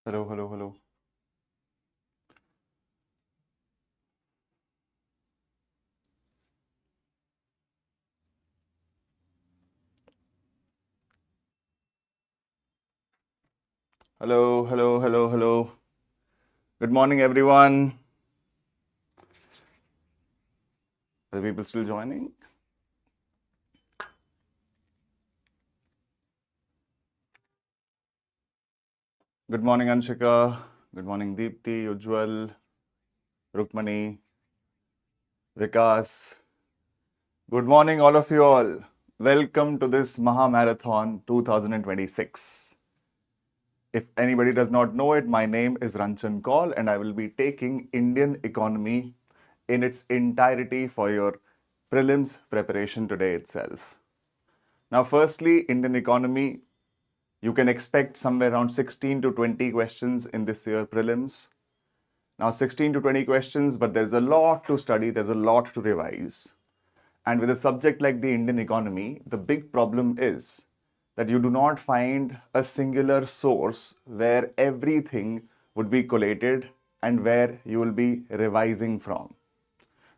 Hello, hello, hello. Hello, hello, hello, hello. Good morning, everyone. Are the people still joining? Good morning, Anshika. Good morning, Deepti, Ujjwal, Rukmani, Vikas. Good morning, all of you all. Welcome to this Maha Marathon 2026. If anybody does not know it, my name is Ranchan Kaul and I will be taking Indian economy in its entirety for your prelims preparation today itself. Now, firstly, Indian economy, you can expect somewhere around 16 to 20 questions in this year prelims. Now 16 to 20 questions, but there's a lot to study, there's a lot to revise. And with a subject like the Indian economy, the big problem is that you do not find a singular source where everything would be collated and where you will be revising from.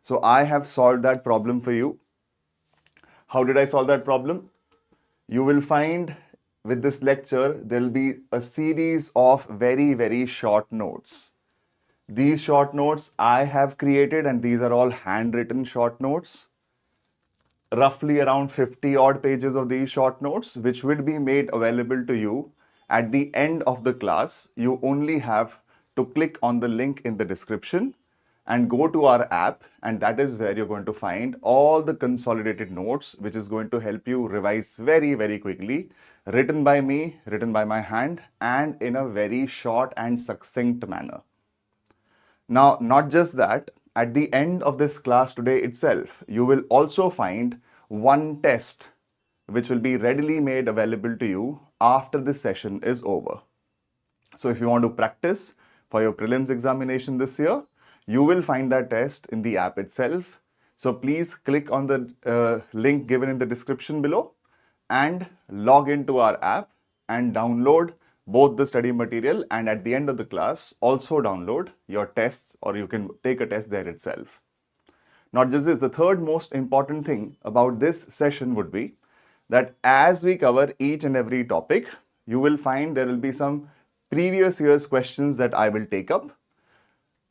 So I have solved that problem for you. How did I solve that problem? You will find with this lecture, there will be a series of very, very short notes. These short notes I have created, and these are all handwritten short notes. Roughly around 50 odd pages of these short notes, which will be made available to you at the end of the class. You only have to click on the link in the description and go to our app, and that is where you're going to find all the consolidated notes, which is going to help you revise very, very quickly, written by me, written by my hand, and in a very short and succinct manner. Now, not just that, at the end of this class today itself, you will also find one test which will be readily made available to you after this session is over. So if you want to practice for your prelims examination this year, you will find that test in the app itself. So please click on the link given in the description below and log into our app and download both the study material, and at the end of the class also download your tests, or you can take a test there itself. Not just this, the third most important thing about this session would be that as we cover each and every topic, you will find there will be some previous year's questions that I will take up.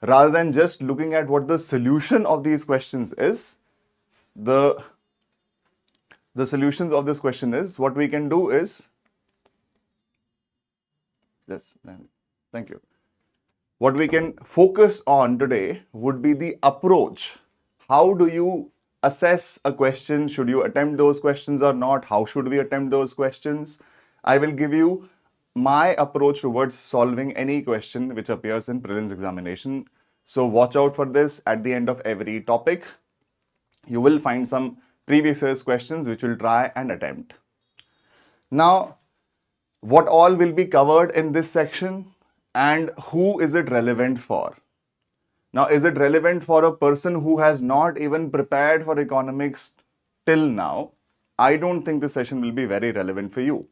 Rather than just looking at what the solution of these questions is, the solutions of this question is, what we can do is, yes, thank you. What we can focus on today would be the approach. How do you assess a question? Should you attempt those questions or not? How should we attempt those questions? I will give you my approach towards solving any question which appears in prelims examination. So watch out for this. At the end of every topic, you will find some previous year's questions which will try and attempt. Now, what all will be covered in this section and who is it relevant for? Now, is it relevant for a person who has not even prepared for economics till now? I don't think this session will be very relevant for you.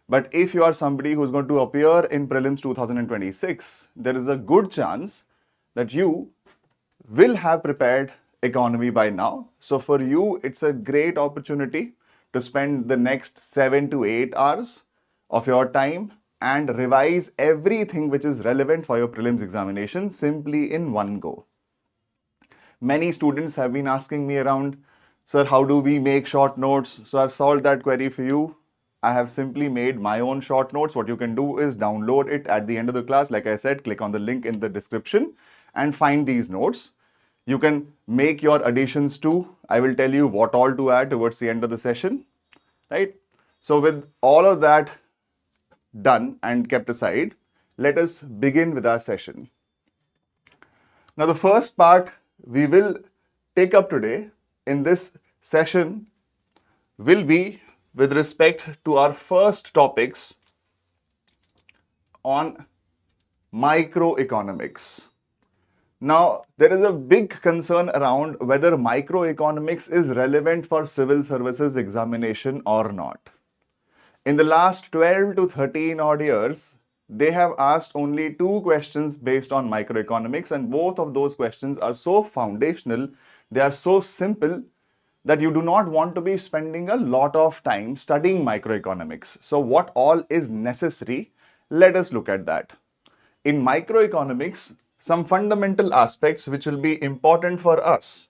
But if you are somebody who's going to appear in Prelims 2026, there is a good chance that you will have prepared economy by now. So for you, it's a great opportunity to spend the next 7 to 8 hours of your time and revise everything which is relevant for your prelims examination simply in one go. Many students have been asking me around, sir, how do we make short notes? So I've solved that query for you. I have simply made my own short notes. What you can do is download it at the end of the class. Like I said, click on the link in the description and find these notes. You can make your additions too. I will tell you what all to add towards the end of the session, right? So with all of that done and kept aside, let us begin with our session. Now, the first part we will take up today in this session will be with respect to our first topics on microeconomics. Now, there is a big concern around whether microeconomics is relevant for civil services examination or not. In the last 12 to 13 odd years, they have asked only 2 questions based on microeconomics, and both of those questions are so foundational, they are so simple that you do not want to be spending a lot of time studying microeconomics. So what all is necessary? Let us look at that. In microeconomics, some fundamental aspects which will be important for us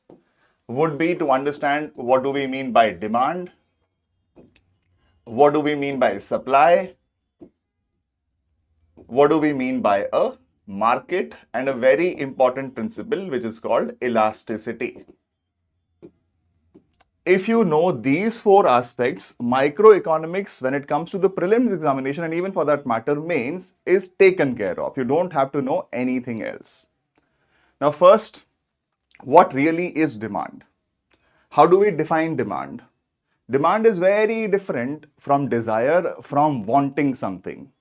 would be to understand what do we mean by demand, what do we mean by supply, what do we mean by a market, and a very important principle which is called elasticity. If you know these 4 aspects, microeconomics, when it comes to the prelims examination and even for that matter mains, is taken care of. You don't have to know anything else. Now first, what really is demand? How do we define demand? Demand is very different from desire, from wanting something.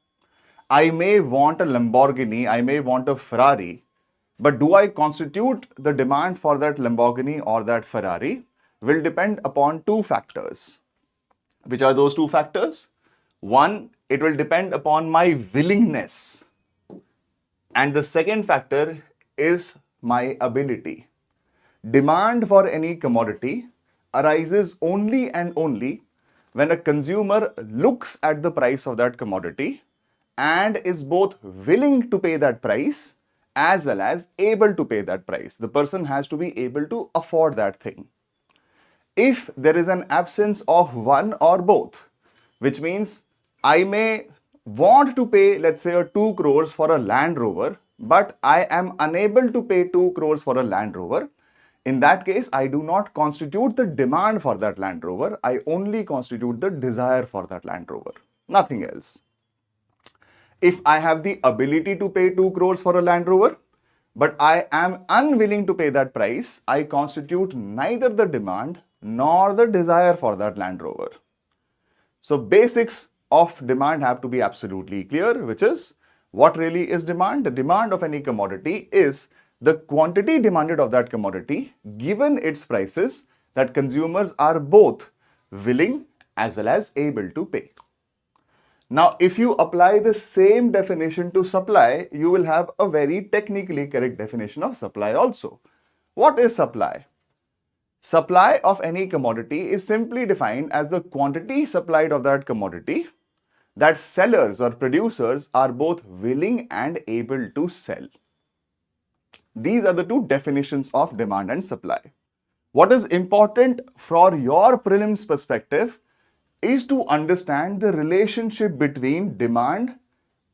I may want a Lamborghini, I may want a Ferrari, but do I constitute the demand for that Lamborghini or that Ferrari will depend upon 2 factors. Which are those 2 factors? One, it will depend upon my willingness. And the second factor is my ability. Demand for any commodity arises only and only when a consumer looks at the price of that commodity and is both willing to pay that price as well as able to pay that price. The person has to be able to afford that thing. If there is an absence of one or both, which means I may want to pay, let's say, 2 crores for a Land Rover, but I am unable to pay 2 crores for a Land Rover, in that case, I do not constitute the demand for that Land Rover. I only constitute the desire for that Land Rover, nothing else. If I have the ability to pay 2 crores for a Land Rover, but I am unwilling to pay that price, I constitute neither the demand nor the desire for that Land Rover. So basics of demand have to be absolutely clear, which is what really is demand? The demand of any commodity is the quantity demanded of that commodity given its prices that consumers are both willing as well as able to pay. Now, if you apply the same definition to supply, you will have a very technically correct definition of supply also. What is supply? Supply of any commodity is simply defined as the quantity supplied of that commodity that sellers or producers are both willing and able to sell. These are the 2 definitions of demand and supply. What is important for your prelims perspective is to understand the relationship between demand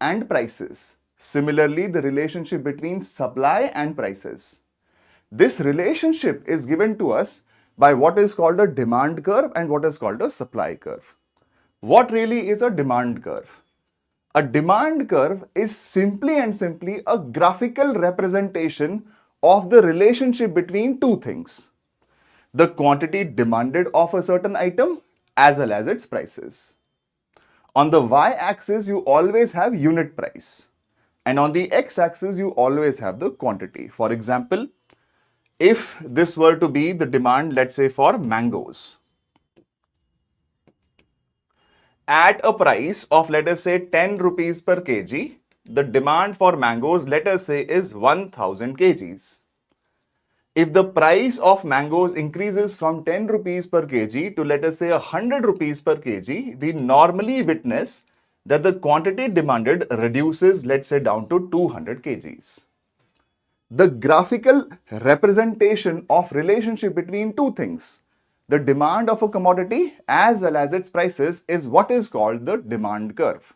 and prices. Similarly, the relationship between supply and prices. This relationship is given to us by what is called a demand curve and what is called a supply curve. What really is a demand curve? A demand curve is simply a graphical representation of the relationship between 2 things. The quantity demanded of a certain item as well as its prices. On the y-axis, you always have unit price. And on the x-axis, you always have the quantity. For example, if this were to be the demand, let's say for mangoes, at a price of, let us say, 10 rupees per kg, the demand for mangoes, let us say, is 1000 kgs. If the price of mangoes increases from 10 rupees per kg to, let us say, 100 rupees per kg, we normally witness that the quantity demanded reduces, let's say, down to 200 kgs. The graphical representation of relationship between 2 things, the demand of a commodity as well as its prices, is what is called the demand curve.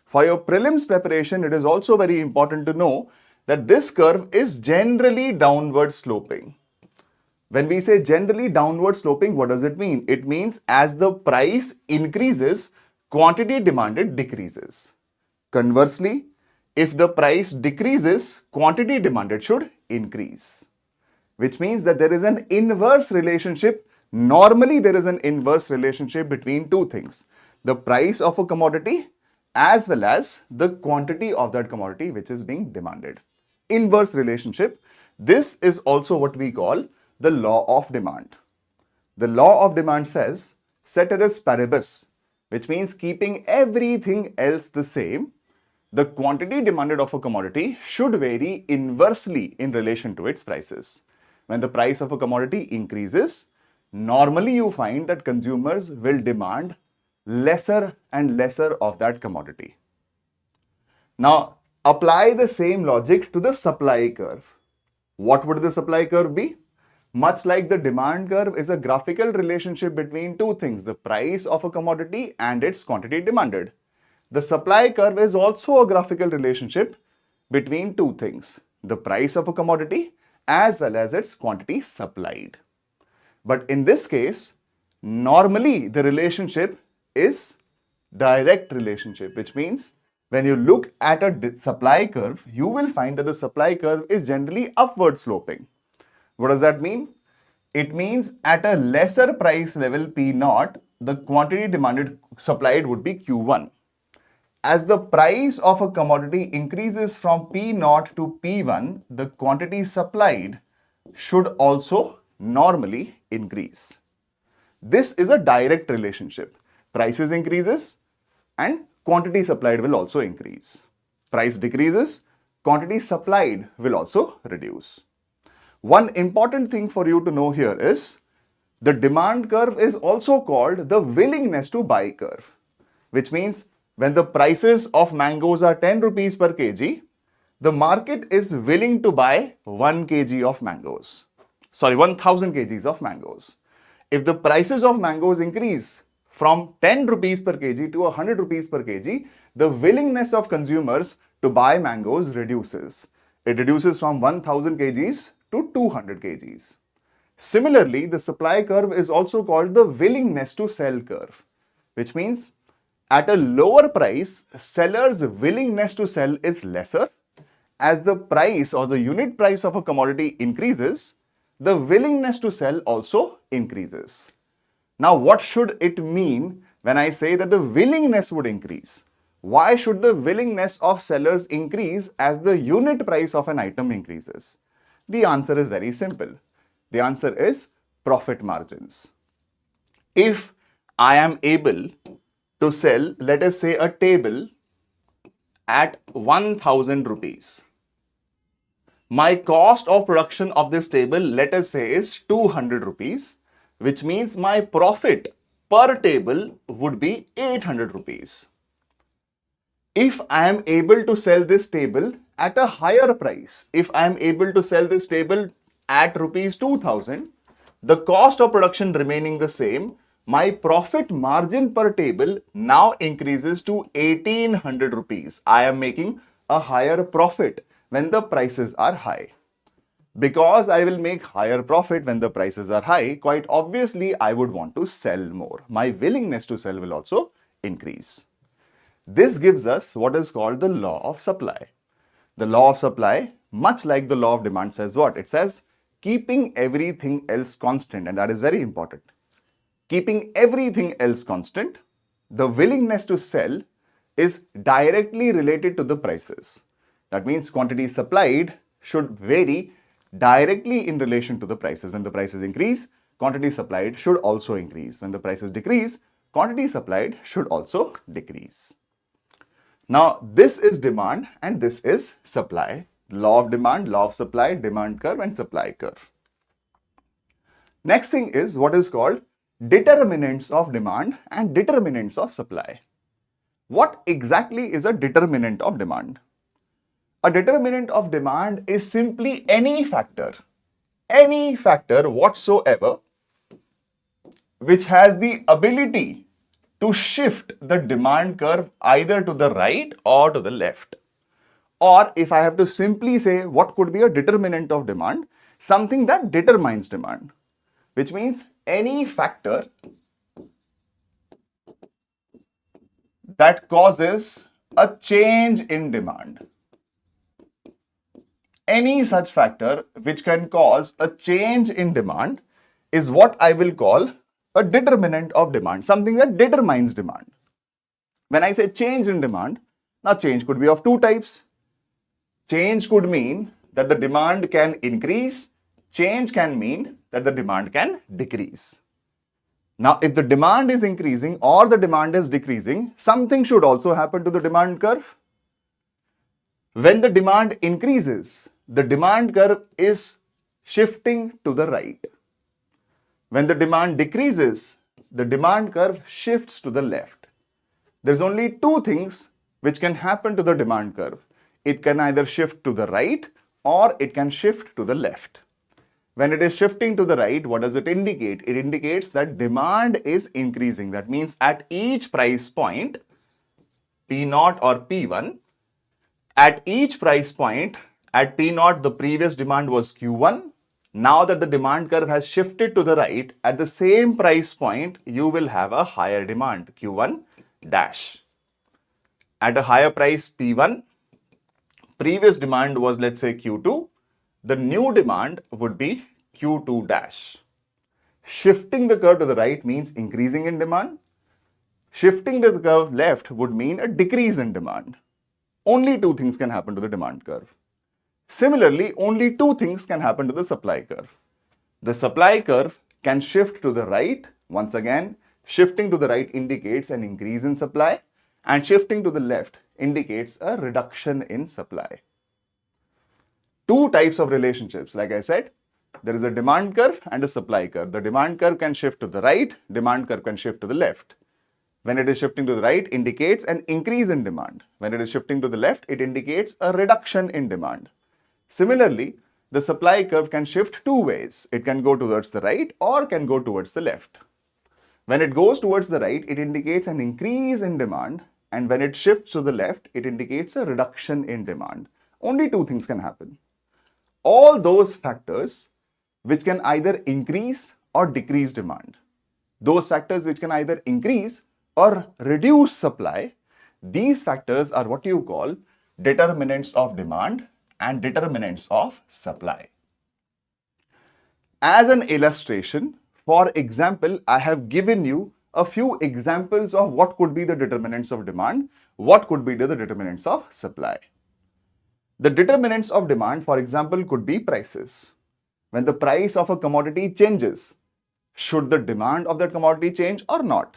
For your prelims preparation, it is also very important to know that this curve is generally downward sloping. When we say generally downward sloping, what does it mean? It means as the price increases, quantity demanded decreases. Conversely, if the price decreases, quantity demanded should increase. Which means that there is an inverse relationship. Normally, there is an inverse relationship between 2 things. The price of a commodity as well as the quantity of that commodity which is being demanded. Inverse relationship. This is also what we call the law of demand. The law of demand says, ceteris paribus, which means keeping everything else the same, the quantity demanded of a commodity should vary inversely in relation to its prices. When the price of a commodity increases, normally you find that consumers will demand lesser and lesser of that commodity. Now, apply the same logic to the supply curve. What would the supply curve be? Much like the demand curve is a graphical relationship between two things, the price of a commodity and its quantity demanded. The supply curve is also a graphical relationship between two things, the price of a commodity as well as its quantity supplied. But in this case, normally the relationship is direct relationship, which means when you look at a supply curve, you will find that the supply curve is generally upward sloping. What does that mean? It means at a lesser price level P0, the quantity demanded supplied would be Q1. As the price of a commodity increases from P0 to P1, the quantity supplied should also normally increase. This is a direct relationship. Prices increases and quantity supplied will also increase. Price decreases, quantity supplied will also reduce. One important thing for you to know here is the demand curve is also called the willingness to buy curve, which means when the prices of mangoes are 10 rupees per kg, the market is willing to buy 1 kg of mangoes. 1000 kgs of mangoes. If the prices of mangoes increase from 10 rupees per kg to 100 rupees per kg, the willingness of consumers to buy mangoes reduces. It reduces from 1000 kgs to 200 kgs. Similarly, the supply curve is also called the willingness to sell curve, which means at a lower price, sellers' willingness to sell is lesser. As the price or the unit price of a commodity increases, the willingness to sell also increases. Now, what should it mean when I say that the willingness would increase? Why should the willingness of sellers increase as the unit price of an item increases? The answer is very simple. The answer is profit margins. If I am able to sell, let us say, a table at 1000 rupees. My cost of production of this table, let us say, is 200 rupees, which means my profit per table would be 800 rupees. If I am able to sell this table at a higher price, if I am able to sell this table at rupees 2000, the cost of production remaining the same, my profit margin per table now increases to 1800 rupees. I am making a higher profit when the prices are high. Because I will make higher profit when the prices are high, quite obviously I would want to sell more. My willingness to sell will also increase. This gives us what is called the law of supply. The law of supply, much like the law of demand, says what? It says keeping everything else constant, and that is very important. Keeping everything else constant, the willingness to sell is directly related to the prices. That means quantity supplied should vary directly in relation to the prices. When the prices increase, quantity supplied should also increase. When the prices decrease, quantity supplied should also decrease. Now, this is demand and this is supply. Law of demand, law of supply, demand curve and supply curve. Next thing is what is called determinants of demand and determinants of supply. What exactly is a determinant of demand? A determinant of demand is simply any factor whatsoever which has the ability to shift the demand curve either to the right or to the left. Or if I have to simply say what could be a determinant of demand, something that determines demand, which means any factor that causes a change in demand. Any such factor which can cause a change in demand is what I will call a determinant of demand, something that determines demand. When I say change in demand, now change could be of two types. Change could mean that the demand can increase. Change can mean that the demand can decrease. Now, if the demand is increasing or the demand is decreasing, something should also happen to the demand curve. When the demand increases, the demand curve is shifting to the right. When the demand decreases, the demand curve shifts to the left. There's only two things which can happen to the demand curve. It can either shift to the right or it can shift to the left. When it is shifting to the right, what does it indicate? It indicates that demand is increasing. That means at each price point, P0 or P1, at each price point, at P0, the previous demand was Q1. Now that the demand curve has shifted to the right, at the same price point, you will have a higher demand, Q1 dash. At a higher price, P1, previous demand was, let's say, Q2. The new demand would be Q2 dash. Shifting the curve to the right means increasing in demand. Shifting the curve left would mean a decrease in demand. Only two things can happen to the demand curve. Similarly, only two things can happen to the supply curve. The supply curve can shift to the right. Once again, shifting to the right indicates an increase in supply, and shifting to the left indicates a reduction in supply. Two types of relationships. Like I said, there is a demand curve and a supply curve. The demand curve can shift to the right, demand curve can shift to the left. When it is shifting to the right, indicates an increase in demand. When it is shifting to the left, it indicates a reduction in demand. Similarly, the supply curve can shift two ways. It can go towards the right or can go towards the left. When it goes towards the right, it indicates an increase in demand, and when it shifts to the left, it indicates a reduction in demand. Only two things can happen. All those factors which can either increase or decrease demand, those factors which can either increase or reduce supply, these factors are what you call determinants of demand and determinants of supply. As an illustration, for example, I have given you a few examples of what could be the determinants of demand, what could be the determinants of supply. The determinants of demand, for example, could be prices. When the price of a commodity changes, should the demand of that commodity change or not?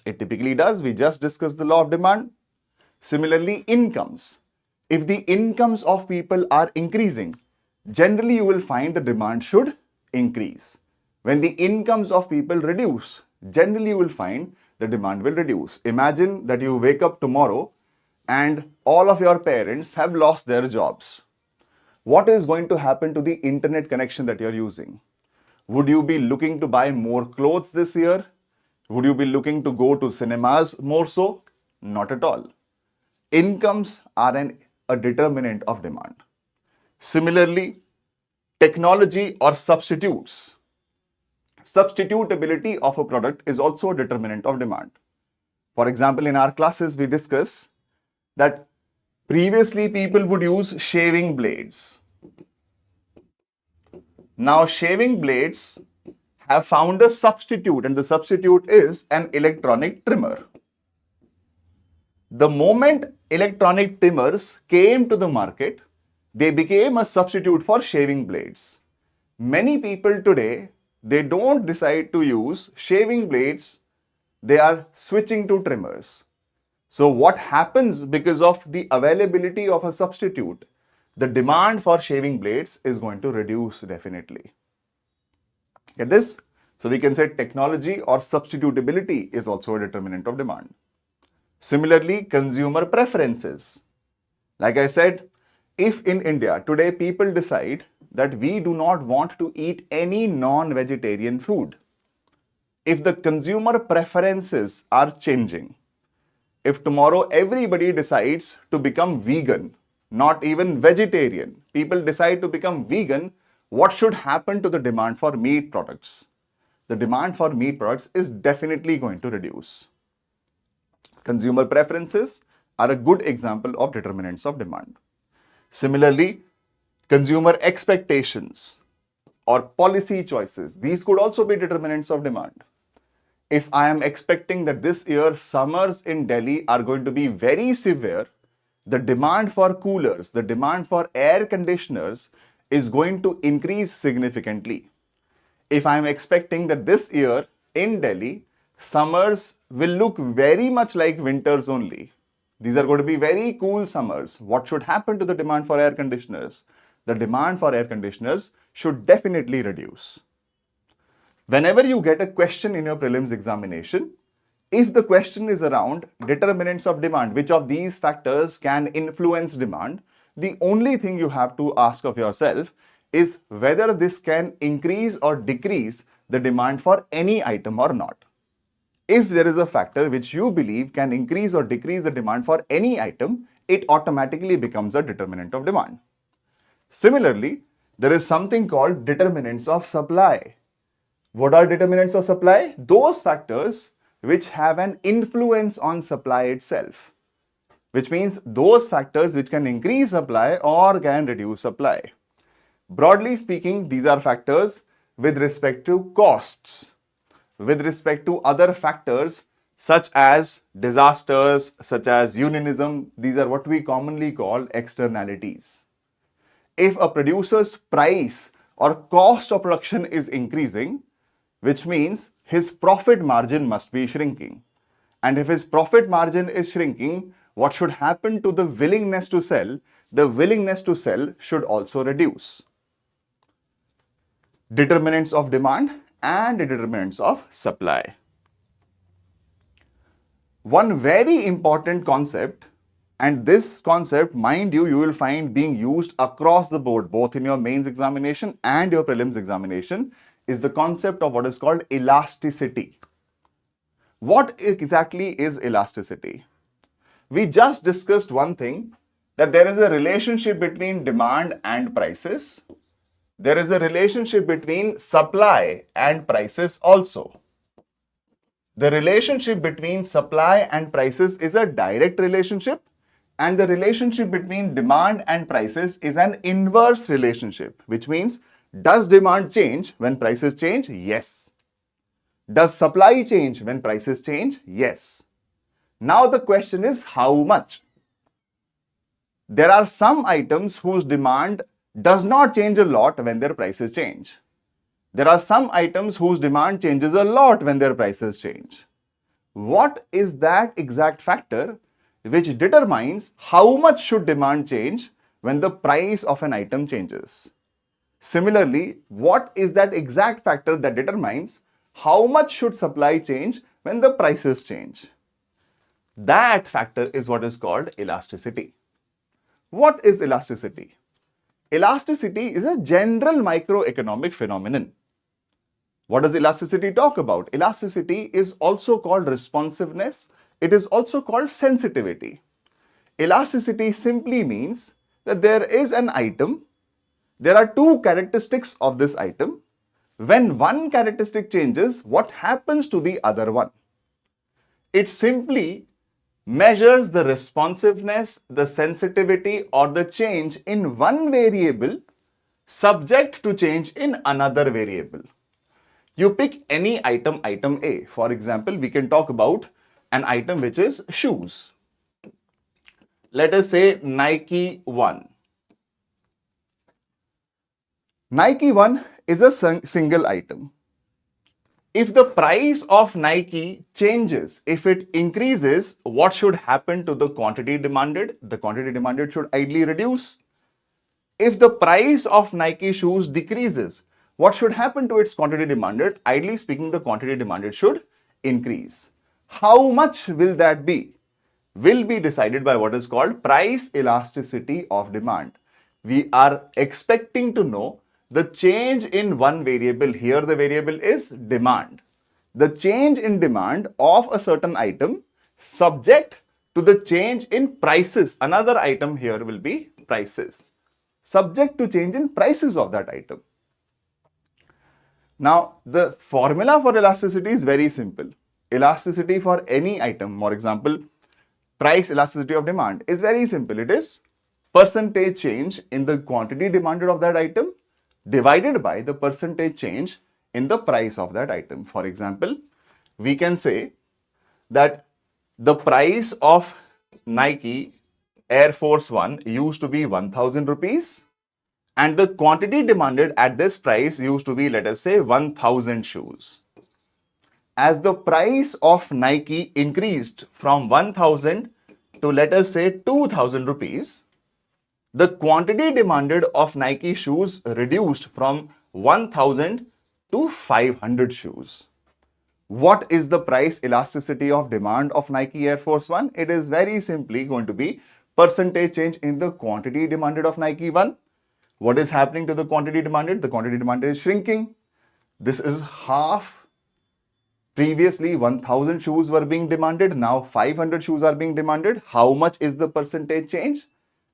It typically does. We just discussed the law of demand. Similarly, incomes. If the incomes of people are increasing, generally you will find the demand should increase. When the incomes of people reduce, generally you will find the demand will reduce. Imagine that you wake up tomorrow and all of your parents have lost their jobs. What is going to happen to the internet connection that you're using? Would you be looking to buy more clothes this year? Would you be looking to go to cinemas more so? Not at all. Incomes are a determinant of demand. Similarly, technology or substitutes. Substitutability of a product is also a determinant of demand. For example, in our classes, we discuss that previously people would use shaving blades. Now, shaving blades have found a substitute, and the substitute is an electronic trimmer. The moment electronic trimmers came to the market, they became a substitute for shaving blades. Many people today, they don't decide to use shaving blades, they are switching to trimmers. So what happens because of the availability of a substitute? The demand for shaving blades is going to reduce definitely. Get this? So we can say technology or substitutability is also a determinant of demand. Similarly, consumer preferences. Like I said, if in India today people decide that we do not want to eat any non-vegetarian food, if the consumer preferences are changing, if tomorrow everybody decides to become vegan, not even vegetarian, people decide to become vegan, what should happen to the demand for meat products? The demand for meat products is definitely going to reduce. Consumer preferences are a good example of determinants of demand. Similarly, consumer expectations or policy choices, these could also be determinants of demand. If I am expecting that this year summers in Delhi are going to be very severe, the demand for coolers, the demand for air conditioners is going to increase significantly. If I am expecting that this year in Delhi, summers will look very much like winters only, These are going to be very cool summers. What should happen to the demand for air conditioners? The demand for air conditioners should definitely reduce. Whenever you get a question in your prelims examination, if the question is around determinants of demand, which of these factors can influence demand, the only thing you have to ask of yourself is whether this can increase or decrease the demand for any item or not. If there is a factor which you believe can increase or decrease the demand for any item, it automatically becomes a determinant of demand. Similarly, there is something called determinants of supply. What are determinants of supply? Those factors which have an influence on supply itself, which means those factors which can increase supply or can reduce supply. Broadly speaking, these are factors with respect to costs, with respect to other factors such as disasters, such as unionism. These are what we commonly call externalities. If a producer's price or cost of production is increasing, which means his profit margin must be shrinking. And if his profit margin is shrinking, what should happen to the willingness to sell? The willingness to sell should also reduce. Determinants of demand and determinants of supply. One very important concept, and this concept, mind you, you will find being used across the board, both in your mains examination and your prelims examination, is the concept of what is called elasticity. What exactly is elasticity? We just discussed one thing, that there is a relationship between demand and prices. There is a relationship between supply and prices also. The relationship between supply and prices is a direct relationship, and the relationship between demand and prices is an inverse relationship, which means, does demand change when prices change? Yes. Does supply change when prices change? Yes. Now the question is how much? There are some items whose demand does not change a lot when their prices change. There are some items whose demand changes a lot when their prices change. What is that exact factor which determines how much should demand change when the price of an item changes? Similarly, what is that exact factor that determines how much should supply change when the prices change? That factor is what is called elasticity. What is elasticity? Elasticity is a general microeconomic phenomenon. What does elasticity talk about? Elasticity is also called responsiveness. It is also called sensitivity. Elasticity simply means that there is an item. There are two characteristics of this item. When one characteristic changes, what happens to the other one? It simply measures the responsiveness, the sensitivity, or the change in one variable subject to change in another variable. You pick any item, item A. For example, we can talk about an item which is shoes. Let us say Nike 1. Nike 1 is a single item. If the price of Nike changes, if it increases, what should happen to the quantity demanded? The quantity demanded should ideally reduce. If the price of Nike shoes decreases, what should happen to its quantity demanded? Ideally speaking, the quantity demanded should increase. How much will that be? Will be decided by what is called price elasticity of demand. We are expecting to know the change in one variable. Here the variable is demand. The change in demand of a certain item subject to the change in prices. Another item here will be prices. Subject to change in prices of that item. Now, the formula for elasticity is very simple. Elasticity for any item, for example, price elasticity of demand is very simple. It is percentage change in the quantity demanded of that item divided by the percentage change in the price of that item. For example, we can say that the price of Nike Air Force 1 used to be 1000 rupees and the quantity demanded at this price used to be, let us say, 1000 shoes. As the price of Nike increased from 1000 to, let us say, 2000 rupees, the quantity demanded of Nike shoes reduced from 1000 to 500 shoes. What is the price elasticity of demand of Nike Air Force 1? It is very simply going to be percentage change in the quantity demanded of Nike 1. What is happening to the quantity demanded? The quantity demanded is shrinking. This is half. Previously, 1000 shoes were being demanded. Now 500 shoes are being demanded. How much is the percentage change?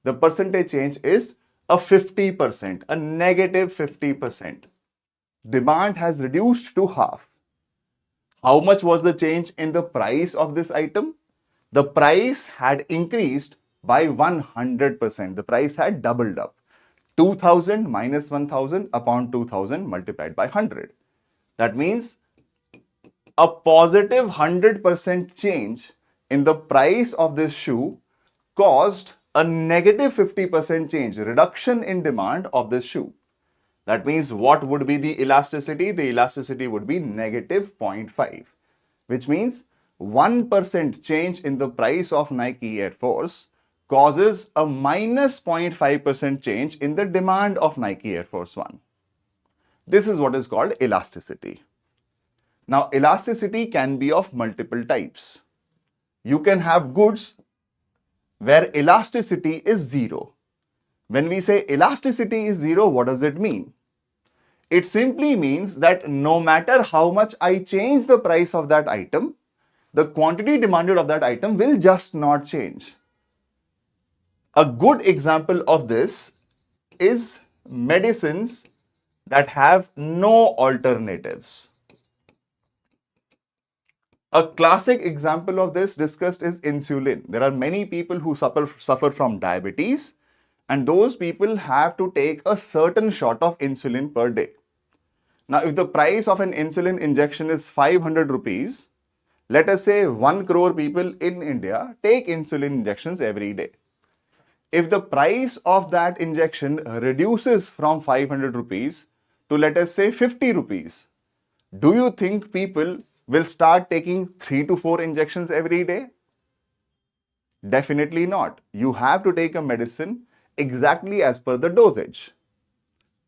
The percentage change is a 50%, a negative 50%. Demand has reduced to half. How much was the change in the price of this item? The price had increased by 100%. The price had doubled up. 2000 minus 1000 upon 2000 multiplied by 100. That means a positive 100% change in the price of this shoe caused a negative 50% change, reduction in demand of this shoe. That means what would be the elasticity? The elasticity would be negative 0.5, which means 1% change in the price of Nike Air Force causes a minus 0.5% change in the demand of Nike Air Force 1. This is what is called elasticity. Now, elasticity can be of multiple types. You can have goods where elasticity is zero. When we say elasticity is zero, what does it mean? It simply means that no matter how much I change the price of that item, the quantity demanded of that item will just not change. A good example of this is medicines that have no alternatives. A classic example of this discussed is insulin. There are many people who suffer from diabetes, and those people have to take a certain shot of insulin per day. Now, if the price of an insulin injection is 500 rupees, let us say 1 crore people in India take insulin injections every day. If the price of that injection reduces from 500 rupees to, let us say, 50 rupees, do you think people will start taking 3 to 4 injections every day? Definitely not. You have to take a medicine exactly as per the dosage.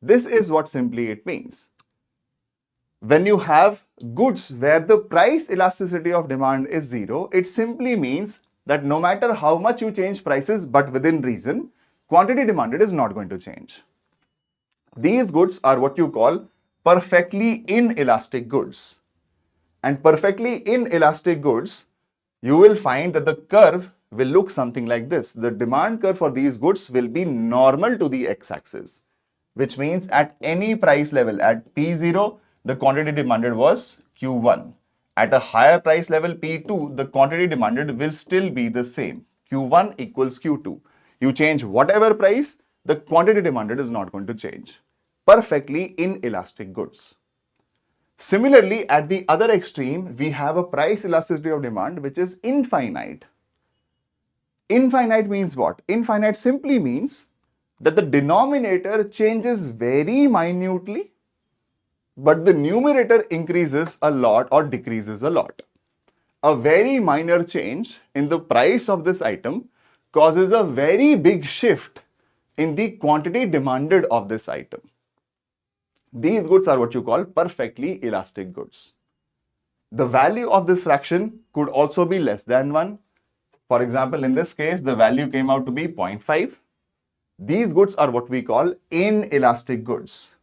This is what simply it means. When you have goods where the price elasticity of demand is zero, it simply means that no matter how much you change prices, but within reason, quantity demanded is not going to change. These goods are what you call perfectly inelastic goods. And perfectly inelastic goods, you will find that the curve will look something like this. The demand curve for these goods will be normal to the x-axis, which means at any price level, at P0, the quantity demanded was Q1. At a higher price level, P2, the quantity demanded will still be the same. Q1 equals Q2. You change whatever price, the quantity demanded is not going to change. Perfectly inelastic goods. Similarly, at the other extreme, we have a price elasticity of demand which is infinite. Infinite means what? Infinite simply means that the denominator changes very minutely, but the numerator increases a lot or decreases a lot. A very minor change in the price of this item causes a very big shift in the quantity demanded of this item. These goods are what you call perfectly elastic goods. The value of this fraction could also be less than 1. For example, in this case, the value came out to be 0.5. These goods are what we call inelastic goods.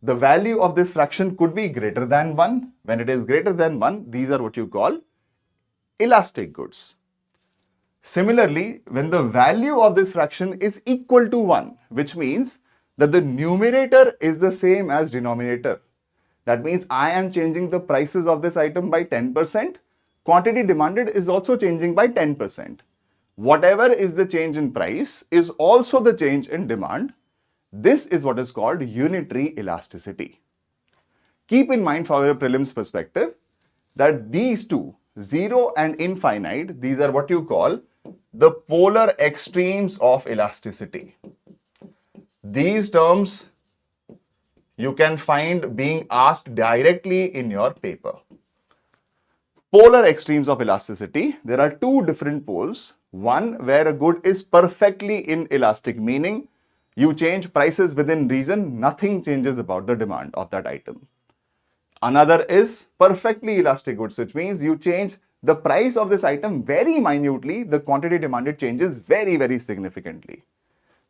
The value of this fraction could be greater than 1. When it is greater than 1, these are what you call elastic goods. Similarly, when the value of this fraction is equal to 1, which means that the numerator is the same as denominator. That means I am changing the prices of this item by 10%. Quantity demanded is also changing by 10%. Whatever is the change in price is also the change in demand. This is what is called unitary elasticity. Keep in mind for your prelims perspective that these two, 0 and infinite, these are what you call the polar extremes of elasticity. These terms you can find being asked directly in your paper. Polar extremes of elasticity, there are two different poles. One where a good is perfectly inelastic, meaning you change prices within reason, nothing changes about the demand of that item. Another is perfectly elastic goods, which means you change the price of this item very minutely, the quantity demanded changes very, very significantly.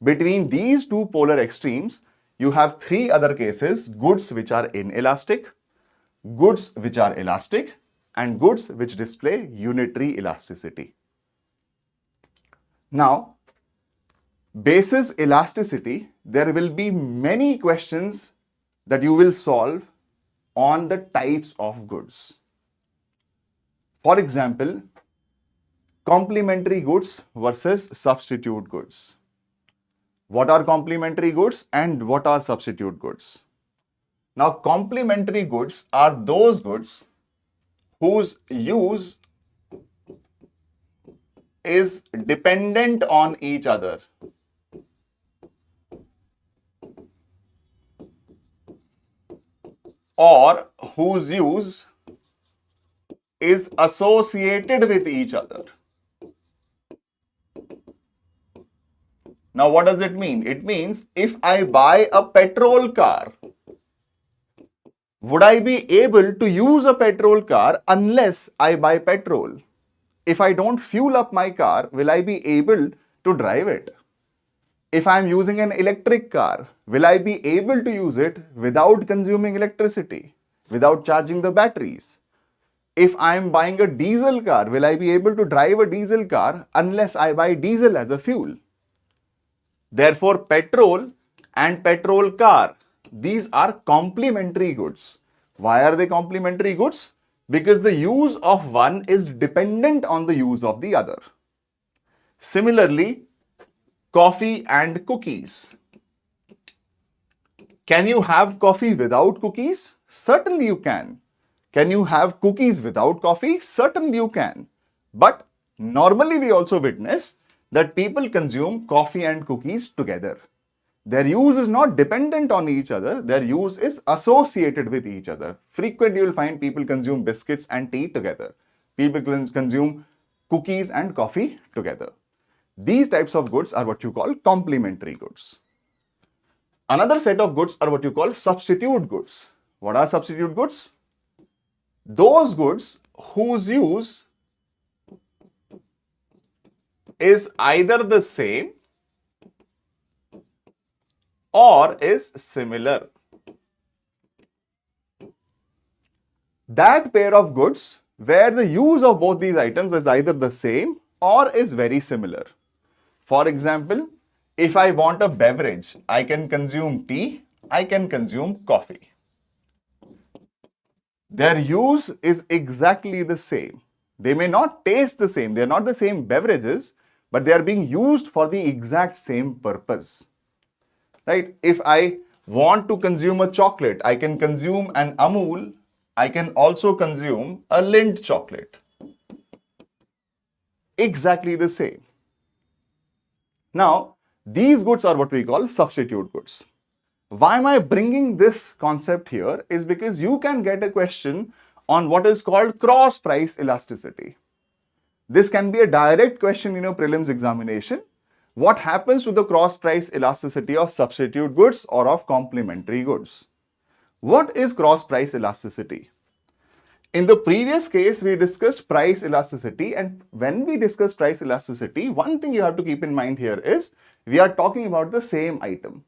Between these two polar extremes, you have three other cases: goods which are inelastic, goods which are elastic, and goods which display unitary elasticity. Now, basis elasticity, there will be many questions that you will solve on the types of goods. For example, complementary goods versus substitute goods. What are complementary goods and what are substitute goods? Now, complementary goods are those goods whose use is dependent on each other. Or whose use is associated with each other. Now, what does it mean? It means if I buy a petrol car, would I be able to use a petrol car unless I buy petrol? If I don't fuel up my car, will I be able to drive it? If I am using an electric car, will I be able to use it without consuming electricity, without charging the batteries? If I am buying a diesel car, will I be able to drive a diesel car unless I buy diesel as a fuel? Therefore, petrol and petrol car, these are complementary goods. Why are they complementary goods? Because the use of one is dependent on the use of the other. Similarly, coffee and cookies. Can you have coffee without cookies? Certainly you can. Can you have cookies without coffee? Certainly you can. But normally we also witness that people consume coffee and cookies together. Their use is not dependent on each other. Their use is associated with each other. Frequently, you will find people consume biscuits and tea together. People consume cookies and coffee together. These types of goods are what you call complementary goods. Another set of goods are what you call substitute goods. What are substitute goods? Those goods whose use is either the same or is similar. That pair of goods where the use of both these items is either the same or is very similar. For example, if I want a beverage, I can consume tea, I can consume coffee. Their use is exactly the same. They may not taste the same, they are not the same beverages, but they are being used for the exact same purpose. Right? If I want to consume a chocolate, I can consume an Amul, I can also consume a Lindt chocolate. Exactly the same. Now, these goods are what we call substitute goods. Why am I bringing this concept here is because you can get a question on what is called cross price elasticity. This can be a direct question in your prelims examination. What happens to the cross price elasticity of substitute goods or of complementary goods? What is cross price elasticity? In the previous case, we discussed price elasticity, and when we discuss price elasticity, one thing you have to keep in mind here is we are talking about the same item.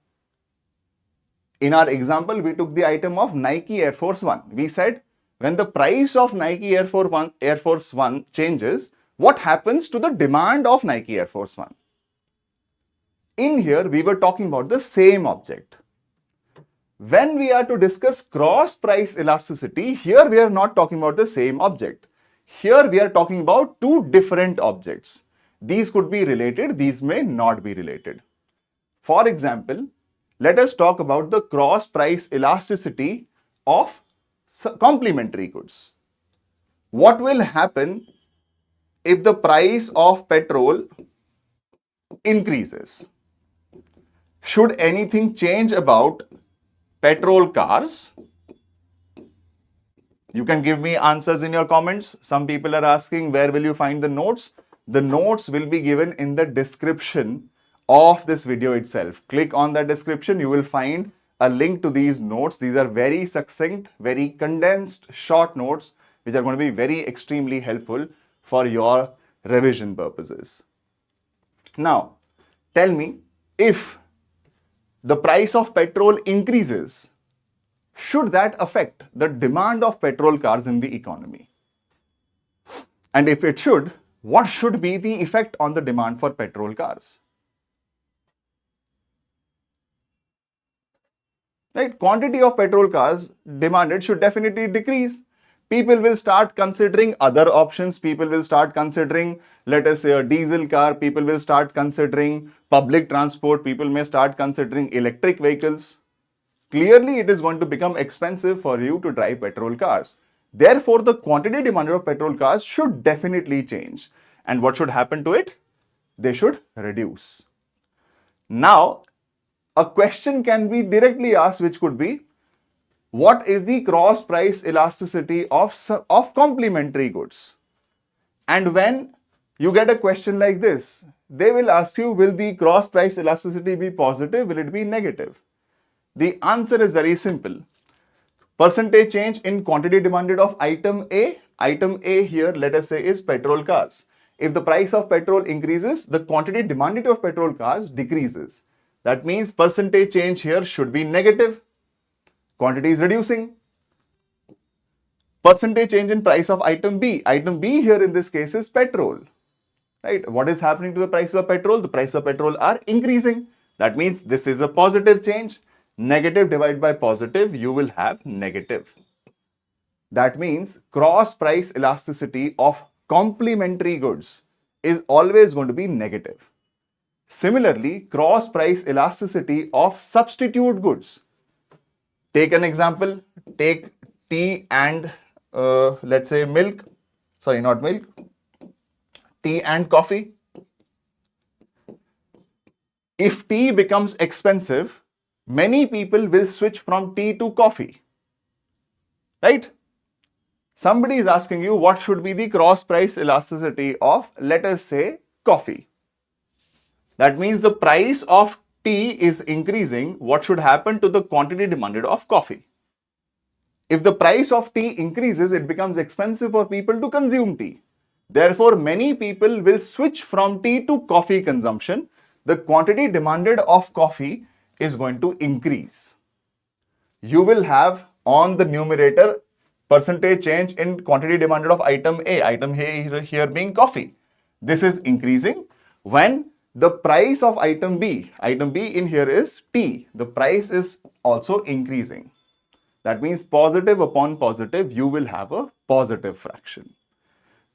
In our example, we took the item of Nike Air Force One. We said when the price of Nike Air Force One changes, what happens to the demand of Nike Air Force One? In here, we were talking about the same object. When we are to discuss cross price elasticity, here we are not talking about the same object. Here we are talking about two different objects. These could be related, these may not be related. For example, let us talk about the cross price elasticity of complementary goods. What will happen if the price of petrol increases? Should anything change about petrol cars? You can give me answers in your comments. Some people are asking, where will you find the notes? The notes will be given in the description of this video itself. Click on the description, you will find a link to these notes. These are very succinct, very condensed, short notes, which are going to be very extremely helpful for your revision purposes. Now, tell me, if the price of petrol increases, should that affect the demand of petrol cars in the economy? And if it should, what should be the effect on the demand for petrol cars? Right? Quantity of petrol cars demanded should definitely decrease. People will start considering other options. People will start considering, let us say, a diesel car. People will start considering public transport. People may start considering electric vehicles. Clearly, it is going to become expensive for you to drive petrol cars. Therefore, the quantity demanded of petrol cars should definitely change. And what should happen to it? They should reduce. Now, a question can be directly asked, which could be, what is the cross price elasticity of complementary goods? And when you get a question like this, they will ask you, will the cross price elasticity be positive? Will it be negative? The answer is very simple. Percentage change in quantity demanded of item A. Item A here, let us say, is petrol cars. If the price of petrol increases, the quantity demanded of petrol cars decreases. That means percentage change here should be negative. Quantity is reducing. Percentage change in price of item B. Item B here in this case is petrol. Right? What is happening to the price of petrol? The price of petrol are increasing. That means this is a positive change. Negative divided by positive, you will have negative. That means cross price elasticity of complementary goods is always going to be negative. Similarly, cross price elasticity of substitute goods. Take an example, take tea and let's say milk, sorry, not milk, tea and coffee. If tea becomes expensive, many people will switch from tea to coffee, right? Somebody is asking you what should be the cross price elasticity of, let us say, coffee. That means the price of tea is increasing. What should happen to the quantity demanded of coffee? If the price of tea increases, it becomes expensive for people to consume tea. Therefore, many people will switch from tea to coffee consumption. The quantity demanded of coffee is going to increase. You will have on the numerator percentage change in quantity demanded of item A. Item A here being coffee. This is increasing when the price of item B in here is tea. The price is also increasing. That means positive upon positive, you will have a positive fraction.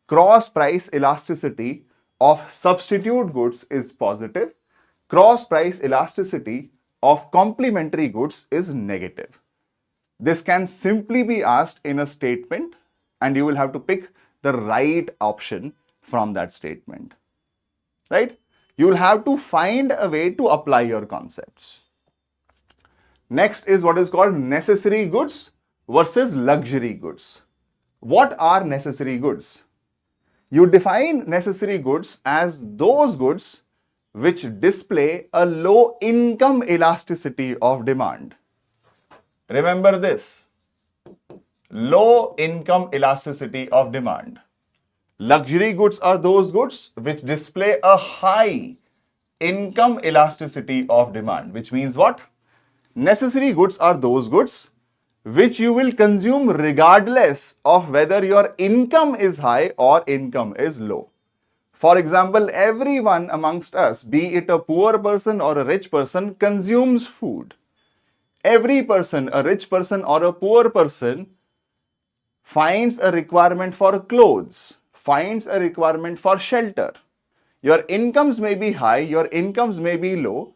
Cross price elasticity of substitute goods is positive. Cross price elasticity of complementary goods is negative. This can simply be asked in a statement and you will have to pick the right option from that statement, right? You will have to find a way to apply your concepts. Next is what is called necessary goods versus luxury goods. What are necessary goods? You define necessary goods as those goods which display a low income elasticity of demand. Remember this, low income elasticity of demand. Luxury goods are those goods which display a high income elasticity of demand, which means what? Necessary goods are those goods which you will consume regardless of whether your income is high or income is low. For example, everyone amongst us, be it a poor person or a rich person, consumes food. Every person, a rich person or a poor person, finds a requirement for clothes, finds a requirement for shelter. Your incomes may be high, your incomes may be low.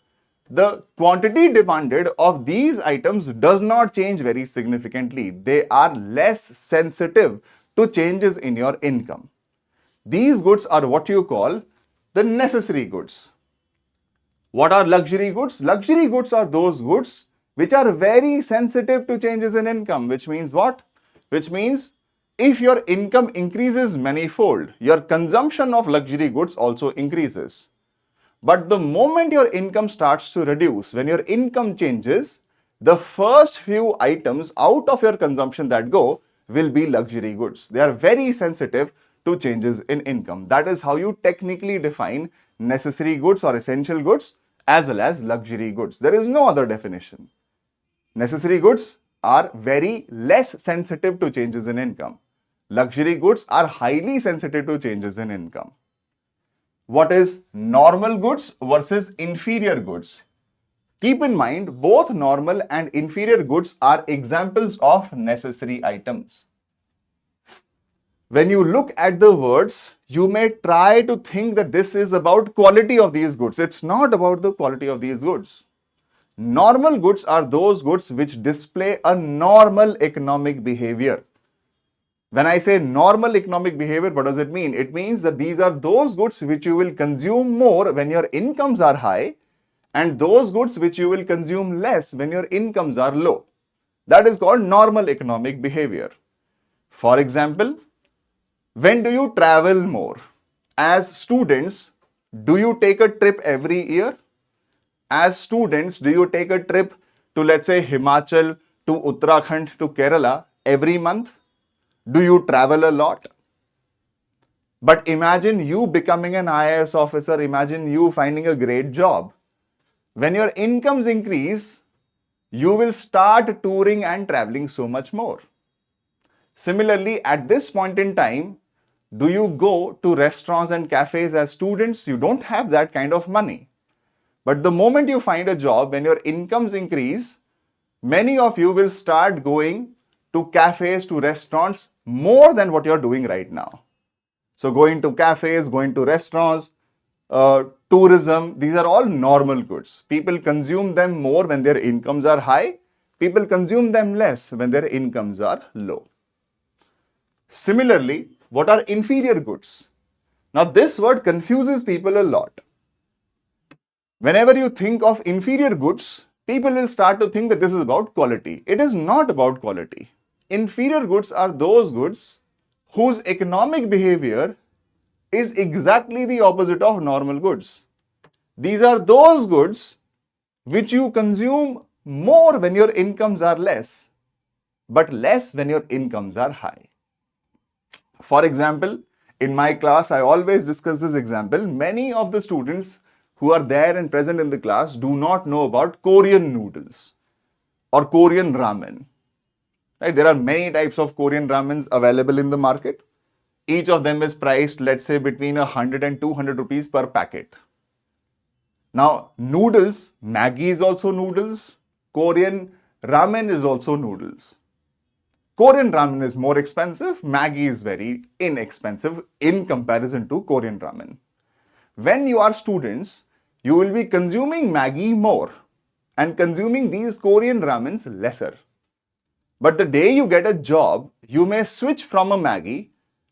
The quantity demanded of these items does not change very significantly. They are less sensitive to changes in your income. These goods are what you call the necessary goods. What are luxury goods? Luxury goods are those goods which are very sensitive to changes in income, which means what? Which means If your income increases manifold, your consumption of luxury goods also increases. But the moment your income starts to reduce, when your income changes, the first few items out of your consumption that go will be luxury goods. They are very sensitive to changes in income. That is how you technically define necessary goods or essential goods as well as luxury goods. There is no other definition. Necessary goods are very less sensitive to changes in income. Luxury goods are highly sensitive to changes in income. What is normal goods versus inferior goods? Keep in mind, both normal and inferior goods are examples of necessary items. When you look at the words, you may try to think that this is about quality of these goods. It's not about the quality of these goods. Normal goods are those goods which display a normal economic behavior. When I say normal economic behavior, what does it mean? It means that these are those goods which you will consume more when your incomes are high, and those goods which you will consume less when your incomes are low. That is called normal economic behavior. For example, when do you travel more? As students, do you take a trip every year? As students, do you take a trip to, let's say, Himachal, to Uttarakhand, to Kerala every month? Do you travel a lot? But imagine you becoming an IAS officer, imagine you finding a great job. When your incomes increase, you will start touring and traveling so much more. Similarly, at this point in time, do you go to restaurants and cafes as students? You don't have that kind of money. But the moment you find a job, when your incomes increase, many of you will start going to cafes, to restaurants more than what you're doing right now. So going to cafes, going to restaurants, tourism, these are all normal goods. People consume them more when their incomes are high. People consume them less when their incomes are low. Similarly, what are inferior goods? Now this word confuses people a lot. Whenever you think of inferior goods, people will start to think that this is about quality. It is not about quality. Inferior goods are those goods whose economic behavior is exactly the opposite of normal goods. These are those goods which you consume more when your incomes are less, but less when your incomes are high. For example, in my class, I always discuss this example. Many of the students who are there and present in the class do not know about Korean noodles or Korean ramen. Right? There are many types of Korean ramens available in the market. Each of them is priced, let's say, between 100 and 200 rupees per packet. Now, noodles, Maggi is also noodles. Korean ramen is also noodles. Korean ramen is more expensive. Maggi is very inexpensive in comparison to Korean ramen. When you are students, you will be consuming Maggi more and consuming these Korean ramens lesser. But the day you get a job, you may switch from a Maggi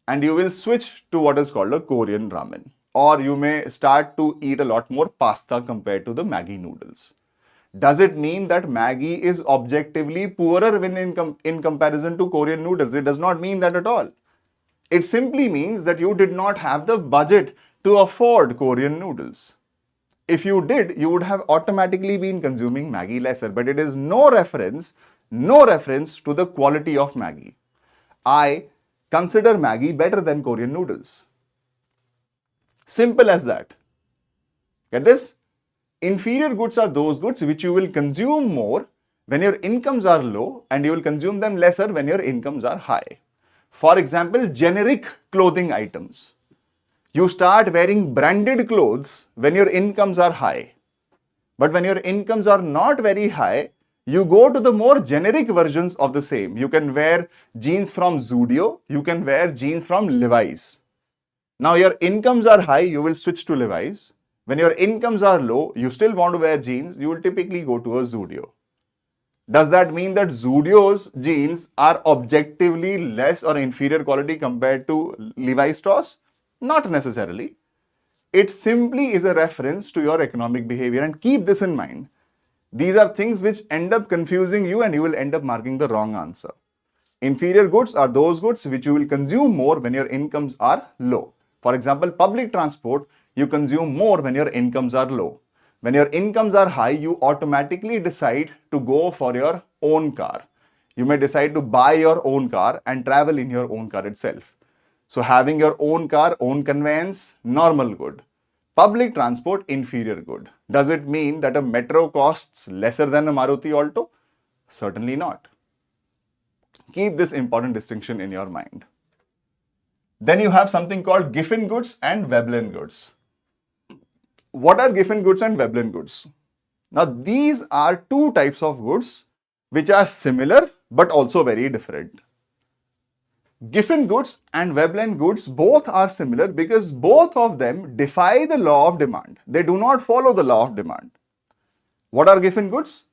and you will switch to what is called a Korean ramen. Or you may start to eat a lot more pasta compared to the Maggi noodles. Does it mean that Maggi is objectively poorer when in comparison to Korean noodles? It does not mean that at all. It simply means that you did not have the budget to afford Korean noodles. If you did, you would have automatically been consuming Maggi lesser, but it is no reference to the quality of Maggi. I consider Maggi better than Korean noodles. Simple as that. Get this? Inferior goods are those goods which you will consume more when your incomes are low, and you will consume them lesser when your incomes are high. For example, generic clothing items. You start wearing branded clothes when your incomes are high. But when your incomes are not very high, you go to the more generic versions of the same. You can wear jeans from Zudio, you can wear jeans from Levi's. Now your incomes are high, you will switch to Levi's. When your incomes are low, you still want to wear jeans, you will typically go to a Zudio. Does that mean that Zudio's jeans are objectively less or inferior quality compared to Levi's stores? Not necessarily. It simply is a reference to your economic behavior, and keep this in mind. These are things which end up confusing you and you will end up marking the wrong answer. Inferior goods are those goods which you will consume more when your incomes are low. For example, public transport, you consume more when your incomes are low. When your incomes are high, you automatically decide to go for your own car. You may decide to buy your own car and travel in your own car itself. So having your own car, own conveyance, normal good. Public transport, inferior good. Does it mean that a metro costs lesser than a Maruti Alto? Certainly not. Keep this important distinction in your mind. Then you have something called Giffen goods and Veblen goods. What are Giffen goods and Veblen goods? Now, these are two types of goods which are similar but also very different. Giffen goods and Veblen goods both are similar because both of them defy the law of demand. They do not follow the law of demand. What are Giffen goods?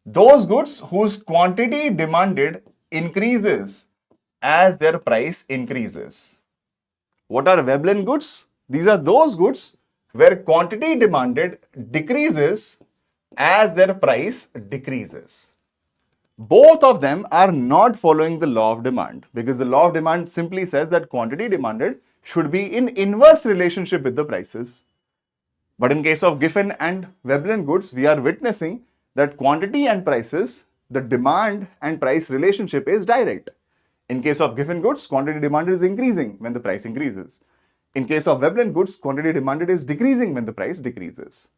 Those goods whose quantity demanded increases as their price increases. What are Veblen goods? These are those goods where quantity demanded decreases as their price decreases. Both of them are not following the law of demand because the law of demand simply says that quantity demanded should be in inverse relationship with the prices. But in case of Giffen and Veblen goods, we are witnessing that quantity and prices, the demand and price relationship is direct. In case of Giffen goods, quantity demanded is increasing when the price increases. In case of Veblen goods, quantity demanded is decreasing when the price decreases.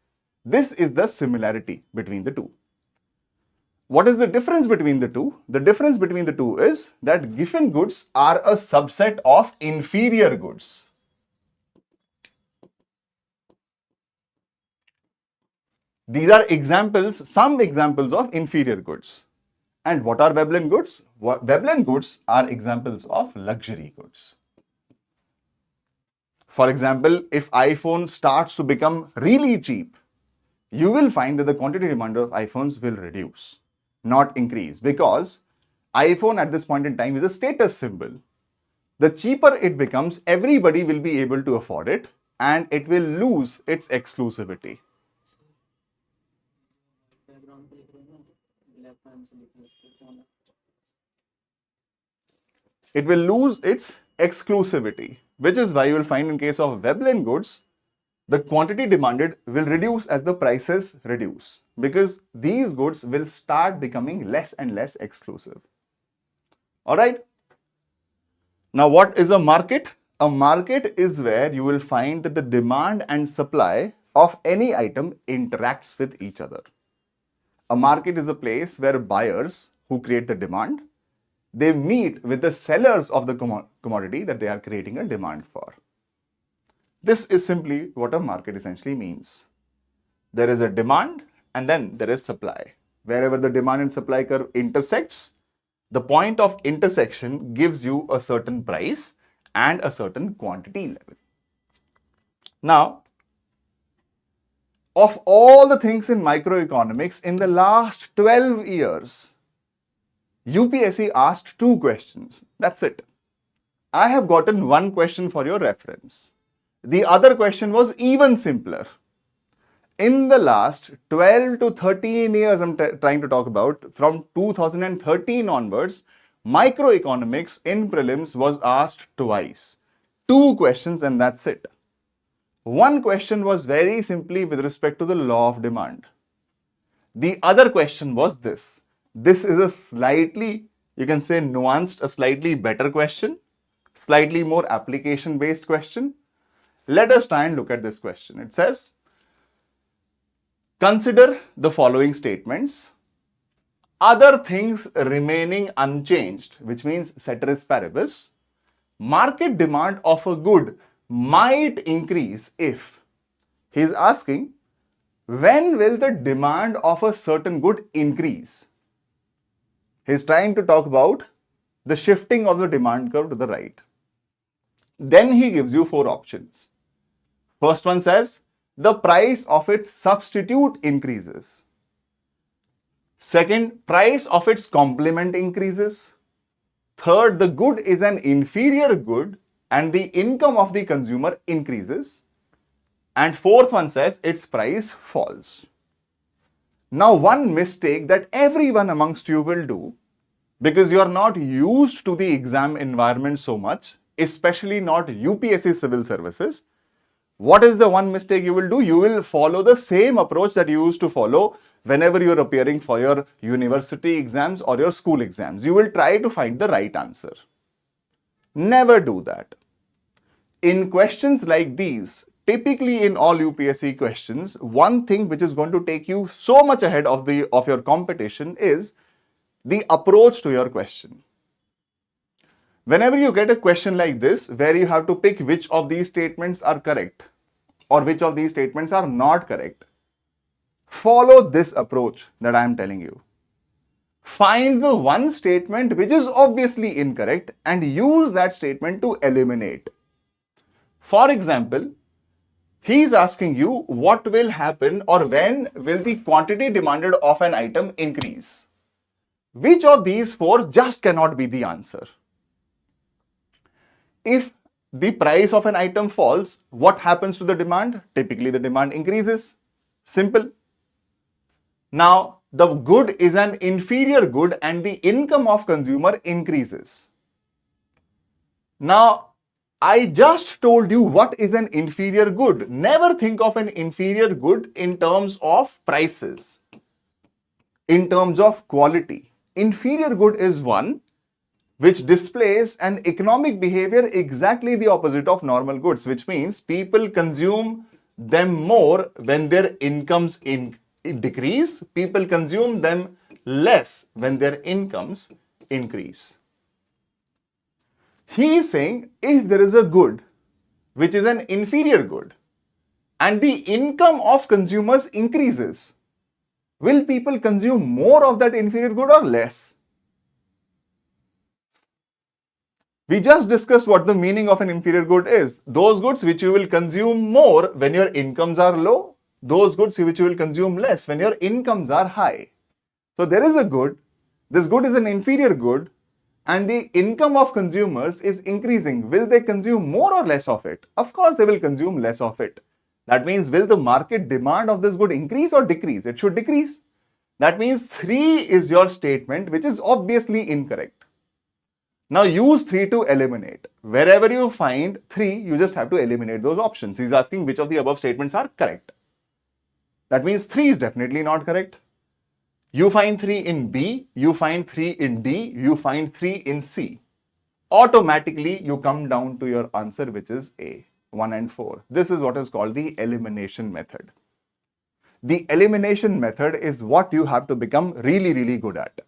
This is the similarity between the two. What is the difference between the two? The difference between the two is that Giffen goods are a subset of inferior goods. These are examples, some examples of inferior goods. And what are Veblen goods? Veblen goods are examples of luxury goods. For example, if iPhone starts to become really cheap, you will find that the quantity demand of iPhones will reduce, not increase, because iPhone at this point in time is a status symbol. The cheaper it becomes, everybody will be able to afford it and it will lose its exclusivity. It will lose its exclusivity, which is why you will find in case of Veblen goods, the quantity demanded will reduce as the prices reduce because these goods will start becoming less and less exclusive. All right. Now, what is a market? A market is where you will find that the demand and supply of any item interacts with each other. A market is a place where buyers who create the demand, they meet with the sellers of the commodity that they are creating a demand for. This is simply what a market essentially means. There is a demand and then there is supply. Wherever the demand and supply curve intersects, the point of intersection gives you a certain price and a certain quantity level. Now, of all the things in microeconomics, in the last 12 years, UPSC asked 2 questions. That's it. I have gotten 1 question for your reference. The other question was even simpler. In the last 12 to 13 years, I'm trying to talk about, from 2013 onwards, microeconomics in prelims was asked twice. 2 questions and that's it. 1 question was very simply with respect to the law of demand. The other question was this. This is a slightly, you can say nuanced, a slightly better question, slightly more application-based question. Let us try and look at this question. It says, consider the following statements. Other things remaining unchanged, which means ceteris paribus, market demand of a good might increase if. He is asking, when will the demand of a certain good increase? He is trying to talk about the shifting of the demand curve to the right. Then he gives you 4 options. First one says, the price of its substitute increases. Second, price of its complement increases. Third, the good is an inferior good and the income of the consumer increases. And fourth one says its price falls. Now, one mistake that everyone amongst you will do because you are not used to the exam environment so much, especially not UPSC civil services. What is the one mistake you will do? You will follow the same approach that you used to follow whenever you're appearing for your university exams or your school exams. You will try to find the right answer. Never do that. In questions like these, typically in all UPSC questions, one thing which is going to take you so much ahead of your competition is the approach to your question. Whenever you get a question like this, where you have to pick which of these statements are correct or which of these statements are not correct, follow this approach that I am telling you. Find the one statement which is obviously incorrect and use that statement to eliminate. For example, he is asking you what will happen or when will the quantity demanded of an item increase. Which of these four just cannot be the answer? If the price of an item falls, what happens to the demand? Typically, the demand increases. Simple. Now, the good is an inferior good and the income of consumer increases. Now, I just told you what is an inferior good. Never think of an inferior good in terms of prices, in terms of quality. Inferior good is one which displays an economic behavior exactly the opposite of normal goods, which means people consume them more when their incomes decrease. People consume them less when their incomes increase. He is saying if there is a good which is an inferior good and the income of consumers increases, will people consume more of that inferior good or less? We just discussed what the meaning of an inferior good is. Those goods which you will consume more when your incomes are low, those goods which you will consume less when your incomes are high. So there is a good, this good is an inferior good, and the income of consumers is increasing. Will they consume more or less of it? Of course, they will consume less of it. That means, will the market demand of this good increase or decrease? It should decrease. That means 3 is your statement, which is obviously incorrect. Now use 3 to eliminate. Wherever you find 3, you just have to eliminate those options. He's asking which of the above statements are correct. That means 3 is definitely not correct. You find 3 in B, you find 3 in D, you find 3 in C. Automatically, you come down to your answer, which is A, 1 and 4. This is what is called the elimination method. The elimination method is what you have to become really, really good at.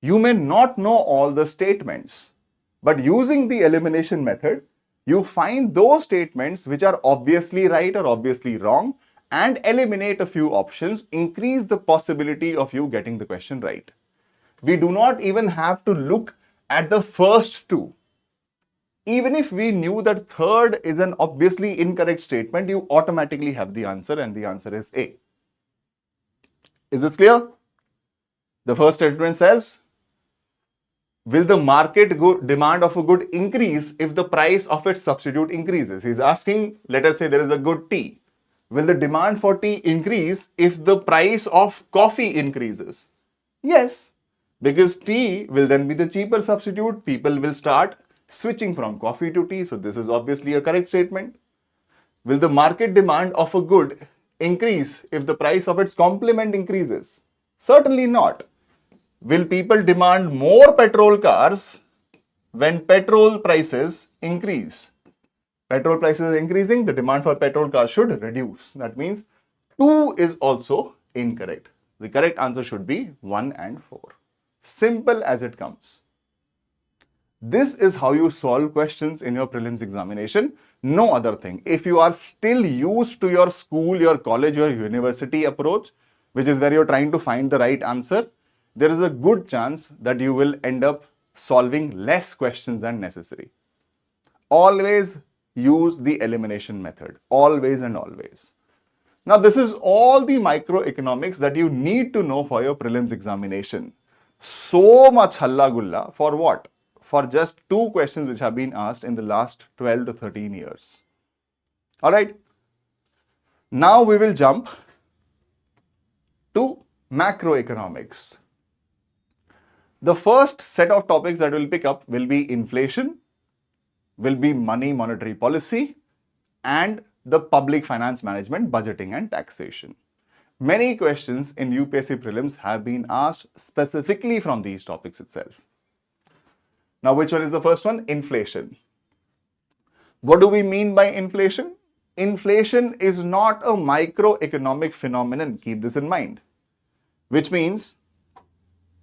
You may not know all the statements, but using the elimination method, you find those statements which are obviously right or obviously wrong and eliminate a few options, increase the possibility of you getting the question right. We do not even have to look at the first 2. Even if we knew that third is an obviously incorrect statement, you automatically have the answer and the answer is A. Is this clear? The first statement says, will the market demand of a good increase if the price of its substitute increases? He's asking, let us say there is a good tea. Will the demand for tea increase if the price of coffee increases? Yes, because tea will then be the cheaper substitute. People will start switching from coffee to tea. So this is obviously a correct statement. Will the market demand of a good increase if the price of its complement increases? Certainly not. Will people demand more petrol cars when petrol prices increase? Petrol prices increasing, the demand for petrol cars should reduce. That means 2 is also incorrect. The correct answer should be 1 and 4. Simple as it comes. This is how you solve questions in your prelims examination. No other thing. If you are still used to your school, your college, your university approach, which is where you're trying to find the right answer, there is a good chance that you will end up solving less questions than necessary. Always use the elimination method. Always and always. Now, this is all the microeconomics that you need to know for your prelims examination. So much halla gulla for what? For just 2 questions which have been asked in the last 12 to 13 years. Alright. Now we will jump to macroeconomics. The first set of topics that we'll pick up will be inflation, will be money monetary policy, and the public finance management, budgeting and taxation. Many questions in UPSC prelims have been asked specifically from these topics itself. Now, which one is the first one? Inflation. What do we mean by inflation? Inflation is not a microeconomic phenomenon. Keep this in mind. Which means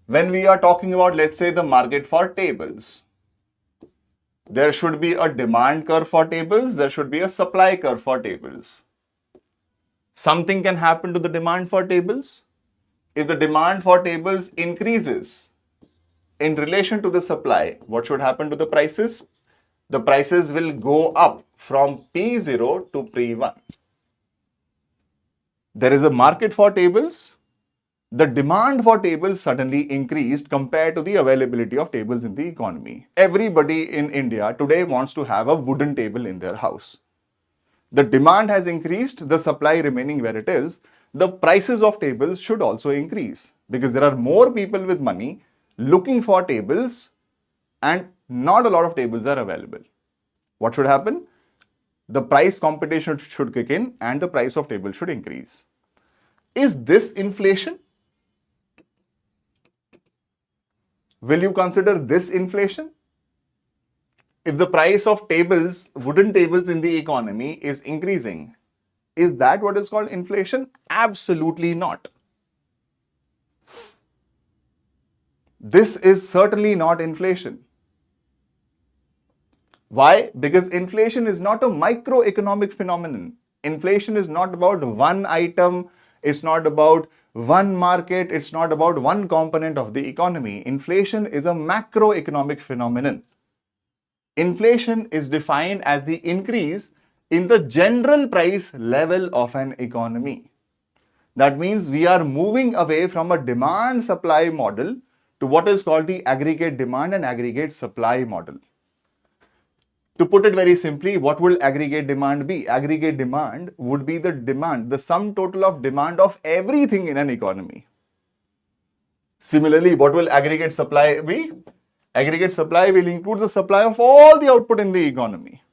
when we are talking about, let's say, the market for tables, there should be a demand curve for tables, there should be a supply curve for tables. Something can happen to the demand for tables. If the demand for tables increases in relation to the supply, what should happen to the prices? The prices will go up from P0 to P1. There is a market for tables. The demand for tables suddenly increased compared to the availability of tables in the economy. Everybody in India today wants to have a wooden table in their house. The demand has increased, the supply remaining where it is. The prices of tables should also increase because there are more people with money looking for tables and not a lot of tables are available. What should happen? The price competition should kick in and the price of tables should increase. Is this inflation? Will you consider this inflation? If the price of tables, wooden tables in the economy is increasing, is that what is called inflation? Absolutely not. This is certainly not inflation. Why? Because inflation is not a microeconomic phenomenon. Inflation is not about one item, it's not about one market, it's not about one component of the economy. Inflation is a macroeconomic phenomenon. Inflation is defined as the increase in the general price level of an economy. That means we are moving away from a demand-supply model to what is called the aggregate demand and aggregate supply model. To put it very simply, what will aggregate demand be? Aggregate demand would be the demand, the sum total of demand of everything in an economy. Similarly, what will aggregate supply be? Aggregate supply will include the supply of all the output in the economy.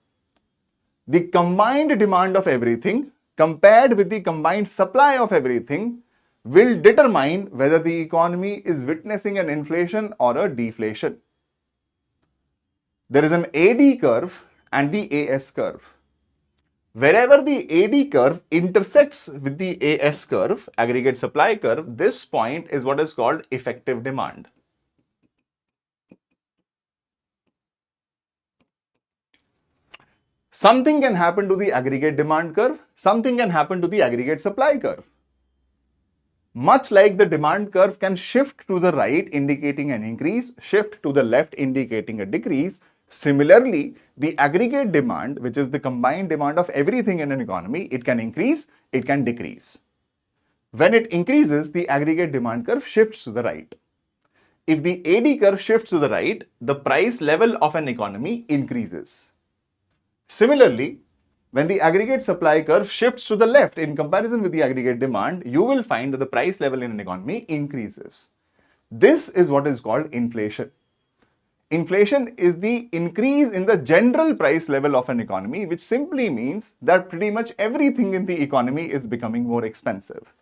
The combined demand of everything compared with the combined supply of everything will determine whether the economy is witnessing an inflation or a deflation. There is an AD curve and the AS curve. Wherever the AD curve intersects with the AS curve, aggregate supply curve, this point is what is called effective demand. Something can happen to the aggregate demand curve, something can happen to the aggregate supply curve. Much like the demand curve can shift to the right indicating an increase, shift to the left indicating a decrease, similarly, the aggregate demand, which is the combined demand of everything in an economy, it can increase, it can decrease. When it increases, the aggregate demand curve shifts to the right. If the AD curve shifts to the right, the price level of an economy increases. Similarly, when the aggregate supply curve shifts to the left in comparison with the aggregate demand, you will find that the price level in an economy increases. This is what is called inflation. Inflation is the increase in the general price level of an economy, which simply means that pretty much everything in the economy is becoming more expensive.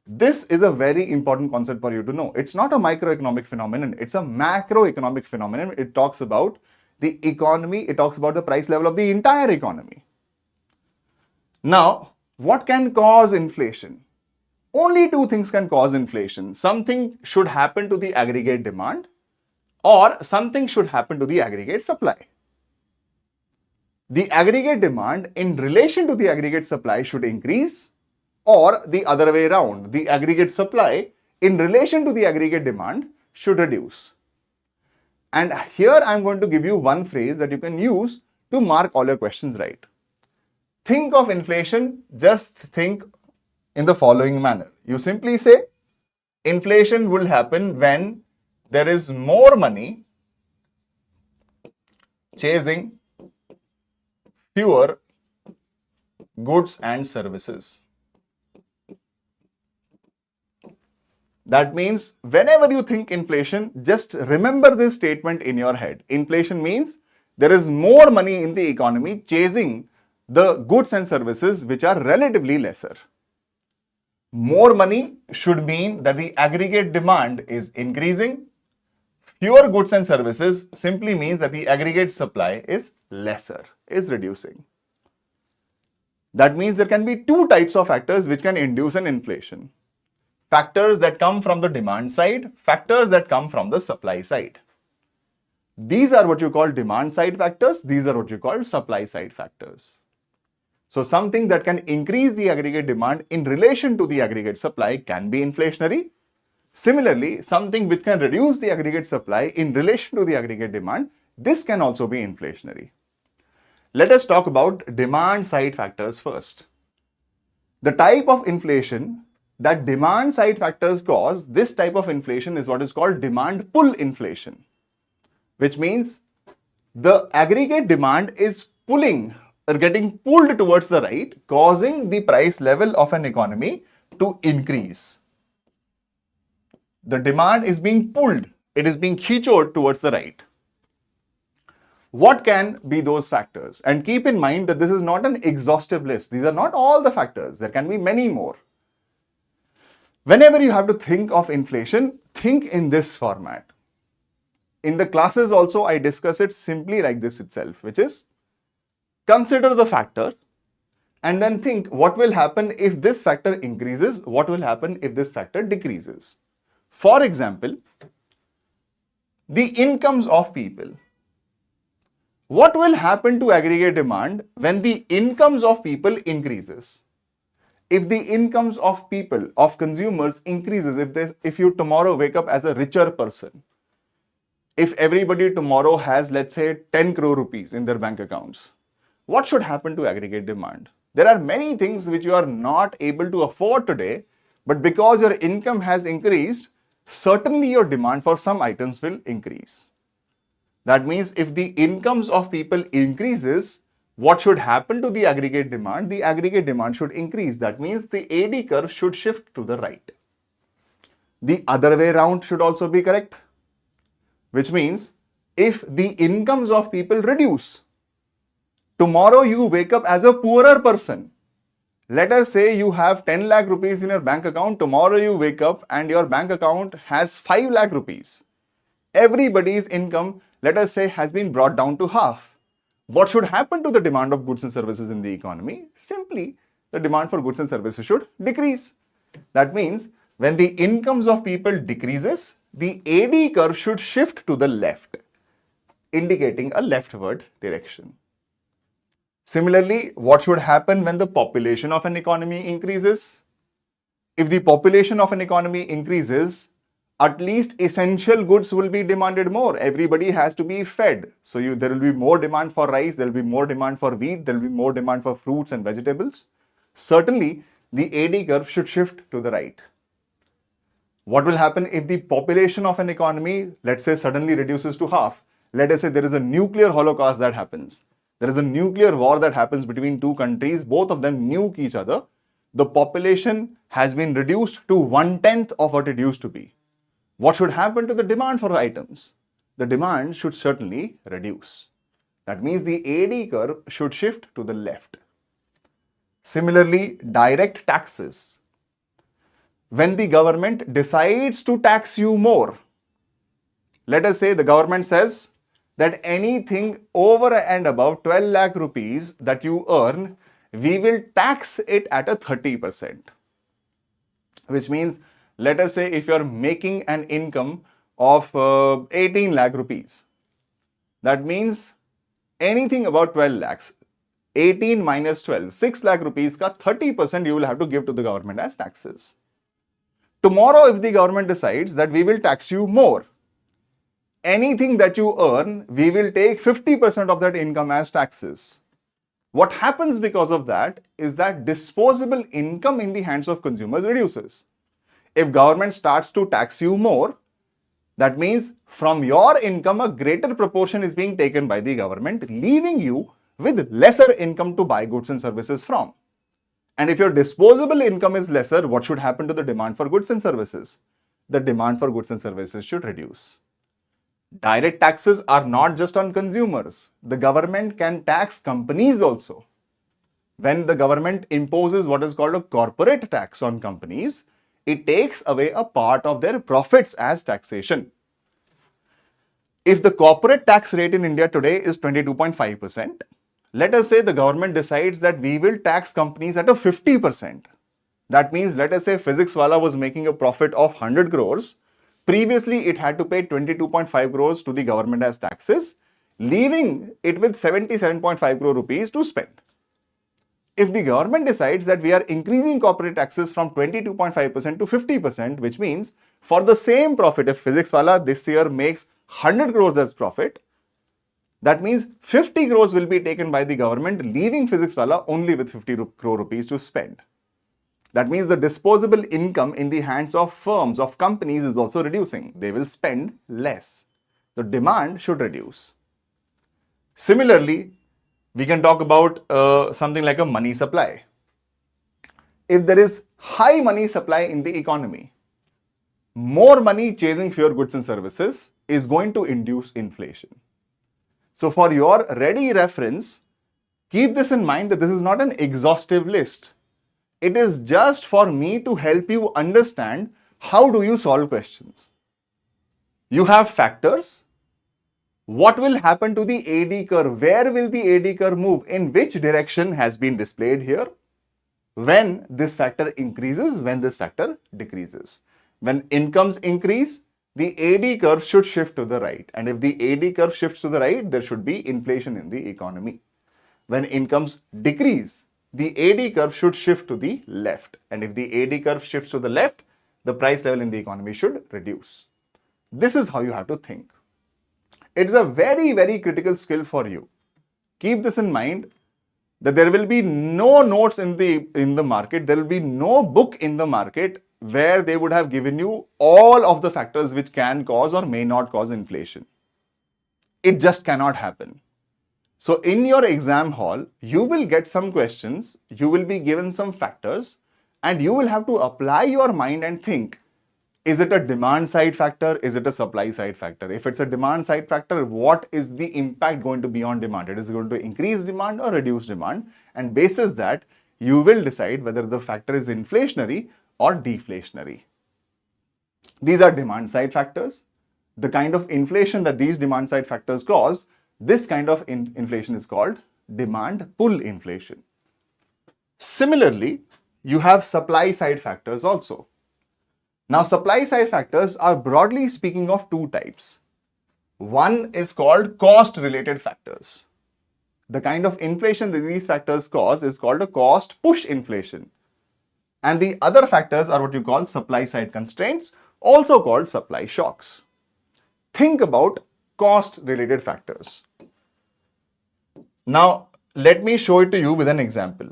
This is a very important concept for you to know. It's not a microeconomic phenomenon, it's a macroeconomic phenomenon. It talks about the economy, it talks about the price level of the entire economy. Now, what can cause inflation? Only two things can cause inflation. Something should happen to the aggregate demand or something should happen to the aggregate supply. The aggregate demand in relation to the aggregate supply should increase, or the other way around, the aggregate supply in relation to the aggregate demand should reduce. And here I'm going to give you one phrase that you can use to mark all your questions right. Think of inflation, just think in the following manner. You simply say, inflation will happen when there is more money chasing fewer goods and services. That means whenever you think inflation, just remember this statement in your head. Inflation means there is more money in the economy chasing the goods and services which are relatively lesser. More money should mean that the aggregate demand is increasing. Fewer goods and services simply means that the aggregate supply is lesser, is reducing. That means there can be two types of factors which can induce an inflation. Factors that come from the demand side, factors that come from the supply side. These are what you call demand side factors, these are what you call supply side factors. So something that can increase the aggregate demand in relation to the aggregate supply can be inflationary. Similarly, something which can reduce the aggregate supply in relation to the aggregate demand, this can also be inflationary. Let us talk about demand side factors first. The type of inflation that demand side factors cause, this type of inflation is what is called demand pull inflation, which means the aggregate demand is pulling or getting pulled towards the right, causing the price level of an economy to increase. The demand is being pulled, it is being khicchod towards the right. What can be those factors? And keep in mind that this is not an exhaustive list. These are not all the factors. There can be many more. Whenever you have to think of inflation, think in this format. In the classes also, I discuss it simply like this itself, which is consider the factor and then think what will happen if this factor increases, what will happen if this factor decreases. For example, the incomes of people. What will happen to aggregate demand when the incomes of people increases? If the incomes of people, of consumers increases, if you tomorrow wake up as a richer person, if everybody tomorrow has, let's say, 10 crore rupees in their bank accounts, what should happen to aggregate demand? There are many things which you are not able to afford today, but because your income has increased, certainly your demand for some items will increase. That means if the incomes of people increases, what should happen to the aggregate demand? The aggregate demand should increase. That means the AD curve should shift to the right. The other way around should also be correct, which means if the incomes of people reduce, tomorrow you wake up as a poorer person. Let us say you have 10 lakh rupees in your bank account. Tomorrow you wake up and your bank account has 5 lakh rupees. Everybody's income, let us say, has been brought down to half. What should happen to the demand of goods and services in the economy? Simply, the demand for goods and services should decrease. That means when the incomes of people decreases, the AD curve should shift to the left, indicating a leftward direction. Similarly, what should happen when the population of an economy increases? If the population of an economy increases, at least essential goods will be demanded more. Everybody has to be fed. So there will be more demand for rice, there will be more demand for wheat, there will be more demand for fruits and vegetables. Certainly, the AD curve should shift to the right. What will happen if the population of an economy, let's say, suddenly reduces to half? Let us say there is a nuclear holocaust that happens. There is a nuclear war that happens between two countries, both of them nuke each other. The population has been reduced to 1/10 of what it used to be. What should happen to the demand for items? The demand should certainly reduce. That means the AD curve should shift to the left. Similarly, direct taxes. When the government decides to tax you more, let us say the government says that anything over and above 12 lakh rupees that you earn, we will tax it at a 30%. Which means, let us say if you are making an income of 18 lakh rupees, that means anything about 12 lakhs, 18 minus 12, 6 lakh rupees ka 30% you will have to give to the government as taxes. Tomorrow, if the government decides that we will tax you more, anything that you earn, we will take 50% of that income as taxes. What happens because of that is that disposable income in the hands of consumers reduces. If government starts to tax you more, that means from your income, a greater proportion is being taken by the government, leaving you with lesser income to buy goods and services from. And if your disposable income is lesser, what should happen to the demand for goods and services? the demand for goods and services should reduce. Direct taxes are not just on consumers. The government can tax companies also. When the government imposes what is called a corporate tax on companies, it takes away a part of their profits as taxation. If the corporate tax rate in India today is 22.5%, let us say the government decides that we will tax companies at a 50%. That means, let us say physics wala was making a profit of 100 crores. Previously, it had to pay 22.5 crores to the government as taxes, leaving it with 77.5 crore rupees to spend. If the government decides that we are increasing corporate taxes from 22.5% to 50%, which means for the same profit, if physics wala this year makes 100 crores as profit, that means 50 crores will be taken by the government, leaving physics wala only with 50 crore rupees to spend. That means the disposable income in the hands of firms, of companies is also reducing. They will spend less. The demand should reduce. Similarly, we can talk about something like a money supply. If there is high money supply in the economy, more money chasing fewer goods and services is going to induce inflation. So for your ready reference, keep this in mind that this is not an exhaustive list. It is just for me to help you understand how do you solve questions. You have factors. What will happen to the AD curve? Where will the AD curve move? In which direction has been displayed here? When this factor increases, when this factor decreases. When incomes increase, the AD curve should shift to the right. And if the AD curve shifts to the right, there should be inflation in the economy. When incomes decrease, the AD curve should shift to the left. And if the AD curve shifts to the left, the price level in the economy should reduce. This is how you have to think. It is a very, very critical skill for you. Keep this in mind that there will be no notes in the market, there will be no book in the market where they would have given you all of the factors which can cause or may not cause inflation. It just cannot happen. So in your exam hall, you will get some questions, you will be given some factors, and you will have to apply your mind and think, is it a demand side factor? Is it a supply side factor? If it's a demand side factor, what is the impact going to be on demand? It is going to increase demand or reduce demand. And basis that, you will decide whether the factor is inflationary or deflationary. These are demand side factors. The kind of inflation that these demand side factors cause, this kind of inflation is called demand pull inflation. Similarly, you have supply side factors also. Now, supply side factors are broadly speaking of two types. One is called cost related factors. The kind of inflation that these factors cause is called a cost push inflation. And the other factors are what you call supply side constraints, also called supply shocks. Think about cost related factors. Now, let me show it to you with an example.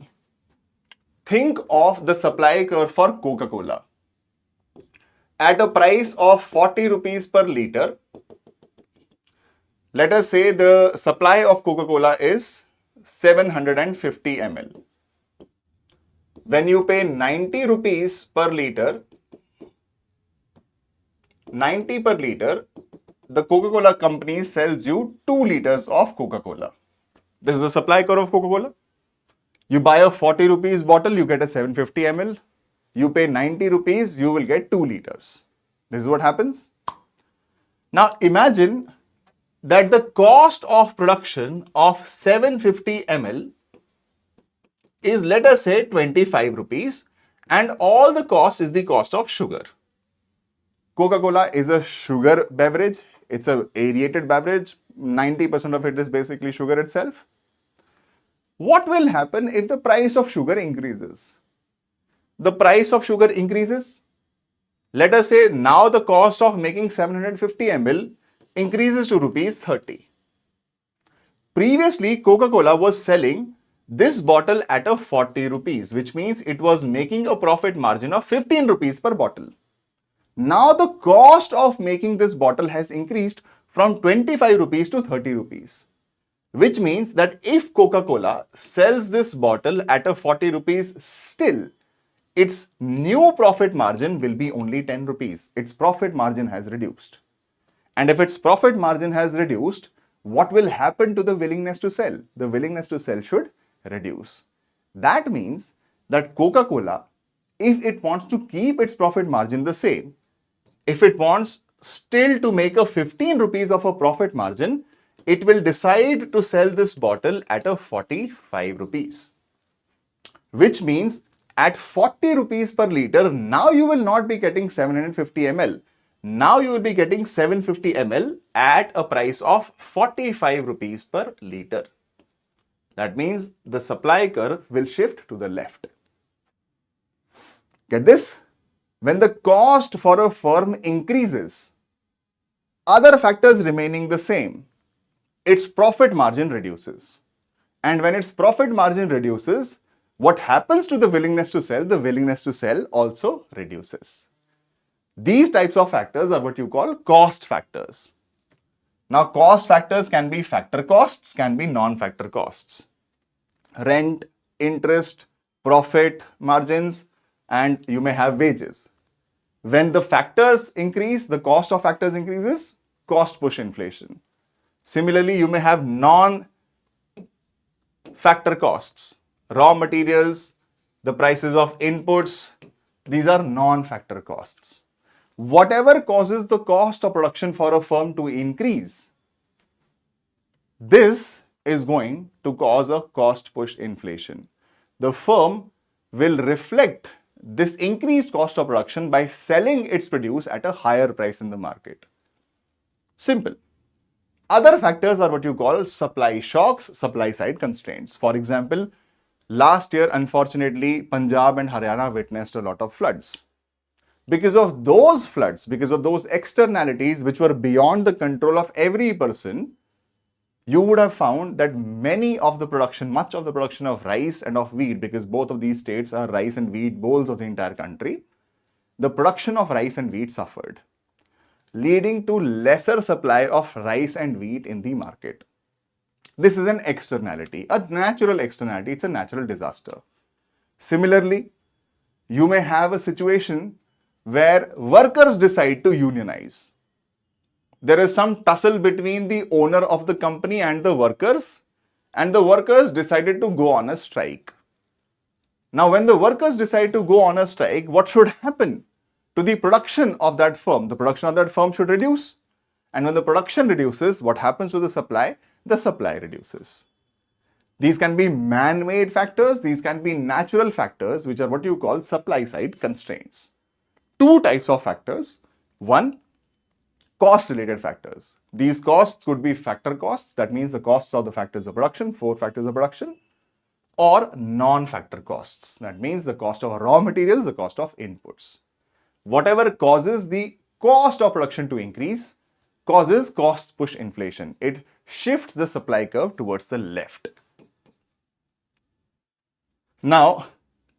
Think of the supply curve for Coca-Cola. At a price of 40 rupees per liter, let us say the supply of Coca-Cola is 750 ml. When you pay 90 rupees per liter, 90 per liter, the Coca-Cola company sells you 2 liters of Coca-Cola. This is the supply curve of Coca-Cola. You buy a 40 rupees bottle, you get a 750 ml. You pay 90 rupees, you will get 2 liters. This is what happens. Now imagine that the cost of production of 750 ml is, let us say, 25 rupees, and all the cost is the cost of sugar. Coca-Cola is a sugar beverage. It's an aerated beverage. 90% of it is basically sugar itself. What will happen if the price of sugar increases? The price of sugar increases. Let us say now the cost of making 750 ml increases to rupees 30. Previously, Coca-Cola was selling this bottle at a 40 rupees, which means it was making a profit margin of 15 rupees per bottle. Now the cost of making this bottle has increased from 25 rupees to 30 rupees. Which means that if Coca-Cola sells this bottle at a 40 rupees still, its new profit margin will be only 10 rupees. Its profit margin has reduced. And if its profit margin has reduced, what will happen to the willingness to sell? The willingness to sell should reduce. That means that Coca-Cola, if it wants to keep its profit margin the same, if it wants still to make a 15 rupees of a profit margin, it will decide to sell this bottle at a 45 rupees. Which means at 40 rupees per liter, now you will not be getting 750 ml. Now you will be getting 750 ml at a price of 45 rupees per liter. That means the supply curve will shift to the left. Get this? When the cost for a firm increases, other factors remaining the same, its profit margin reduces. And when its profit margin reduces, what happens to the willingness to sell? The willingness to sell also reduces. These types of factors are what you call cost factors. Now, cost factors can be factor costs, can be non-factor costs. Rent, interest, profit margins, and you may have wages. When the factors increase, the cost of factors increases, cost push inflation. Similarly, you may have non-factor costs. Raw materials, the prices of inputs, these are non-factor costs. Whatever causes the cost of production for a firm to increase, this is going to cause a cost push inflation. The firm will reflect this increased cost of production by selling its produce at a higher price in the market. Simple. Other factors are what you call supply shocks, supply side constraints. For example, last year, unfortunately, Punjab and Haryana witnessed a lot of floods. Because of those floods, because of those externalities which were beyond the control of every person, you would have found that much of the production of rice and of wheat, because both of these states are rice and wheat bowls of the entire country, the production of rice and wheat suffered, leading to lesser supply of rice and wheat in the market. This is an externality, a natural externality, it's a natural disaster. Similarly, you may have a situation where workers decide to unionize. There is some tussle between the owner of the company and the workers decided to go on a strike. Now, when the workers decide to go on a strike, what should happen to the production of that firm? The production of that firm should reduce. And when the production reduces, what happens to the supply? The supply reduces. These can be man-made factors, these can be natural factors, which are what you call supply side constraints. Two types of factors. One, cost-related factors. These costs could be factor costs, that means the costs of the factors of production, 4 factors of production, or non-factor costs, that means the cost of raw materials, the cost of inputs. Whatever causes the cost of production to increase causes cost push inflation. It shifts the supply curve towards the left. Now,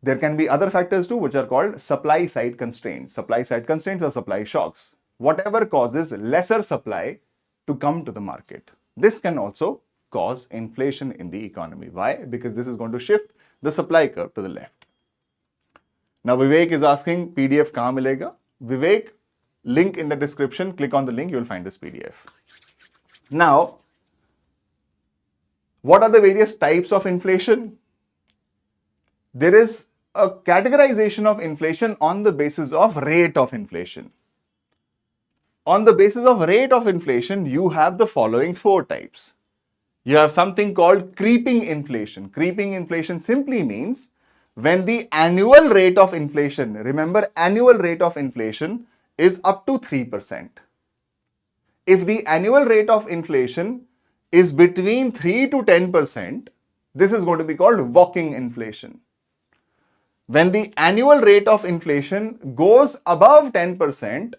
there can be other factors too, which are called supply side constraints. Supply side constraints or supply shocks. Whatever causes lesser supply to come to the market. This can also cause inflation in the economy. Why? Because this is going to shift the supply curve to the left. Now, Vivek is asking PDF kahan milega? Vivek, link in the description. Click on the link, you will find this PDF. Now, what are the various types of inflation? There is a categorization of inflation on the basis of rate of inflation. On the basis of rate of inflation, you have the following 4 types. You have something called creeping inflation. Creeping inflation simply means when the annual rate of inflation, remember annual rate of inflation is up to 3%. If the annual rate of inflation is between 3 to 10%, this is going to be called walking inflation. When the annual rate of inflation goes above 10%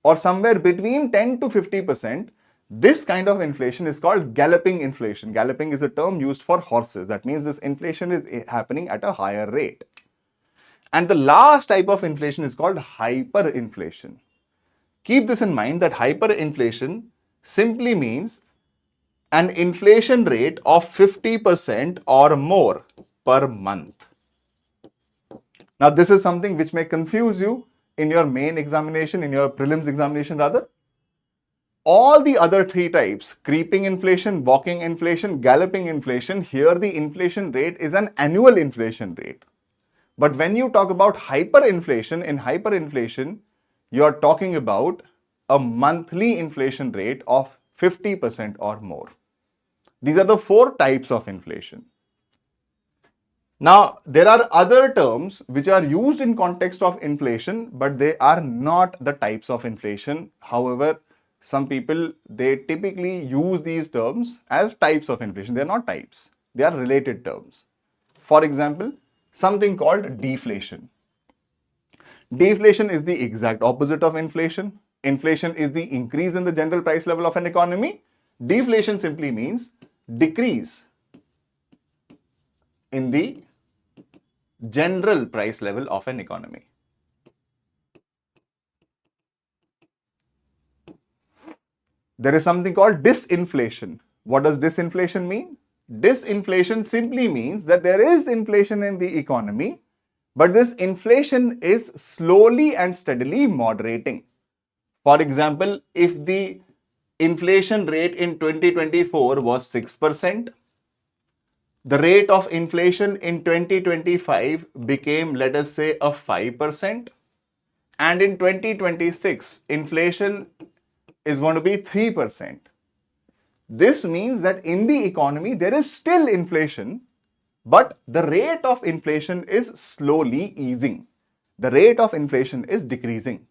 or somewhere between 10 to 50%, this kind of inflation is called galloping inflation. Galloping is a term used for horses. That means this inflation is happening at a higher rate. And the last type of inflation is called hyperinflation. Keep this in mind that hyperinflation simply means an inflation rate of 50% or more per month. Now, this is something which may confuse you in your main examination, in your prelims examination rather. All the other three types, creeping inflation, walking inflation, galloping inflation, here the inflation rate is an annual inflation rate. But when you talk about hyperinflation, in hyperinflation, you are talking about a monthly inflation rate of 50% or more. These are the four types of inflation. Now, there are other terms which are used in context of inflation, but they are not the types of inflation. However, some people, they typically use these terms as types of inflation. They are not types. They are related terms. For example, something called deflation. Deflation is the exact opposite of inflation. Inflation is the increase in the general price level of an economy. Deflation simply means decrease in the general price level of an economy. There is something called disinflation. What does disinflation mean? Disinflation simply means that there is inflation in the economy, but this inflation is slowly and steadily moderating. For example, if the inflation rate in 2024 was 6%, the rate of inflation in 2025 became, let us say, a 5%, and in 2026, inflation is going to be 3%. This means that in the economy, there is still inflation, but the rate of inflation is slowly easing. The rate of inflation is decreasing.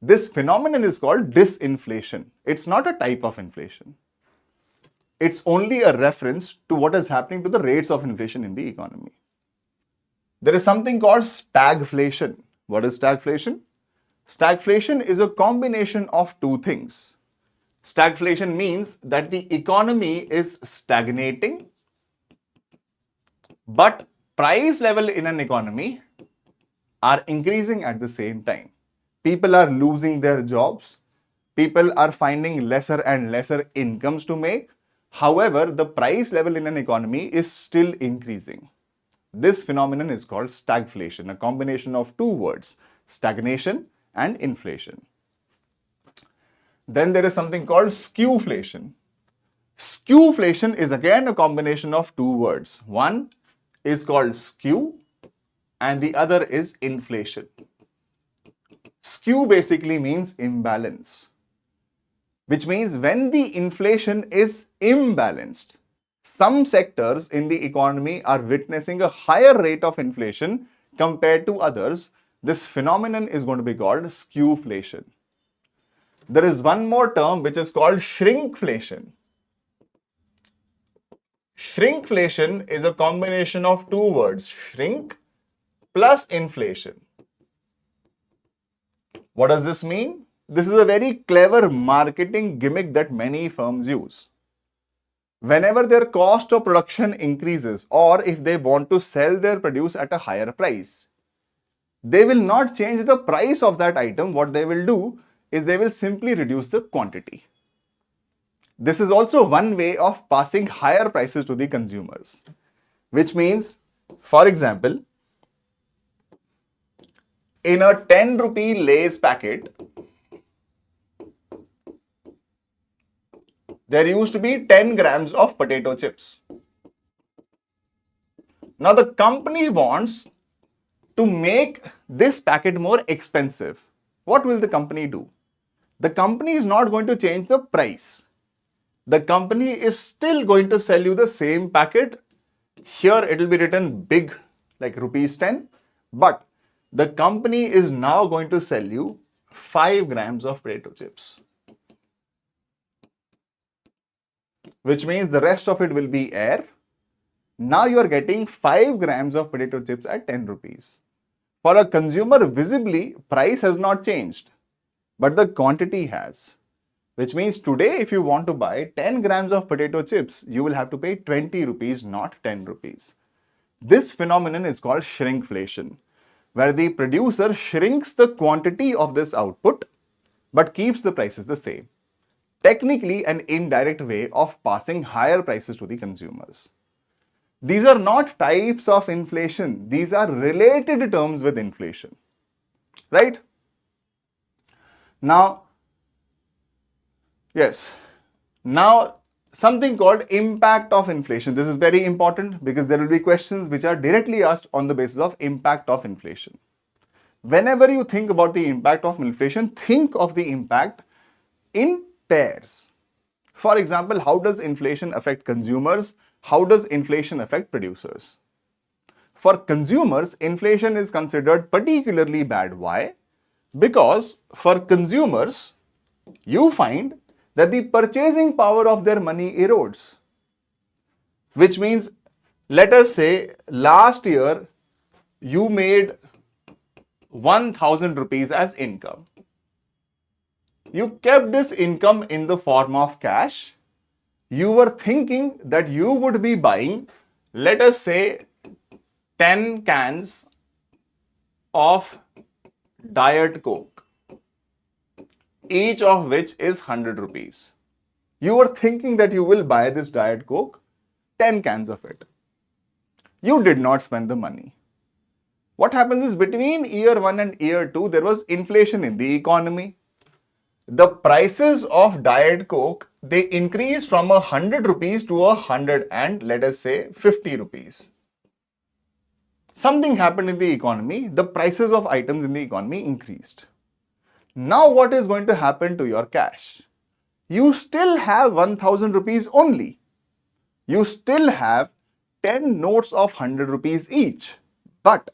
This phenomenon is called disinflation. It's not a type of inflation. It's only a reference to what is happening to the rates of inflation in the economy. There is something called stagflation. What is stagflation? Stagflation is a combination of two things. Stagflation means that the economy is stagnating, but price level in an economy are increasing at the same time. People are losing their jobs. People are finding lesser and lesser incomes to make. However, the price level in an economy is still increasing. This phenomenon is called stagflation, a combination of two words, stagnation and inflation. Then there is something called skewflation. Skewflation is again a combination of two words. One is called skew and the other is inflation. Skew basically means imbalance, which means when the inflation is imbalanced, some sectors in the economy are witnessing a higher rate of inflation compared to others. This phenomenon is going to be called skewflation. There is one more term which is called shrinkflation. Shrinkflation is a combination of two words, shrink plus inflation. What does this mean? This is a very clever marketing gimmick that many firms use. Whenever their cost of production increases, or if they want to sell their produce at a higher price, they will not change the price of that item. What they will do is they will simply reduce the quantity. This is also one way of passing higher prices to the consumers, which means, for example, in a 10 rupee Lay's packet, there used to be 10 grams of potato chips. Now the company wants to make this packet more expensive. What will the company do? The company is not going to change the price. The company is still going to sell you the same packet. Here it will be written big, like rupees 10, but the company is now going to sell you 5 grams of potato chips, which means the rest of it will be air. Now you are getting 5 grams of potato chips at 10 rupees. For a consumer, visibly, price has not changed, but the quantity has. Which means today, if you want to buy 10 grams of potato chips, you will have to pay 20 rupees, not 10 rupees. This phenomenon is called shrinkflation, where the producer shrinks the quantity of this output, but keeps the prices the same. Technically, an indirect way of passing higher prices to the consumers. These are not types of inflation. These are related terms with inflation, right? Now, yes. Now, something called impact of inflation. This is very important because there will be questions which are directly asked on the basis of impact of inflation. Whenever you think about the impact of inflation, think of the impact in pairs. For example, how does inflation affect consumers? How does inflation affect producers? For consumers, inflation is considered particularly bad. Why? Because for consumers, you find that the purchasing power of their money erodes. Which means, let us say last year you made 1000 rupees as income. You kept this income in the form of cash. You were thinking that you would be buying, let us say, 10 cans of Diet Coke, each of which is 100 rupees. You were thinking that you will buy this Diet Coke, 10 cans of it. You did not spend the money. What happens is between year 1 and year 2, there was inflation in the economy. The prices of Diet Coke, they increased from 100 rupees to 100 and let us say 50 rupees. Something happened in the economy, the prices of items in the economy increased. Now what is going to happen to your cash? You still have 1000 rupees only. You still have 10 notes of 100 rupees each. But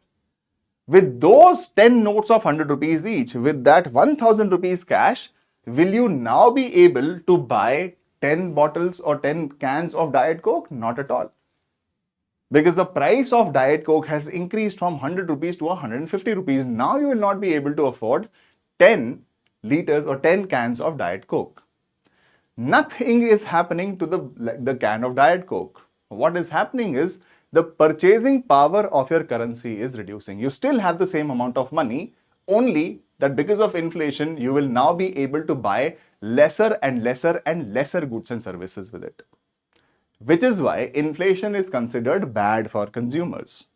with those 10 notes of 100 rupees each, with that 1000 rupees cash, will you now be able to buy 10 bottles or 10 cans of Diet Coke? Not at all. Because the price of Diet Coke has increased from 100 rupees to 150 rupees. Now you will not be able to afford 10 liters or 10 cans of Diet Coke. Nothing is happening to the can of Diet Coke. What is happening is the purchasing power of your currency is reducing. You still have the same amount of money, only that because of inflation, you will now be able to buy lesser and lesser and lesser goods and services with it. Which is why inflation is considered bad for consumers.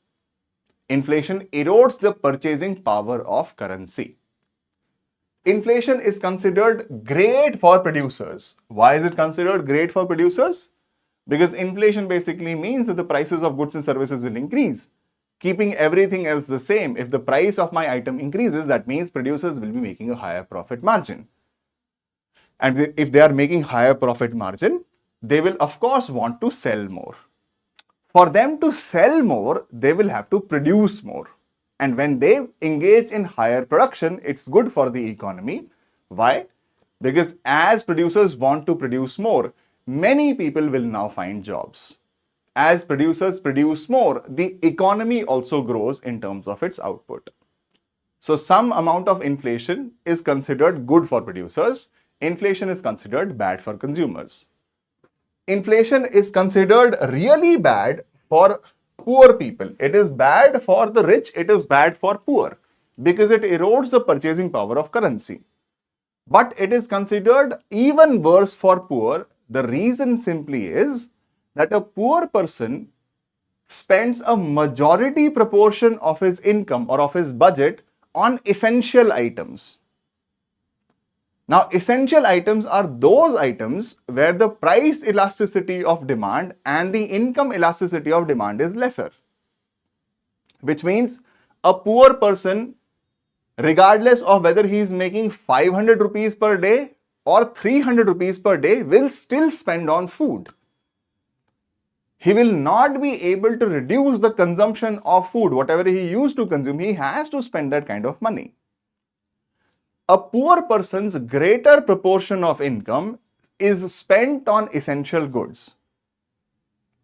Inflation erodes the purchasing power of currency. Inflation is considered great for producers. Why is it considered great for producers? Because inflation basically means that the prices of goods and services will increase. Keeping everything else the same, if the price of my item increases, that means producers will be making a higher profit margin. And if they are making higher profit margin, they will of course want to sell more. For them to sell more, they will have to produce more. And when they engage in higher production, it's good for the economy. Why? Because as producers want to produce more, many people will now find jobs. As producers produce more, the economy also grows in terms of its output. So some amount of inflation is considered good for producers. Inflation is considered bad for consumers. Inflation is considered really bad for poor people. It is bad for the rich, it is bad for poor because it erodes the purchasing power of currency. But it is considered even worse for poor. The reason simply is that a poor person spends a majority proportion of his income or of his budget on essential items. Now, essential items are those items where the price elasticity of demand and the income elasticity of demand is lesser. Which means a poor person, regardless of whether he is making 500 rupees per day or 300 rupees per day, will still spend on food. He will not be able to reduce the consumption of food. Whatever he used to consume, he has to spend that kind of money. A poor person's greater proportion of income is spent on essential goods.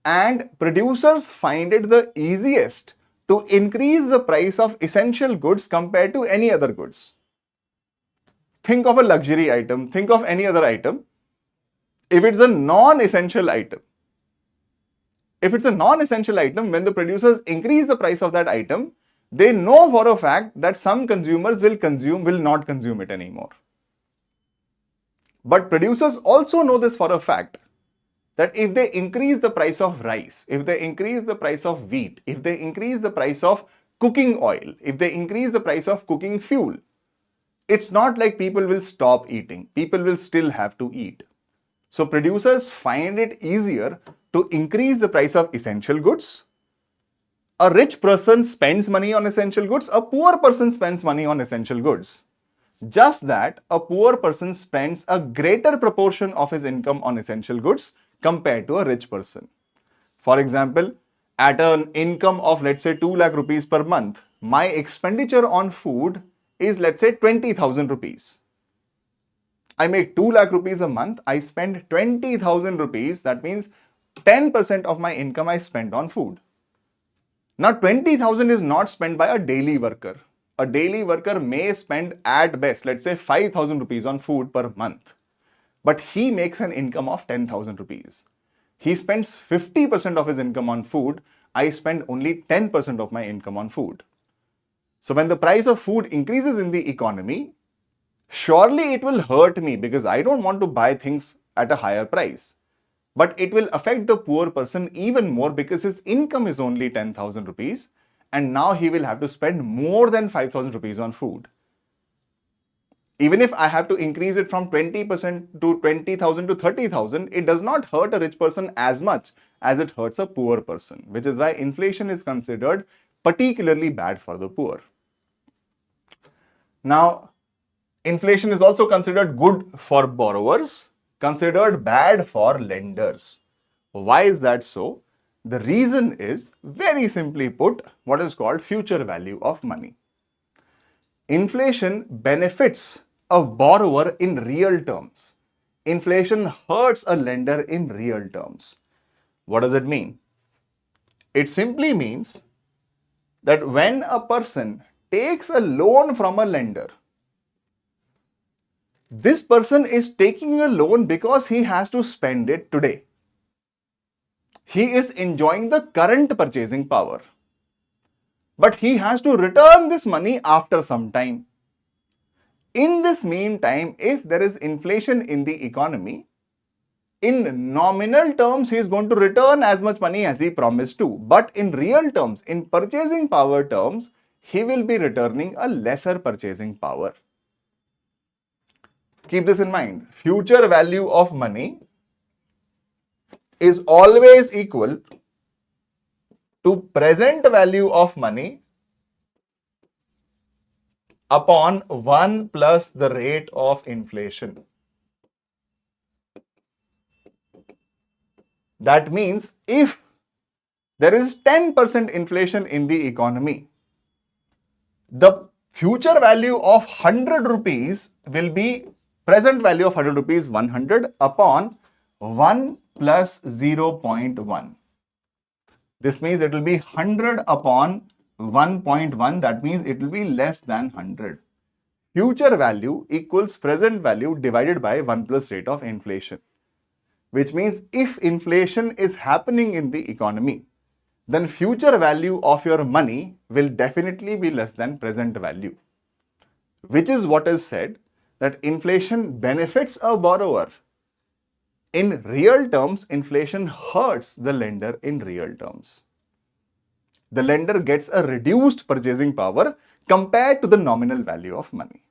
And producers find it the easiest to increase the price of essential goods compared to any other goods. Think of a luxury item, think of any other item. If it's a non-essential item, when the producers increase the price of that item, they know for a fact that some consumers will not consume it anymore. But producers also know this for a fact, that if they increase the price of rice, if they increase the price of wheat, if they increase the price of cooking oil, if they increase the price of cooking fuel, it's not like people will stop eating. People will still have to eat. So producers find it easier to increase the price of essential goods. A rich person spends money on essential goods, a poor person spends money on essential goods. Just that a poor person spends a greater proportion of his income on essential goods compared to a rich person. For example, at an income of let's say 2 lakh rupees per month, my expenditure on food is let's say 20,000 rupees. I make 2 lakh rupees a month, I spend 20,000 rupees, that means 10% of my income I spend on food. Now 20,000 is not spent by a daily worker. A daily worker may spend at best, let's say 5,000 rupees on food per month, but he makes an income of 10,000 rupees. He spends 50% of his income on food, I spend only 10% of my income on food. So when the price of food increases in the economy, surely it will hurt me because I don't want to buy things at a higher price. But it will affect the poor person even more because his income is only 10,000 rupees and now he will have to spend more than 5,000 rupees on food. Even if I have to increase it from 20% to 20,000 to 30,000, it does not hurt a rich person as much as it hurts a poor person, which is why inflation is considered particularly bad for the poor. Now, inflation is also considered good for borrowers, considered bad for lenders. Why is that so? The reason is, very simply put, what is called future value of money. Inflation benefits a borrower in real terms. Inflation hurts a lender in real terms. What does it mean? It simply means that when a person takes a loan from a lender, this person is taking a loan because he has to spend it today. He is enjoying the current purchasing power. But he has to return this money after some time. In this meantime, if there is inflation in the economy, in nominal terms, he is going to return as much money as he promised to. But in real terms, in purchasing power terms, he will be returning a lesser purchasing power. Keep this in mind. Future value of money is always equal to present value of money upon 1 plus the rate of inflation. That means if there is 10% inflation in the economy, the future value of 100 rupees will be present value of 100 rupees 100 upon 1 plus 0.1. This means it will be 100 upon 1.1. That means it will be less than 100. Future value equals present value divided by 1 plus rate of inflation. Which means if inflation is happening in the economy, then future value of your money will definitely be less than present value. Which is what is said that inflation benefits a borrower. In real terms, inflation hurts the lender in real terms. The lender gets a reduced purchasing power compared to the nominal value of money.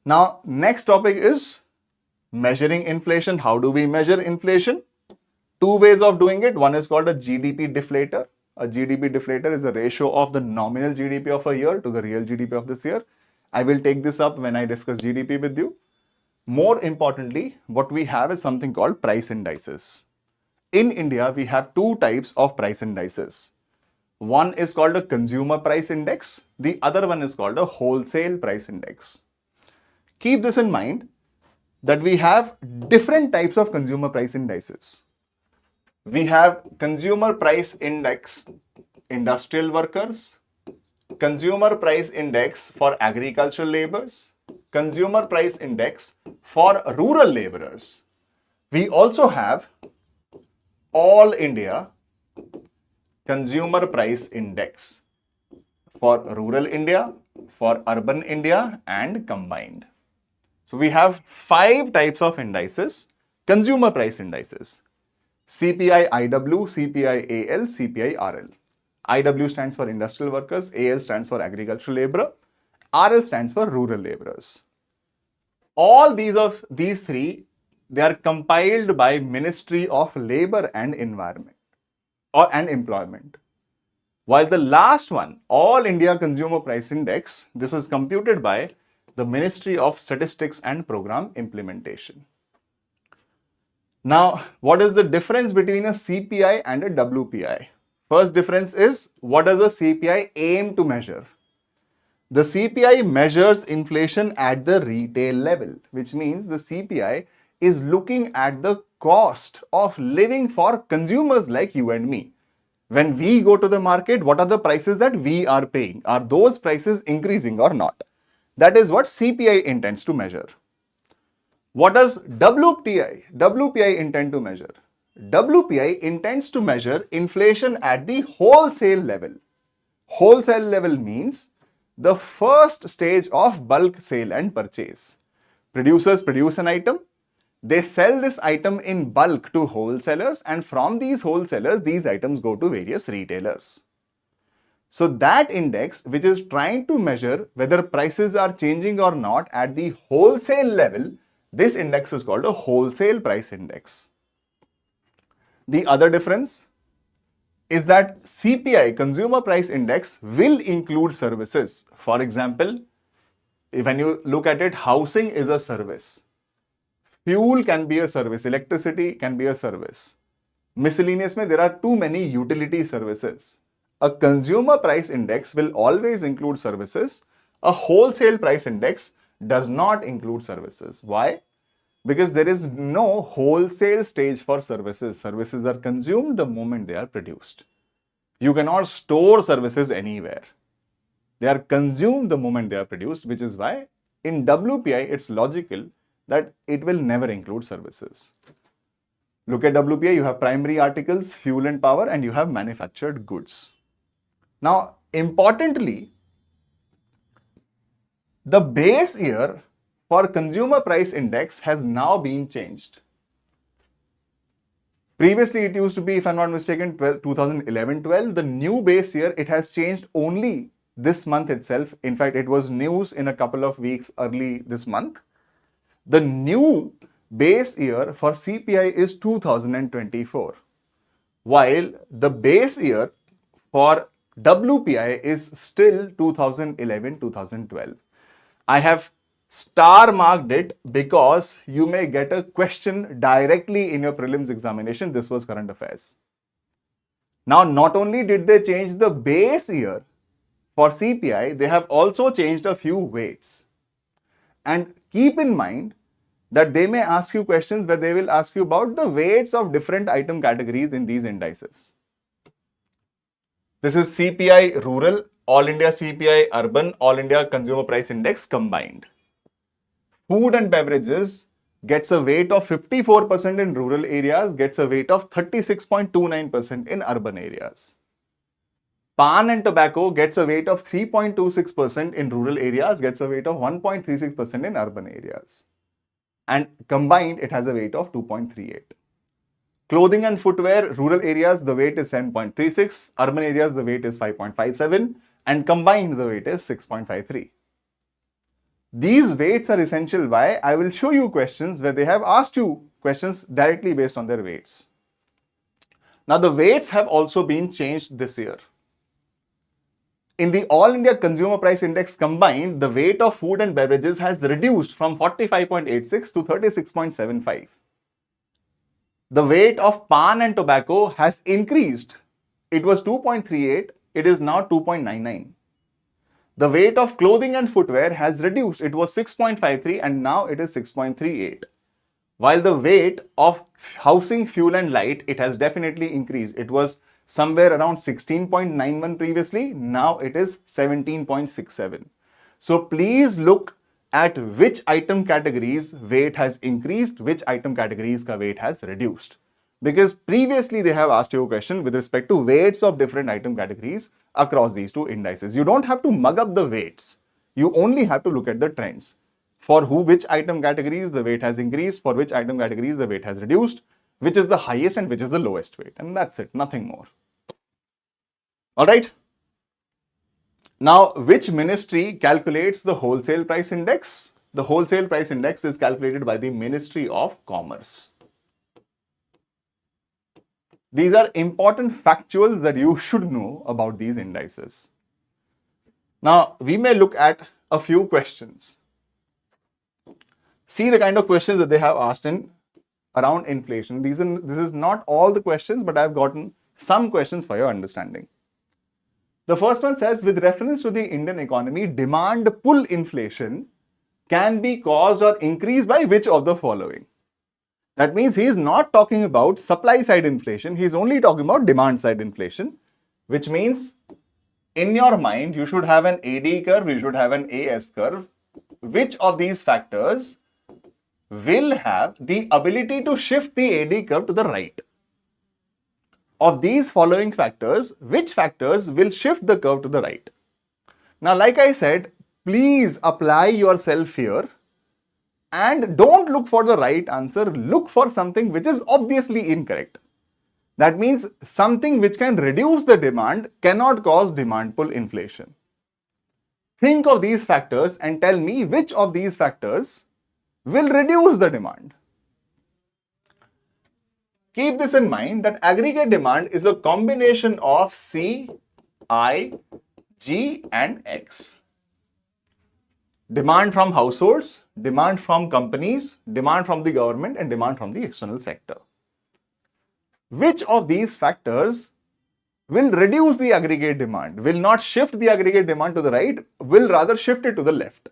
Now, next topic is measuring inflation. How do we measure inflation? Two ways of doing it. One is called a GDP deflator. A GDP deflator is the ratio of the nominal GDP of a year to the real GDP of this year. I will take this up when I discuss GDP with you. More importantly, what we have is something called price indices. In India, we have two types of price indices. One is called a consumer price index. The other one is called a wholesale price index. Keep this in mind that we have different types of consumer price indices. We have consumer price index industrial workers, consumer price index for agricultural laborers, consumer price index for rural laborers. We also have all India consumer price index for rural India, for urban India and combined. So we have 5 types of indices: consumer price indices. CPI IW, CPI AL, CPI RL. IW stands for industrial workers, AL stands for agricultural labor, RL stands for rural laborers. All these three, they are compiled by Ministry of Labor and Environment and Employment. While the last one, All India Consumer Price Index, this is computed by the Ministry of Statistics and Program Implementation. Now, what is the difference between a CPI and a WPI? First difference is, what does a CPI aim to measure? The CPI measures inflation at the retail level, which means the CPI is looking at the cost of living for consumers like you and me. When we go to the market, what are the prices that we are paying? Are those prices increasing or not? That is what CPI intends to measure. What does WPI intend to measure? WPI intends to measure inflation at the wholesale level. Wholesale level means the first stage of bulk sale and purchase. Producers produce an item, they sell this item in bulk to wholesalers, and from these wholesalers, these items go to various retailers. So that index, which is trying to measure whether prices are changing or not at the wholesale level, this index is called a wholesale price index. The other difference is that CPI, Consumer Price Index, will include services. For example, when you look at it, housing is a service. Fuel can be a service. Electricity can be a service. Miscellaneous, there are too many utility services. A consumer price index will always include services. A wholesale price index does not include services. Why? Because there is no wholesale stage for services. Services are consumed the moment they are produced. You cannot store services anywhere. They are consumed the moment they are produced, which is why in WPI it's logical that it will never include services. Look at WPI, you have primary articles, fuel and power, and you have manufactured goods. Now, importantly, the base year for consumer price index has now been changed. Previously, it used to be, if I'm not mistaken, 2011-12. The new base year, it has changed only this month itself. In fact, it was news in a couple of weeks early this month. The new base year for CPI is 2024, while the base year for WPI is still 2011-2012. I have star marked it because you may get a question directly in your prelims examination. This was current affairs. Now, not only did they change the base year for CPI, they have also changed a few weights. And keep in mind that they may ask you questions where they will ask you about the weights of different item categories in these indices. This is CPI rural, All India CPI urban, All India Consumer Price Index combined. Food and beverages gets a weight of 54% in rural areas, gets a weight of 36.29% in urban areas. Pan and tobacco gets a weight of 3.26% in rural areas, gets a weight of 1.36% in urban areas. And combined, it has a weight of 2.38. Clothing and footwear, rural areas, the weight is 7.36, urban areas, the weight is 5.57, and combined, the weight is 6.53. These weights are essential. Why? I will show you questions where they have asked you questions directly based on their weights. Now, the weights have also been changed this year. In the All India Consumer Price Index combined, the weight of food and beverages has reduced from 45.86 to 36.75. The weight of pan and tobacco has increased. It was 2.38, it is now 2.99. The weight of clothing and footwear has reduced. It was 6.53 and now it is 6.38. While the weight of housing, fuel and light, it has definitely increased. It was somewhere around 16.91 previously. Now it is 17.67. So please look at which item categories weight has increased, which item categories ka weight has reduced. Because previously they have asked you a question with respect to weights of different item categories across these two indices. You don't have to mug up the weights. You only have to look at the trends. for which item categories the weight has increased, for which item categories the weight has reduced, which is the highest and which is the lowest weight. And that's it, nothing more. All right. Now, which ministry calculates the wholesale price index? The wholesale price index is calculated by the Ministry of Commerce. These are important factuals that you should know about these indices. Now, we may look at a few questions. See the kind of questions that they have asked in around inflation. This is not all the questions, but I've gotten some questions for your understanding. The first one says, with reference to the Indian economy, demand pull inflation can be caused or increased by which of the following? That means he is not talking about supply side inflation. He is only talking about demand side inflation, which means in your mind, you should have an AD curve, you should have an AS curve. Which of these factors will have the ability to shift the AD curve to the right? Of these following factors, which factors will shift the curve to the right? Now, like I said, please apply yourself here and don't look for the right answer. Look for something which is obviously incorrect. That means something which can reduce the demand cannot cause demand pull inflation. Think of these factors and tell me which of these factors will reduce the demand. Keep this in mind that aggregate demand is a combination of C, I, G and X. Demand from households, demand from companies, demand from the government and demand from the external sector. Which of these factors will reduce the aggregate demand, will not shift the aggregate demand to the right, will rather shift it to the left?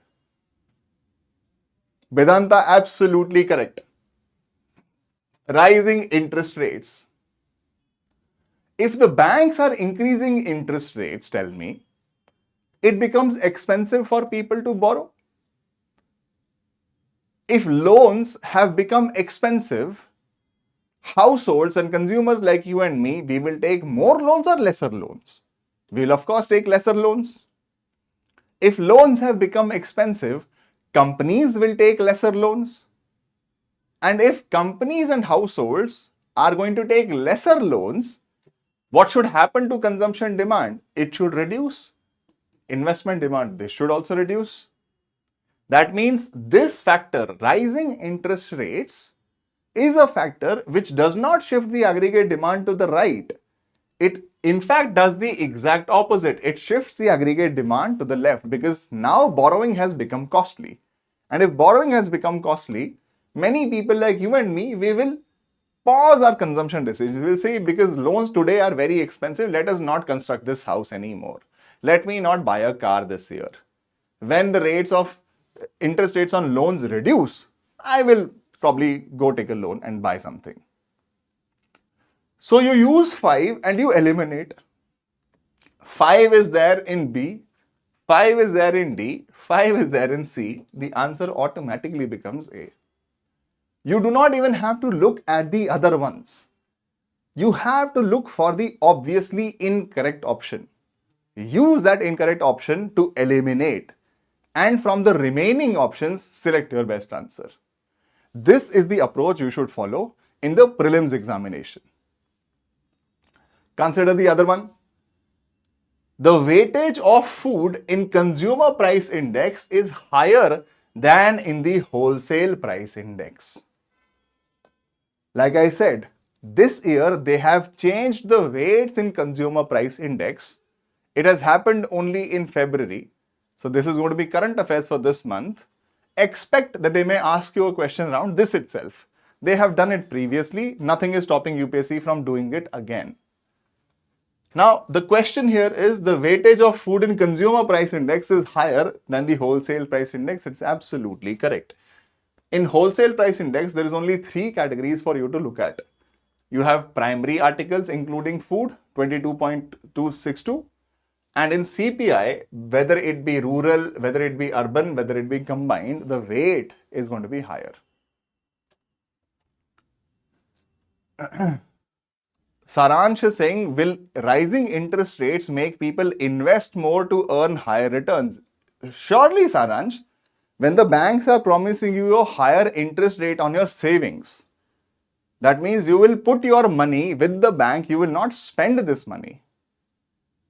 Vedanta, absolutely correct. Rising interest rates. If the banks are increasing interest rates, tell me, it becomes expensive for people to borrow. If loans have become expensive, households and consumers like you and me, we will take more loans or lesser loans? We will of course take lesser loans. If loans have become expensive, companies will take lesser loans. And if companies and households are going to take lesser loans, what should happen to consumption demand? It should reduce. Investment demand, this should also reduce. That means this factor, rising interest rates, is a factor which does not shift the aggregate demand to the right. It in fact does the exact opposite. It shifts the aggregate demand to the left because now borrowing has become costly. And if borrowing has become costly, many people like you and me, we will pause our consumption decisions. We'll say, because loans today are very expensive, let us not construct this house anymore. Let me not buy a car this year. When the interest rates on loans reduce, I will probably go take a loan and buy something. So you use 5 and you eliminate. 5 is there in B, 5 is there in D, 5 is there in C. The answer automatically becomes A. You do not even have to look at the other ones. You have to look for the obviously incorrect option. Use that incorrect option to eliminate. And from the remaining options, select your best answer. This is the approach you should follow in the prelims examination. Consider the other one. The weightage of food in consumer price index is higher than in the wholesale price index. Like I said, this year they have changed the weights in consumer price index. It has happened only in February. So this is going to be current affairs for this month. Expect that they may ask you a question around this itself. They have done it previously. Nothing is stopping UPSC from doing it again. Now, the question here is the weightage of food in consumer price index is higher than the wholesale price index. It's absolutely correct. In wholesale price index, there is only 3 categories for you to look at. You have primary articles including food, 22.262. And in CPI, whether it be rural, whether it be urban, whether it be combined, the weight is going to be higher. Saransh is saying, will rising interest rates make people invest more to earn higher returns? Surely, Saransh, When the banks are promising you a higher interest rate on your savings, that means you will put your money with the bank, you will not spend this money.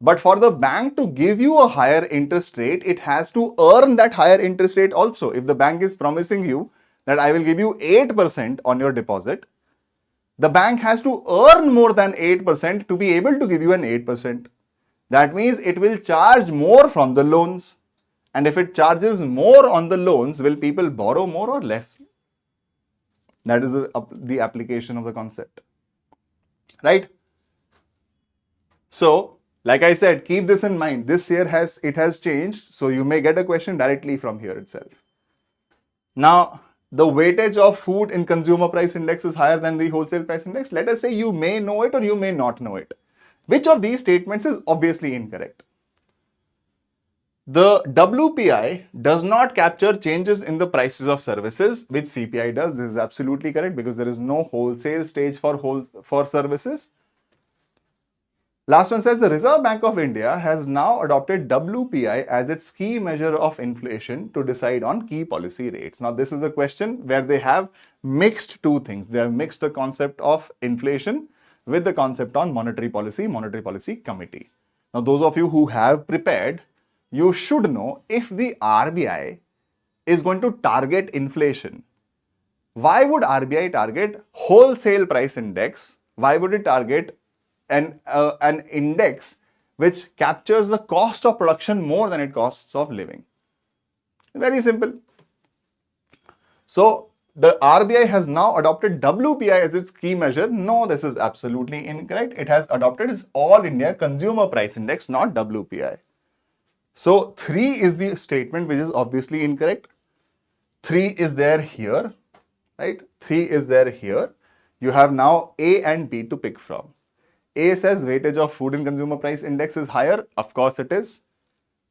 But for the bank to give you a higher interest rate, it has to earn that higher interest rate also. If the bank is promising you that I will give you 8% on your deposit, the bank has to earn more than 8% to be able to give you an 8%. That means it will charge more from the loans. And if it charges more on the loans, will people borrow more or less? That is the application of the concept, right? So, like I said, keep this in mind. This year it has changed, so you may get a question directly from here itself. Now, the weightage of food in consumer price index is higher than the wholesale price index. Let us say you may know it or you may not know it. Which of these statements is obviously incorrect? The WPI does not capture changes in the prices of services, which CPI does. This is absolutely correct because there is no wholesale stage for services. Last one says the Reserve Bank of India has now adopted WPI as its key measure of inflation to decide on key policy rates. Now, this is a question where they have mixed two things. They have mixed the concept of inflation with the concept on monetary policy committee. Now, those of you who have prepared, you should know if the RBI is going to target inflation. Why would RBI target wholesale price index? Why would it target an index which captures the cost of production more than it costs of living? Very simple. So the RBI has now adopted WPI as its key measure. No, this is absolutely incorrect. It has adopted its All India Consumer Price Index, not WPI. So 3 is the statement which is obviously incorrect. 3 is there here, right? 3 is there here. You have now A and B to pick from. A says weightage of food and consumer price index is higher. Of course it is.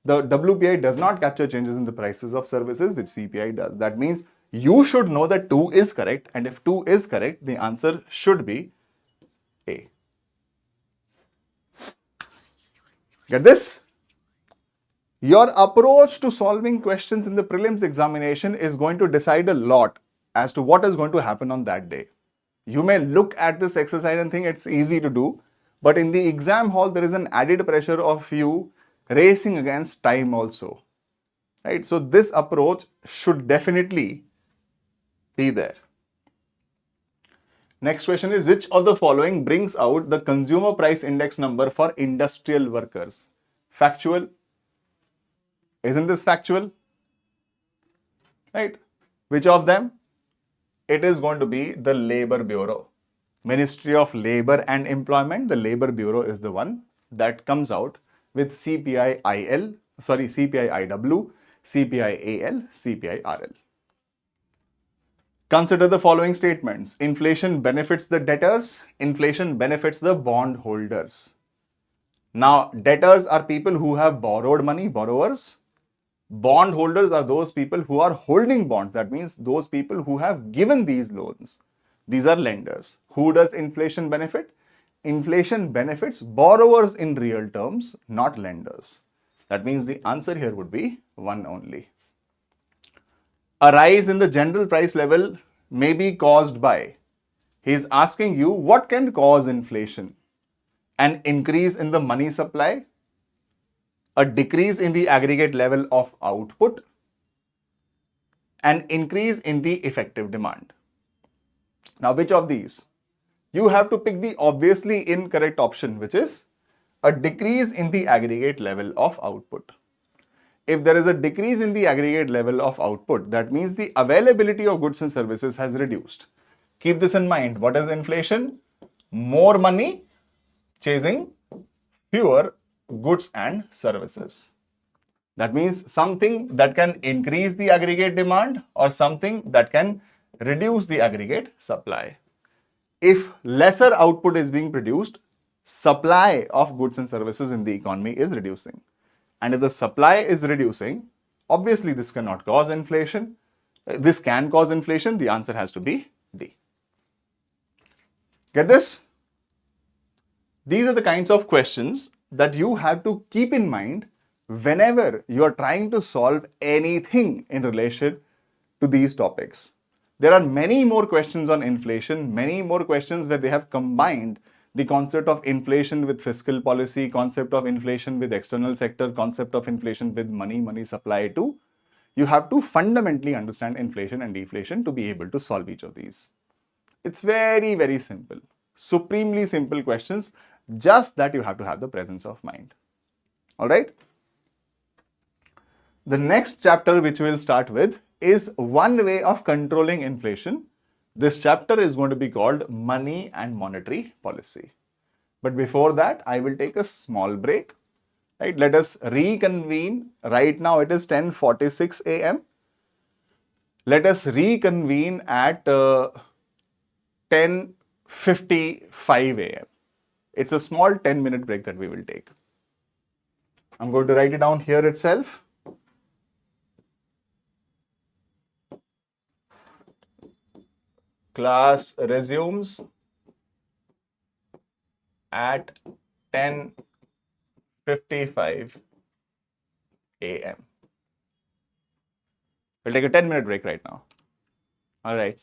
The WPI does not capture changes in the prices of services, which CPI does. That means you should know that 2 is correct, and if 2 is correct, the answer should be A. Get this? Your approach to solving questions in the prelims examination is going to decide a lot as to what is going to happen on that day. You may look at this exercise and think it's easy to do, but in the exam hall, there is an added pressure of you racing against time also, right? So this approach should definitely be there. Next question is, which of the following brings out the consumer price index number for industrial workers? Factual. Isn't this factual? Right? Which of them? It is going to be the Labor Bureau. Ministry of Labor and Employment, the Labor Bureau is the one that comes out with CPI-IL, CPI-IW, CPI-AL, CPI-RL. Consider the following statements. Inflation benefits the debtors, inflation benefits the bond holders. Now, debtors are people who have borrowed money, borrowers. Bond holders are those people who are holding bonds. That means those people who have given these loans. These are lenders. Who does inflation benefit? Inflation benefits borrowers in real terms, not lenders. That means the answer here would be 1 only. A rise in the general price level may be caused by, he's asking you what can cause inflation? An increase in the money supply, a decrease in the aggregate level of output, an increase in the effective demand. Now, which of these? You have to pick the obviously incorrect option, which is a decrease in the aggregate level of output. If there is a decrease in the aggregate level of output, that means the availability of goods and services has reduced. Keep this in mind. What is inflation? More money chasing fewer goods and services. That means something that can increase the aggregate demand or something that can reduce the aggregate supply. If lesser output is being produced, supply of goods and services in the economy is reducing. And if the supply is reducing, obviously this cannot cause inflation. This can cause inflation. The answer has to be D. Get this? These are the kinds of questions that you have to keep in mind whenever you are trying to solve anything in relation to these topics. There are many more questions on inflation, many more questions where they have combined the concept of inflation with fiscal policy, concept of inflation with external sector, concept of inflation with money supply too. You have to fundamentally understand inflation and deflation to be able to solve each of these. It's very, very simple. Supremely simple questions, just that you have to have the presence of mind. All right? The next chapter which we'll start with is one way of controlling inflation. This chapter is going to be called Money and Monetary Policy. But before that, I will take a small break. Right? Let us reconvene. Right now it is 10:46 a.m. Let us reconvene at 10:55 a.m. It's a small 10-minute break that we will take. I'm going to write it down here itself. Class resumes at 10:55 a.m. We'll take a 10-minute break right now. All right.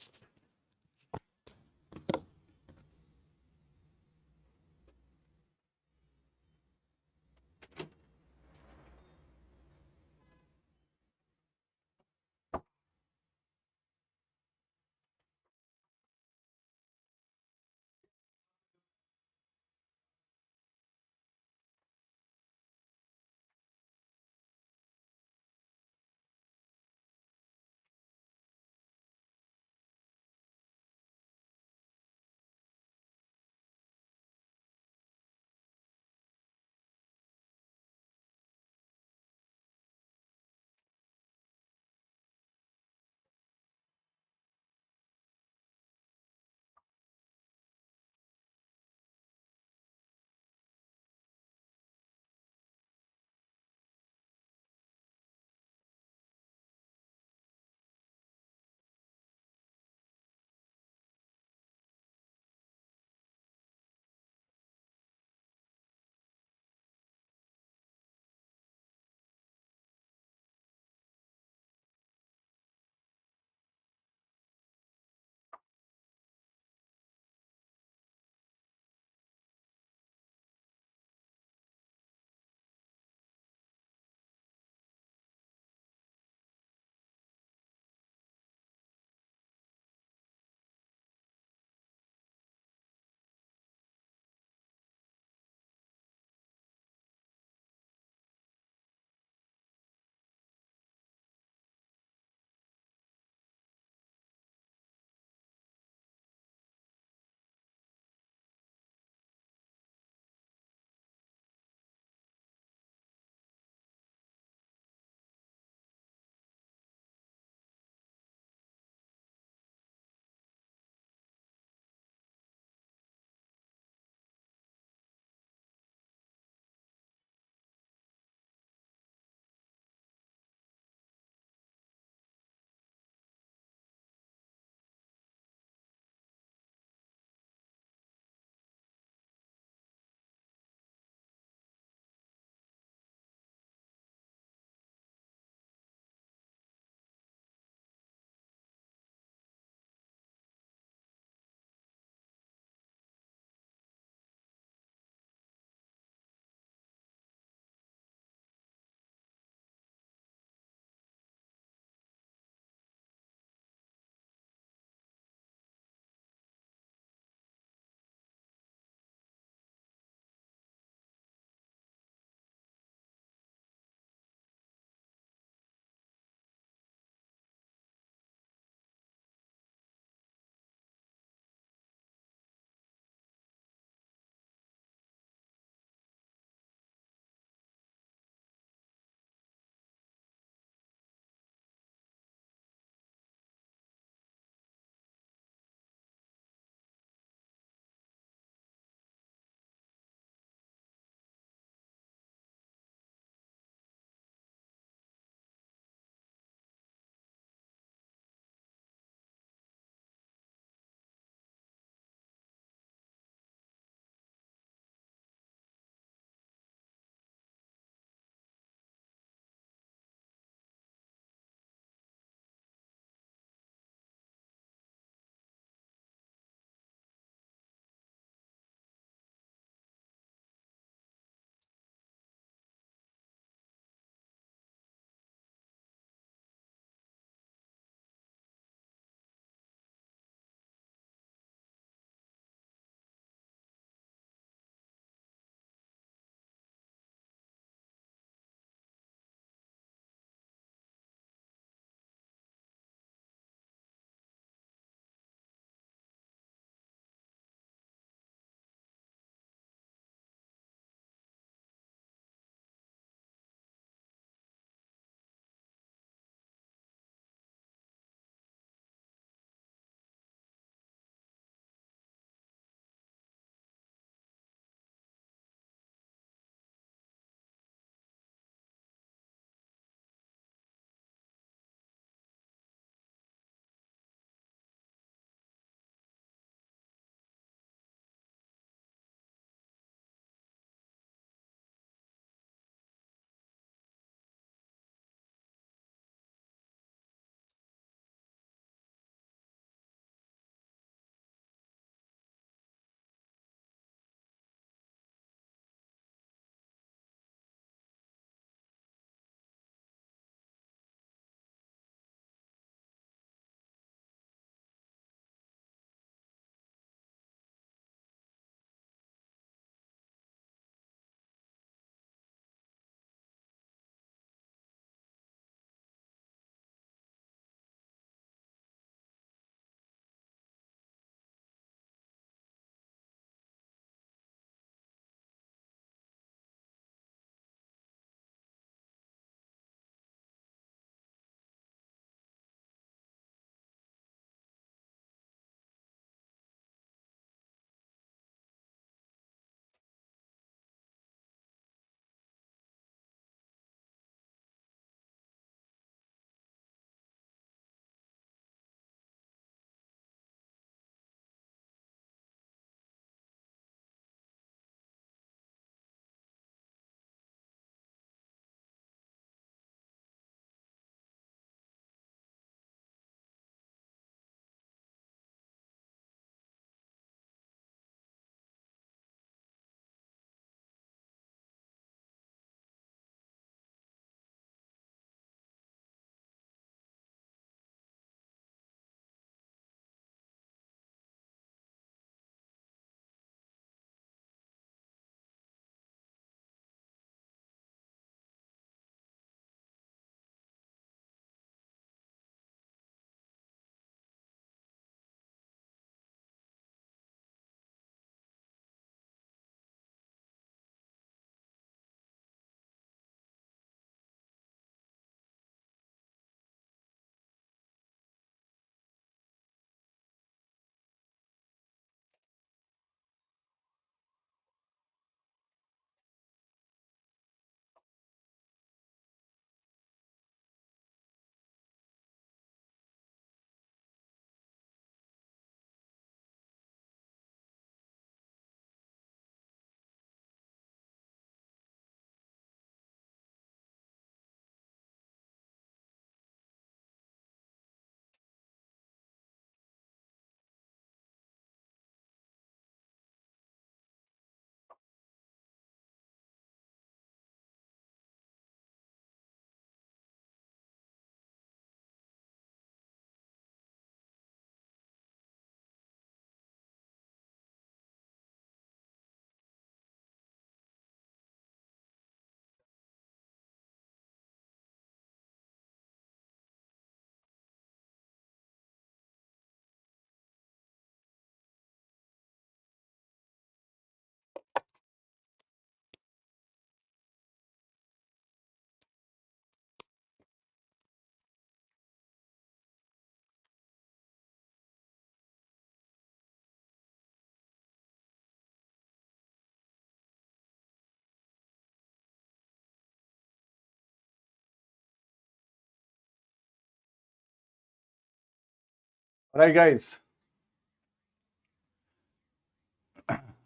Alright guys,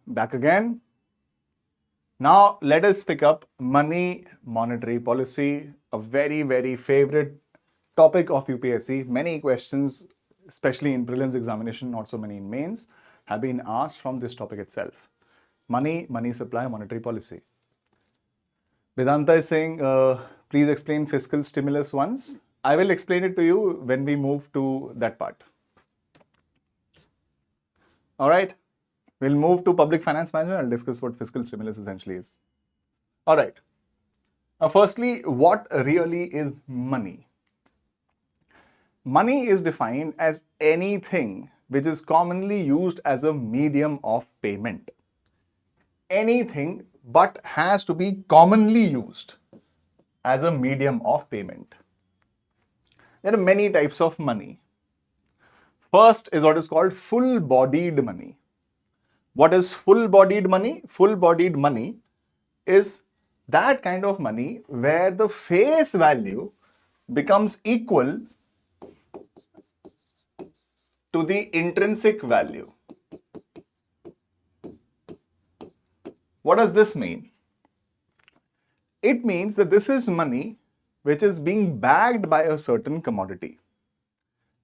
back again. Now let us pick up money monetary policy, a very favorite topic of UPSC. Many questions, especially in prelims examination, not so many in mains, have been asked from this topic itself. Money, money supply, monetary policy. Vedanta is saying, please explain fiscal stimulus once. I will explain it to you when we move to that part. All right. We'll move to public finance management. I'll discuss what fiscal stimulus essentially is. All right. Now, firstly, what really is money? Money is defined as anything which is commonly used as a medium of payment. Anything but has to be commonly used as a medium of payment. There are many types of money. First is what is called full-bodied money. What is full-bodied money? Full-bodied money is that kind of money where the face value becomes equal to the intrinsic value. What does this mean? It means that this is money which is being backed by a certain commodity.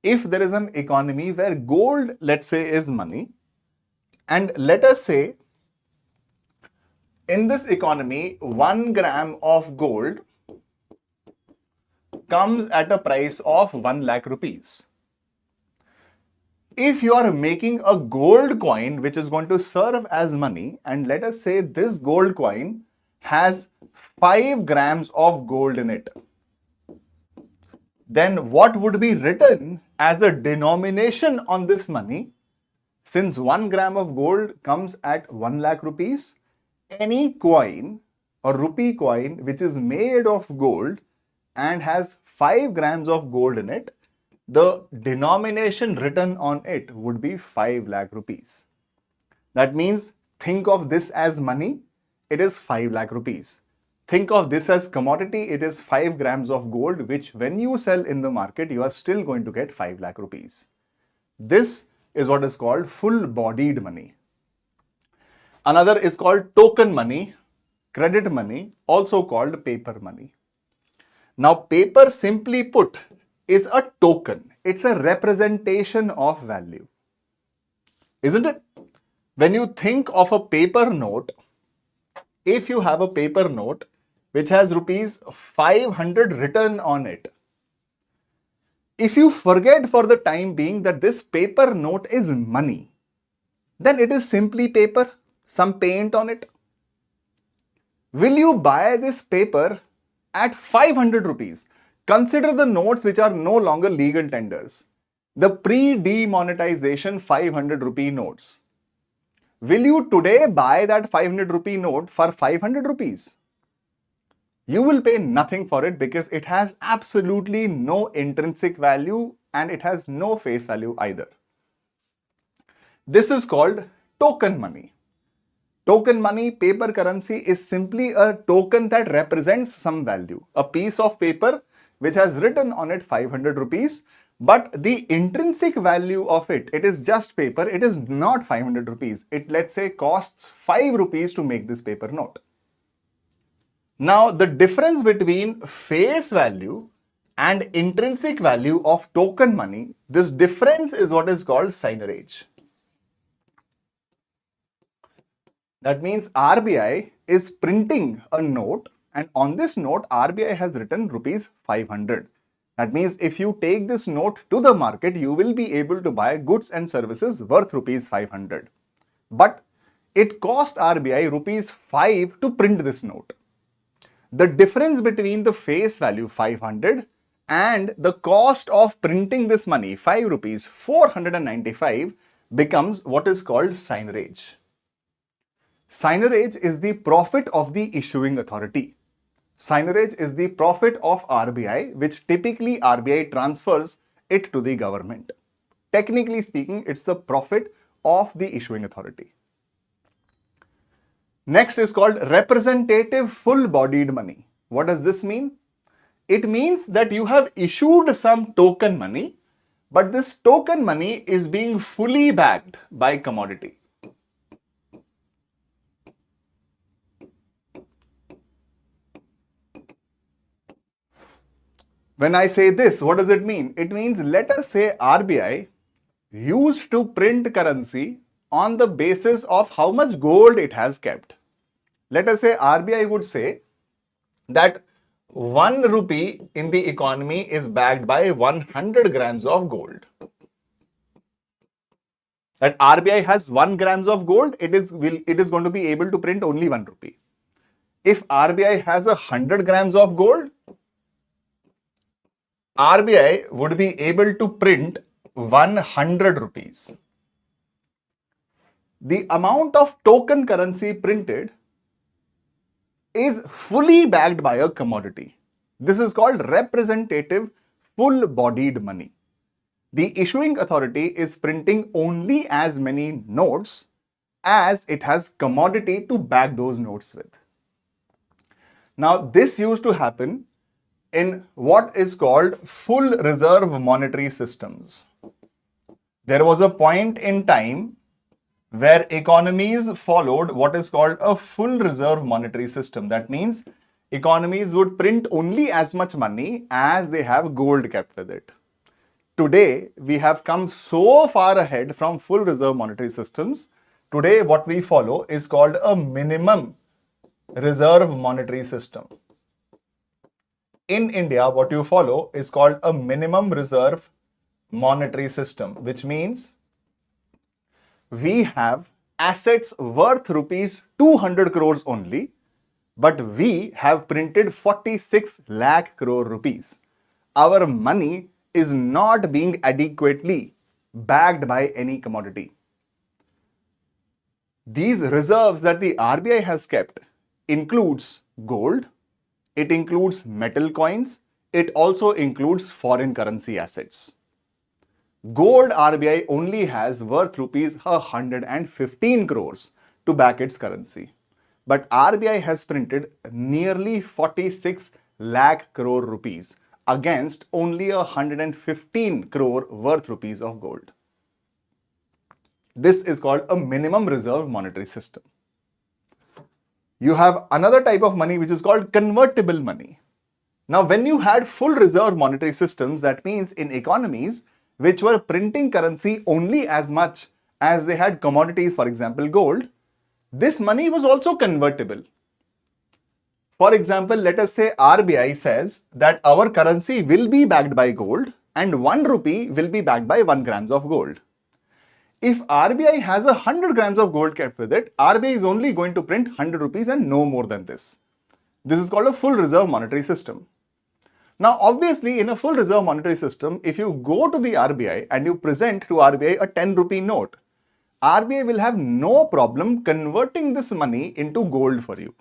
If there is an economy where gold, let's say, is money, and let us say in this economy 1 gram of gold comes at a price of 1 lakh rupees. If you are making a gold coin which is going to serve as money, and let us say this gold coin has 5 grams of gold in it, then what would be written as a denomination on this money? Since 1 gram of gold comes at 1 lakh rupees, any coin or rupee coin which is made of gold and has 5 grams of gold in it, the denomination written on it would be 5 lakh rupees. That means think of this as money, it is 5 lakh rupees. Think of this as commodity, it is 5 grams of gold, which when you sell in the market, you are still going to get 5 lakh rupees. This is what is called full-bodied money. Another is called token money, credit money, also called paper money. Now, paper, simply put, is a token. It's a representation of value. Isn't it? When you think of a paper note, if you have a paper note which has rupees 500 written on it, if you forget for the time being that this paper note is money, then it is simply paper, some paint on it. Will you buy this paper at 500 rupees? Consider the notes which are no longer legal tenders. The pre-demonetization 500 rupee notes. Will you today buy that 500 rupee note for 500 rupees? You will pay nothing for it because it has absolutely no intrinsic value and it has no face value either. This is called token money. Token money, paper currency, is simply a token that represents some value. A piece of paper which has written on it 500 rupees, but the intrinsic value of it is just paper, it is not 500 rupees. It, let's say, costs 5 rupees to make this paper note. Now, the difference between face value and intrinsic value of token money, this difference is what is called signage. That means RBI is printing a note, and on this note, RBI has written rupees 500. That means if you take this note to the market, you will be able to buy goods and services worth rupees 500. But it cost RBI rupees 5 to print this note. The difference between the face value 500 and the cost of printing this money 5 rupees 495 becomes what is called signage. Signage is the profit of the issuing authority. Signage is the profit of RBI, which typically RBI transfers it to the government. Technically speaking, it's the profit of the issuing authority. Next is called representative full-bodied money. What does this mean? It means that you have issued some token money, But this token money is being fully backed by commodity. When I say this, what does it mean? It means, let us say RBI used to print currency on the basis of how much gold it has kept. Let us say RBI would say that 1 rupee in the economy is backed by 100 grams of gold. That RBI has 1 grams of gold, it is going to be able to print only 1 rupee. If RBI has 100 grams of gold, RBI would be able to print 100 rupees. The amount of token currency printed is fully backed by a commodity. This is called representative full-bodied money. The issuing authority is printing only as many notes as it has commodity to back those notes with. Now, this used to happen in what is called full reserve monetary systems. There was a point in time where economies followed what is called a full reserve monetary system. That means economies would print only as much money as they have gold kept with it. Today, we have come so far ahead from full reserve monetary systems. Today, what we follow is called a minimum reserve monetary system. In India, what you follow is called a minimum reserve monetary system, which means we have assets worth rupees 200 crores only, but we have printed 46 lakh crore rupees. Our money is not being adequately backed by any commodity. These reserves that the RBI has kept includes gold, it includes metal coins, it also includes foreign currency assets. Gold RBI only has worth rupees 115 crores to back its currency. But RBI has printed nearly 46 lakh crore rupees against only 115 crore worth rupees of gold. This is called a minimum reserve monetary system. You have another type of money which is called convertible money. Now, when you had full reserve monetary systems, that means in economies which were printing currency only as much as they had commodities, for example, gold, this money was also convertible. For example, let us say RBI says that our currency will be backed by gold and 1 rupee will be backed by 1 grams of gold. If RBI has 100 grams of gold kept with it, RBI is only going to print 100 rupees and no more than this. This is called a full reserve monetary system. Now, obviously, in a full reserve monetary system, if you go to the RBI and you present to RBI a 10 rupee note, RBI will have no problem converting this money into gold for you.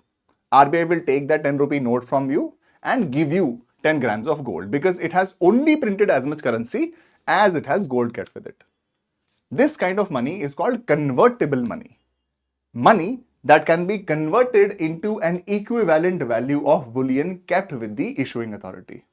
RBI will take that 10 rupee note from you and give you 10 grams of gold because it has only printed as much currency as it has gold kept with it. This kind of money is called convertible money. Money that can be converted into an equivalent value of bullion kept with the issuing authority.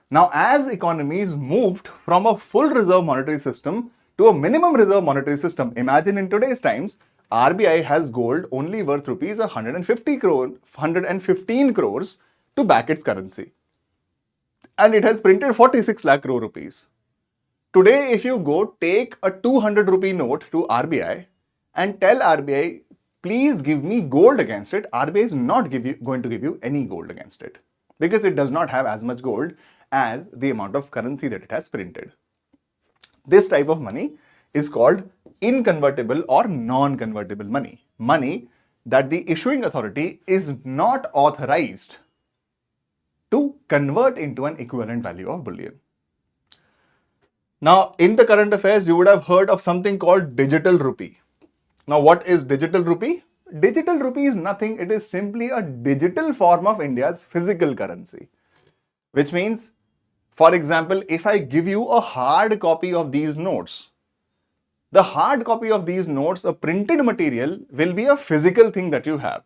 Now, as economies moved from a full reserve monetary system to a minimum reserve monetary system, imagine in today's times, RBI has gold only worth rupees 115 crores to back its currency. And it has printed 46 lakh crore rupees. Today, if you go take a 200 rupee note to RBI and tell RBI, please give me gold against it, RBI is not going to give you any gold against it because it does not have as much gold as the amount of currency that it has printed. This type of money is called inconvertible or non-convertible money. Money that the issuing authority is not authorized to convert into an equivalent value of bullion. Now, in the current affairs, you would have heard of something called digital rupee. Now, what is digital rupee? Digital rupee is nothing. It is simply a digital form of India's physical currency, which means, for example, if I give you a hard copy of these notes, the hard copy of these notes, a printed material, will be a physical thing that you have.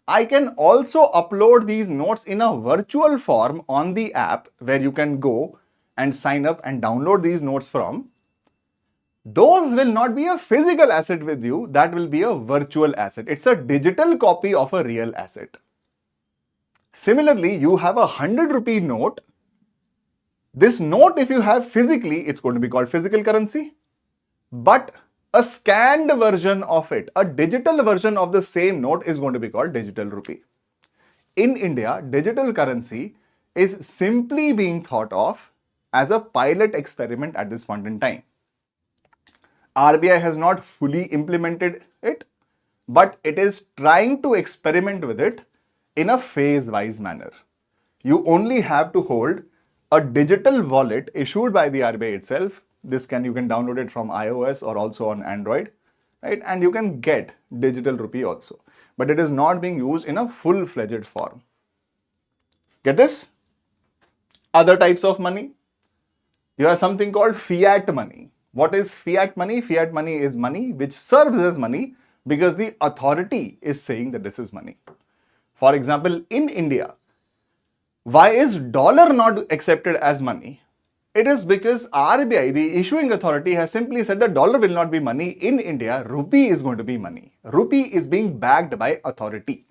I can also upload these notes in a virtual form on the app where you can go and sign up and download these notes from, those will not be a physical asset with you, that will be a virtual asset. It's a digital copy of a real asset. Similarly, you have a 100 rupee note. This note, if you have physically, it's going to be called physical currency. But a scanned version of it, a digital version of the same note is going to be called digital rupee. In India, digital currency is simply being thought of as a pilot experiment at this point in time. RBI has not fully implemented it, but it is trying to experiment with it in a phase-wise manner. You only have to hold a digital wallet issued by the RBI itself. You can download it from iOS or also on Android, right? And you can get digital rupee also, but it is not being used in a full-fledged form. Get this? Other types of money. You have something called fiat money. What is fiat money? Fiat money is money which serves as money because the authority is saying that this is money. For example, in India, why is dollar not accepted as money? It is because RBI, the issuing authority, has simply said that dollar will not be money. In India, rupee is going to be money. Rupee is being backed by authority.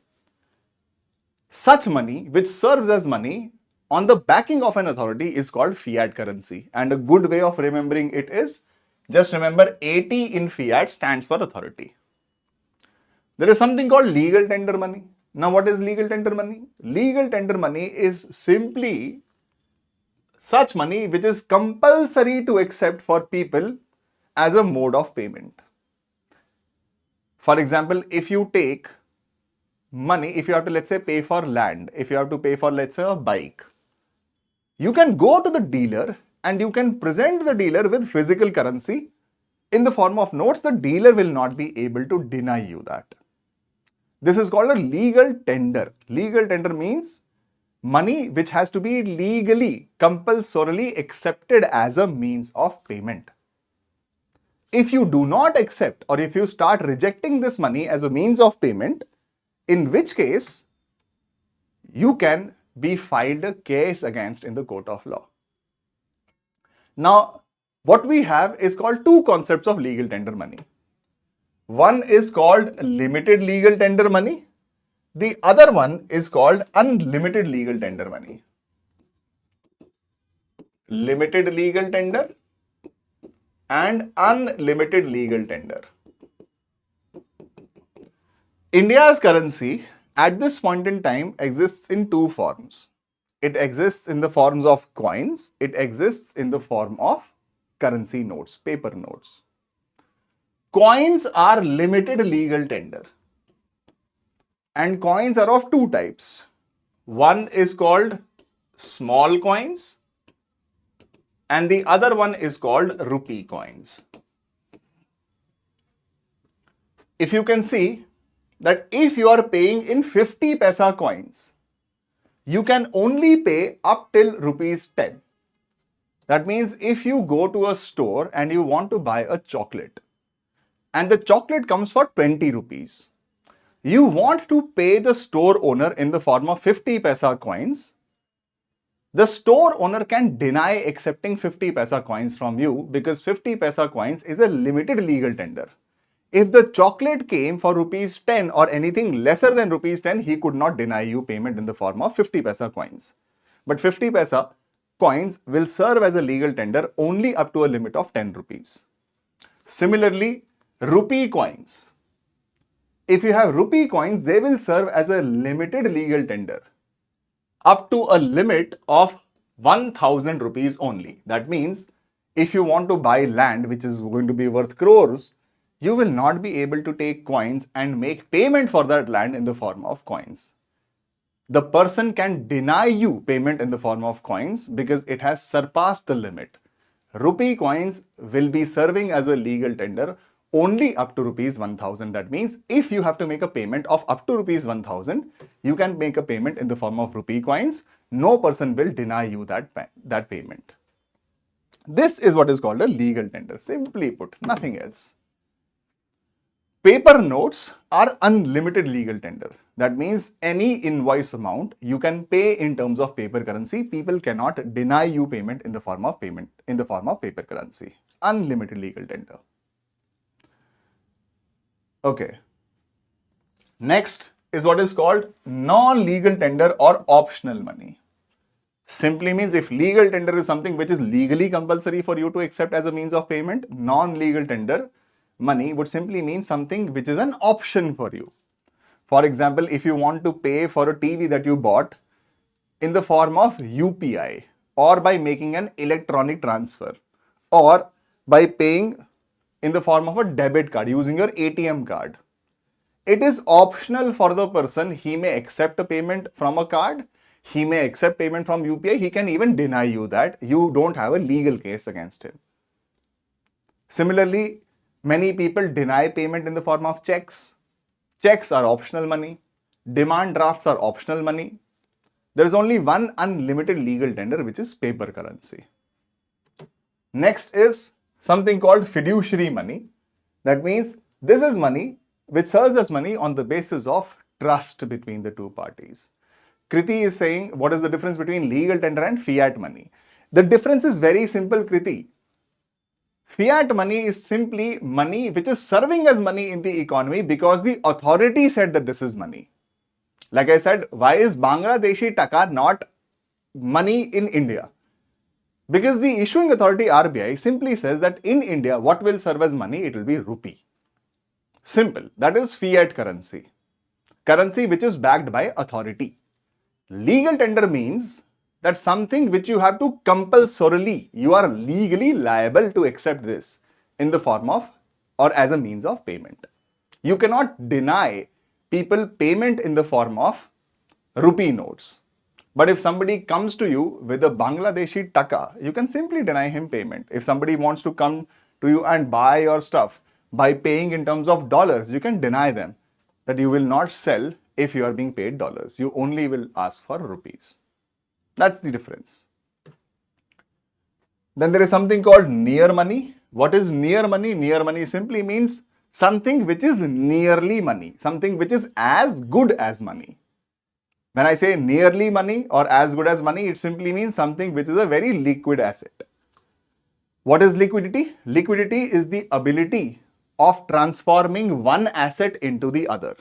Such money, which serves as money on the backing of an authority, is called fiat currency. And a good way of remembering it is, just remember 80 in fiat stands for authority. There is something called legal tender money. Now, what is legal tender money? Legal tender money is simply such money which is compulsory to accept for people as a mode of payment. For example, if you take money, if you have to, let's say, pay for land, if you have to pay for, let's say, a bike, you can go to the dealer and you can present the dealer with physical currency in the form of notes. The dealer will not be able to deny you that. This is called a legal tender. Legal tender means money which has to be legally, compulsorily accepted as a means of payment. If you do not accept, or if you start rejecting this money as a means of payment, in which case you can be filed a case against in the court of law. Now, what we have is called two concepts of legal tender money. One is called limited legal tender money. The other one is called unlimited legal tender money. Limited legal tender and unlimited legal tender. India's currency at this point in time exists in two forms. It exists in the forms of coins. It exists in the form of currency notes, paper notes. Coins are limited legal tender. And coins are of two types. One is called small coins and the other one is called rupee coins. If you can see that if you are paying in 50 paisa coins, you can only pay up till rupees 10. That means if you go to a store and you want to buy a chocolate and the chocolate comes for 20 rupees, you want to pay the store owner in the form of 50 paisa coins, the store owner can deny accepting 50 paisa coins from you because 50 paisa coins is a limited legal tender. If the chocolate came for rupees 10 or anything lesser than rupees 10, he could not deny you payment in the form of 50 paisa coins. But 50 paisa coins will serve as a legal tender only up to a limit of 10 rupees. Similarly, rupee coins. If you have rupee coins, they will serve as a limited legal tender up to a limit of 1000 rupees only. That means if you want to buy land which is going to be worth crores, you will not be able to take coins and make payment for that land in the form of coins. The person can deny you payment in the form of coins because it has surpassed the limit. Rupee coins will be serving as a legal tender only up to rupees 1000. That means if you have to make a payment of up to rupees 1000, you can make a payment in the form of rupee coins. No person will deny you that payment. This is what is called a legal tender. Simply put, nothing else. Paper notes are unlimited legal tender. That means any invoice amount you can pay in terms of paper currency. People cannot deny you payment in the form of paper currency. Unlimited legal tender. Okay. Next is what is called non-legal tender or optional money. Simply means if legal tender is something which is legally compulsory for you to accept as a means of payment, non-legal tender money would simply mean something which is an option for you. For example, if you want to pay for a TV that you bought in the form of UPI or by making an electronic transfer or by paying in the form of a debit card using your ATM card, it is optional for the person. He may accept a payment from a card, he may accept payment from UPI, he can even deny you that. You don't have a legal case against him. Similarly, many people deny payment in the form of checks. Checks are optional money. Demand drafts are optional money. There is only one unlimited legal tender, which is paper currency. Next is something called fiduciary money. That means this is money which serves as money on the basis of trust between the two parties. Kriti is saying, what is the difference between legal tender and fiat money? The difference is very simple, Kriti. Fiat money is simply money which is serving as money in the economy because the authority said that this is money. Like I said, why is Bangladeshi taka not money in India? Because the issuing authority RBI simply says that in India, what will serve as money? It will be rupee. Simple. That is fiat currency. Currency which is backed by authority. Legal tender means that something which you have to compulsorily, you are legally liable to accept this in the form of or as a means of payment. You cannot deny people payment in the form of rupee notes. But if somebody comes to you with a Bangladeshi taka, you can simply deny him payment. If somebody wants to come to you and buy your stuff by paying in terms of dollars, you can deny them that you will not sell if you are being paid dollars. You only will ask for rupees. That's the difference. Then there is something called near money. What is near money? Near money simply means something which is nearly money, something which is as good as money. When I say nearly money or as good as money, it simply means something which is a very liquid asset. What is liquidity? Liquidity is the ability of transforming one asset into the other.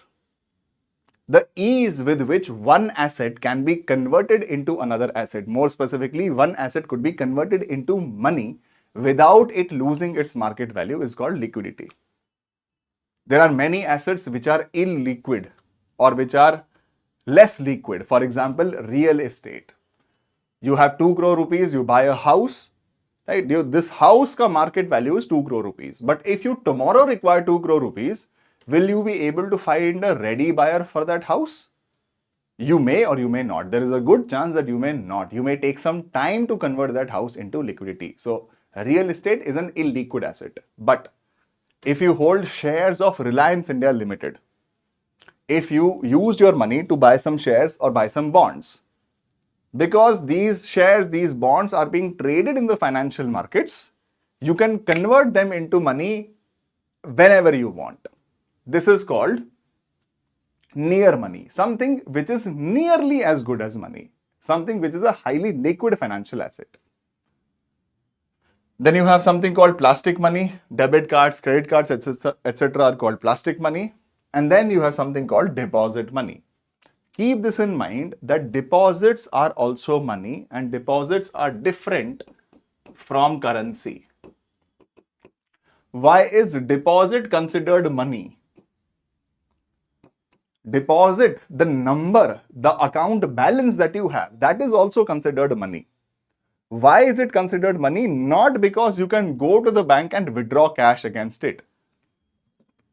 The ease with which one asset can be converted into another asset. More specifically, one asset could be converted into money without it losing its market value is called liquidity. There are many assets which are illiquid or which are less liquid. For example, real estate. You have 2 crore rupees, you buy a house, right? This house ka market value is 2 crore rupees. But if you tomorrow require 2 crore rupees, will you be able to find a ready buyer for that house? You may or you may not. There is a good chance that you may not. You may take some time to convert that house into liquidity. So, real estate is an illiquid asset. But if you hold shares of Reliance India Limited, if you used your money to buy some shares or buy some bonds, because these shares, these bonds are being traded in the financial markets, you can convert them into money whenever you want. This is called near money, something which is nearly as good as money, something which is a highly liquid financial asset. Then you have something called plastic money. Debit cards, credit cards, etc. are called plastic money. And then you have something called deposit money. Keep this in mind that deposits are also money and deposits are different from currency. Why is deposit considered money? Deposit, the number, the account balance that you have, that is also considered money. Why is it considered money? Not because you can go to the bank and withdraw cash against it.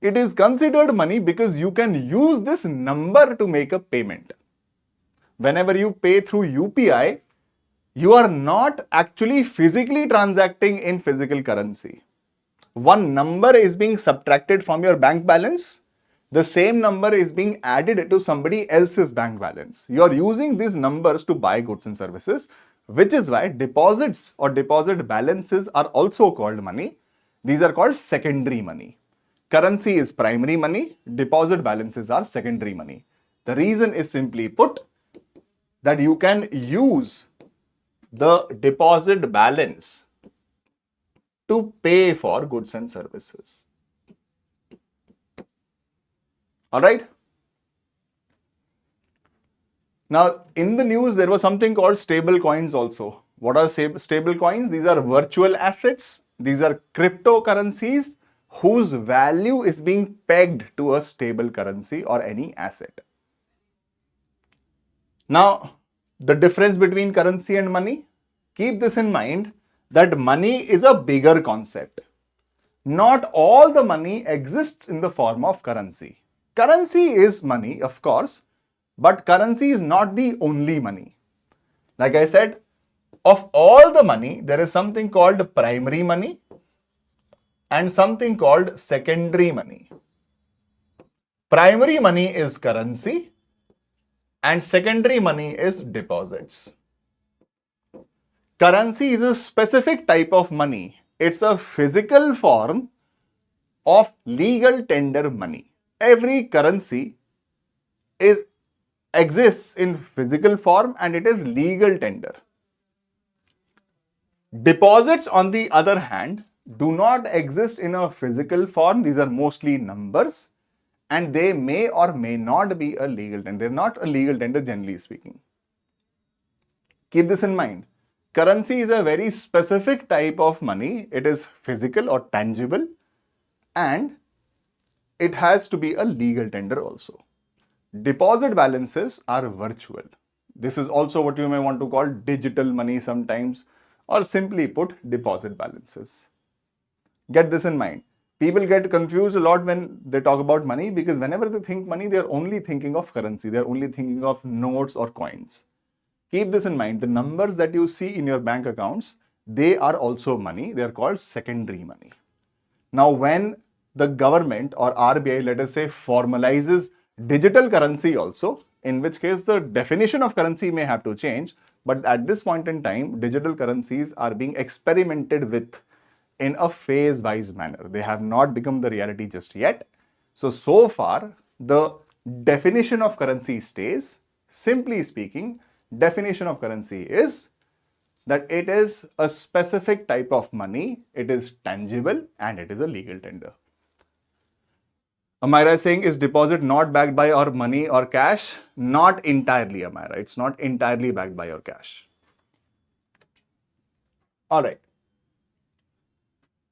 It is considered money because you can use this number to make a payment. Whenever you pay through UPI, you are not actually physically transacting in physical currency. One number is being subtracted from your bank balance. The same number is being added to somebody else's bank balance. You are using these numbers to buy goods and services, which is why deposits or deposit balances are also called money. These are called secondary money. Currency is primary money, deposit balances are secondary money. The reason is simply put that you can use the deposit balance to pay for goods and services. All right. Now, in the news, there was something called stable coins also. What are stable coins? These are virtual assets. These are cryptocurrencies whose value is being pegged to a stable currency or any asset. Now, the difference between currency and money, keep this in mind that money is a bigger concept. Not all the money exists in the form of currency. Currency is money, of course, but currency is not the only money. Like I said, of all the money, there is something called primary money and something called secondary money. Primary money is currency and secondary money is deposits. Currency is a specific type of money. It's a physical form of legal tender money. Every currency exists in physical form and it is legal tender. Deposits, on the other hand, do not exist in a physical form. These are mostly numbers and they may or may not be a legal tender. They're not a legal tender generally speaking. Keep this in mind. Currency is a very specific type of money. It is physical or tangible and it has to be a legal tender also. Deposit balances are virtual. This is also what you may want to call digital money sometimes, or simply put, deposit balances. Get this in mind. People get confused a lot when they talk about money because whenever they think money, they're only thinking of currency. They're only thinking of notes or coins. Keep this in mind. The numbers that you see in your bank accounts, they are also money. They are called secondary money. Now, when the government or RBI, let us say, formalizes digital currency also, in which case the definition of currency may have to change, but at this point in time, digital currencies are being experimented with in a phase-wise manner. They have not become the reality just yet. So far, the definition of currency stays. Simply speaking, definition of currency is that it is a specific type of money, it is tangible, and it is a legal tender. Amira is saying, is deposit not backed by our money or cash? Not entirely, Amira. It's not entirely backed by your cash. All right.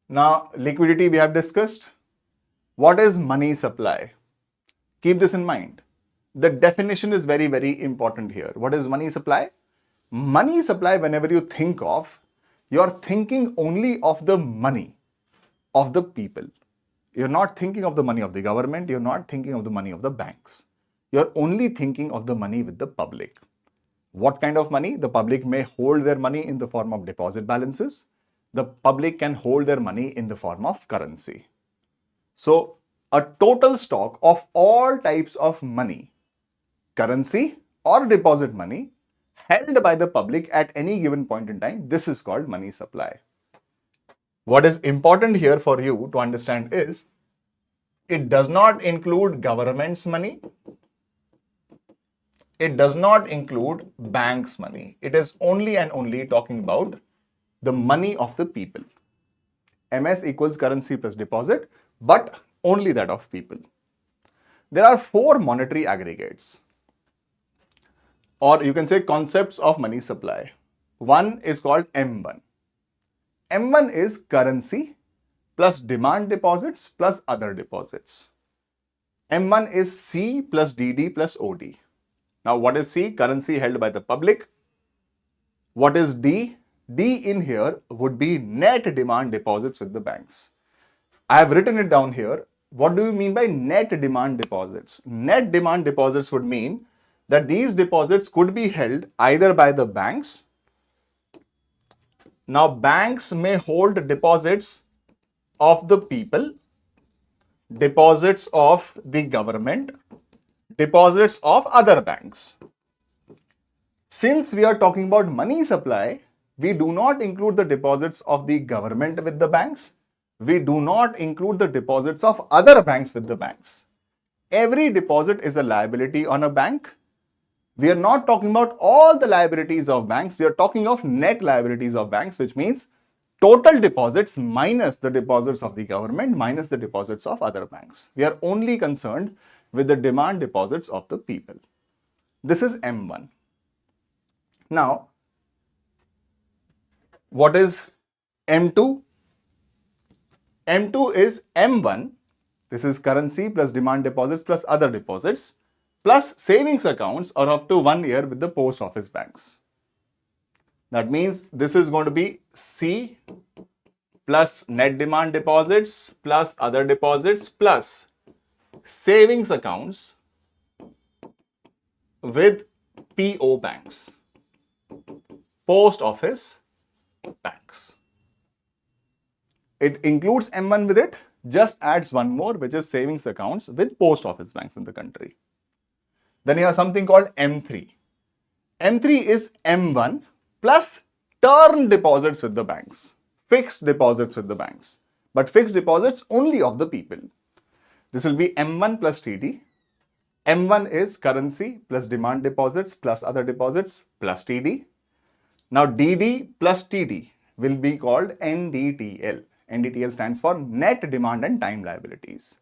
Now, liquidity we have discussed. What is money supply? Keep this in mind. The definition is very, very important here. What is money supply? Money supply, whenever you think of, you're thinking only of the money of the people. You're not thinking of the money of the government. You're not thinking of the money of the banks. You're only thinking of the money with the public. What kind of money? The public may hold their money in the form of deposit balances. The public can hold their money in the form of currency. So, a total stock of all types of money, currency or deposit money, held by the public at any given point in time, this is called money supply. What is important here for you to understand is, it does not include government's money. It does not include banks' money. It is only and only talking about the money of the people. MS equals currency plus deposit, but only that of people. There are 4 monetary aggregates, or you can say concepts of money supply. One is called M1. M1 is currency plus demand deposits plus other deposits. M1 is C plus DD plus OD. Now, what is C? Currency held by the public. What is D? D in here would be net demand deposits with the banks. I have written it down here. What do you mean by net demand deposits? Net demand deposits would mean that these deposits could be held either by the banks. Now, banks may hold deposits of the people, deposits of the government, deposits of other banks. Since we are talking about money supply, we do not include the deposits of the government with the banks. we do not include the deposits of other banks with the banks. Every deposit is a liability on a bank. We are not talking about all the liabilities of banks. We are talking of net liabilities of banks, which means total deposits minus the deposits of the government minus the deposits of other banks. We are only concerned with the demand deposits of the people. This is M1. Now, what is M2? M2 is M1. This is currency plus demand deposits plus other deposits plus savings accounts or up to 1 year with the post office banks. That means this is going to be C plus net demand deposits plus other deposits plus savings accounts with PO banks, post office banks. It includes M1 with it, just adds one more, which is savings accounts with post office banks in the country. Then you have something called M3. M3 is M1 plus term deposits with the banks, fixed deposits with the banks, but fixed deposits only of the people. This will be M1 plus TD. M1 is currency plus demand deposits plus other deposits plus TD. Now DD plus TD will be called NDTL. NDTL stands for net demand and time liabilities,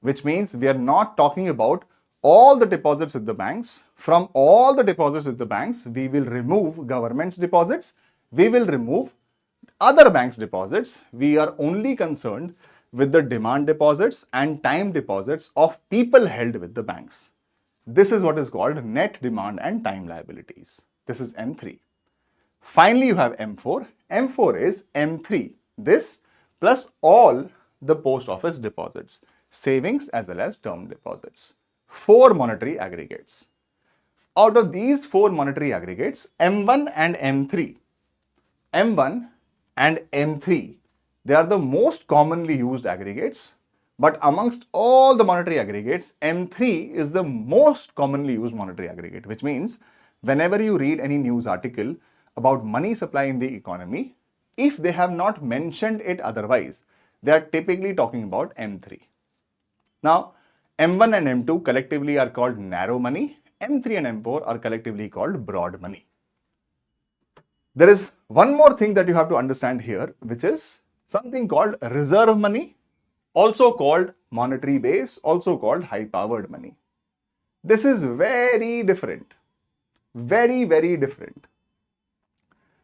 which means we are not talking about all the deposits with the banks. From all the deposits with the banks, we will remove government's deposits, we will remove other banks' deposits. We are only concerned with the demand deposits and time deposits of people held with the banks. This is what is called net demand and time liabilities. This is M3. Finally, you have M4. M4 is M3. This plus all the post office deposits, savings as well as term deposits. 4 monetary aggregates. Out of these 4 monetary aggregates, M1 and M3, M1 and M3, they are the most commonly used aggregates, but amongst all the monetary aggregates, M3 is the most commonly used monetary aggregate, which means whenever you read any news article about money supply in the economy, if they have not mentioned it otherwise, they are typically talking about M3. Now, M1 and M2 collectively are called narrow money. M3 and M4 are collectively called broad money. There is one more thing that you have to understand here, which is something called reserve money, also called monetary base, also called high-powered money. This is very different. Very, very different.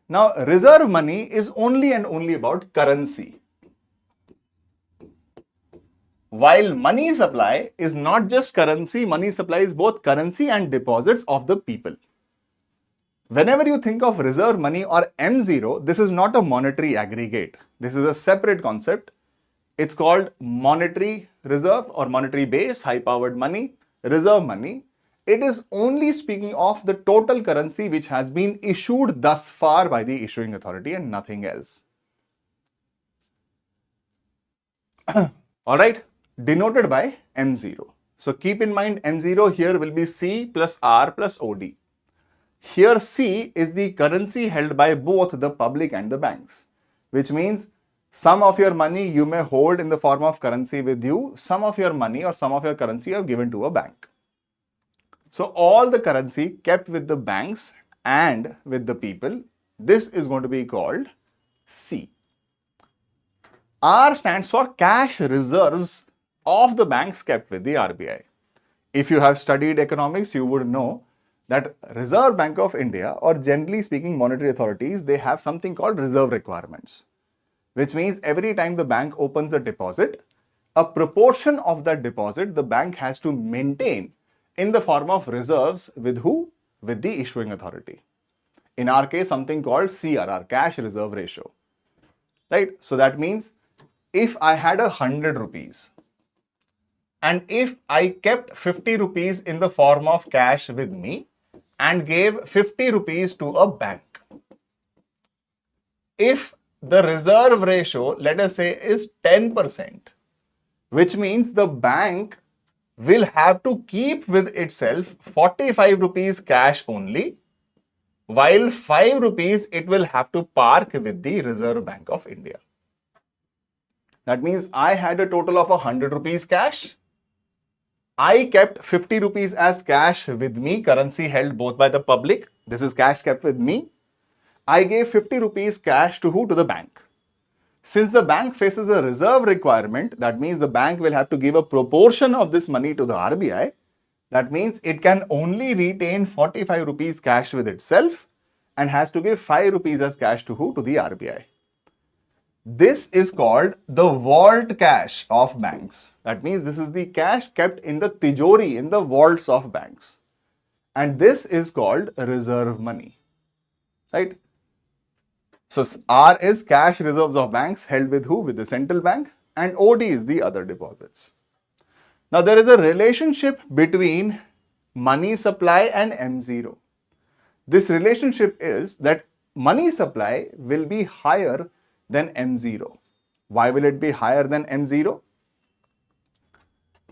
Now, reserve money is only and only about currency, while money supply is not just currency. Money supply is both currency and deposits of the people. Whenever you think of reserve money or M0, this is not a monetary aggregate. This is a separate concept. It's called monetary reserve or monetary base, high-powered money, reserve money. It is only speaking of the total currency which has been issued thus far by the issuing authority and nothing else. All right, denoted by M0. So keep in mind M0 here will be C plus R plus OD. Here C is the currency held by both the public and the banks, which means some of your money you may hold in the form of currency with you, some of your money or some of your currency you have given to a bank. So all the currency kept with the banks and with the people, this is going to be called C. R stands for cash reserves of the banks kept with the RBI. If you have studied economics, you would know that Reserve Bank of India, or generally speaking monetary authorities, they have something called reserve requirements, which means every time the bank opens a deposit, a proportion of that deposit the bank has to maintain in the form of reserves with who? With the issuing authority. In our case, something called CRR, cash reserve ratio. Right? So that means if I had 100 rupees and if I kept 50 rupees in the form of cash with me and gave 50 rupees to a bank, if the reserve ratio, let us say, is 10%, which means the bank will have to keep with itself 45 rupees cash only, while 5 rupees it will have to park with the Reserve Bank of India. That means I had a total of 100 rupees cash. I kept 50 rupees as cash with me, currency held both by the public. This is cash kept with me. I gave 50 rupees cash to who? To the bank. Since the bank faces a reserve requirement, that means the bank will have to give a proportion of this money to the RBI. That means it can only retain 45 rupees cash with itself and has to give 5 rupees as cash to who? To the RBI. This is called the vault cash of banks. That means this is the cash kept in the tijori, in the vaults of banks. And this is called reserve money. Right? So R is cash reserves of banks held with who? With the central bank. And OD is the other deposits. Now there is a relationship between money supply and M0. This relationship is that money supply will be higher than M0. Why will it be higher than M0?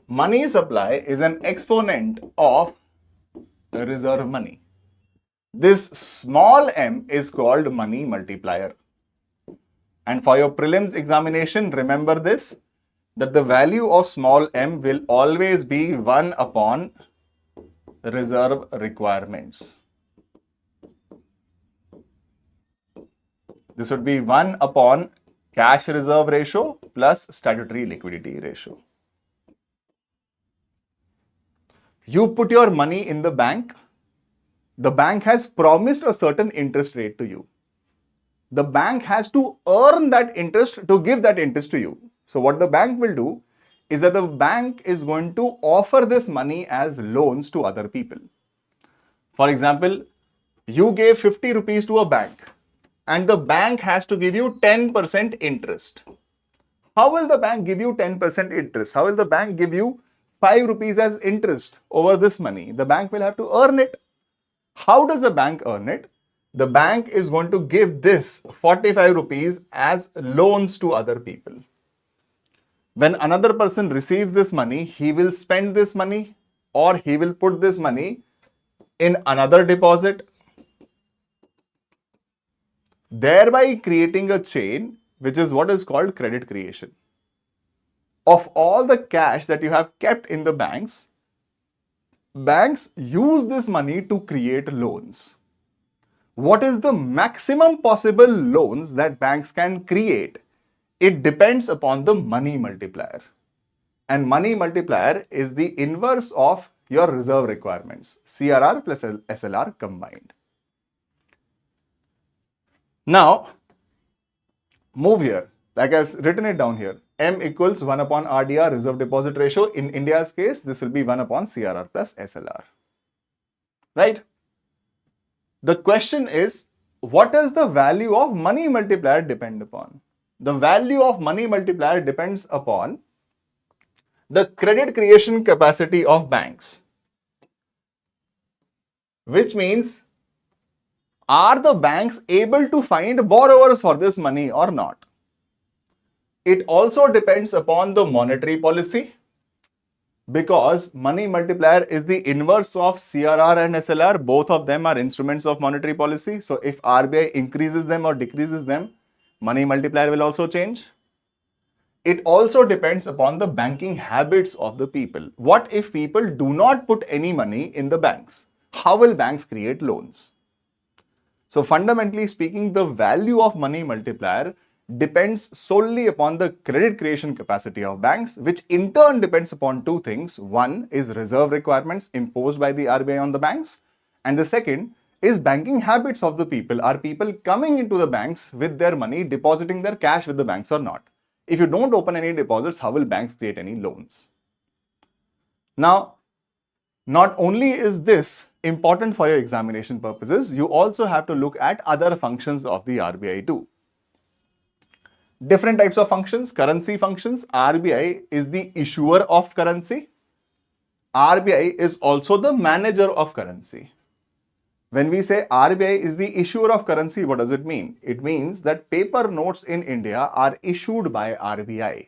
Money supply is an exponent of reserve money. This small m is called money multiplier. And for your prelims examination, remember this, that the value of small m will always be 1 upon reserve requirements. This would be 1 upon cash reserve ratio plus statutory liquidity ratio. You put your money in the bank. The bank has promised a certain interest rate to you. The bank has to earn that interest to give that interest to you. So what the bank will do is that the bank is going to offer this money as loans to other people. For example, you gave 50 rupees to a bank and the bank has to give you 10% interest. How will the bank give you 10% interest? How will the bank give you 5 rupees as interest over this money? The bank will have to earn it. How does the bank earn it? The bank is going to give this 45 rupees as loans to other people. When another person receives this money, he will spend this money or he will put this money in another deposit, thereby creating a chain, which is what is called credit creation. Of all the cash that you have kept in the banks use this money to create loans. What is the maximum possible loans that banks can create? It depends upon the money multiplier. And money multiplier is the inverse of your reserve requirements, CRR plus SLR combined. Now, move here, like I've written it down here. M equals 1 upon RDR, reserve deposit ratio. In India's case, this will be 1 upon CRR plus SLR. Right? The question is, what does the value of money multiplier depend upon? The value of money multiplier depends upon the credit creation capacity of banks. Which means, are the banks able to find borrowers for this money or not? It also depends upon the monetary policy, because money multiplier is the inverse of CRR and SLR. Both of them are instruments of monetary policy. So if RBI increases them or decreases them, money multiplier will also change. It also depends upon the banking habits of the people. What if people do not put any money in the banks? How will banks create loans? So fundamentally speaking, the value of money multiplier depends solely upon the credit creation capacity of banks, which in turn depends upon two things. One is reserve requirements imposed by the RBI on the banks, and the second is banking habits of the people. Are people coming into the banks with their money, depositing their cash with the banks or not? If you don't open any deposits, how will banks create any loans? Now, not only is this important for your examination purposes, you also have to look at other functions of the RBI too. Different types of functions, currency functions. RBI is the issuer of currency. RBI is also the manager of currency. When we say RBI is the issuer of currency, what does it mean? It means that paper notes in India are issued by RBI.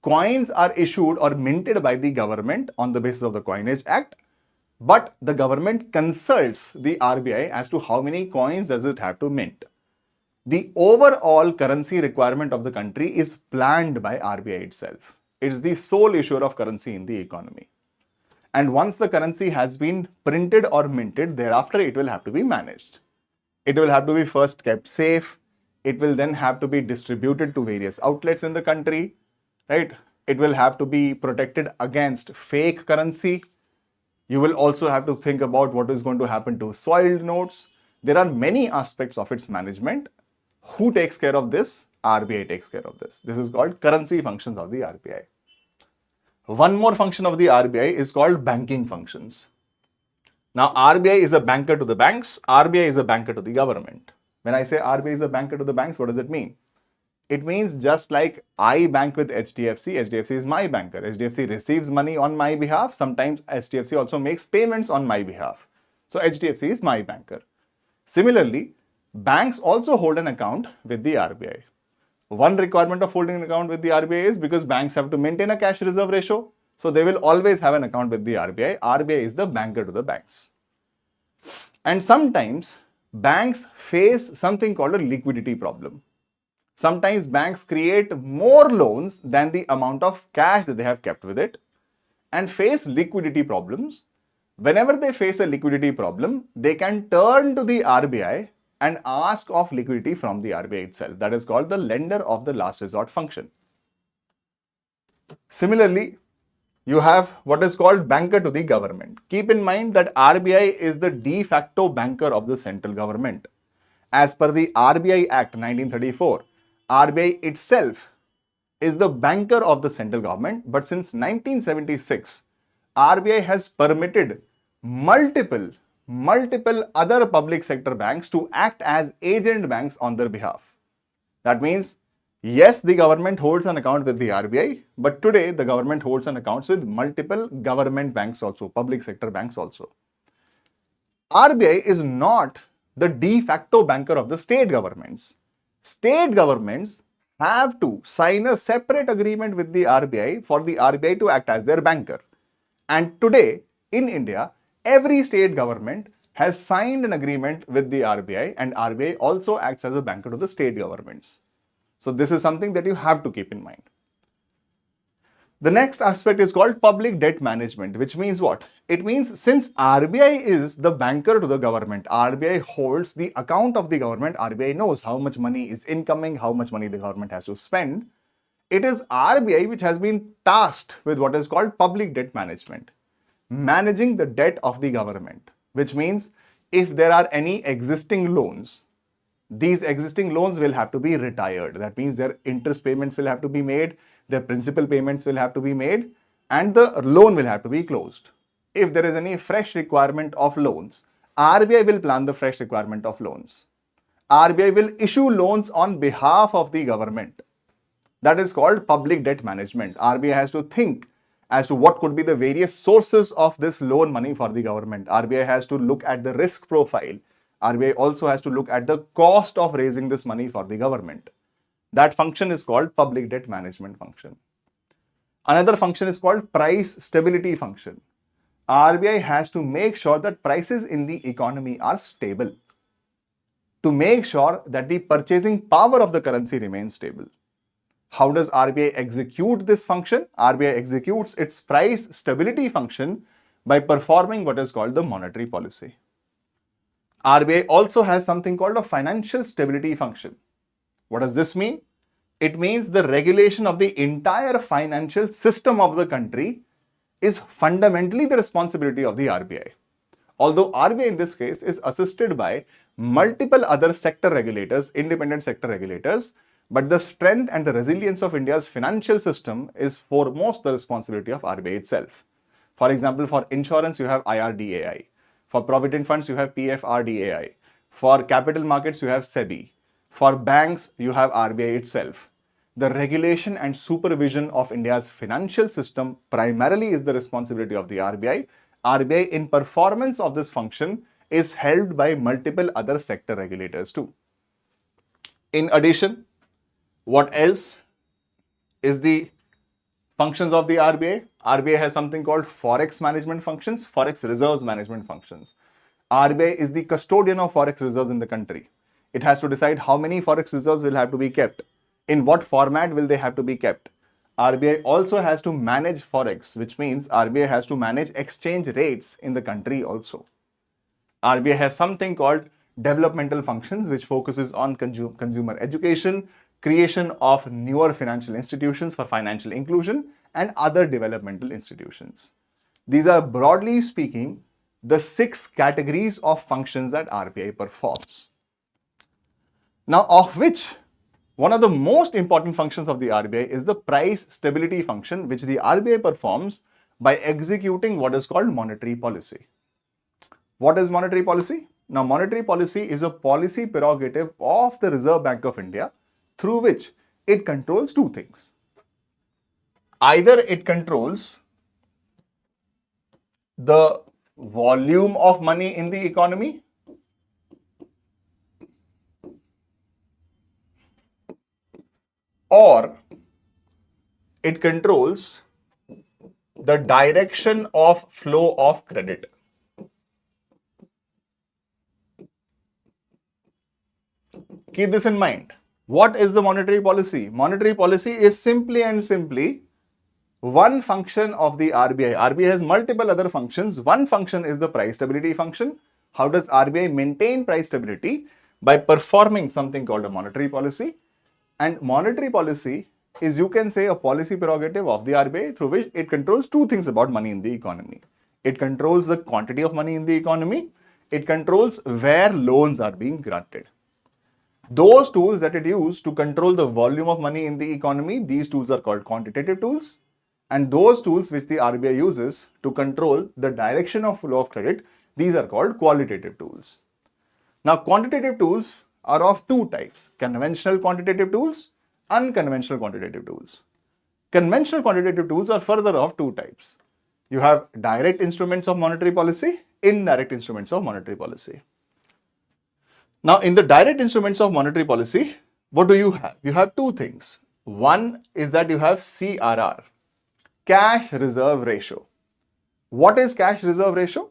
Coins are issued or minted by the government on the basis of the Coinage Act, but the government consults the RBI as to how many coins does it have to mint. The overall currency requirement of the country is planned by RBI itself. It is the sole issuer of currency in the economy. And once the currency has been printed or minted, thereafter it will have to be managed. It will have to be first kept safe. It will then have to be distributed to various outlets in the country, right? It will have to be protected against fake currency. You will also have to think about what is going to happen to soiled notes. There are many aspects of its management. Who takes care of this? RBI takes care of this. This is called currency functions of the RBI. One more function of the RBI is called banking functions. Now, RBI is a banker to the banks. RBI is a banker to the government. When I say RBI is a banker to the banks, what does it mean? It means just like I bank with HDFC, HDFC is my banker. HDFC receives money on my behalf. Sometimes HDFC also makes payments on my behalf. So HDFC is my banker. Similarly, banks also hold an account with the RBI. One requirement of holding an account with the RBI is because banks have to maintain a cash reserve ratio. So they will always have an account with the RBI. RBI is the banker to the banks. And sometimes banks face something called a liquidity problem. Sometimes banks create more loans than the amount of cash that they have kept with it and face liquidity problems. Whenever they face a liquidity problem, they can turn to the RBI and ask of liquidity from the RBI itself. That is called the lender of the last resort function. Similarly, you have what is called banker to the government. Keep in mind that RBI is the de facto banker of the central government. As per the RBI Act 1934, RBI itself is the banker of the central government, but since 1976, RBI has permitted multiple other public sector banks to act as agent banks on their behalf. That means, yes, the government holds an account with the RBI, but today the government holds an account with multiple government banks also, public sector banks also. RBI is not the de facto banker of the state governments. State governments have to sign a separate agreement with the RBI for the RBI to act as their banker. And today in India, every state government has signed an agreement with the RBI, and RBI also acts as a banker to the state governments. So this is something that you have to keep in mind. The next aspect is called public debt management, which means what? It means since RBI is the banker to the government, RBI holds the account of the government, RBI knows how much money is incoming, how much money the government has to spend. It is RBI which has been tasked with what is called public debt management, managing the debt of the government, which means if there are any existing loans, these existing loans will have to be retired. That means their interest payments will have to be made, their principal payments will have to be made, and the loan will have to be closed. If there is any fresh requirement of loans, RBI will plan the fresh requirement of loans. RBI will issue loans on behalf of the government. That is called public debt management. RBI has to think as to what could be the various sources of this loan money for the government. RBI has to look at the risk profile. RBI also has to look at the cost of raising this money for the government. That function is called public debt management function. Another function is called price stability function. RBI has to make sure that prices in the economy are stable, to make sure that the purchasing power of the currency remains stable. How does RBI execute this function? RBI executes its price stability function by performing what is called the monetary policy. RBI also has something called a financial stability function. What does this mean? It means the regulation of the entire financial system of the country is fundamentally the responsibility of the RBI. Although RBI in this case is assisted by multiple other sector regulators, independent sector regulators, but the strength and the resilience of India's financial system is foremost the responsibility of RBI itself. For example, for insurance, you have IRDAI. For provident funds, you have PFRDAI. For capital markets, you have SEBI. For banks, you have RBI itself. The regulation and supervision of India's financial system primarily is the responsibility of the RBI. RBI, in performance of this function, is held by multiple other sector regulators too. In addition, what else is the functions of the RBI? RBI has something called forex management functions, forex reserves management functions. RBI is the custodian of forex reserves in the country. It has to decide how many forex reserves will have to be kept. In what format will they have to be kept? RBI also has to manage forex, which means RBI has to manage exchange rates in the country also. RBI has something called developmental functions, which focuses on consumer education, creation of newer financial institutions for financial inclusion, and other developmental institutions. These are, broadly speaking, the 6 categories of functions that RBI performs. Now, of which one of the most important functions of the RBI is the price stability function, which the RBI performs by executing what is called monetary policy. What is monetary policy? Now, monetary policy is a policy prerogative of the Reserve Bank of India through which it controls two things. Either it controls the volume of money in the economy, or it controls the direction of flow of credit. Keep this in mind. What is the monetary policy? Monetary policy is simply and simply one function of the RBI. RBI has multiple other functions. One function is the price stability function. How does RBI maintain price stability? By performing something called a monetary policy. And monetary policy is, you can say, a policy prerogative of the RBI through which it controls two things about money in the economy. It controls the quantity of money in the economy. It controls where loans are being granted. Those tools that it uses to control the volume of money in the economy, these tools are called quantitative tools. And those tools which the RBI uses to control the direction of flow of credit, these are called qualitative tools. Now, quantitative tools are of two types: conventional quantitative tools, unconventional quantitative tools. Conventional quantitative tools are further of two types. You have direct instruments of monetary policy, indirect instruments of monetary policy. Now, in the direct instruments of monetary policy, what do you have? You have two things. One is that you have CRR, cash reserve ratio. What is cash reserve ratio?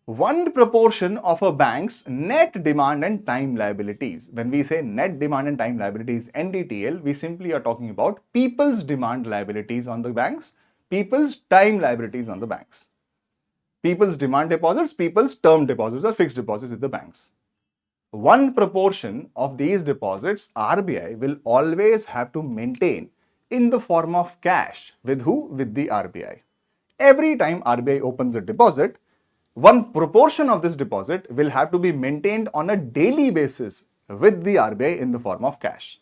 One proportion of a bank's net demand and time liabilities. When we say net demand and time liabilities, NDTL, we simply are talking about people's demand liabilities on the banks, people's time liabilities on the banks. People's demand deposits, people's term deposits or fixed deposits with the banks. One proportion of these deposits RBI will always have to maintain in the form of cash. With who? With the RBI. Every time RBI opens a deposit, one proportion of this deposit will have to be maintained on a daily basis with the RBI in the form of cash.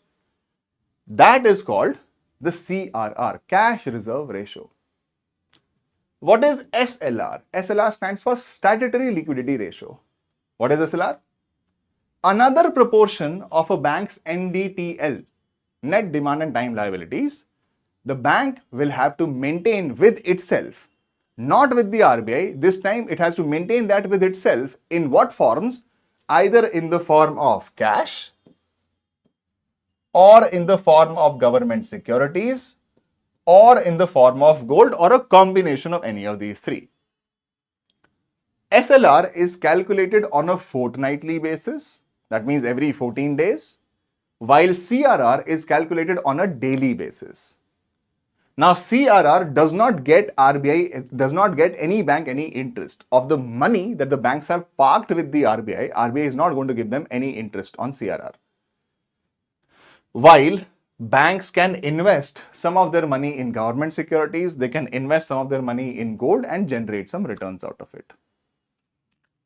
That is called the CRR, cash reserve ratio. What is SLR? SLR stands for statutory liquidity ratio. What is SLR? Another proportion of a bank's NDTL, net demand and time liabilities, the bank will have to maintain with itself, not with the RBI. This time it has to maintain that with itself. In what forms? Either in the form of cash or in the form of government securities or in the form of gold or a combination of any of these three. SLR is calculated on a fortnightly basis. That means every 14 days. While CRR is calculated on a daily basis. Now, CRR does not get does not get any bank any interest of the money that the banks have parked with the RBI. RBI is not going to give them any interest on CRR. While banks can invest some of their money in government securities, they can invest some of their money in gold and generate some returns out of it.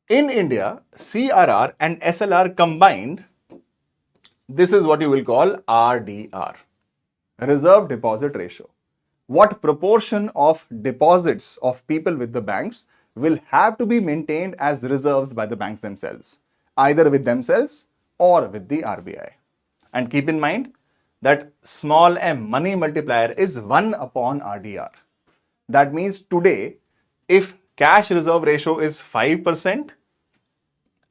In India, CRR and SLR combined, this is what you will call RDR, reserve deposit ratio. What proportion of deposits of people with the banks will have to be maintained as reserves by the banks themselves, either with themselves or with the RBI. And keep in mind that small m, money multiplier, is 1 upon RDR. That means today, if cash reserve ratio is 5%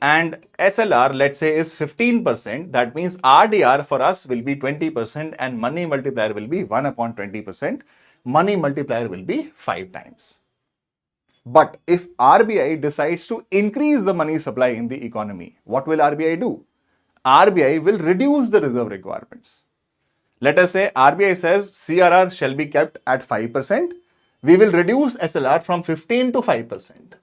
and SLR, let's say, is 15%, that means RDR for us will be 20% and money multiplier will be 1 upon 20%. Money multiplier will be 5 times. But if RBI decides to increase the money supply in the economy, what will RBI do? RBI will reduce the reserve requirements. Let us say RBI says CRR shall be kept at 5%. We will reduce SLR from 15 to 5%.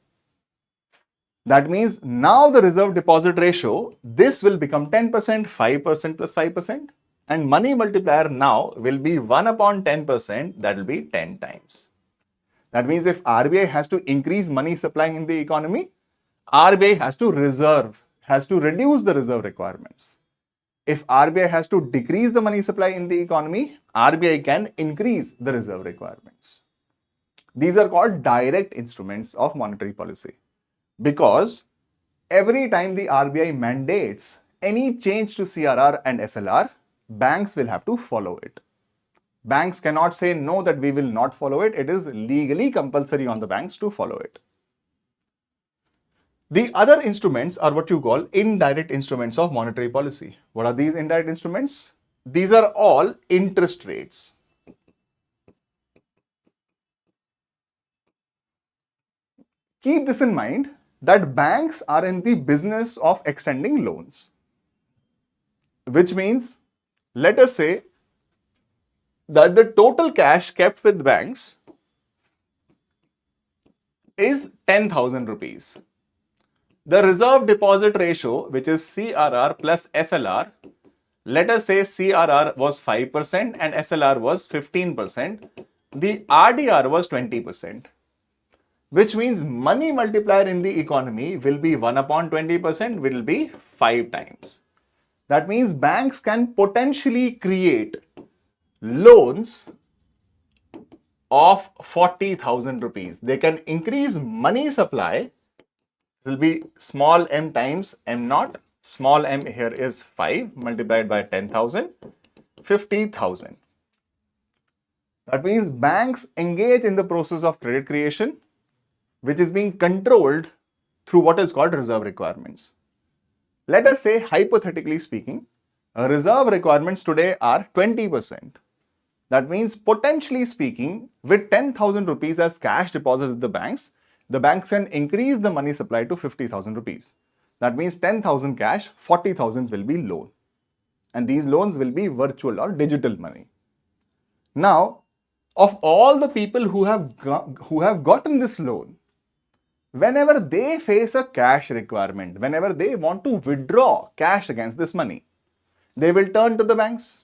That means now the reserve deposit ratio, this will become 10%, 5% plus 5%. And money multiplier now will be 1 upon 10%, that will be 10 times. That means if RBI has to increase money supply in the economy, RBI has to reduce the reserve requirements. If RBI has to decrease the money supply in the economy, RBI can increase the reserve requirements. These are called direct instruments of monetary policy, because every time the RBI mandates any change to CRR and SLR, banks will have to follow it. Banks cannot say no, that we will not follow it. It is legally compulsory on the banks to follow it. The other instruments are what you call indirect instruments of monetary policy. What are these indirect instruments? These are all interest rates. Keep this in mind that banks are in the business of extending loans, which means, let us say that the total cash kept with banks is 10,000 rupees. The reserve deposit ratio, which is CRR plus SLR, let us say CRR was 5% and SLR was 15%. The RDR was 20%, which means money multiplier in the economy will be 1 upon 20%, will be 5 times. That means banks can potentially create loans of 40,000 rupees. They can increase money supply. This will be small m times m naught. Small m here is 5 multiplied by 10,000, 50,000. That means banks engage in the process of credit creation, which is being controlled through what is called reserve requirements. Let us say, hypothetically speaking, reserve requirements today are 20%. That means, potentially speaking, with 10,000 rupees as cash deposits with the banks can increase the money supply to 50,000 rupees. That means 10,000 cash, 40,000 will be loan. And these loans will be virtual or digital money. Now, of all the people who have gotten this loan, whenever they face a cash requirement, whenever they want to withdraw cash against this money, they will turn to the banks.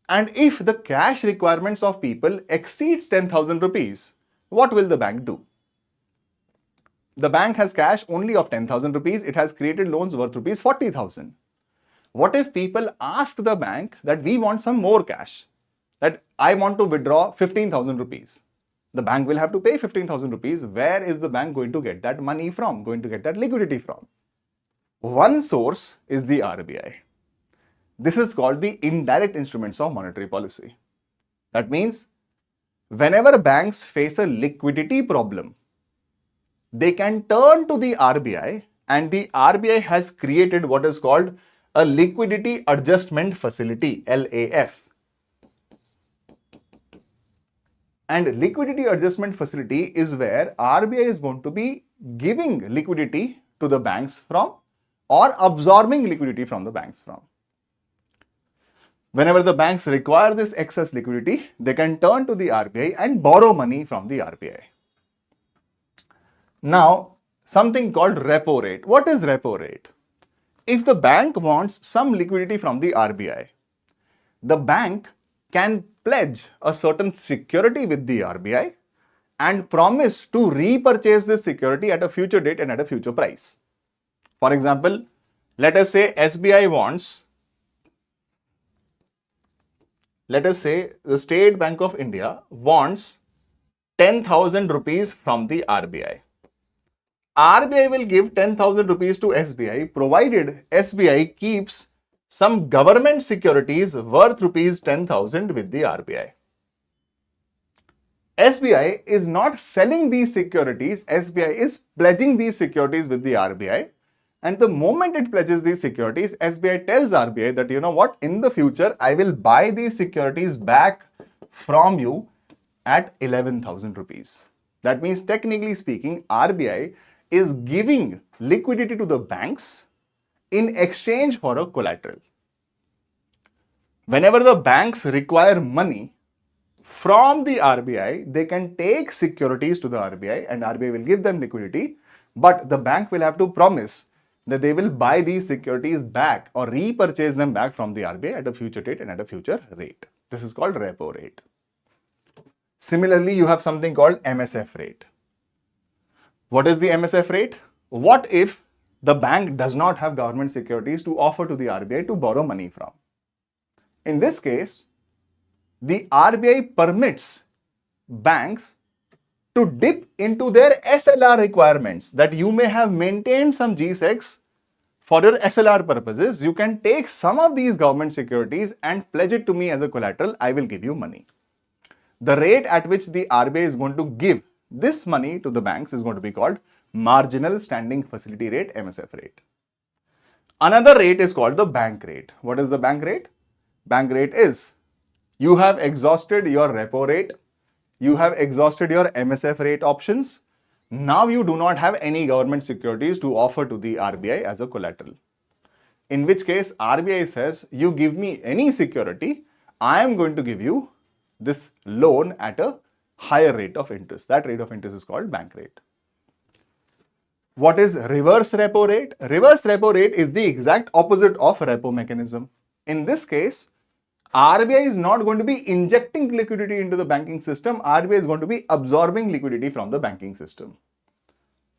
And if the cash requirements of people exceeds 10,000 rupees, what will the bank do? The bank has cash only of 10,000 rupees. It has created loans worth rupees 40,000. What if people ask the bank that we want some more cash, that I want to withdraw 15,000 rupees? The bank will have to pay 15,000 rupees. Where is the bank going to get that money from, going to get that liquidity from? One source is the RBI. This is called the indirect instruments of monetary policy. That means, whenever banks face a liquidity problem, they can turn to the RBI, and the RBI has created what is called a liquidity adjustment facility, LAF. And liquidity adjustment facility is where RBI is going to be giving liquidity to the banks from, or absorbing liquidity from the banks from. Whenever the banks require this excess liquidity, they can turn to the RBI and borrow money from the RBI. Now, something called repo rate. What is repo rate? If the bank wants some liquidity from the RBI, the bank can pledge a certain security with the RBI and promise to repurchase this security at a future date and at a future price. For example, let us say SBI wants, let us say the State Bank of India wants 10,000 rupees from the RBI. RBI will give 10,000 rupees to SBI, provided SBI keeps some government securities worth rupees 10,000 with the RBI. SBI is not selling these securities. SBI is pledging these securities with the RBI. And the moment it pledges these securities, SBI tells RBI that, you know what, in the future, I will buy these securities back from you at 11,000 rupees. That means technically speaking, RBI is giving liquidity to the banks in exchange for a collateral. Whenever the banks require money from the RBI, they can take securities to the RBI and RBI will give them liquidity, but the bank will have to promise that they will buy these securities back or repurchase them back from the RBI at a future date and at a future rate. This is called repo rate. Similarly, you have something called MSF rate. What is the MSF rate? What if the bank does not have government securities to offer to the RBI to borrow money from? In this case, the RBI permits banks to dip into their SLR requirements, that you may have maintained some G-Secs for your SLR purposes. You can take some of these government securities and pledge it to me as a collateral. I will give you money. The rate at which the RBI is going to give this money to the banks is going to be called marginal standing facility rate, MSF rate. Another rate is called the bank rate. What is the bank rate? Bank rate is, you have exhausted your repo rate, you have exhausted your MSF rate options. Now you do not have any government securities to offer to the RBI as a collateral. In which case RBI says, you give me any security, I am going to give you this loan at a higher rate of interest. That rate of interest is called bank rate. What is reverse repo rate? Reverse repo rate is the exact opposite of repo mechanism. In this case, RBI is not going to be injecting liquidity into the banking system. RBI is going to be absorbing liquidity from the banking system.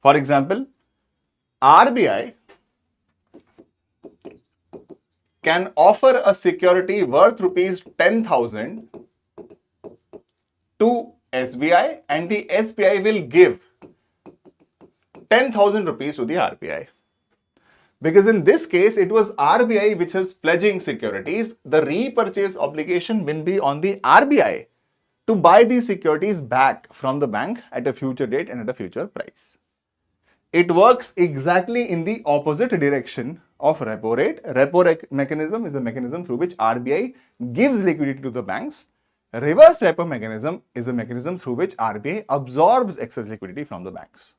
For example, RBI can offer a security worth rupees 10,000 to SBI and the SBI will give 10,000 rupees to the RBI. Because in this case, it was RBI which is pledging securities. The repurchase obligation will be on the RBI to buy these securities back from the bank at a future date and at a future price. It works exactly in the opposite direction of repo rate. Repo mechanism is a mechanism through which RBI gives liquidity to the banks. Reverse repo mechanism is a mechanism through which RBI absorbs excess liquidity from the banks.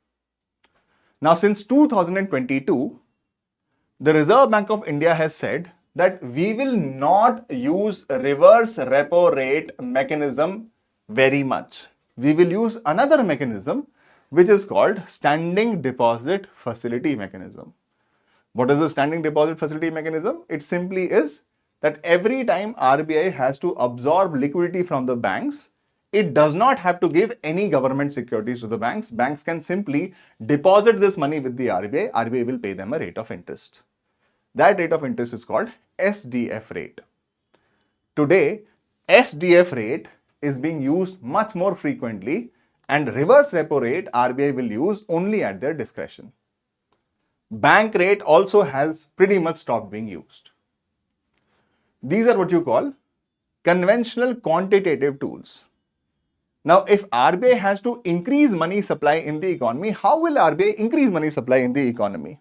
Now, since 2022, the Reserve Bank of India has said that we will not use reverse repo rate mechanism very much. We will use another mechanism which is called standing deposit facility mechanism. What is the standing deposit facility mechanism? It simply is that every time RBI has to absorb liquidity from the banks, it does not have to give any government securities to the banks. Banks can simply deposit this money with the RBI. RBI will pay them a rate of interest. That rate of interest is called SDF rate. Today, SDF rate is being used much more frequently, and reverse repo rate RBI will use only at their discretion. Bank rate also has pretty much stopped being used. These are what you call conventional quantitative tools. Now, if RBI has to increase money supply in the economy, how will RBI increase money supply in the economy?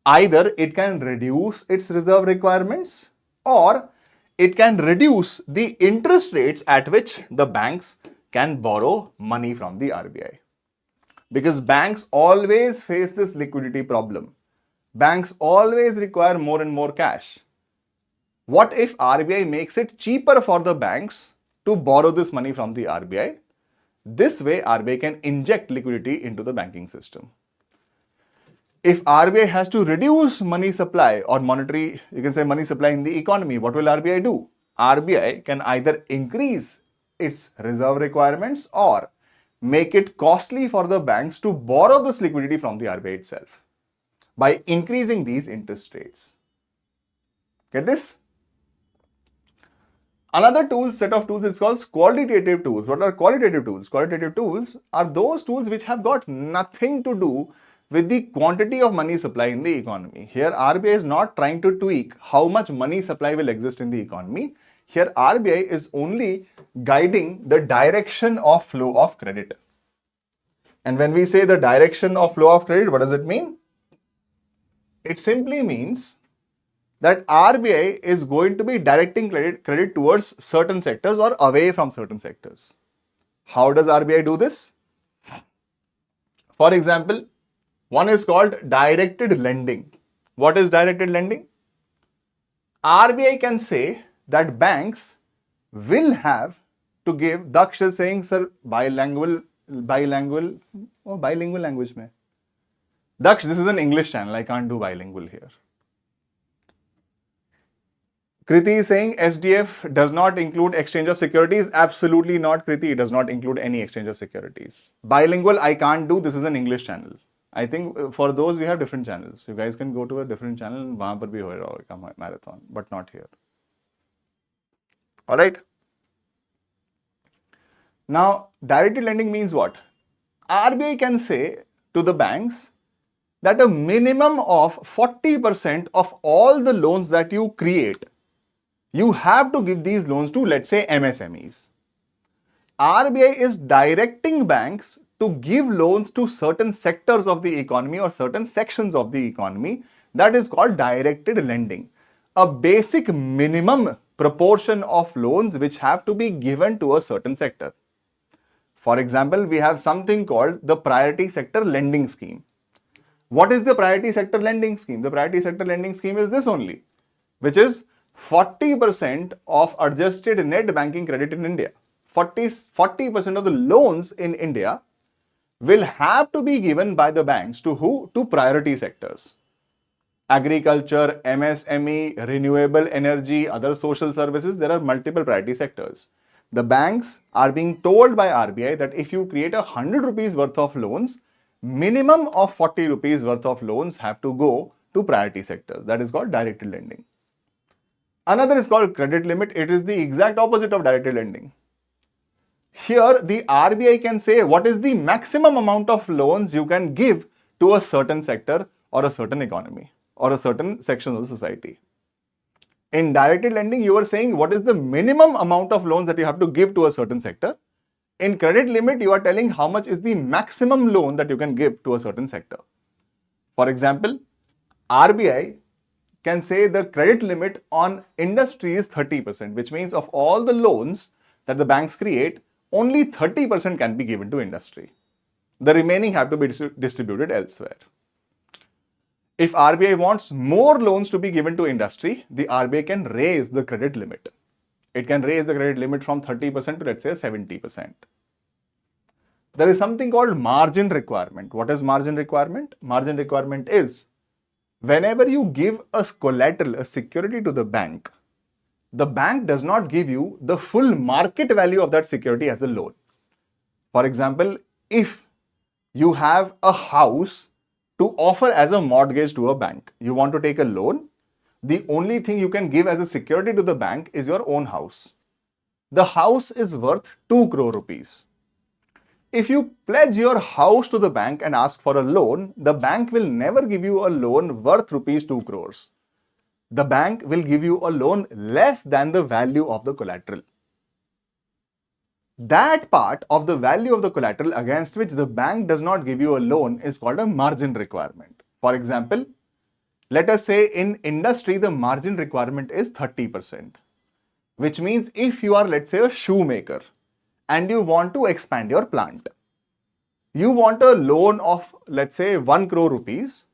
Either it can reduce its reserve requirements or it can reduce the interest rates at which the banks can borrow money from the RBI. Because banks always face this liquidity problem. Banks always require more and more cash. What if RBI makes it cheaper for the banks to borrow this money from the RBI? This way, RBI can inject liquidity into the banking system. If RBI has to reduce money supply or monetary, you can say money supply in the economy, what will RBI do? RBI can either increase its reserve requirements or make it costly for the banks to borrow this liquidity from the RBI itself by increasing these interest rates. Get this? Another set of tools is called qualitative tools. What are qualitative tools? Qualitative tools are those tools which have got nothing to do with the quantity of money supply in the economy. Here RBI is not trying to tweak how much money supply will exist in the economy. Here RBI is only guiding the direction of flow of credit. And when we say the direction of flow of credit, what does it mean? It simply means that RBI is going to be directing credit towards certain sectors or away from certain sectors. How does RBI do this? For example, one is called directed lending. What is directed lending? RBI can say that banks will have to give, Daksh is saying, sir, bilingual language mein. Daksh, this is an English channel, I can't do bilingual here. Kriti is saying SDF does not include exchange of securities. Absolutely not, Kriti. It does not include any exchange of securities. Bilingual, I can't do. This is an English channel. I think for those, we have different channels. You guys can go to a different channel and wahan par bhi hoga marathon, but not here. All right. Now, directed lending means what? RBI can say to the banks that a minimum of 40% of all the loans that you create, you have to give these loans to, let's say, MSMEs. RBI is directing banks to give loans to certain sectors of the economy or certain sections of the economy. That is called directed lending. A basic minimum proportion of loans which have to be given to a certain sector. For example, we have something called the priority sector lending scheme. What is the priority sector lending scheme? The priority sector lending scheme is this only, which is 40% of adjusted net banking credit in India. 40% of the loans in India will have to be given by the banks to who? To priority sectors. Agriculture, MSME, renewable energy, other social services, there are multiple priority sectors. The banks are being told by RBI that if you create 100 rupees worth of loans, minimum of 40 rupees worth of loans have to go to priority sectors. That is called directed lending. Another is called credit limit. It is the exact opposite of directed lending. Here, the RBI can say what is the maximum amount of loans you can give to a certain sector or a certain economy or a certain section of the society. In directed lending, you are saying what is the minimum amount of loans that you have to give to a certain sector. In credit limit, you are telling how much is the maximum loan that you can give to a certain sector. For example, RBI can say the credit limit on industry is 30%, which means of all the loans that the banks create, only 30% can be given to industry. The remaining have to be distributed elsewhere. If RBI wants more loans to be given to industry, the RBI can raise the credit limit. It can raise the credit limit from 30% to, let's say, 70%. There is something called margin requirement. What is margin requirement? Margin requirement is whenever you give a collateral, a security to the bank does not give you the full market value of that security as a loan. For example, if you have a house to offer as a mortgage to a bank, you want to take a loan, the only thing you can give as a security to the bank is your own house. The house is worth 2 crore rupees. If you pledge your house to the bank and ask for a loan, the bank will never give you a loan worth rupees 2 crores. The bank will give you a loan less than the value of the collateral. That part of the value of the collateral against which the bank does not give you a loan is called a margin requirement. For example, let us say in industry, the margin requirement is 30%, which means if you are, let's say, a shoemaker and you want to expand your plant, you want a loan of, let's say, 1 crore rupees.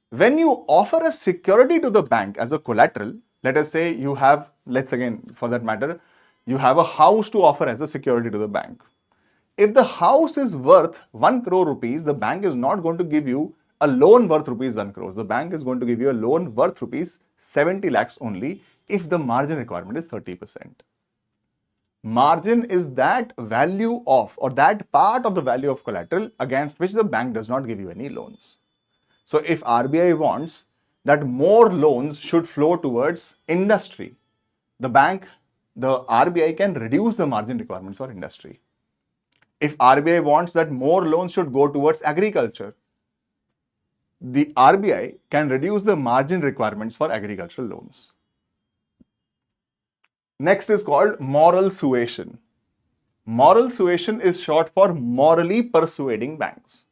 When you offer a security to the bank as a collateral, let us say you have, let's again, for that matter, you have a house to offer as a security to the bank. If the house is worth 1 crore rupees, the bank is not going to give you a loan worth rupees 1 crore. The bank is going to give you a loan worth rupees 70 lakhs only if the margin requirement is 30%. Margin is that value of or that part of the value of collateral against which the bank does not give you any loans. So if RBI wants that more loans should flow towards industry, the RBI can reduce the margin requirements for industry. If RBI wants that more loans should go towards agriculture, the RBI can reduce the margin requirements for agricultural loans. Next is called moral suasion. Moral suasion is short for morally persuading banks.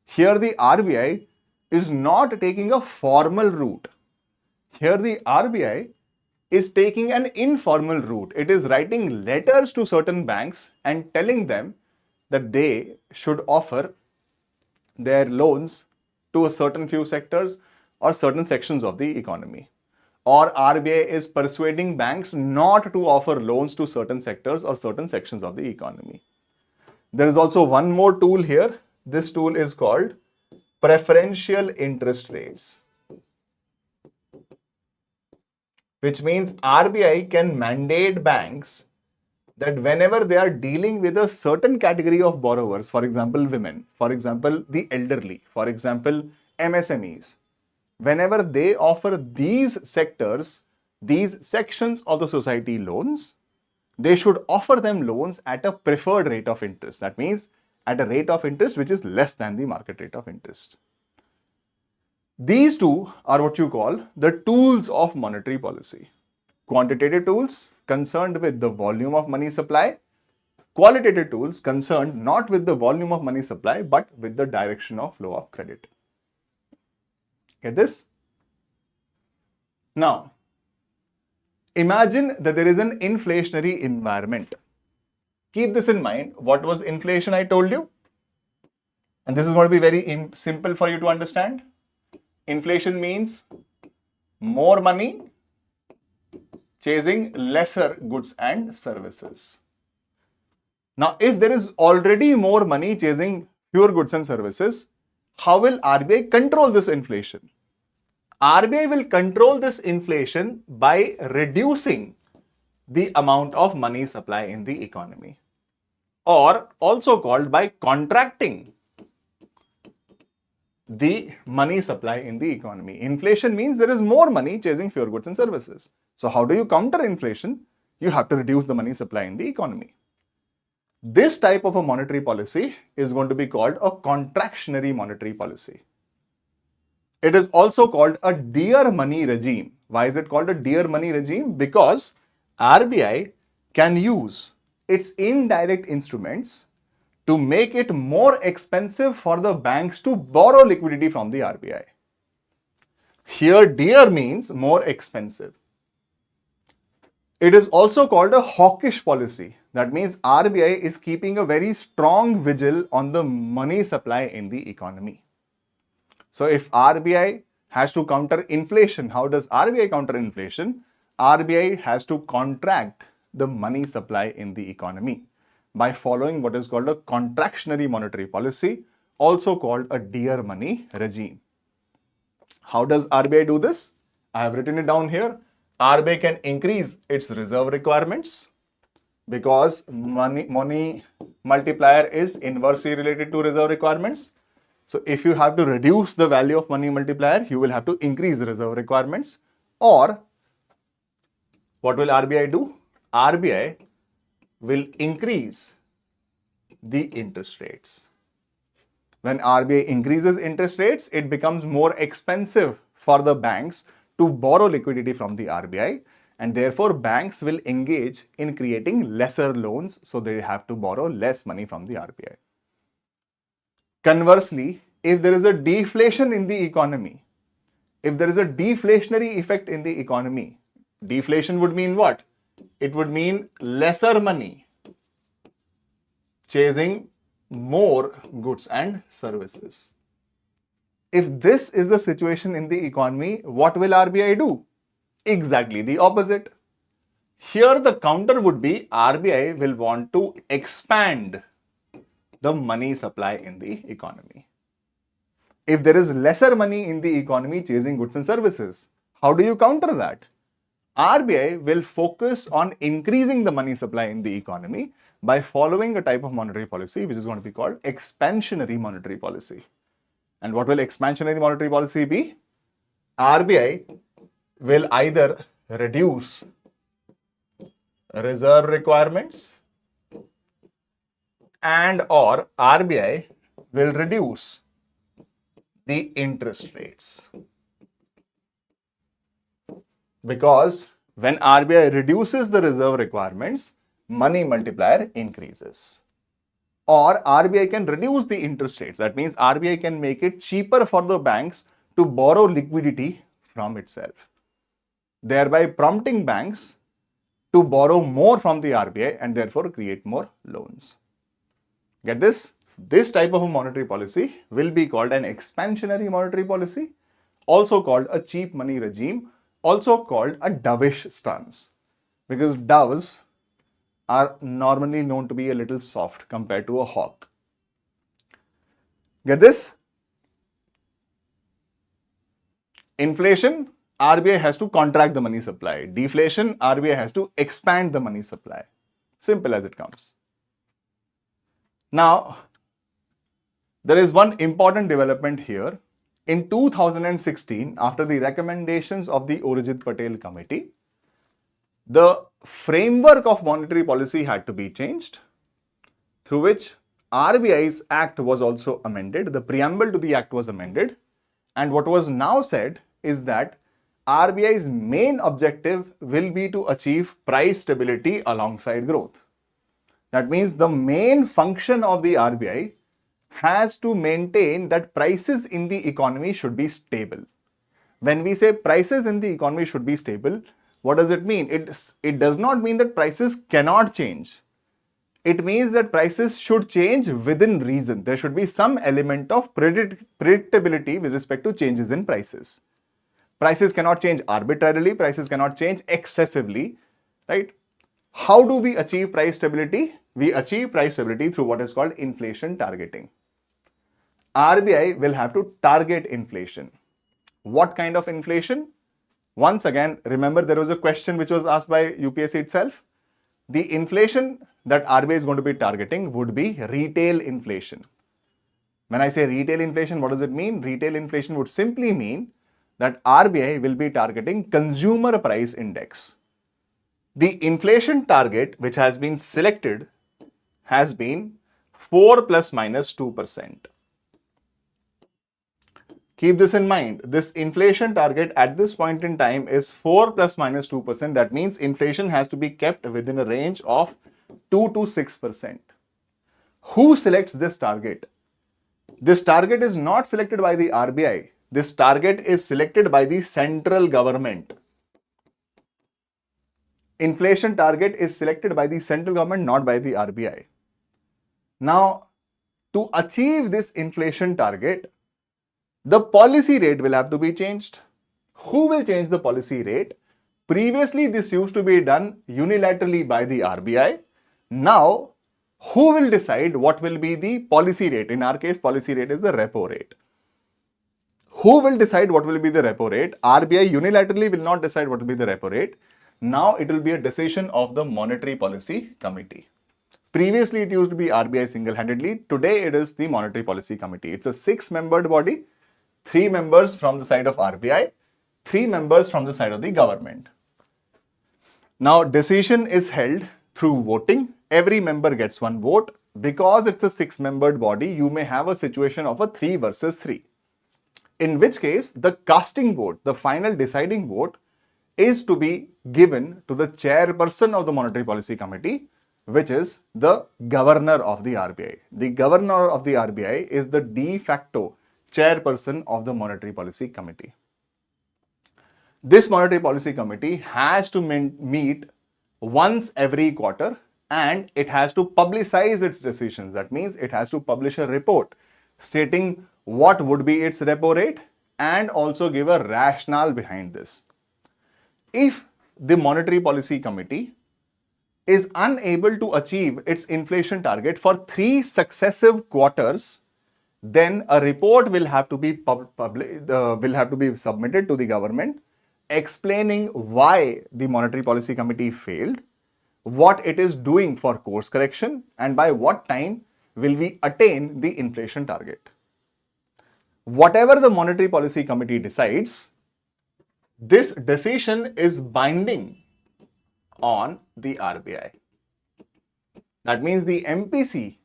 Here the RBI is not taking a formal route. Here the RBI is taking an informal route. It is writing letters to certain banks and telling them that they should offer their loans to a certain few sectors or certain sections of the economy. Or RBI is persuading banks not to offer loans to certain sectors or certain sections of the economy. There is also one more tool here. This tool is called preferential interest rates, which means RBI can mandate banks that whenever they are dealing with a certain category of borrowers, for example, women, for example, the elderly, for example, MSMEs, whenever they offer these sectors, these sections of the society loans, they should offer them loans at a preferred rate of interest. That means at a rate of interest which is less than the market rate of interest. These two are what you call the tools of monetary policy. Quantitative tools concerned with the volume of money supply, qualitative tools concerned not with the volume of money supply but with the direction of flow of credit. Get this? Now, imagine that there is an inflationary environment. Keep this in mind. What was inflation I told you? And this is going to be very simple for you to understand. Inflation means more money chasing lesser goods and services. Now, if there is already more money chasing fewer goods and services, how will RBI control this inflation? RBI will control this inflation by reducing the amount of money supply in the economy, or also called by contracting the money supply in the economy. Inflation means there is more money chasing fewer goods and services. So how do you counter inflation? You have to reduce the money supply in the economy. This type of a monetary policy is going to be called a contractionary monetary policy. It is also called a dear money regime. Why is it called a dear money regime? Because RBI can use its indirect instruments to make it more expensive for the banks to borrow liquidity from the RBI. Here, dear means more expensive. It is also called a hawkish policy. That means RBI is keeping a very strong vigil on the money supply in the economy. So if RBI has to counter inflation, how does RBI counter inflation? RBI has to contract the money supply in the economy by following what is called a contractionary monetary policy, also called a dear money regime. How does RBI do this? I have written it down here. RBI can increase its reserve requirements because money multiplier is inversely related to reserve requirements. So if you have to reduce the value of money multiplier, you will have to increase the reserve requirements. Or what will RBI do? RBI will increase the interest rates. When RBI increases interest rates, it becomes more expensive for the banks to borrow liquidity from the RBI, and therefore banks will engage in creating lesser loans, so they have to borrow less money from the RBI. Conversely, if there is a deflation in the economy, if there is a deflationary effect in the economy, deflation would mean what? It would mean lesser money chasing more goods and services. If this is the situation in the economy, what will RBI do? Exactly the opposite. Here the counter would be RBI will want to expand the money supply in the economy. If there is lesser money in the economy chasing goods and services, how do you counter that? RBI will focus on increasing the money supply in the economy by following a type of monetary policy which is going to be called expansionary monetary policy. And what will expansionary monetary policy be? RBI will either reduce reserve requirements and or RBI will reduce the interest rates. Because when RBI reduces the reserve requirements, money multiplier increases. Or RBI can reduce the interest rates. That means RBI can make it cheaper for the banks to borrow liquidity from itself, thereby prompting banks to borrow more from the RBI and therefore create more loans. Get this? This type of a monetary policy will be called an expansionary monetary policy, also called a cheap money regime, also called a dovish stance, because doves are normally known to be a little soft compared to a hawk. Get this? Inflation, RBI has to contract the money supply. Deflation, RBI has to expand the money supply. Simple as it comes. Now, there is one important development here. In 2016, after the recommendations of the Urjit Patel Committee, the framework of monetary policy had to be changed, through which RBI's Act was also amended. The preamble to the Act was amended. And what was now said is that RBI's main objective will be to achieve price stability alongside growth. That means the main function of the RBI has to maintain that prices in the economy should be stable. When we say prices in the economy should be stable, what does it mean? It does not mean that prices cannot change. It means that prices should change within reason. There should be some element of predictability with respect to changes in prices. Prices cannot change arbitrarily, prices cannot change excessively, right? How do we achieve price stability? We achieve price stability through what is called inflation targeting. RBI will have to target inflation. What kind of inflation? Once again, remember there was a question which was asked by UPSC itself. The inflation that RBI is going to be targeting would be retail inflation. When I say retail inflation, what does it mean? Retail inflation would simply mean that RBI will be targeting consumer price index. The inflation target which has been selected has been 4 plus minus 2%. Keep this in mind. This inflation target at this point in time is 4 plus minus 2%. That means inflation has to be kept within a range of 2 to 6%. Who selects this target? This target is not selected by the RBI. This target is selected by the central government. Inflation target is selected by the central government, not by the RBI. Now, to achieve this inflation target, the policy rate will have to be changed. Who will change the policy rate? Previously, this used to be done unilaterally by the RBI. Now, who will decide what will be the policy rate? In our case, policy rate is the repo rate. Who will decide what will be the repo rate? RBI unilaterally will not decide what will be the repo rate. Now, it will be a decision of the Monetary Policy Committee. Previously, it used to be RBI single-handedly. Today, it is the Monetary Policy Committee. It's a 6-membered body. 3 members from the side of RBI, 3 members from the side of the government. Now, decision is held through voting. Every member gets 1 vote. Because it's a 6-membered body, you may have a situation of a 3 versus 3. In which case, the casting vote, the final deciding vote, is to be given to the chairperson of the Monetary Policy Committee, which is the governor of the RBI. The governor of the RBI is the de facto chairperson of the Monetary Policy Committee. This Monetary Policy Committee has to meet once every quarter and it has to publicize its decisions. That means it has to publish a report stating what would be its repo rate and also give a rationale behind this. If the Monetary Policy Committee is unable to achieve its inflation target for 3 successive quarters, then a report will have to be submitted to the government explaining why the Monetary Policy Committee failed, what it is doing for course correction, and by what time will we attain the inflation target. Whatever the Monetary Policy Committee decides, this decision is binding on the RBI. That means the MPC,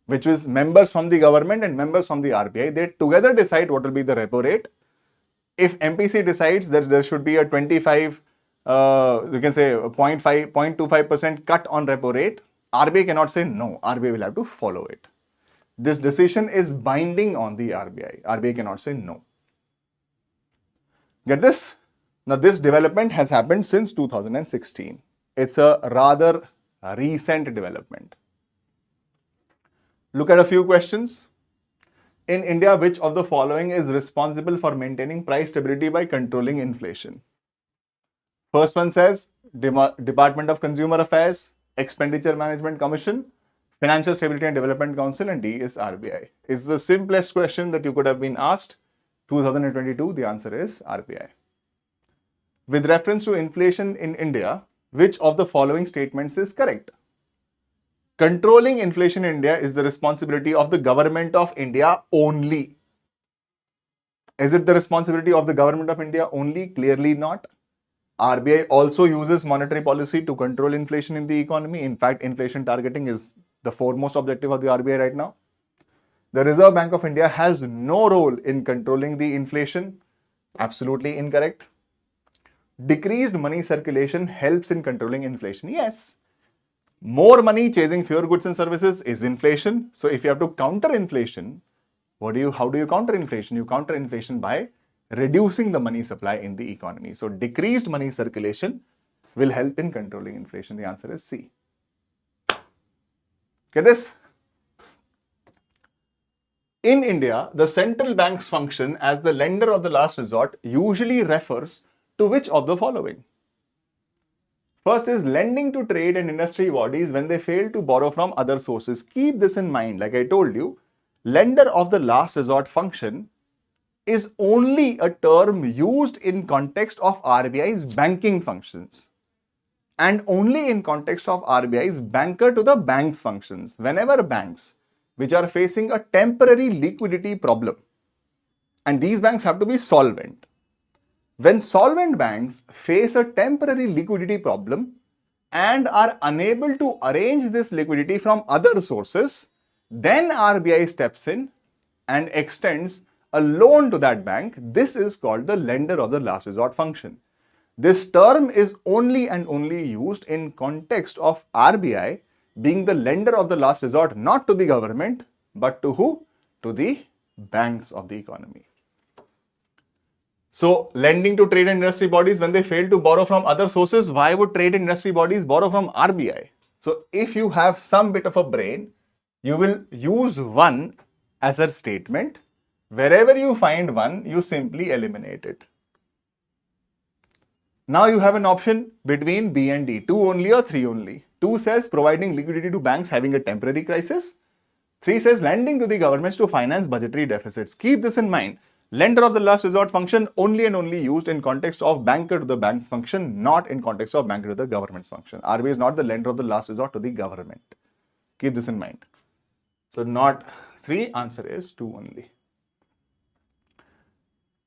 which is members from the government and members from the RBI, they together decide what will be the repo rate. If MPC decides that there should be a 25, you can say 0.25% cut on repo rate, RBI cannot say no. RBI will have to follow it. This decision is binding on the RBI. RBI cannot say no. Get this? Now, this development has happened since 2016. It's a rather recent development. Look at a few questions. In India, which of the following is responsible for maintaining price stability by controlling inflation? First one says Department of Consumer Affairs, Expenditure Management Commission, Financial Stability and Development Council, and D is RBI. It's the simplest question that you could have been asked. 2022, the answer is RBI. With reference to inflation in India, which of the following statements is correct? Controlling inflation in India is the responsibility of the government of India only. Is it the responsibility of the government of India only? Clearly not. RBI also uses monetary policy to control inflation in the economy. In fact, inflation targeting is the foremost objective of the RBI right now. The Reserve Bank of India has no role in controlling the inflation. Absolutely incorrect. Decreased money circulation helps in controlling inflation. Yes. More money chasing fewer goods and services is inflation. So if you have to counter inflation, how do you counter inflation? You counter inflation by reducing the money supply in the economy. So decreased money circulation will help in controlling inflation. The answer is C. Get this? In India, the central bank's function as the lender of the last resort usually refers to which of the following? First is lending to trade and industry bodies when they fail to borrow from other sources. Keep this in mind. Like I told you, lender of the last resort function is only a term used in context of RBI's banking functions and only in context of RBI's banker to the banks functions. Whenever banks which are facing a temporary liquidity problem, and these banks have to be solvent. When solvent banks face a temporary liquidity problem and are unable to arrange this liquidity from other sources, then RBI steps in and extends a loan to that bank. This is called the lender of the last resort function. This term is only and only used in context of RBI being the lender of the last resort, not to the government, but to who? To the banks of the economy. So, lending to trade and industry bodies when they fail to borrow from other sources. Why would trade and industry bodies borrow from RBI? So, if you have some bit of a brain, you will use one as a statement. Wherever you find one, you simply eliminate it. Now you have an option between B and D, 2 only or 3 only. 2 says providing liquidity to banks having a temporary crisis. 3 says lending to the governments to finance budgetary deficits. Keep this in mind. Lender of the last resort function only and only used in context of banker to the banks function, not in context of banker to the government's function. RBI is not the lender of the last resort to the government. Keep this in mind. So not 3, answer is 2 only.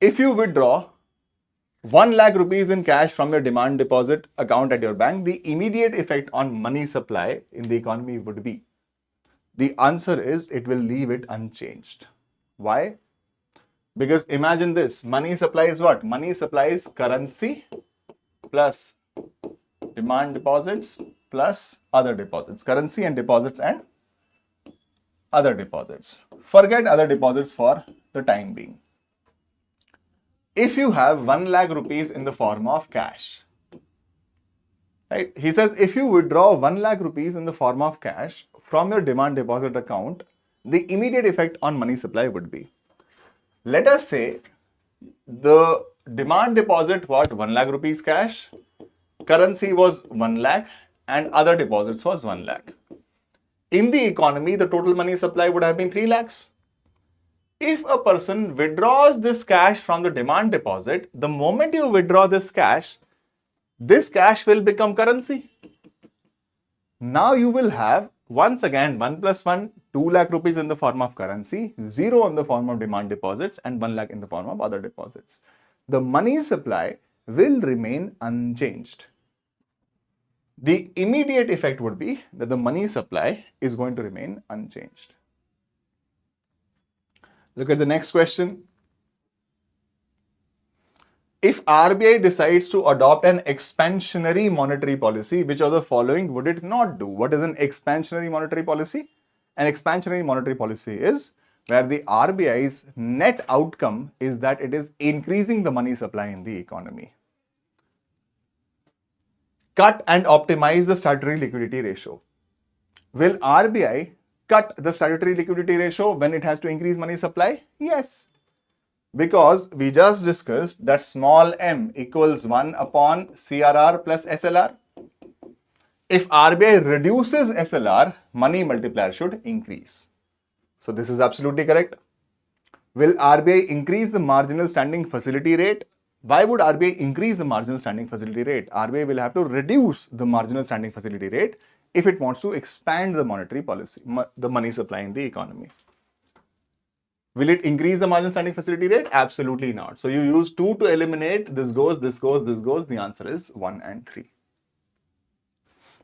If you withdraw 1 lakh rupees in cash from your demand deposit account at your bank, the immediate effect on money supply in the economy would be? The answer is it will leave it unchanged. Why? Because imagine this, money supply is what? Money supply is currency plus demand deposits plus other deposits. Currency and deposits and other deposits. Forget other deposits for the time being. If you have 1 lakh rupees in the form of cash, right? He says if you withdraw 1 lakh rupees in the form of cash from your demand deposit account, the immediate effect on money supply would be, let us say the demand deposit was 1 lakh rupees cash, currency was 1 lakh and other deposits was 1 lakh. In the economy, the total money supply would have been 3 lakhs. If a person withdraws this cash from the demand deposit, the moment you withdraw this cash will become currency. Now you will have once again 1 plus 1, 2 lakh rupees in the form of currency, 0 in the form of demand deposits and 1 lakh in the form of other deposits. The money supply will remain unchanged. The immediate effect would be that the money supply is going to remain unchanged. Look at the next question. If RBI decides to adopt an expansionary monetary policy, which of the following would it not do? What is an expansionary monetary policy? An expansionary monetary policy is where the RBI's net outcome is that it is increasing the money supply in the economy. Cut and optimize the statutory liquidity ratio. Will RBI cut the statutory liquidity ratio when it has to increase money supply? Yes. Because we just discussed that small m equals 1 upon CRR plus SLR. If RBI reduces SLR, money multiplier should increase. So this is absolutely correct. Will RBI increase the marginal standing facility rate? Why would RBI increase the marginal standing facility rate? RBI will have to reduce the marginal standing facility rate if it wants to expand the monetary policy, the money supply in the economy. Will it increase the marginal standing facility rate? Absolutely not. So you use 2 to eliminate. This goes, this goes, this goes. The answer is 1 and 3.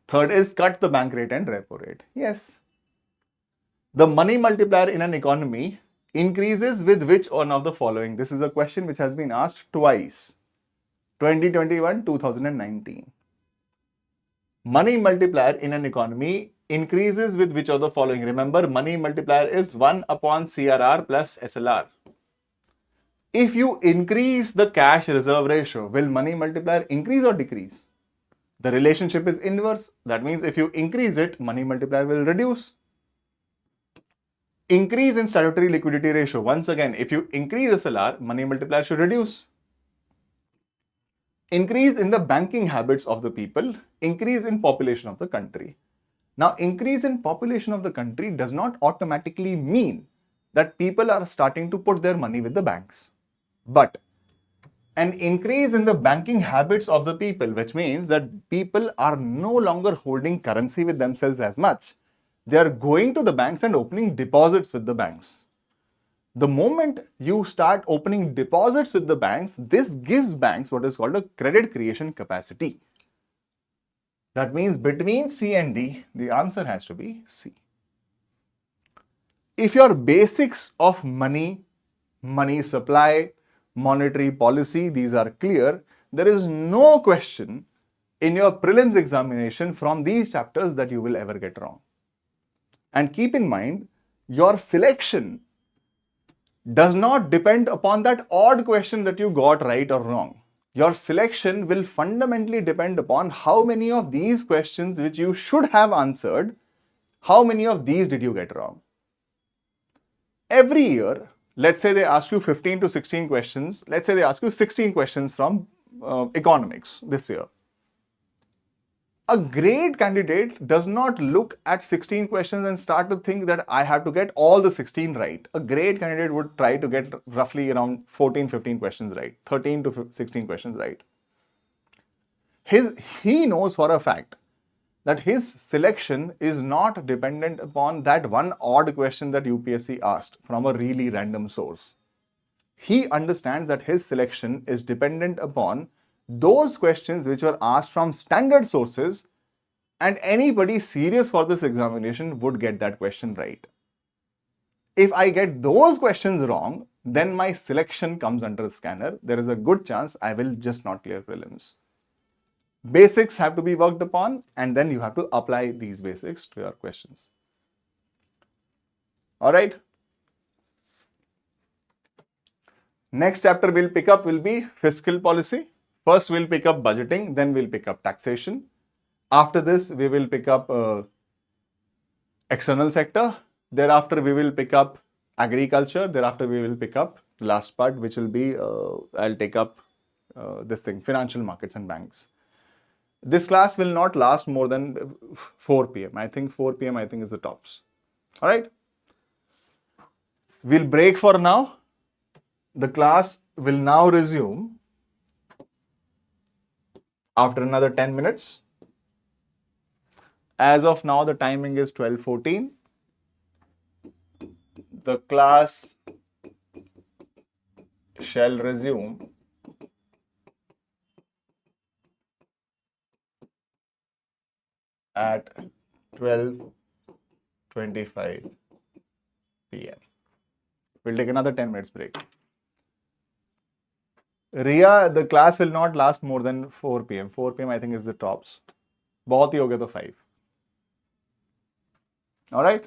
Third is cut the bank rate and repo rate. Yes. The money multiplier in an economy increases with which one of the following? This is a question which has been asked twice. 2021, 2019. Money multiplier in an economy increases with which of the following? Remember, money multiplier is 1 upon CRR plus SLR. If you increase the cash reserve ratio, will money multiplier increase or decrease? The relationship is inverse. That means if you increase it, money multiplier will reduce. Increase in statutory liquidity ratio. Once again, if you increase SLR, money multiplier should reduce. Increase in the banking habits of the people, increase in population of the country. Now, increase in population of the country does not automatically mean that people are starting to put their money with the banks. But an increase in the banking habits of the people, which means that people are no longer holding currency with themselves as much. They are going to the banks and opening deposits with the banks. The moment you start opening deposits with the banks, this gives banks what is called a credit creation capacity. That means between C and D, the answer has to be C. If your basics of money supply, monetary policy, these are clear, there is no question in your prelims examination from these chapters that you will ever get wrong. And keep in mind, your selection does not depend upon that odd question that you got right or wrong. Your selection will fundamentally depend upon how many of these questions which you should have answered, how many of these did you get wrong. Every year, let's say they ask you 15 to 16 questions. Let's say they ask you 16 questions from economics this year. A great candidate does not look at 16 questions and start to think that I have to get all the 16 right. A great candidate would try to get roughly around 14, 15 questions right, 13 to 16 questions right. He knows for a fact that his selection is not dependent upon that one odd question that UPSC asked from a really random source. He understands that his selection is dependent upon those questions which were asked from standard sources, and anybody serious for this examination would get that question right. If I get those questions wrong, then my selection comes under a scanner. There is a good chance I will just not clear prelims. Basics have to be worked upon, and then you have to apply these basics to your questions. All right. Next chapter we'll pick up will be fiscal policy. First we'll pick up budgeting, then we'll pick up taxation. After this, we will pick up external sector. Thereafter, we will pick up agriculture. Thereafter, we will pick up the last part, which will be, I'll take up this thing, financial markets and banks. This class will not last more than 4 p.m. I think 4 p.m. I think is the tops. All right. We'll break for now. The class will now resume after another 10 minutes. As of now, the timing is 12:14. The class shall resume at 12:25 p.m. We'll take another 10 minutes break. Ria, the class will not last more than 4 p.m. 4 p.m. I think is the tops. बहुत ही हो गया तो 5. All right.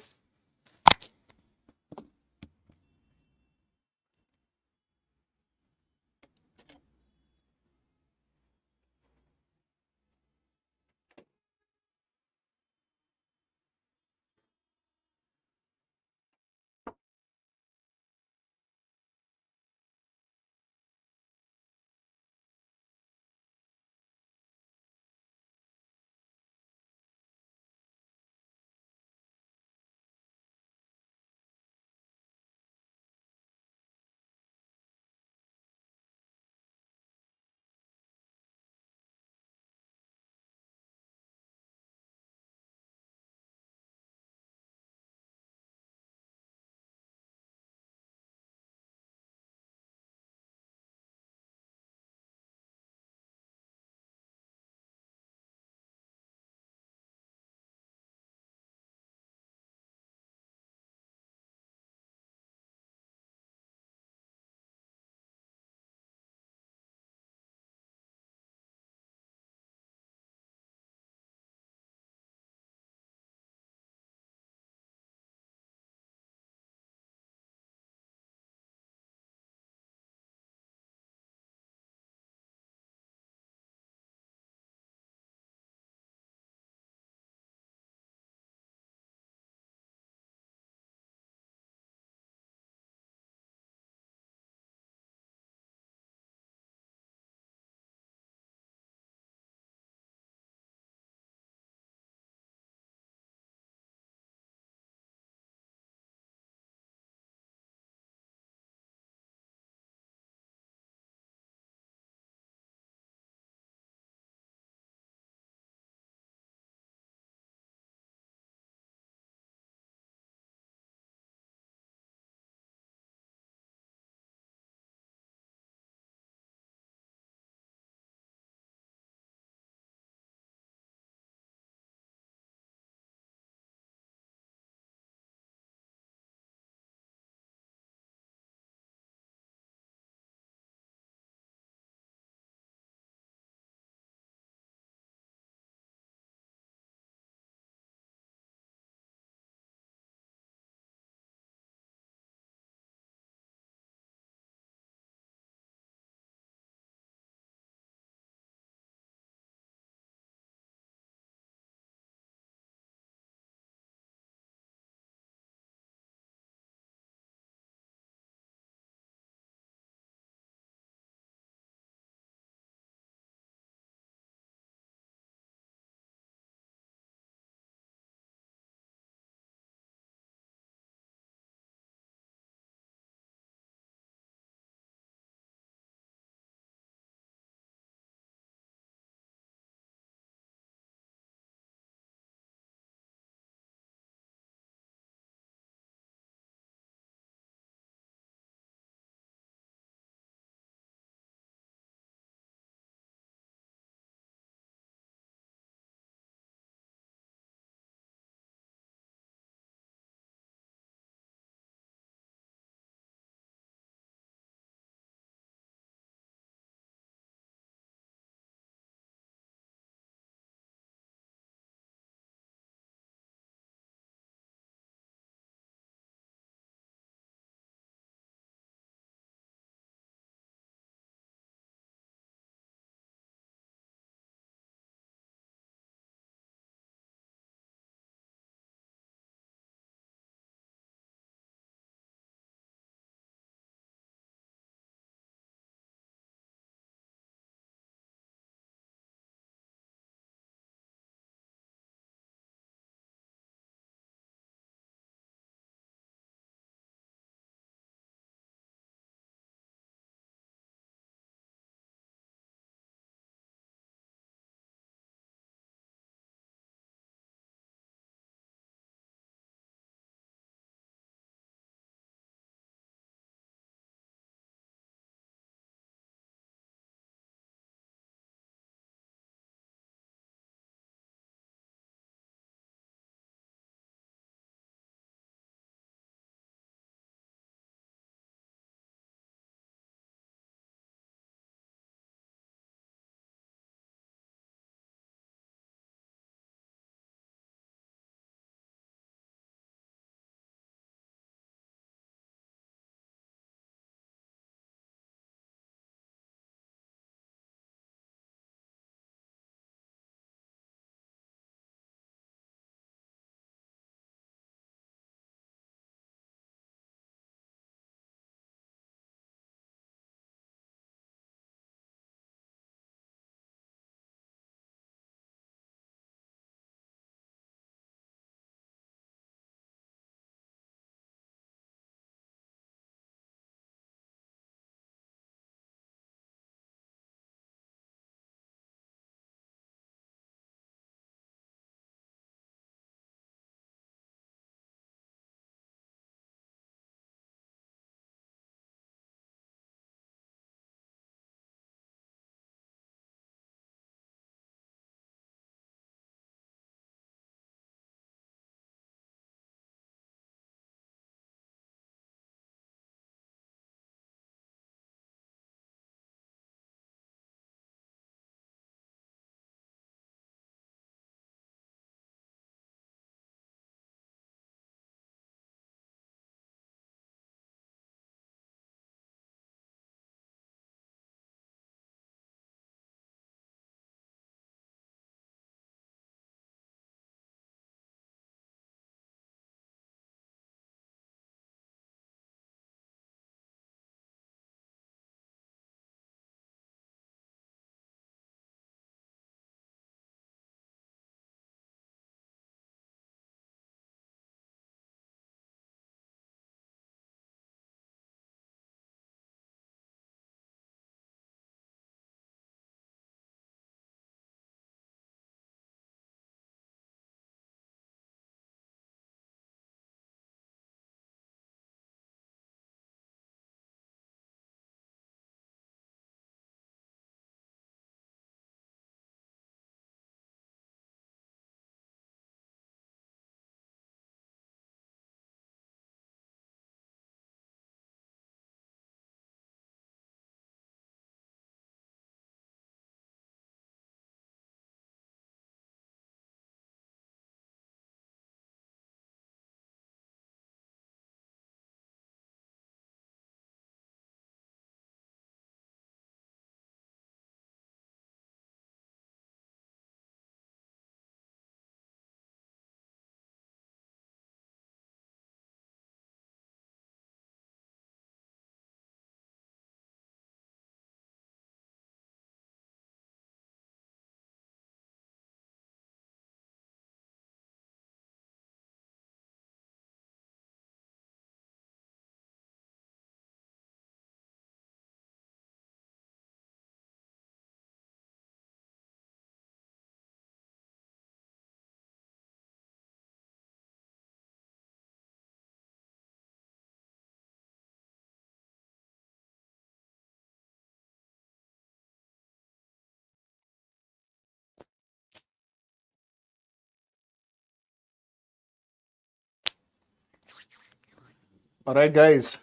All right, guys.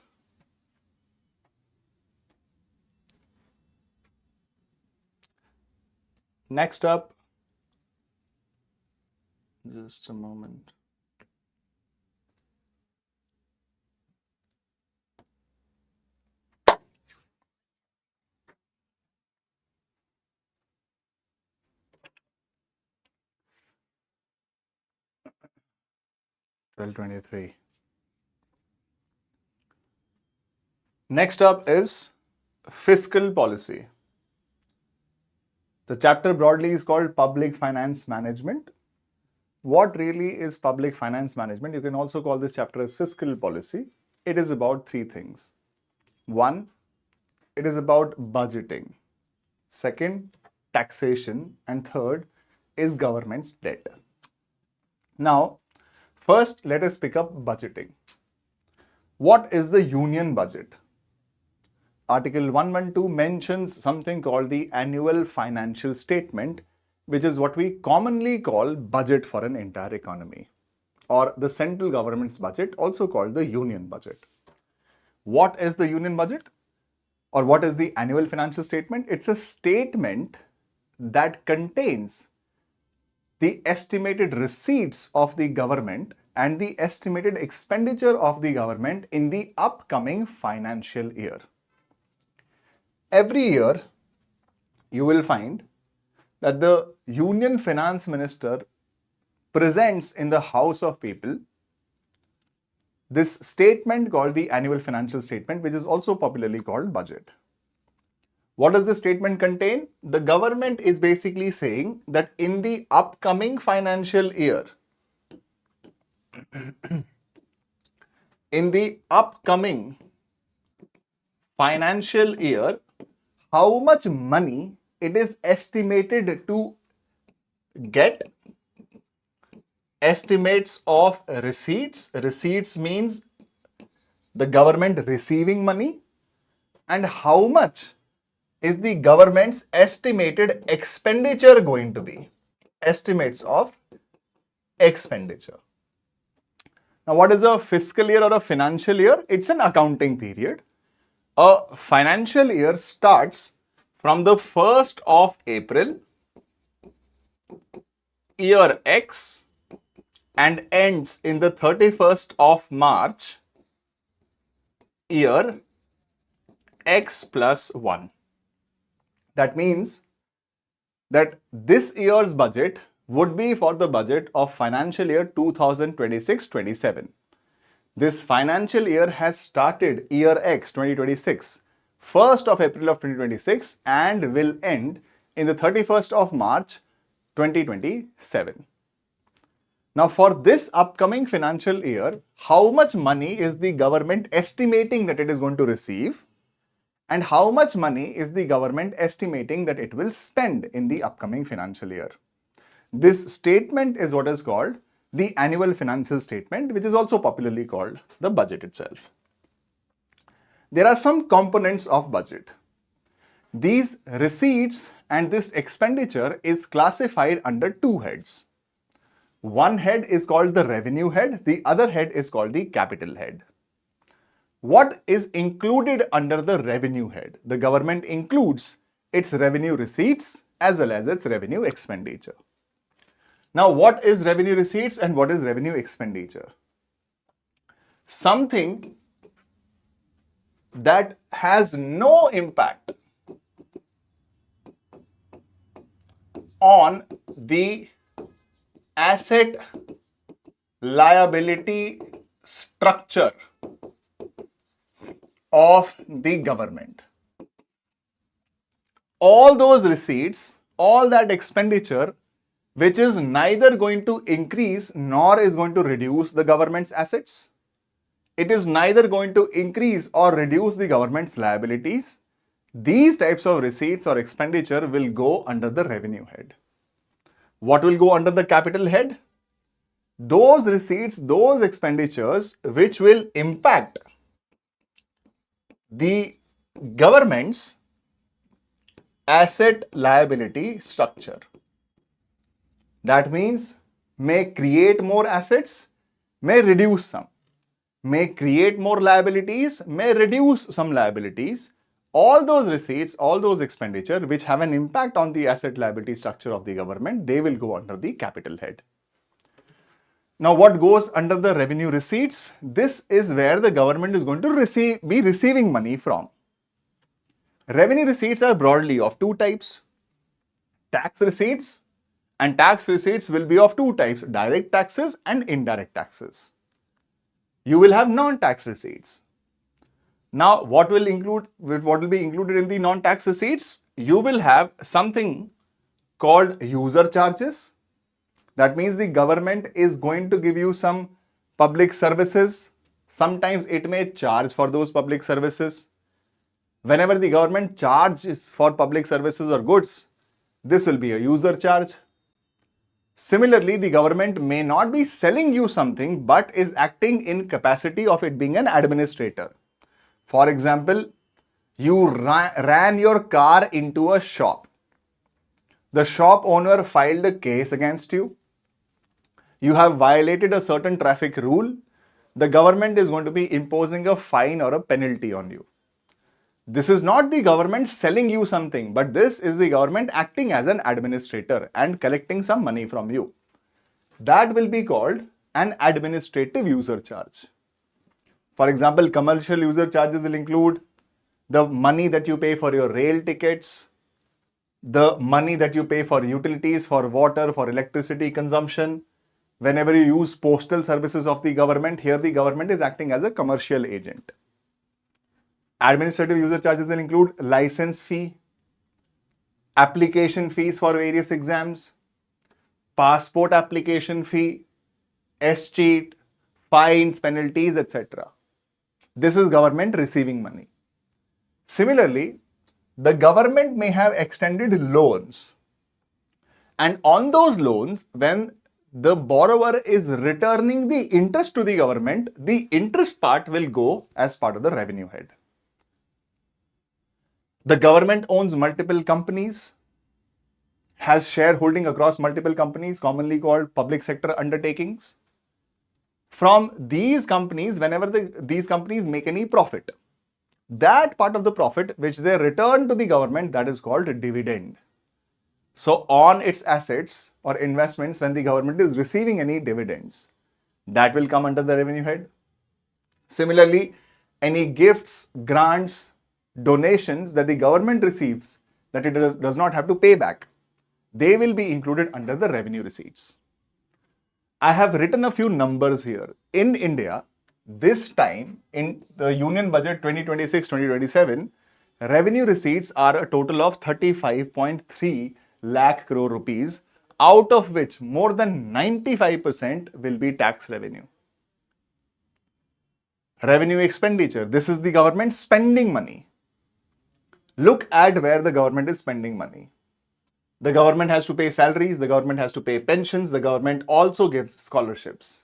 Next up, just a moment. (1223). Next up is fiscal policy. The chapter broadly is called Public Finance Management. What really is public finance management? You can also call this chapter as fiscal policy. It is about three things. One, it is about budgeting. Second, taxation. And third is government's debt. Now, first, let us pick up budgeting. What is the union budget? Article 112 mentions something called the annual financial statement, which is what we commonly call budget for an entire economy, or the central government's budget, also called the union budget. What is the union budget? Or what is the annual financial statement? It's a statement that contains the estimated receipts of the government and the estimated expenditure of the government in the upcoming financial year. Every year, you will find that the Union Finance Minister presents in the House of People this statement called the annual financial statement, which is also popularly called budget. What does the statement contain? The government is basically saying that in the upcoming financial year, how much money it is estimated to get. Estimates of receipts. Receipts means the government receiving money, and how much is the government's estimated expenditure going to be. Estimates of expenditure. Now, what is a fiscal year or a financial year? It's an accounting period. A financial year starts from the 1st of April, year X, and ends in the 31st of March, year X plus 1. That means that this year's budget would be for the budget of financial year 2026-27. This financial year has started year X 2026, 1st of April of 2026, and will end in the 31st of March 2027. Now, for this upcoming financial year, how much money is the government estimating that it is going to receive, and how much money is the government estimating that it will spend in the upcoming financial year? This statement is what is called the annual financial statement, which is also popularly called the budget itself. There are some components of budget. These receipts and this expenditure is classified under two heads. One head is called the revenue head, the other head is called the capital head. What is included under the revenue head? The government includes its revenue receipts as well as its revenue expenditure. Now, what is revenue receipts and what is revenue expenditure? Something that has no impact on the asset liability structure of the government. All those receipts, all that expenditure, which is neither going to increase nor is going to reduce the government's assets. It is neither going to increase or reduce the government's liabilities. These types of receipts or expenditure will go under the revenue head. What will go under the capital head? Those receipts, those expenditures which will impact the government's asset liability structure. That means may create more assets, may reduce some, may create more liabilities, may reduce some liabilities. All those receipts, all those expenditure which have an impact on the asset liability structure of the government, they will go under the capital head. Now, what goes under the revenue receipts? This is where the government is going to be receiving money from. Revenue receipts are broadly of two types: tax receipts, and tax receipts will be of two types: direct taxes and indirect taxes. You will have non-tax receipts. Now, what will be included in the non-tax receipts? You will have something called user charges. That means the government is going to give you some public services. Sometimes it may charge for those public services. Whenever the government charges for public services or goods, this will be a user charge. Similarly, the government may not be selling you something but is acting in capacity of it being an administrator. For example, you ran your car into a shop. The shop owner filed a case against you. You have violated a certain traffic rule. The government is going to be imposing a fine or a penalty on you. This is not the government selling you something, but this is the government acting as an administrator and collecting some money from you. That will be called an administrative user charge. For example, commercial user charges will include the money that you pay for your rail tickets, the money that you pay for utilities, for water, for electricity consumption. Whenever you use postal services of the government, here the government is acting as a commercial agent. Administrative user charges will include license fee, application fees for various exams, passport application fee, S-cheat, fines, penalties, etc. This is government receiving money. Similarly, the government may have extended loans. And on those loans, when the borrower is returning the interest to the government, the interest part will go as part of the revenue head. The government owns multiple companies, has shareholding across multiple companies, commonly called public sector undertakings. From these companies, whenever these companies make any profit, that part of the profit which they return to the government, that is called a dividend. So on its assets or investments, when the government is receiving any dividends, that will come under the revenue head. Similarly, any gifts, grants, donations that the government receives that it does not have to pay back, they will be included under the revenue receipts. I have written a few numbers here. In India, this time in the Union Budget 2026-2027, revenue receipts are a total of 35.3 lakh crore rupees, out of which more than 95% will be tax revenue. Revenue expenditure, this is the government spending money. Look at where the government is spending money. The government has to pay salaries, the government has to pay pensions, the government also gives scholarships.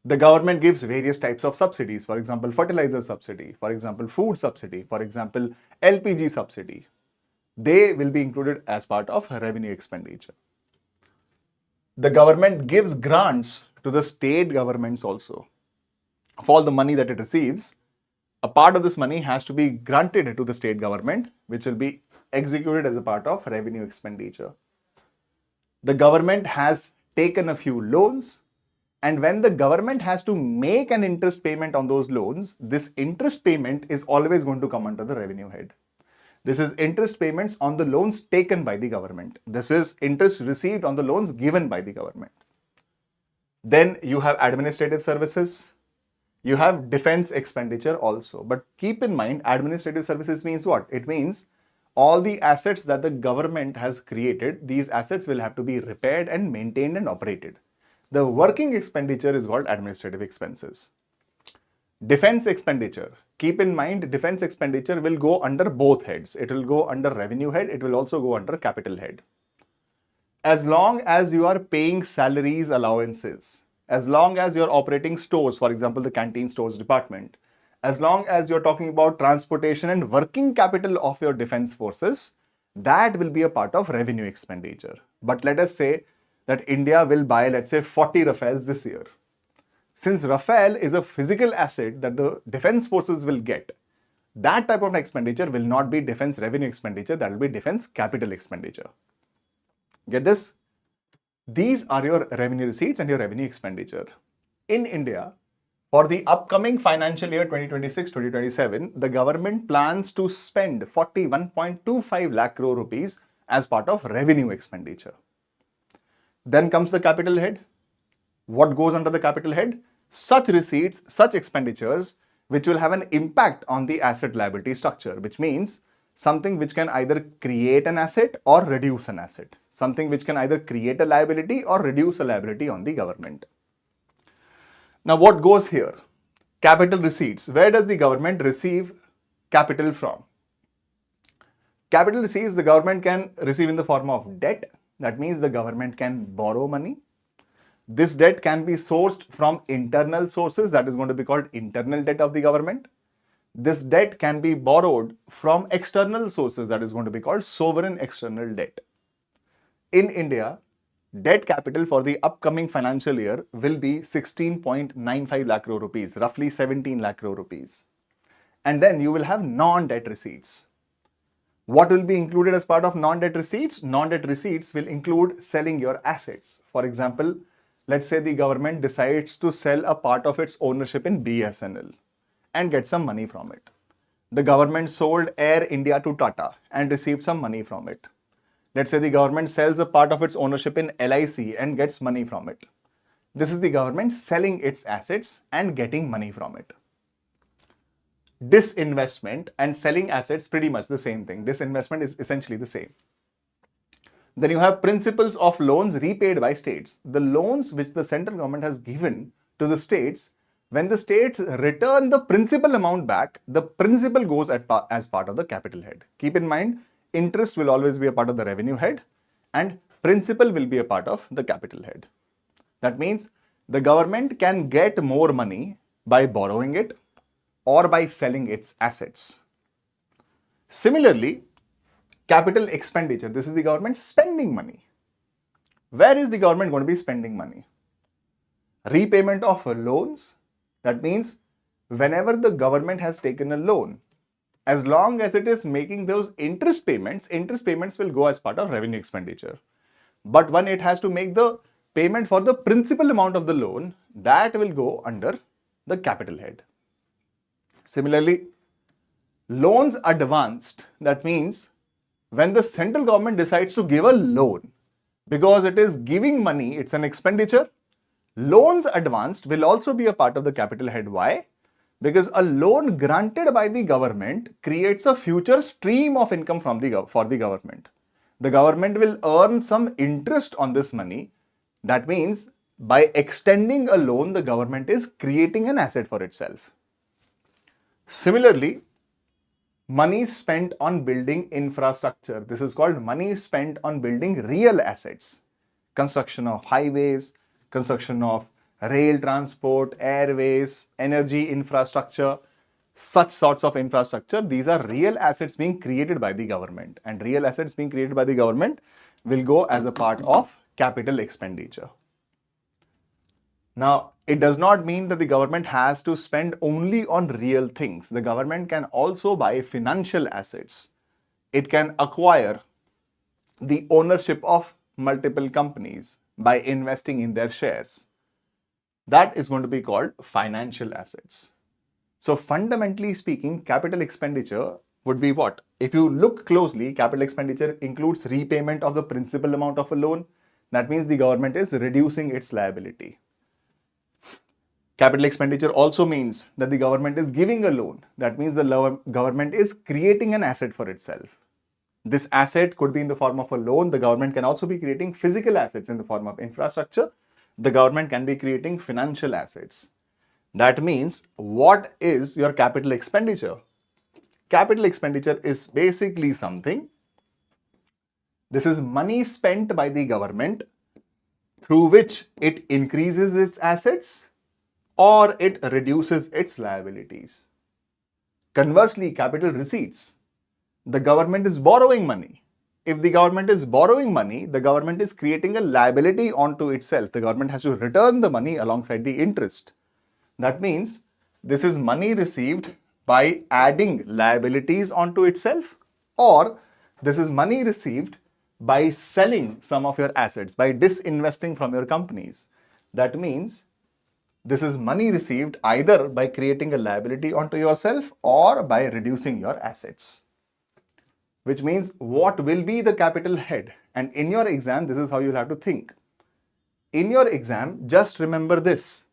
The government gives various types of subsidies, for example, fertilizer subsidy, for example, food subsidy, for example, LPG subsidy. They will be included as part of revenue expenditure. The government gives grants to the state governments also. For all the money that it receives, a part of this money has to be granted to the state government, which will be executed as a part of revenue expenditure. The government has taken a few loans, and when the government has to make an interest payment on those loans, this interest payment is always going to come under the revenue head. This is interest payments on the loans taken by the government. This is interest received on the loans given by the government. Then you have administrative services. You have defense expenditure also. But keep in mind, administrative services means what? It means all the assets that the government has created, these assets will have to be repaired and maintained and operated. The working expenditure is called administrative expenses. Defense expenditure. Keep in mind, defense expenditure will go under both heads. It will go under revenue head. It will also go under capital head. As long as you are paying salaries, allowances, as long as you're operating stores, for example, the canteen stores department, as long as you're talking about transportation and working capital of your defense forces, that will be a part of revenue expenditure. But let us say that India will buy, let's say, 40 Rafales this year. Since Rafale is a physical asset that the defense forces will get, that type of expenditure will not be defense revenue expenditure, that will be defense capital expenditure. Get this? These are your revenue receipts and your revenue expenditure. In India, for the upcoming financial year 2026-2027, the government plans to spend 41.25 lakh crore rupees as part of revenue expenditure. Then comes the capital head. What goes under the capital head? Such receipts, such expenditures, which will have an impact on the asset liability structure, which means something which can either create an asset or reduce an asset. Something which can either create a liability or reduce a liability on the government. Now what goes here? Capital receipts. Where does the government receive capital from? Capital receipts the government can receive in the form of debt. That means the government can borrow money. This debt can be sourced from internal sources, that is going to be called internal debt of the government. This debt can be borrowed from external sources, that is going to be called sovereign external debt. In India, debt capital for the upcoming financial year will be 16.95 lakh crore rupees, roughly 17 lakh crore rupees. And then you will have non-debt receipts. What will be included as part of non-debt receipts? Non-debt receipts will include selling your assets. For example, let's say the government decides to sell a part of its ownership in BSNL and get some money from it. The government sold Air India to Tata and received some money from it. Let's say the government sells a part of its ownership in LIC and gets money from it. This is the government selling its assets and getting money from it. Disinvestment and selling assets, pretty much the same thing. Disinvestment is essentially the same. Then you have principles of loans repaid by states. The loans which the central government has given to the states, when the states return the principal amount back, the principal goes as part of the capital head. Keep in mind, interest will always be a part of the revenue head and principal will be a part of the capital head. That means the government can get more money by borrowing it or by selling its assets. Similarly, capital expenditure, this is the government spending money. Where is the government going to be spending money? Repayment of loans, that means whenever the government has taken a loan, as long as it is making those interest payments will go as part of revenue expenditure. But when it has to make the payment for the principal amount of the loan, that will go under the capital head. Similarly, loans advanced, that means when the central government decides to give a loan, because it is giving money, it's an expenditure, loans advanced will also be a part of the capital head. Why? Because a loan granted by the government creates a future stream of income for the government. The government will earn some interest on this money. That means by extending a loan, the government is creating an asset for itself. Similarly, money spent on building infrastructure. This is called money spent on building real assets. Construction of highways, construction of rail transport, airways, energy infrastructure, such sorts of infrastructure. These are real assets being created by the government, and real assets being created by the government will go as a part of capital expenditure. Now, it does not mean that the government has to spend only on real things. The government can also buy financial assets. It can acquire the ownership of multiple companies by investing in their shares. That is going to be called financial assets. So fundamentally speaking, capital expenditure would be what? If you look closely, capital expenditure includes repayment of the principal amount of a loan. That means the government is reducing its liability. Capital expenditure also means that the government is giving a loan. That means the government is creating an asset for itself. This asset could be in the form of a loan. The government can also be creating physical assets in the form of infrastructure. The government can be creating financial assets. That means, what is your capital expenditure? Capital expenditure is basically something. This is money spent by the government through which it increases its assets or it reduces its liabilities. Conversely, capital receipts. The government is borrowing money. If the government is borrowing money, the government is creating a liability onto itself. The government has to return the money alongside the interest. That means this is money received by adding liabilities onto itself, or this is money received by selling some of your assets, by disinvesting from your companies. That means this is money received either by creating a liability onto yourself or by reducing your assets. Which means what will be the capital head? And in your exam, this is how you'll have to think. In your exam, just remember this.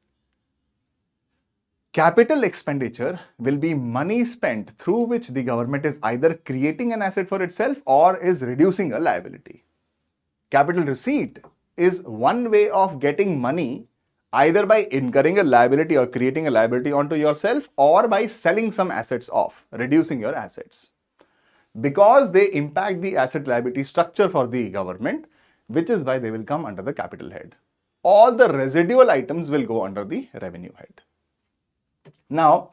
Capital expenditure will be money spent through which the government is either creating an asset for itself or is reducing a liability. Capital receipt is one way of getting money either by incurring a liability or creating a liability onto yourself or by selling some assets off, reducing your assets. Because they impact the asset liability structure for the government, which is why they will come under the capital head. All the residual items will go under the revenue head. Now,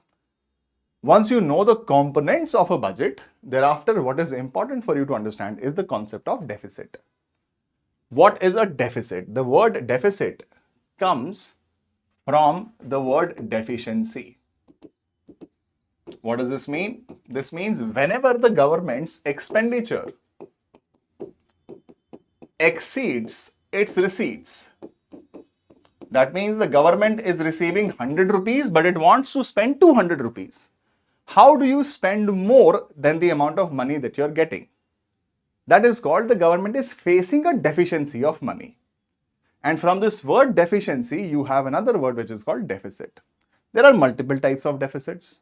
once you know the components of a budget, thereafter what is important for you to understand is the concept of deficit. What is a deficit? The word deficit comes from the word deficiency. What does this mean? This means whenever the government's expenditure exceeds its receipts, that means the government is receiving 100 rupees, but it wants to spend 200 rupees. How do you spend more than the amount of money that you're getting? That is called the government is facing a deficiency of money. And from this word deficiency, you have another word which is called deficit. There are multiple types of deficits.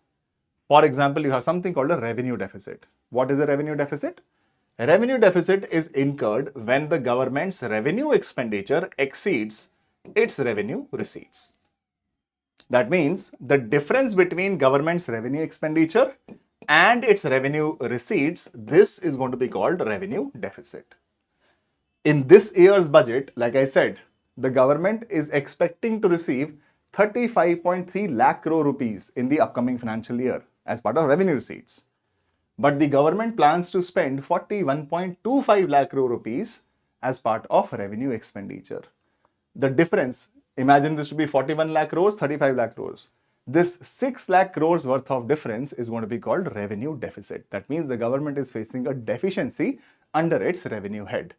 For example, you have something called a revenue deficit. What is a revenue deficit? A revenue deficit is incurred when the government's revenue expenditure exceeds its revenue receipts. That means the difference between government's revenue expenditure and its revenue receipts, this is going to be called revenue deficit. In this year's budget, like I said, the government is expecting to receive 35.3 lakh crore rupees in the upcoming financial year as part of revenue receipts. But the government plans to spend 41.25 lakh crore rupees as part of revenue expenditure. The difference, imagine this to be 41 lakh crores, 35 lakh crores. This 6 lakh crores worth of difference is going to be called revenue deficit. That means the government is facing a deficiency under its revenue head.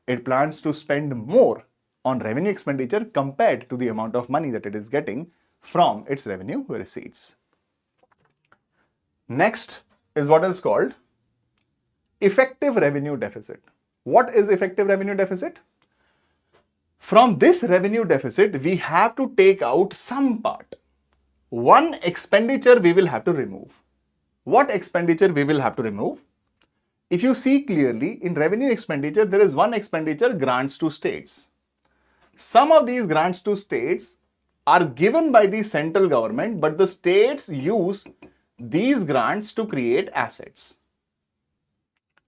It plans to spend more on revenue expenditure compared to the amount of money that it is getting from its revenue receipts. Next is what is called effective revenue deficit. What is effective revenue deficit? From this revenue deficit, we have to take out some part. One expenditure we will have to remove. What expenditure we will have to remove? If you see clearly, in revenue expenditure, there is one expenditure, grants to states. Some of these grants to states are given by the central government, but the states use these grants to create assets.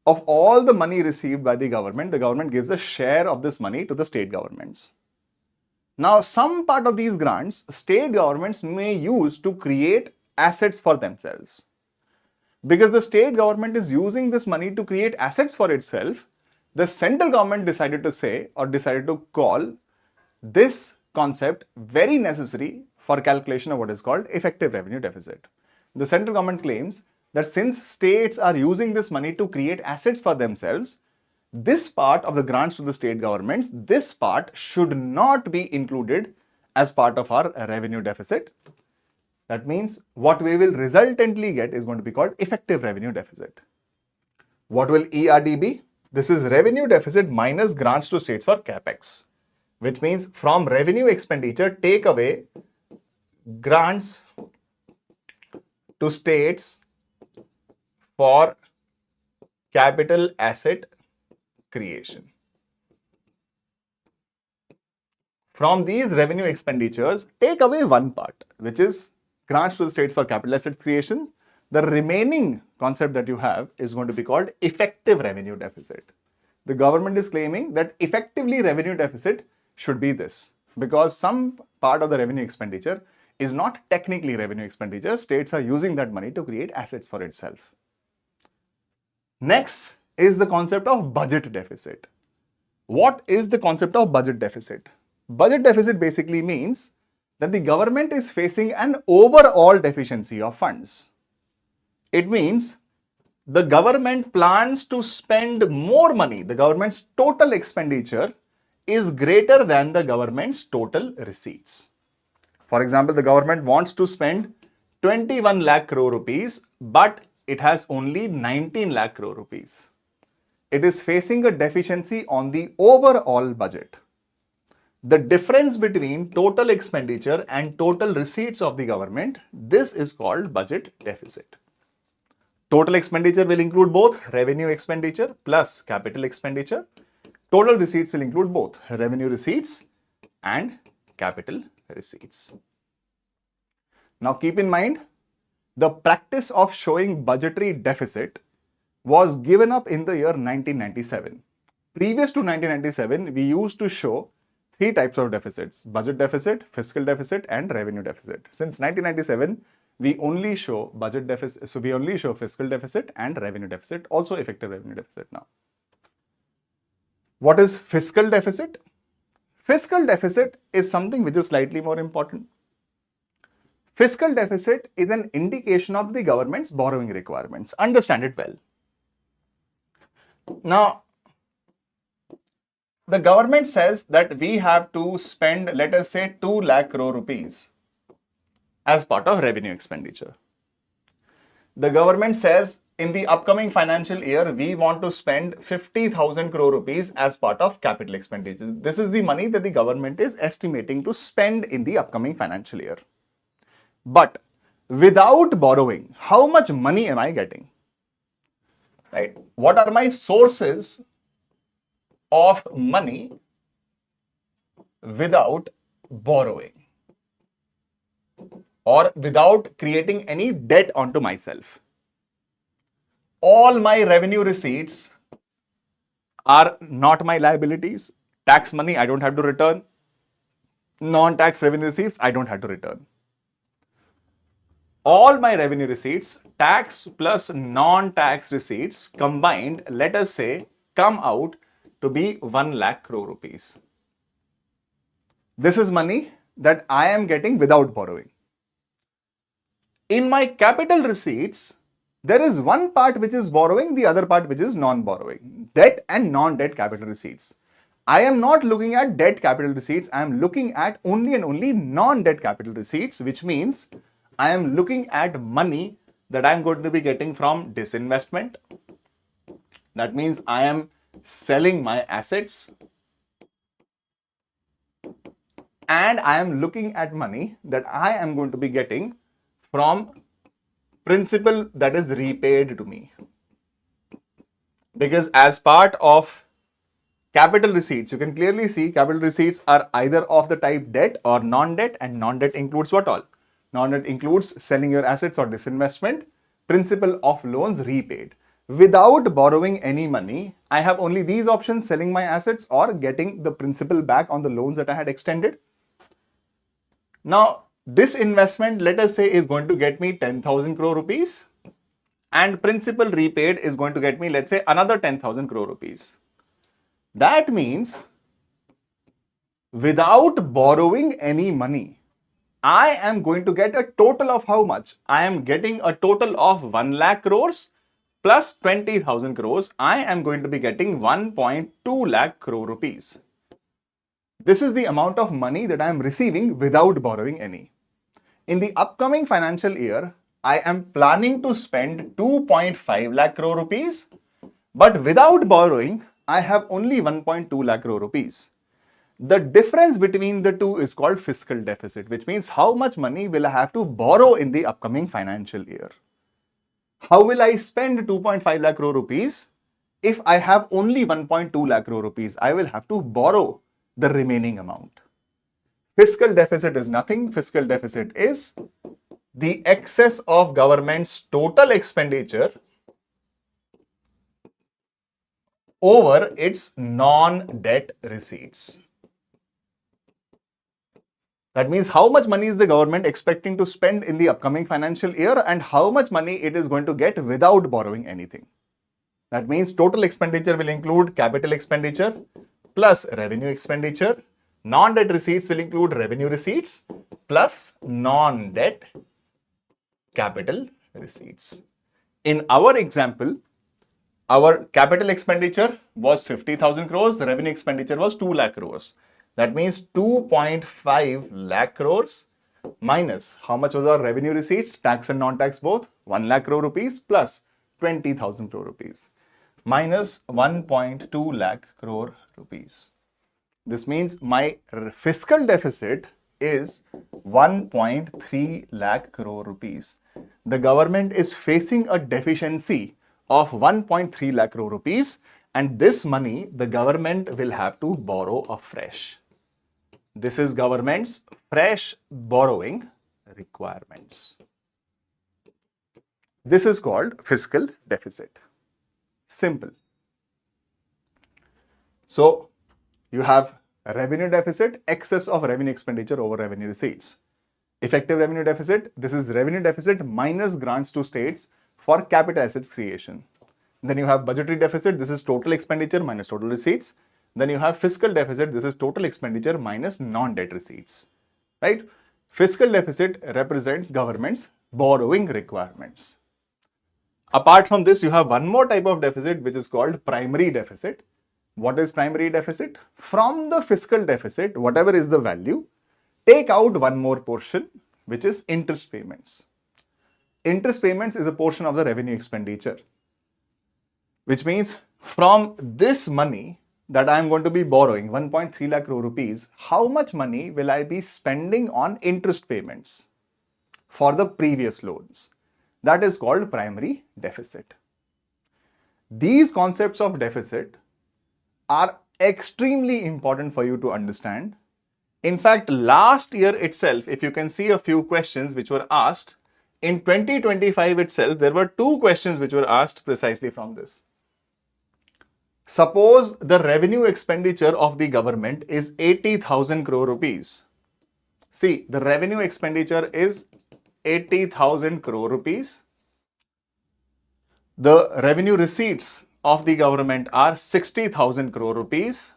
Of all the money received by the government gives a share of this money to the state governments. Now, some part of these grants, state governments may use to create assets for themselves. Because the state government is using this money to create assets for itself, the central government decided to say or decided to call this concept very necessary for calculation of what is called effective revenue deficit. The central government claims that since states are using this money to create assets for themselves, this part of the grants to the state governments, this part should not be included as part of our revenue deficit. That means what we will resultantly get is going to be called effective revenue deficit. What will ERD be? This is revenue deficit minus grants to states for capex, which means from revenue expenditure, take away grants to states for capital asset creation. From these revenue expenditures, take away one part, which is grants to the states for capital assets creation. The remaining concept that you have is going to be called effective revenue deficit. The government is claiming that effectively revenue deficit should be this, because some part of the revenue expenditure is not technically revenue expenditure. States are using that money to create assets for itself. Next is the concept of budget deficit. What is the concept of budget deficit? Budget deficit basically means that the government is facing an overall deficiency of funds. It means the government plans to spend more money. The government's total expenditure is greater than the government's total receipts. For example, the government wants to spend 21 lakh crore rupees, but it has only 19 lakh crore rupees. It is facing a deficiency on the overall budget. The difference between total expenditure and total receipts of the government, this is called budget deficit. Total expenditure will include both revenue expenditure plus capital expenditure. Total receipts will include both revenue receipts and capital receipts. Now keep in mind, the practice of showing budgetary deficit was given up in the year 1997. Previous to 1997, we used to show three types of deficits: budget deficit, fiscal deficit, and revenue deficit. Since 1997, we only show budget deficit, so we only show fiscal deficit and revenue deficit, also effective revenue deficit now. What is fiscal deficit? Fiscal deficit is something which is slightly more important. Fiscal deficit is an indication of the government's borrowing requirements. Understand it well. Now, the government says that we have to spend, let us say, 2 lakh crore rupees as part of revenue expenditure. The government says in the upcoming financial year, we want to spend 50,000 crore rupees as part of capital expenditure. This is the money that the government is estimating to spend in the upcoming financial year. But without borrowing, how much money am I getting? Right? What are my sources of money without borrowing or without creating any debt onto myself? All my revenue receipts are not my liabilities. Tax money I don't have to return. Non-tax revenue receipts I don't have to return. All my revenue receipts, tax plus non-tax receipts combined, let us say, come out to be 1 lakh crore rupees. This is money that I am getting without borrowing. In my capital receipts, there is one part which is borrowing, the other part which is non-borrowing. Debt and non-debt capital receipts. I am not looking at debt capital receipts. I am looking at only and only non-debt capital receipts, which means I am looking at money that I am going to be getting from disinvestment. That means I am selling my assets, and I am looking at money that I am going to be getting from principal that is repaid to me. Because as part of capital receipts, you can clearly see capital receipts are either of the type debt or non-debt, and non-debt includes what all? Non-debt includes selling your assets or disinvestment, principal of loans repaid. Without borrowing any money, I have only these options: selling my assets or getting the principal back on the loans that I had extended. Now, this investment, let us say, is going to get me 10,000 crore rupees, and principal repaid is going to get me, let's say, another 10,000 crore rupees. That means without borrowing any money, I am going to get a total of how much? I am getting a total of 1 lakh crores plus 20,000 crores. I am going to be getting 1.2 lakh crore rupees. This is the amount of money that I am receiving without borrowing any. In the upcoming financial year, I am planning to spend 2.5 lakh crore rupees, but without borrowing, I have only 1.2 lakh crore rupees. The difference between the two is called fiscal deficit, which means how much money will I have to borrow in the upcoming financial year. How will I spend 2.5 lakh crore rupees if I have only 1.2 lakh crore rupees? I will have to borrow the remaining amount. Fiscal deficit is nothing. Fiscal deficit is the excess of government's total expenditure over its non-debt receipts. That means how much money is the government expecting to spend in the upcoming financial year and how much money it is going to get without borrowing anything. That means total expenditure will include capital expenditure plus revenue expenditure, Non-debt receipts will include revenue receipts plus non-debt capital receipts. In our example, our capital expenditure was 50,000 crores, the revenue expenditure was 2 lakh crores. That means 2.5 lakh crores minus how much was our revenue receipts, tax and non-tax both, 1 lakh crore rupees plus 20,000 crore rupees minus 1.2 lakh crore rupees. This means my fiscal deficit is 1.3 lakh crore rupees. The government is facing a deficiency of 1.3 lakh crore rupees, and this money the government will have to borrow afresh. This is government's fresh borrowing requirements. This is called fiscal deficit. Simple. So you have a revenue deficit, excess of revenue expenditure over revenue receipts. Effective revenue deficit, this is revenue deficit minus grants to states for capital assets creation. Then you have budgetary deficit, this is total expenditure minus total receipts. Then you have fiscal deficit, this is total expenditure minus non-debt receipts, right? Fiscal deficit represents government's borrowing requirements. Apart from this, you have one more type of deficit which is called primary deficit. What is primary deficit? From the fiscal deficit, whatever is the value, take out one more portion, which is interest payments. Interest payments is a portion of the revenue expenditure, which means from this money that I am going to be borrowing, 1.3 lakh crore rupees, how much money will I be spending on interest payments for the previous loans? That is called primary deficit. These concepts of deficit are extremely important for you to understand. In fact, last year itself, if you can see a few questions which were asked, in 2025 itself, there were 2 questions which were asked precisely from this. Suppose the revenue expenditure of the government is 80,000 crore rupees. See, the revenue expenditure is 80,000 crore rupees. The revenue receipts of the government are 60,000 crore rupees.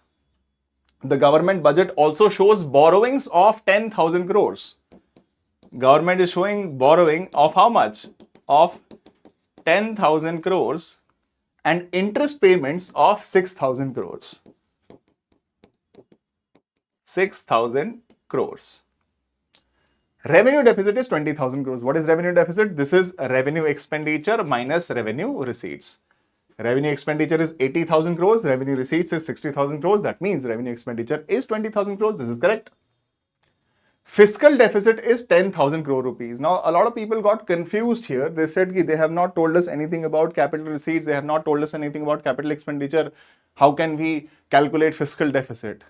The government budget also shows borrowings of 10,000 crores. Government is showing borrowing of how much? Of 10,000 crores and interest payments of 6,000 crores. 6,000 crores. Revenue deficit is 20,000 crores. What is revenue deficit? This is revenue expenditure minus revenue receipts. Revenue expenditure is 80,000 crores. Revenue receipts is 60,000 crores. That means revenue expenditure is 20,000 crores. This is correct. Fiscal deficit is 10,000 crore rupees. Now, a lot of people got confused here. They said they have not told us anything about capital receipts. They have not told us anything about capital expenditure. How can we calculate fiscal deficit?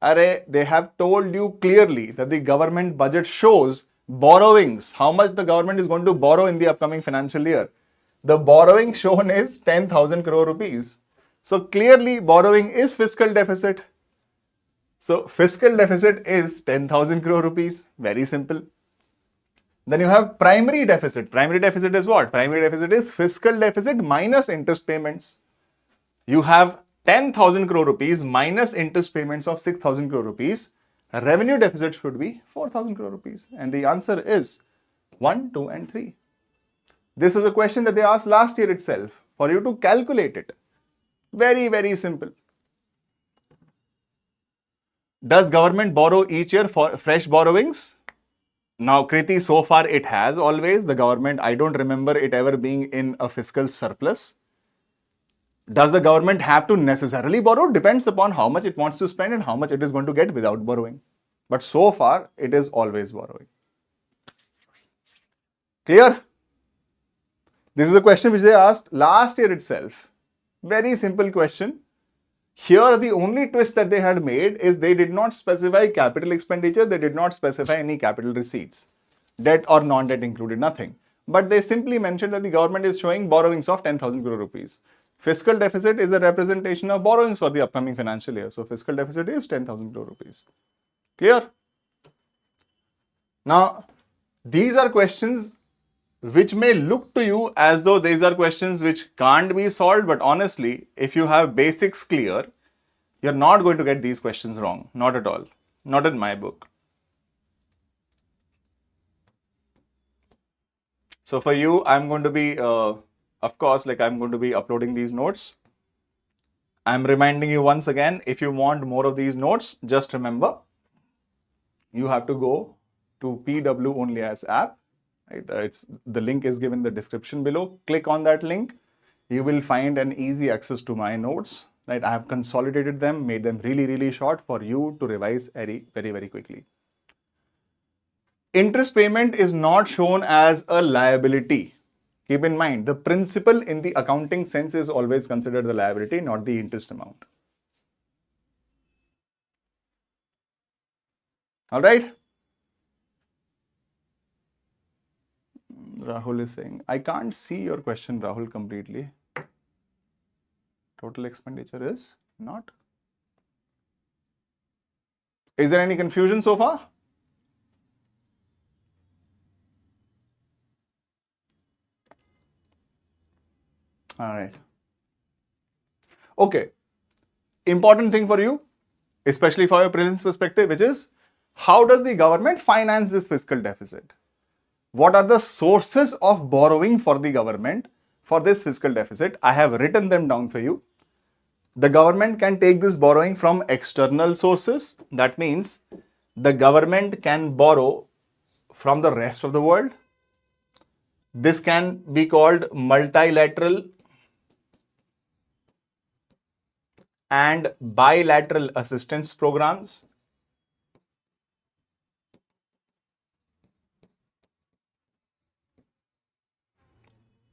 They have told you clearly that the government budget shows borrowings, how much the government is going to borrow in the upcoming financial year. The borrowing shown is 10,000 crore rupees. So clearly borrowing is fiscal deficit. So fiscal deficit is 10,000 crore rupees. Very simple. Then you have primary deficit. Primary deficit is what? Primary deficit is fiscal deficit minus interest payments. You have 10,000 crore rupees minus interest payments of 6,000 crore rupees. Revenue deficit should be 4,000 crore rupees. And the answer is 1, 2 and 3. This is a question that they asked last year itself for you to calculate it. Very, very simple. Does government borrow each year for fresh borrowings? Now, Kriti, so far it has always. The government, I don't remember it ever being in a fiscal surplus. Does the government have to necessarily borrow? Depends upon how much it wants to spend and how much it is going to get without borrowing. But so far, it is always borrowing. Clear? This is a question which they asked last year itself. Very simple question. Here, the only twist that they had made is they did not specify capital expenditure. They did not specify any capital receipts. Debt or non-debt included, nothing. But they simply mentioned that the government is showing borrowings of 10,000 crore rupees. Fiscal deficit is a representation of borrowings for the upcoming financial year. So fiscal deficit is 10,000 crore rupees. Clear? Now, these are questions which may look to you as though these are questions which can't be solved, but honestly, if you have basics clear, You're not going to get these questions wrong. Not at all. Not in my book. So for you, I'm going to be, of course, like I'm going to be uploading these notes. I'm reminding you once again, if you want more of these notes, just remember, you have to go to PW Only As app. Right? The link is given in the description below. Click on that link. You will find an easy access to my notes. Right? I have consolidated them, made them really, really short for you to revise very, very quickly. Interest payment is not shown as a liability. Keep in mind, the principal in the accounting sense is always considered the liability, not the interest amount. All right? Rahul is saying, I can't see your question, Rahul, completely. Total expenditure is not. Is there any confusion so far? All right. Okay. Important thing for you, especially for your prelims perspective, which is how does the government finance this fiscal deficit? What are the sources of borrowing for the government for this fiscal deficit? I have written them down for you. The government can take this borrowing from external sources. That means the government can borrow from the rest of the world. This can be called multilateral and bilateral assistance programs.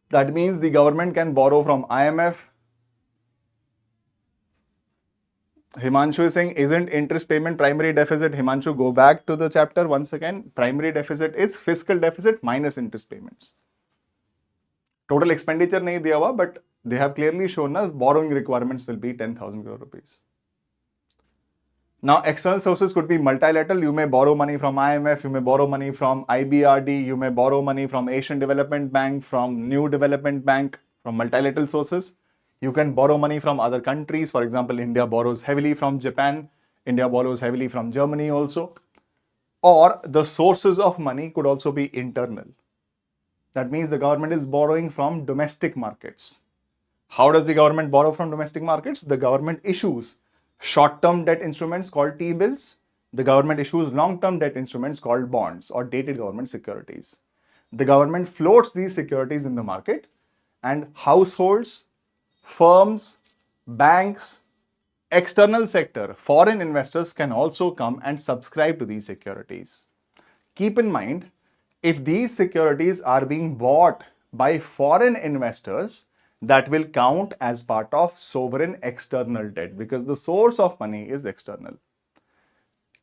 That means the government can borrow from IMF. Himanshu is saying, isn't interest payment primary deficit? Himanshu, go back to the chapter once again. Primary deficit is fiscal deficit minus interest payments. Total expenditure nahi diya hua, but they have clearly shown us borrowing requirements will be 10,000 crore rupees. Now, external sources could be multilateral. You may borrow money from IMF, you may borrow money from IBRD, you may borrow money from Asian Development Bank, from New Development Bank, from multilateral sources. You can borrow money from other countries. For example, India borrows heavily from Japan. India borrows heavily from Germany also. Or the sources of money could also be internal. That means the government is borrowing from domestic markets. How does the government borrow from domestic markets? The government issues short-term debt instruments called T-bills. The government issues long-term debt instruments called bonds or dated government securities. The government floats these securities in the market, and households, firms, banks, external sector, foreign investors can also come and subscribe to these securities. Keep in mind, if these securities are being bought by foreign investors, that will count as part of sovereign external debt because the source of money is external.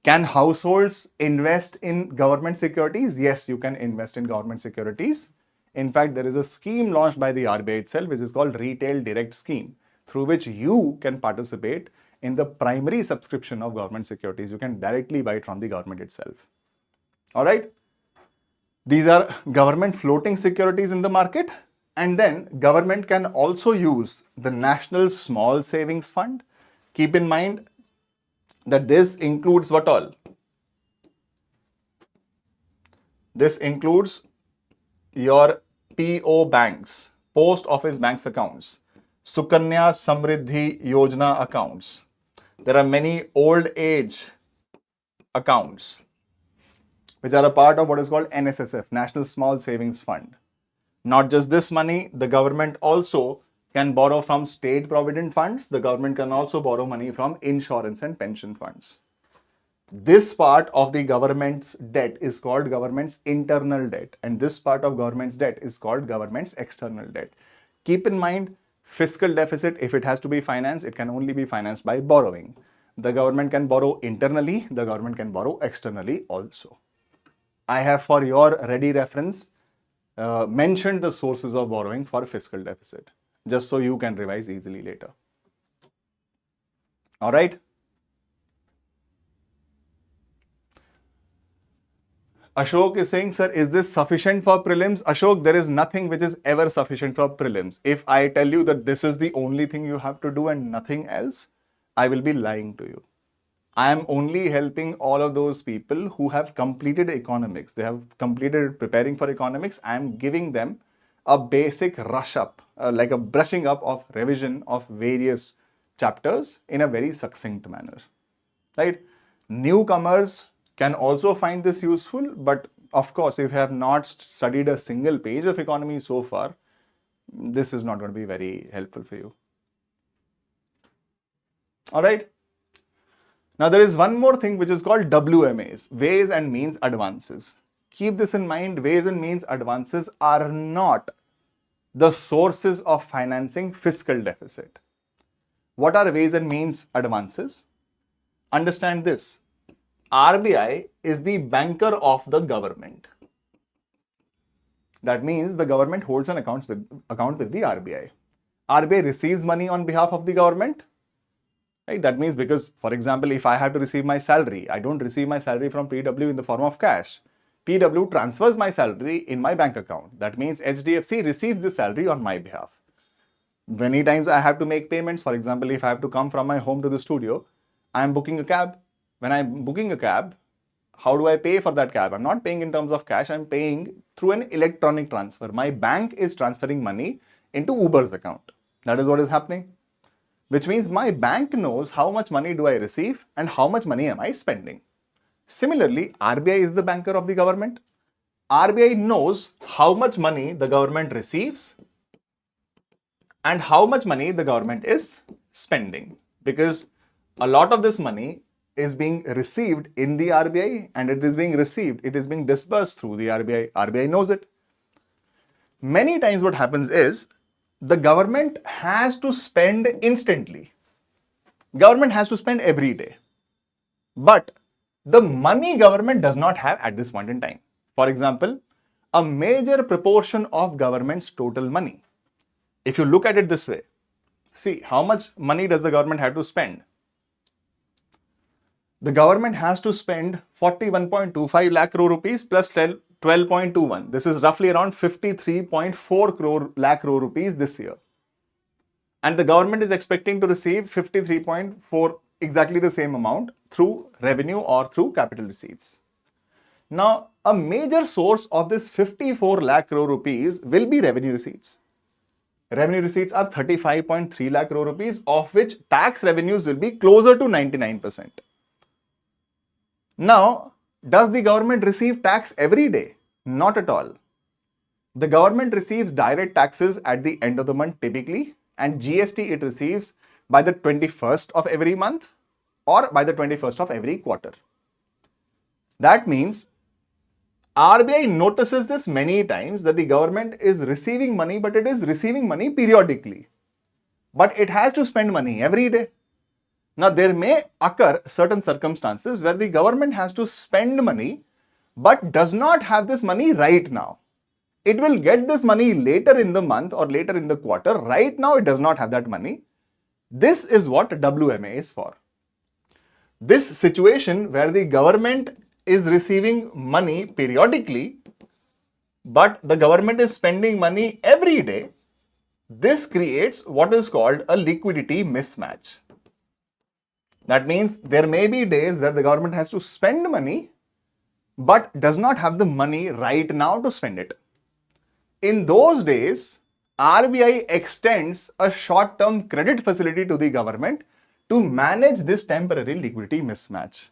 Can households invest in government securities? Yes, you can invest in government securities. In fact, there is a scheme launched by the RBI itself, which is called Retail Direct Scheme, through which you can participate in the primary subscription of government securities. You can directly buy it from the government itself. All right. These are government floating securities in the market. And then government can also use the National Small Savings Fund. Keep in mind that this includes what all? This includes your PO banks, post office banks accounts, Sukanya Samriddhi Yojana accounts. There are many old age accounts which are a part of what is called NSSF, National Small Savings Fund. Not just this money, the government also can borrow from state provident funds. The government can also borrow money from insurance and pension funds. This part of the government's debt is called government's internal debt, and this part of government's debt is called government's external debt. Keep in mind, fiscal deficit, if it has to be financed, it can only be financed by borrowing. The government can borrow internally, the government can borrow externally also. I have, for your ready reference, mentioned the sources of borrowing for fiscal deficit, just so you can revise easily later. All right. Ashok is saying, sir, is this sufficient for prelims? Ashok, there is nothing which is ever sufficient for prelims. If I tell you that this is the only thing you have to do and nothing else, I will be lying to you. I am only helping all of those people who have completed economics. They have completed preparing for economics. I am giving them a basic rush up, like a brushing up of revision of various chapters in a very succinct manner, right? Newcomers can also find this useful, but of course, if you have not studied a single page of economy so far, this is not going to be very helpful for you. All right. Now, there is one more thing which is called WMAs, Ways and Means Advances. Keep this in mind, Ways and Means Advances are not the sources of financing fiscal deficit. What are Ways and Means Advances? Understand this. RBI is the banker of the government. That means the government holds an account with the RBI. RBI receives money on behalf of the government. Right? That means because, for example, if I have to receive my salary, I don't receive my salary from PW in the form of cash. PW transfers my salary in my bank account. That means HDFC receives the salary on my behalf. Many times I have to make payments. For example, if I have to come from my home to the studio, I am booking a cab. When I'm booking a cab, how do I pay for that cab? I'm not paying in terms of cash. I'm paying through an electronic transfer. My bank is transferring money into Uber's account. That is what is happening. Which means my bank knows how much money do I receive and how much money am I spending. Similarly, RBI is the banker of the government. RBI knows how much money the government receives and how much money the government is spending, because a lot of this money is being received in the RBI and it is being disbursed through the RBI. RBI knows it. Many times what happens is the government has to spend instantly. Government has to spend every day. But the money government does not have at this point in time. For example, a major proportion of government's total money. If you look at it this way, see how much money does the government have to spend? The government has to spend 41.25 lakh crore rupees plus 12.21. This is roughly around 53.4 lakh crore rupees this year. And the government is expecting to receive 53.4, exactly the same amount, through revenue or through capital receipts. Now, a major source of this 54 lakh crore rupees will be revenue receipts. Revenue receipts are 35.3 lakh crore rupees, of which tax revenues will be closer to 99%. Now, does the government receive tax every day? Not at all. The government receives direct taxes at the end of the month typically, and GST it receives by the 21st of every month or by the 21st of every quarter. That means RBI notices this many times that the government is receiving money, but it is receiving money periodically. But it has to spend money every day. Now, there may occur certain circumstances where the government has to spend money but does not have this money right now. It will get this money later in the month or later in the quarter. Right now, it does not have that money. This is what WMA is for. This situation where the government is receiving money periodically, but the government is spending money every day, this creates what is called a liquidity mismatch. That means there may be days where the government has to spend money, but does not have the money right now to spend it. In those days, RBI extends a short-term credit facility to the government to manage this temporary liquidity mismatch.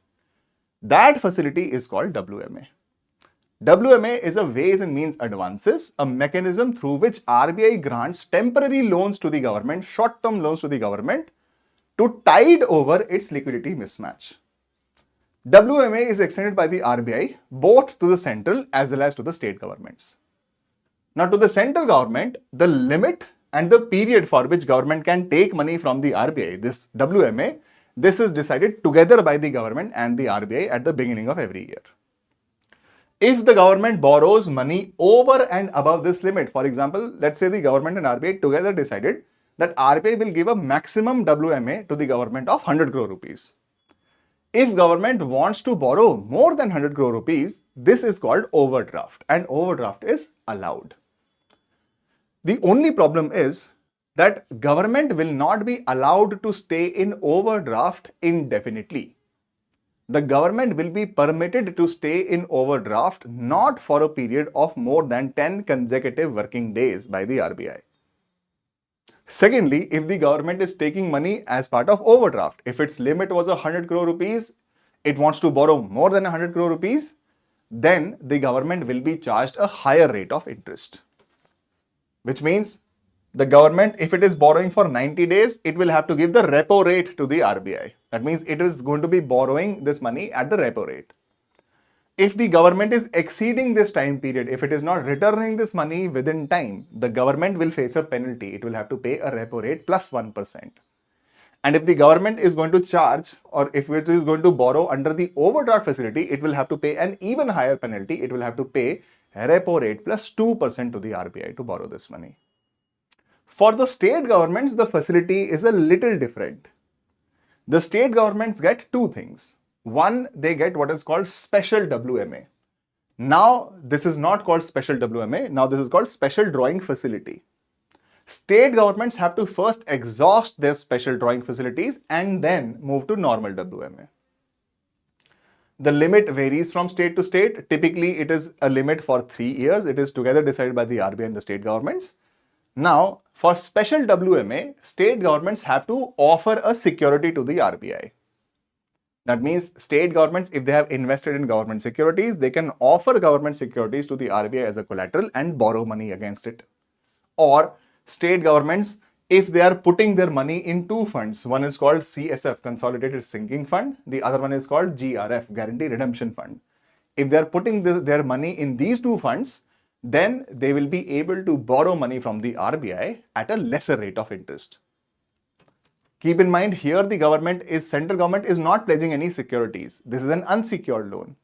That facility is called WMA. WMA is a Ways and Means Advances, a mechanism through which RBI grants temporary loans to the government, short-term loans to the government, to tide over its liquidity mismatch. WMA is extended by the RBI both to the central as well as to the state governments. Now, to the central government, the limit and the period for which government can take money from the RBI, this WMA, this is decided together by the government and the RBI at the beginning of every year. If the government borrows money over and above this limit, for example, let's say the government and RBI together decided that RBI will give a maximum WMA to the government of 100 crore rupees. If government wants to borrow more than 100 crore rupees, this is called overdraft, and overdraft is allowed. The only problem is that government will not be allowed to stay in overdraft indefinitely. The government will be permitted to stay in overdraft not for a period of more than 10 consecutive working days by the RBI. Secondly, if the government is taking money as part of overdraft, if its limit was 100 crore rupees, it wants to borrow more than 100 crore rupees, then the government will be charged a higher rate of interest. Which means the government, if it is borrowing for 90 days, it will have to give the repo rate to the RBI. That means it is going to be borrowing this money at the repo rate. If the government is exceeding this time period, if it is not returning this money within time, the government will face a penalty. It will have to pay a repo rate plus 1%. And if the government is going to charge, or if it is going to borrow under the overdraft facility, it will have to pay an even higher penalty. It will have to pay repo rate plus 2% to the RBI to borrow this money. For the state governments, the facility is a little different. The state governments get two things. One, they get what is called special WMA. Now, this is not called special WMA. Now, this is called special drawing facility. State governments have to first exhaust their special drawing facilities and then move to normal WMA. The limit varies from state to state. Typically, it is a limit for 3 years. It is together decided by the RBI and the state governments. Now, for special WMA, state governments have to offer a security to the RBI. That means state governments, if they have invested in government securities, they can offer government securities to the RBI as a collateral and borrow money against it. Or state governments, if they are putting their money in two funds, one is called CSF, Consolidated Sinking Fund, the other one is called GRF, Guarantee Redemption Fund. If they are putting their money in these two funds, then they will be able to borrow money from the RBI at a lesser rate of interest. Keep in mind, here the central government is not pledging any securities. This is an unsecured loan.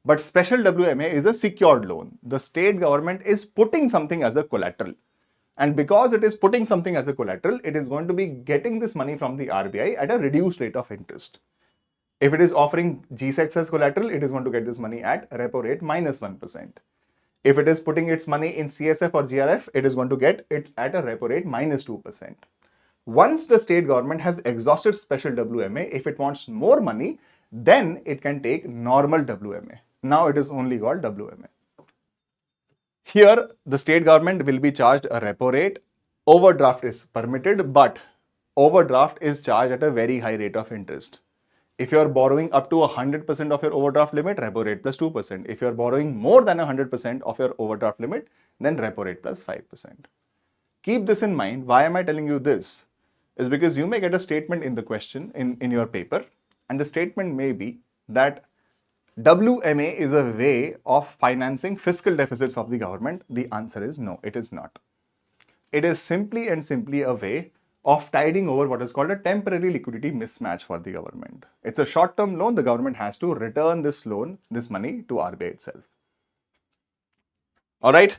But special WMA is a secured loan. The state government is putting something as a collateral. And because it is putting something as a collateral, it is going to be getting this money from the RBI at a reduced rate of interest. If it is offering GSECs as collateral, it is going to get this money at repo rate minus 1%. If it is putting its money in CSF or GRF, it is going to get it at a repo rate minus 2%. Once the state government has exhausted special WMA, if it wants more money, then it can take normal WMA. Now it is only called WMA. Here, the state government will be charged a repo rate. Overdraft is permitted, but overdraft is charged at a very high rate of interest. If you are borrowing up to 100% of your overdraft limit, repo rate plus 2%. If you are borrowing more than 100% of your overdraft limit, then repo rate plus 5%. Keep this in mind. Why am I telling you this? Is because you may get a statement in the question in your paper, and the statement may be that WMA is a way of financing fiscal deficits of the government. The answer is no, it is not. It is simply a way of tiding over what is called a temporary liquidity mismatch for the government. It's a short-term loan. The government has to return this loan, this money to RBI itself. All right.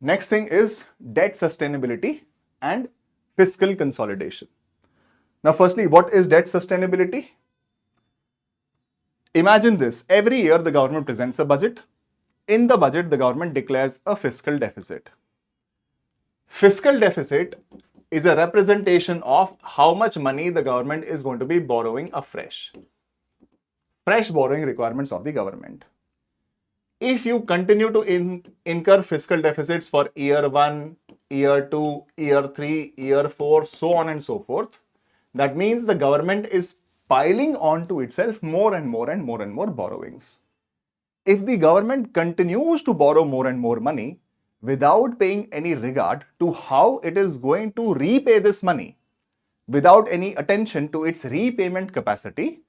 Next thing is debt sustainability and fiscal consolidation. Now, firstly, what is debt sustainability? Imagine this. Every year, the government presents a budget. In the budget, the government declares a fiscal deficit. Fiscal deficit is a representation of how much money the government is going to be borrowing afresh. Fresh borrowing requirements of the government. If you continue to incur fiscal deficits for year 1, year 2, year 3, year 4, so on and so forth, that means the government is piling on to itself more and more borrowings. If the government continues to borrow more and more money without paying any regard to how it is going to repay this money, without any attention to its repayment capacity,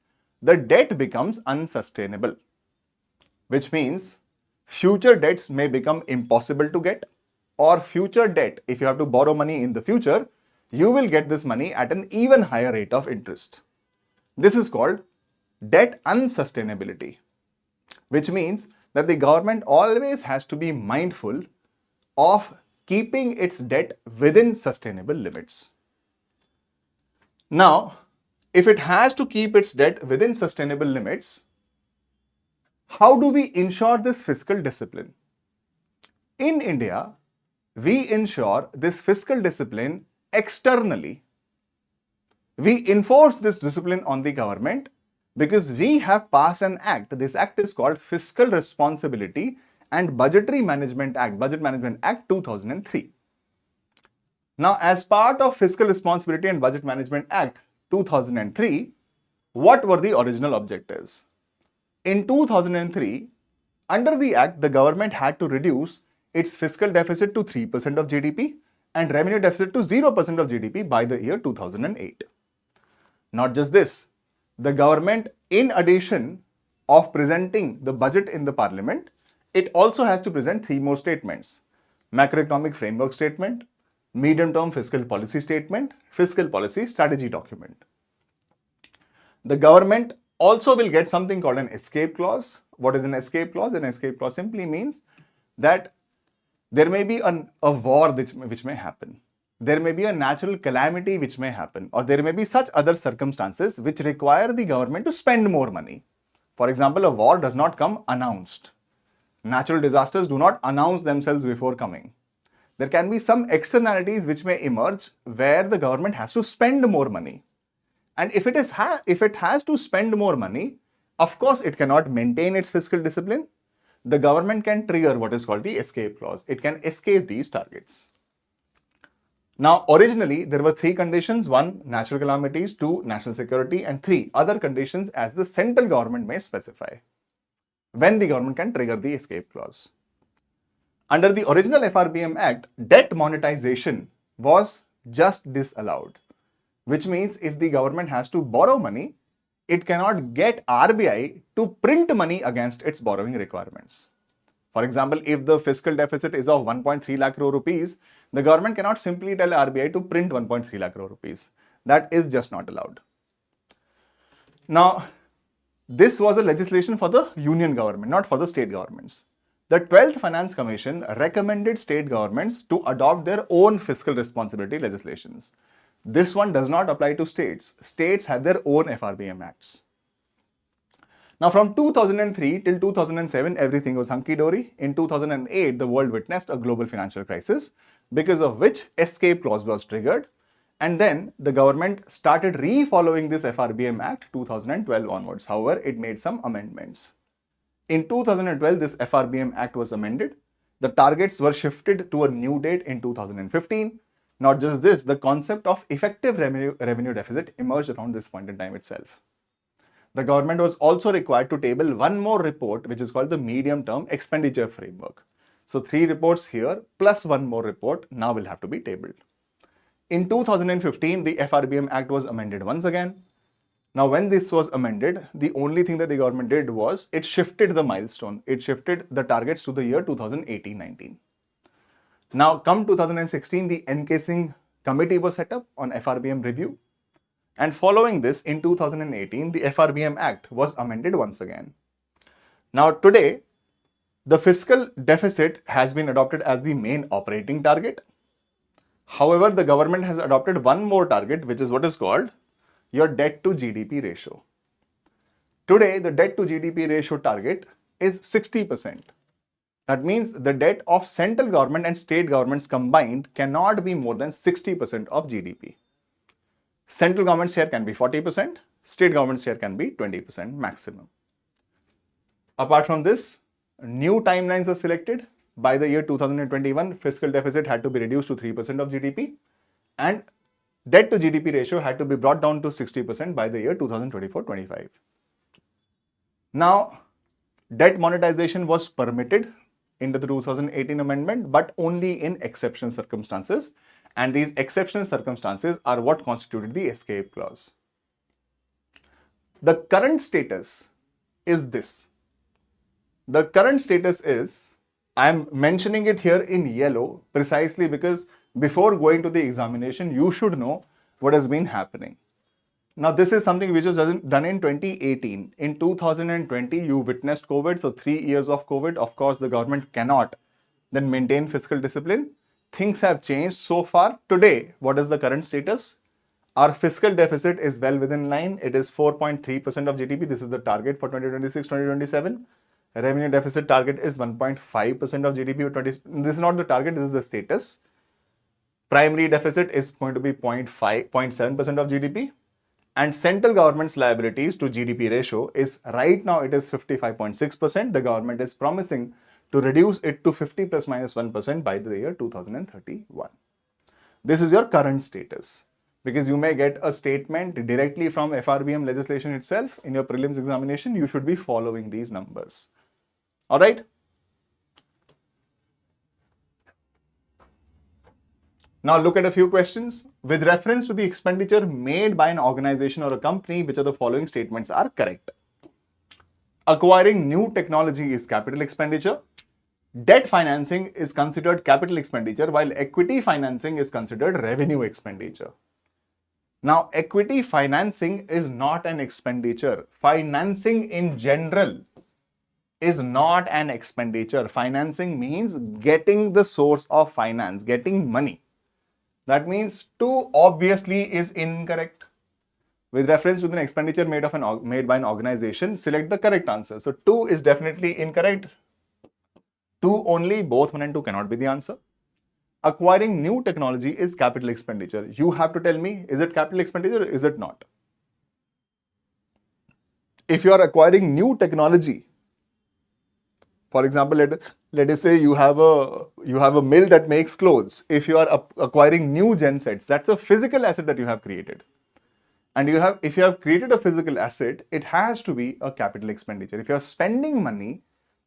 the debt becomes unsustainable. Which means future debts may become impossible to get, or future debt, if you have to borrow money in the future, you will get this money at an even higher rate of interest. This is called debt unsustainability, which means that the government always has to be mindful of keeping its debt within sustainable limits. Now, if it has to keep its debt within sustainable limits, how do we ensure this fiscal discipline? In India, we ensure this fiscal discipline externally. We enforce this discipline on the government because we have passed an act. This act is called Fiscal Responsibility and Budgetary Management Act, Budget Management Act 2003. Now, as part of Fiscal Responsibility and Budget Management Act 2003, what were the original objectives? In 2003, under the act, the government had to reduce its fiscal deficit to 3% of GDP and revenue deficit to 0% of GDP by the year 2008. Not just this, the government, in addition of presenting the budget in the parliament, it also has to present three more statements: macroeconomic framework statement, medium-term fiscal policy statement, fiscal policy strategy document. The government also will get something called an escape clause. What is an escape clause? An escape clause simply means that there may be a war which may happen. There may be a natural calamity which may happen, or there may be such other circumstances which require the government to spend more money. For example, a war does not come announced. Natural disasters do not announce themselves before coming. There can be some externalities which may emerge where the government has to spend more money. And if it has to spend more money, of course it cannot maintain its fiscal discipline. The government can trigger what is called the escape clause. It can escape these targets. Now, originally, there were three conditions: one, natural calamities; two, national security; and three, other conditions as the central government may specify when the government can trigger the escape clause. Under the original FRBM Act, debt monetization was just disallowed, which means if the government has to borrow money, it cannot get RBI to print money against its borrowing requirements. For example, if the fiscal deficit is of 1.3 lakh crore rupees, the government cannot simply tell RBI to print 1.3 lakh crore rupees. That is just not allowed. Now, this was a legislation for the union government, not for the state governments. The 12th Finance Commission recommended state governments to adopt their own fiscal responsibility legislations. This one does not apply to states. States have their own FRBM acts. Now, from 2003 till 2007, everything was hunky-dory. In 2008, the world witnessed a global financial crisis, because of which escape clause was triggered. And then the government started re-following this FRBM Act 2012 onwards. However, it made some amendments. In 2012, this FRBM Act was amended. The targets were shifted to a new date in 2015. Not just this, the concept of effective revenue deficit emerged around this point in time itself. The government was also required to table one more report, which is called the medium-term expenditure framework. So 3 reports here plus one more report now will have to be tabled. In 2015, the FRBM Act was amended once again. Now, when this was amended, the only thing that the government did was it shifted the milestone. It shifted the targets to the year 2018-19. Now, come 2016, the encasing committee was set up on FRBM review. And following this, in 2018, the FRBM Act was amended once again. Now, today, the fiscal deficit has been adopted as the main operating target. However, the government has adopted one more target, which is what is called your debt to GDP ratio. Today, the debt to GDP ratio target is 60%. That means the debt of central government and state governments combined cannot be more than 60% of GDP. Central government share can be 40%, state government share can be 20% maximum. Apart from this, new timelines are selected. By the year 2021, fiscal deficit had to be reduced to 3% of GDP and debt to GDP ratio had to be brought down to 60% by the year 2024-25. Now, debt monetization was permitted into the 2018 amendment, but only in exceptional circumstances. And these exceptional circumstances are what constituted the escape clause. The current status is this. The current status is, I am mentioning it here in yellow precisely because before going to the examination, you should know what has been happening. Now, this is something which was done in 2018. In 2020, you witnessed COVID. So 3 years of COVID, of course, the government cannot then maintain fiscal discipline. Things have changed so far. Today, what is the current status? Our fiscal deficit is well within line. It is 4.3% of GDP. This is the target for 2026-2027. Revenue deficit target is 1.5% of GDP. This is not the target, this is the status. Primary deficit is going to be 0.7% of GDP. And central government's liabilities to GDP ratio is right now it is 55.6%. The government is promising to reduce it to 50 plus minus 1% by the year 2031. This is your current status, because you may get a statement directly from FRBM legislation itself in your prelims examination. You should be following these numbers. All right. Now look at a few questions. With reference to the expenditure made by an organization or a company, which of the following statements are correct? Acquiring new technology is capital expenditure. Debt financing is considered capital expenditure, while equity financing is considered revenue expenditure. Now, equity financing is not an expenditure. Financing in general is not an expenditure. Financing means getting the source of finance, getting money. That means 2 obviously is incorrect. With reference to the expenditure made by an organization, select the correct answer. So 2 is definitely incorrect. 2 only, both 1 and 2 cannot be the answer. Acquiring new technology is capital expenditure. You have to tell me, is it capital expenditure or is it not? If you are acquiring new technology, for example, let us say you have a mill that makes clothes. If you are acquiring new gen sets, that's a physical asset that you have created. And if you have created a physical asset, it has to be a capital expenditure. If you are spending money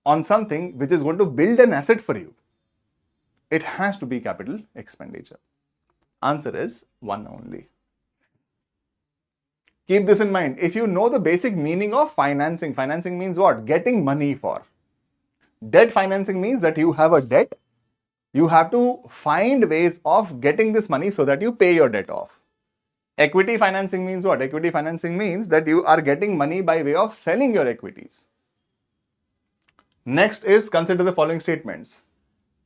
on something which is going to build an asset for you, it has to be capital expenditure. Answer is 1 only. Keep this in mind. If you know the basic meaning of financing, financing means what? Getting money for. Debt financing means that you have a debt. You have to find ways of getting this money so that you pay your debt off. Equity financing means what? Equity financing means that you are getting money by way of selling your equities. Next is consider the following statements.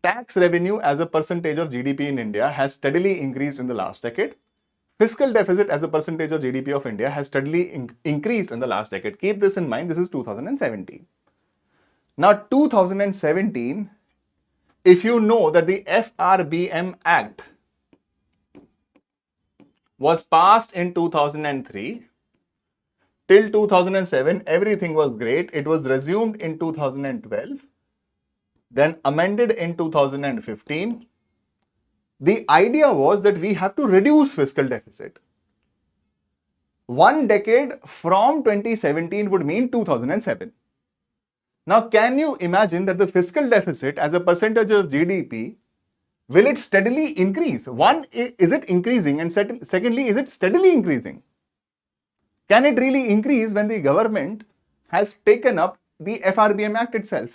Tax revenue as a percentage of GDP in India has steadily increased in the last decade. Fiscal deficit as a percentage of GDP of India has steadily increased in the last decade. Keep this in mind. This is 2017. Now 2017, if you know that the FRBM Act was passed in 2003, till 2007 everything was great. It was resumed in 2012, then amended in 2015. The idea was that we have to reduce fiscal deficit. 1 decade from 2017 would mean 2007. Now, can you imagine that the fiscal deficit as a percentage of GDP, will it steadily increase? One, is it increasing? And secondly, is it steadily increasing? Can it really increase when the government has taken up the FRBM Act itself?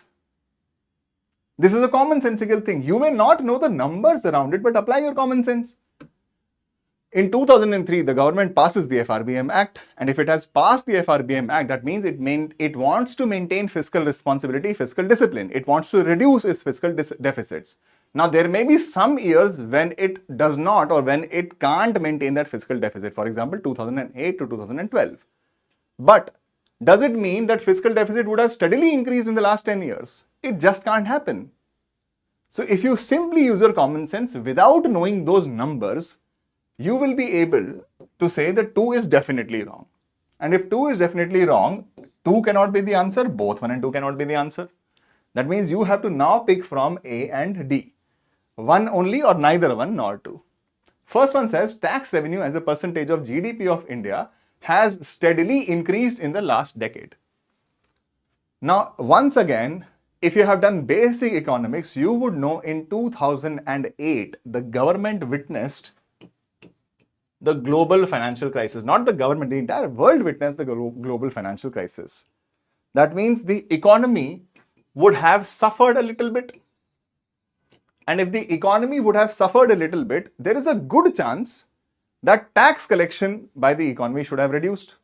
This is a commonsensical thing. You may not know the numbers around it, but apply your common sense. In 2003, the government passes the FRBM Act, and if it has passed the FRBM Act, that means it wants to maintain fiscal responsibility, fiscal discipline. It wants to reduce its fiscal deficits. Now, there may be some years when it does not, or when it can't maintain that fiscal deficit, for example, 2008 to 2012. But does it mean that fiscal deficit would have steadily increased in the last 10 years? It just can't happen. So if you simply use your common sense without knowing those numbers, you will be able to say that 2 is definitely wrong. And if 2 is definitely wrong, 2 cannot be the answer, both 1 and 2 cannot be the answer. That means you have to now pick from A and D. 1 only or neither 1 nor 2. First one says tax revenue as a percentage of GDP of India has steadily increased in the last decade. Now, once again, if you have done basic economics, you would know in 2008, the government witnessed the global financial crisis. Not the government, the entire world witnessed the global financial crisis. That means the economy would have suffered a little bit. And if the economy would have suffered a little bit, there is a good chance that tax collection by the economy should have reduced.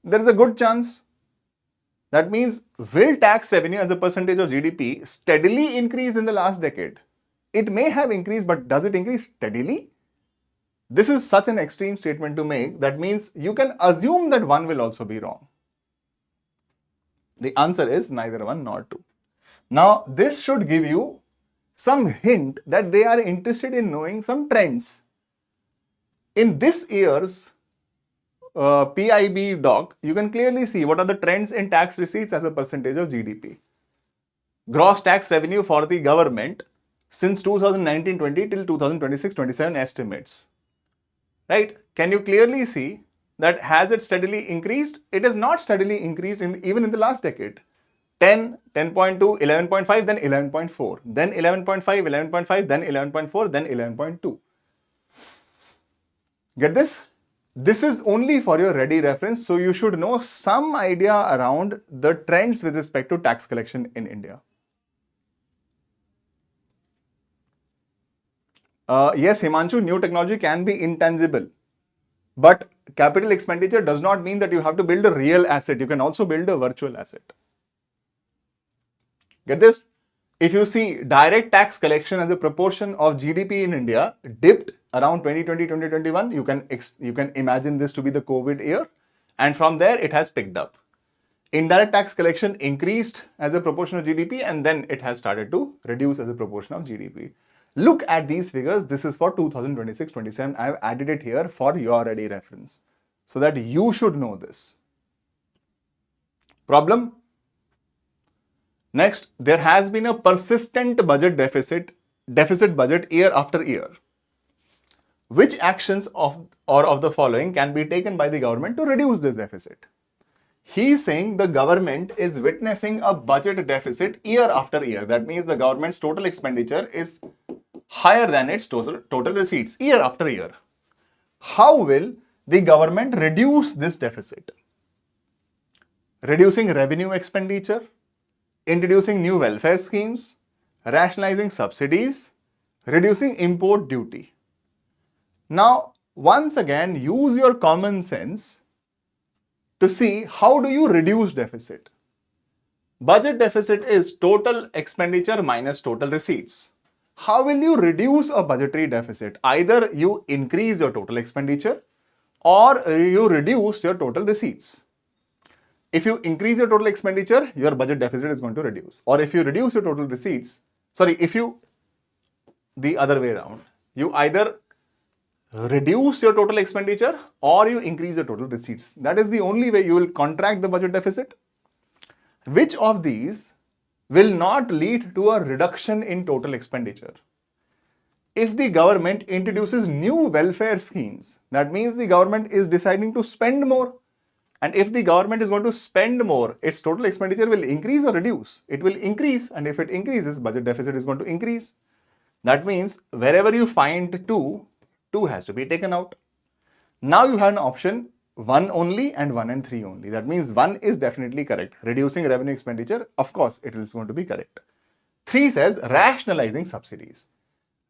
There is a good chance. That means, will tax revenue as a percentage of GDP steadily increase in the last decade? It may have increased, but does it increase steadily? This is such an extreme statement to make. That means you can assume that 1 will also be wrong. The answer is neither 1 nor 2. Now, this should give you some hint that they are interested in knowing some trends. In this year's PIB doc, you can clearly see what are the trends in tax receipts as a percentage of GDP. Gross tax revenue for the government since 2019-20 till 2026-27 estimates. Right? Can you clearly see that has it steadily increased? It is not steadily increased even in the last decade. 10, 10.2, 11.5, then 11.4, then 11.5, 11.5, then 11.4, then 11.2. Get this? This is only for your ready reference, so you should know some idea around the trends with respect to tax collection in India. Yes, Himanshu, new technology can be intangible, but capital expenditure does not mean that you have to build a real asset. You can also build a virtual asset. Get this? If you see direct tax collection as a proportion of GDP in India dipped around 2020-2021, you can imagine this to be the COVID year, and from there it has picked up. Indirect tax collection increased as a proportion of GDP, and then it has started to reduce as a proportion of GDP. Look at these figures. This is for 2026-27. I have added it here for your ready reference so that you should know this. Problem? Next, there has been a persistent deficit budget year after year. Which actions of the following can be taken by the government to reduce this deficit? He is saying the government is witnessing a budget deficit year after year. That means the government's total expenditure is higher than its total receipts year after year. How will the government reduce this deficit? Reducing revenue expenditure, introducing new welfare schemes, rationalizing subsidies, reducing import duty. Now, once again, use your common sense to see how do you reduce deficit. Budget deficit is total expenditure minus total receipts. How will you reduce a budgetary deficit? Either you increase your total expenditure or you reduce your total receipts. If you increase your total expenditure, your budget deficit is going to reduce. Or if you reduce your total receipts, the other way around, you either reduce your total expenditure or you increase your total receipts. That is the only way you will contract the budget deficit. Which of these will not lead to a reduction in total expenditure? If the government introduces new welfare schemes, that means the government is deciding to spend more. And if the government is going to spend more, its total expenditure will increase or reduce? It will increase, and if it increases, budget deficit is going to increase. That means wherever you find 2 has to be taken out. Now you have an option 1 only and 1 and 3 only. That means 1 is definitely correct. Reducing revenue expenditure, of course, it is going to be correct. 3 says rationalizing subsidies.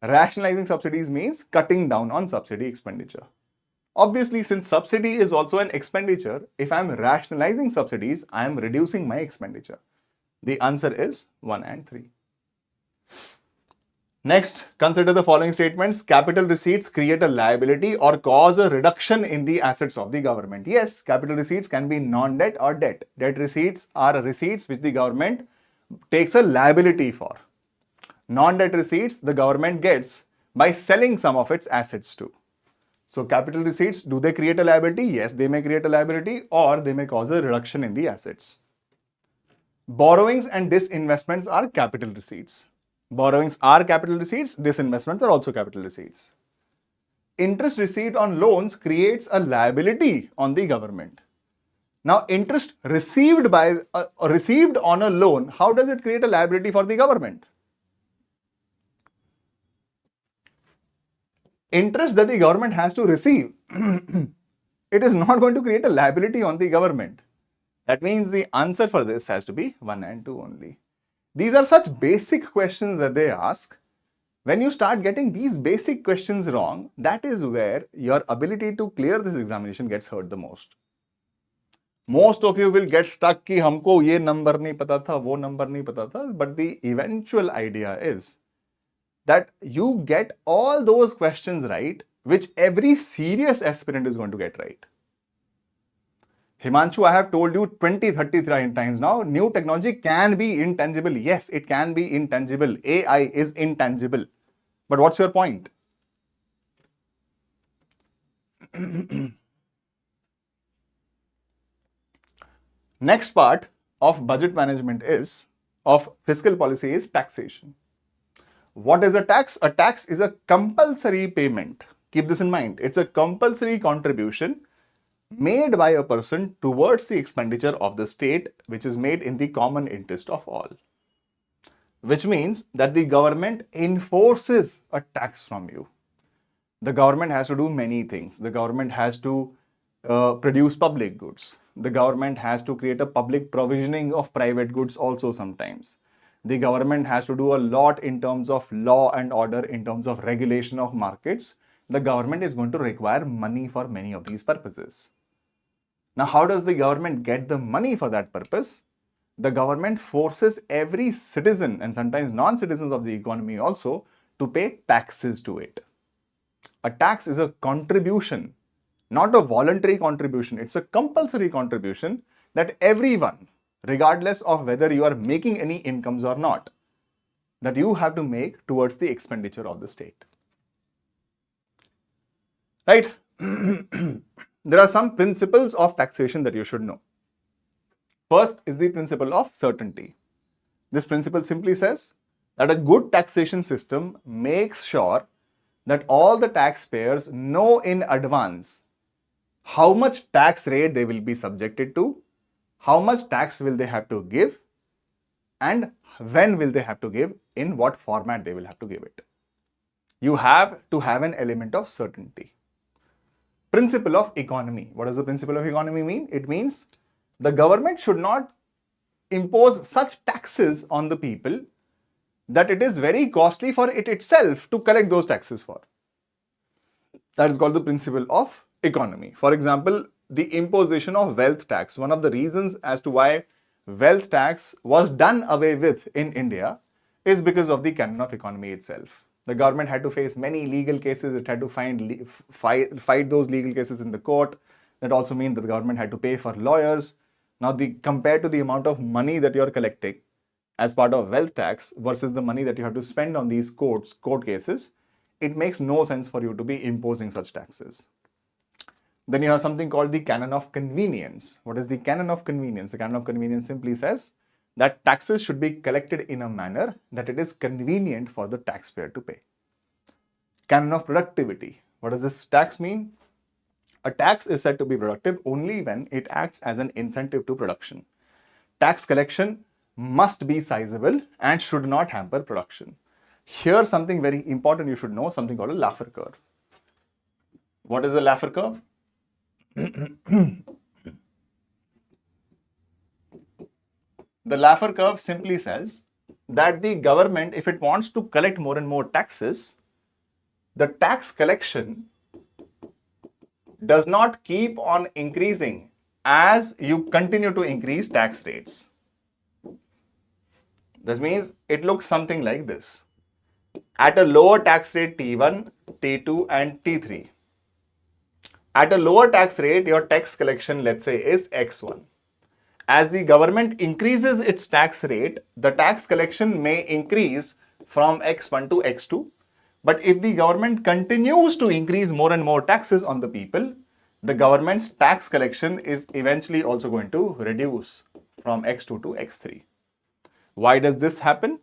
Rationalizing subsidies means cutting down on subsidy expenditure. Obviously, since subsidy is also an expenditure, if I am rationalizing subsidies, I am reducing my expenditure. The answer is 1 and 3. Next, consider the following statements. Capital receipts create a liability or cause a reduction in the assets of the government. Yes, capital receipts can be non-debt or debt. Debt receipts are receipts which the government takes a liability for. Non-debt receipts the government gets by selling some of its assets too. So capital receipts, do they create a liability? Yes, they may create a liability or they may cause a reduction in the assets. Borrowings and disinvestments are capital receipts. Borrowings are capital receipts, disinvestments are also capital receipts. Interest received on loans creates a liability on the government. Now, interest received on a loan, how does it create a liability for the government? Interest that the government has to receive, it is not going to create a liability on the government. That means the answer for this has to be 1 and 2 only. These are such basic questions that they ask. When you start getting these basic questions wrong, that is where your ability to clear this examination gets hurt the most. Most of you will get stuck कि हमको ये number नहीं पता था, वो number नहीं पता था. But the eventual idea is that you get all those questions right, which every serious aspirant is going to get right. Himanshu, I have told you 20, 30 times now, new technology can be intangible. Yes, it can be intangible. AI is intangible. But what's your point? Next part of budget management of fiscal policy is taxation. What is a tax? A tax is a compulsory payment. Keep this in mind. It's a compulsory contribution made by a person towards the expenditure of the state, which is made in the common interest of all. Which means that the government enforces a tax from you. The government has to do many things. The government has to produce public goods. The government has to create a public provisioning of private goods also sometimes. The government has to do a lot in terms of law and order, in terms of regulation of markets. The government is going to require money for many of these purposes. Now, how does the government get the money for that purpose? The government forces every citizen and sometimes non-citizens of the economy also to pay taxes to it. A tax is a contribution, not a voluntary contribution. It's a compulsory contribution that everyone, regardless of whether you are making any incomes or not, that you have to make towards the expenditure of the state. Right? There are some principles of taxation that you should know. First is the principle of certainty. This principle simply says that a good taxation system makes sure that all the taxpayers know in advance how much tax rate they will be subjected to, how much tax will they have to give, and when will they have to give, in what format they will have to give it. You have to have an element of certainty. Principle of economy. What does the principle of economy mean? It means the government should not impose such taxes on the people that it is very costly for it itself to collect those taxes for. That is called the principle of economy. For example, the imposition of wealth tax. One of the reasons as to why wealth tax was done away with in India is because of the canon of economy itself. The government had to face many legal cases. It had to fight those legal cases in the court. That also means that the government had to pay for lawyers. Now, compared to the amount of money that you are collecting as part of wealth tax versus the money that you have to spend on these court cases, it makes no sense for you to be imposing such taxes. Then you have something called the canon of convenience. What is the canon of convenience? The canon of convenience simply says that taxes should be collected in a manner that it is convenient for the taxpayer to pay. Canon of productivity. What does this tax mean? A tax is said to be productive only when it acts as an incentive to production. Tax collection must be sizable and should not hamper production. Here, something very important you should know, something called a Laffer curve. What is a Laffer curve? The Laffer curve simply says that the government, if it wants to collect more and more taxes, the tax collection does not keep on increasing as you continue to increase tax rates. This means it looks something like this. At a lower tax rate T1, T2 and T3. At a lower tax rate, your tax collection, let's say, is X1. As the government increases its tax rate, the tax collection may increase from X1 to X2. But if the government continues to increase more and more taxes on the people, the government's tax collection is eventually also going to reduce from X2 to X3. Why does this happen?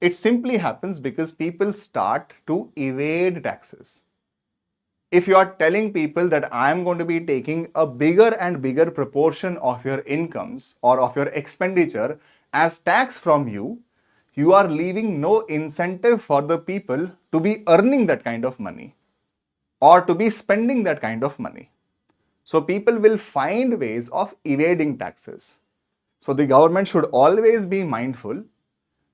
It simply happens because people start to evade taxes. If you are telling people that I am going to be taking a bigger and bigger proportion of your incomes or of your expenditure as tax from you, you are leaving no incentive for the people to be earning that kind of money or to be spending that kind of money. So people will find ways of evading taxes. So the government should always be mindful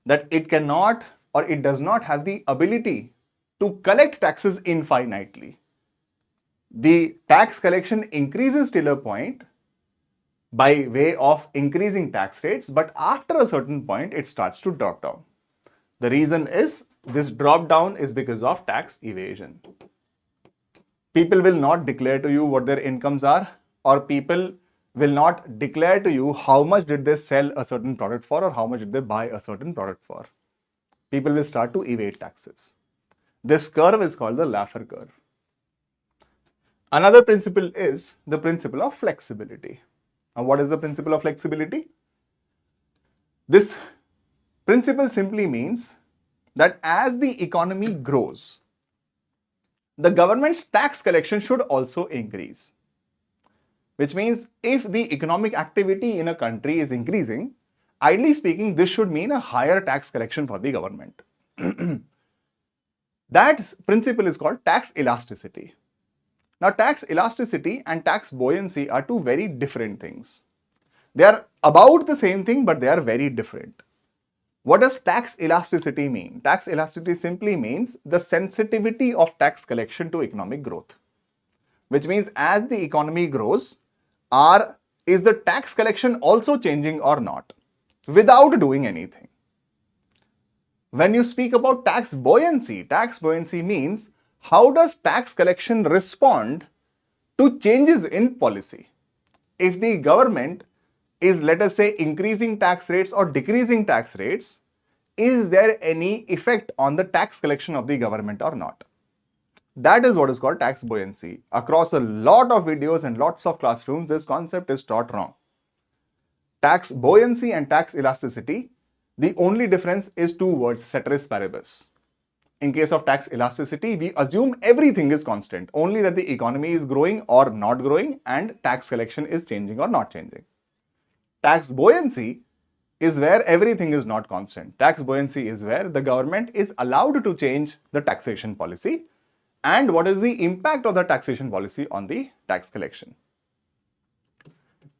that it cannot or it does not have the ability to collect taxes infinitely. The tax collection increases till a point by way of increasing tax rates, but after a certain point, it starts to drop down. The reason is this drop down is because of tax evasion. People will not declare to you what their incomes are, or people will not declare to you how much did they sell a certain product for or how much did they buy a certain product for. People will start to evade taxes. This curve is called the Laffer curve. Another principle is the principle of flexibility. Now, what is the principle of flexibility? This principle simply means that as the economy grows, the government's tax collection should also increase. Which means if the economic activity in a country is increasing, ideally speaking, this should mean a higher tax collection for the government. That principle is called tax elasticity. Now, tax elasticity and tax buoyancy are two very different things. They are about the same thing, but they are very different. What does tax elasticity mean? Tax elasticity simply means the sensitivity of tax collection to economic growth. Which means as the economy grows, is the tax collection also changing or not? Without doing anything. When you speak about tax buoyancy means how does tax collection respond to changes in policy? If the government is, let us say, increasing tax rates or decreasing tax rates, is there any effect on the tax collection of the government or not? That is what is called tax buoyancy. Across a lot of videos and lots of classrooms, this concept is taught wrong. Tax buoyancy and tax elasticity, the only difference is two words, ceteris paribus. In case of tax elasticity, we assume everything is constant, only that the economy is growing or not growing and tax collection is changing or not changing. Tax buoyancy is where everything is not constant. Tax buoyancy is where the government is allowed to change the taxation policy and what is the impact of the taxation policy on the tax collection.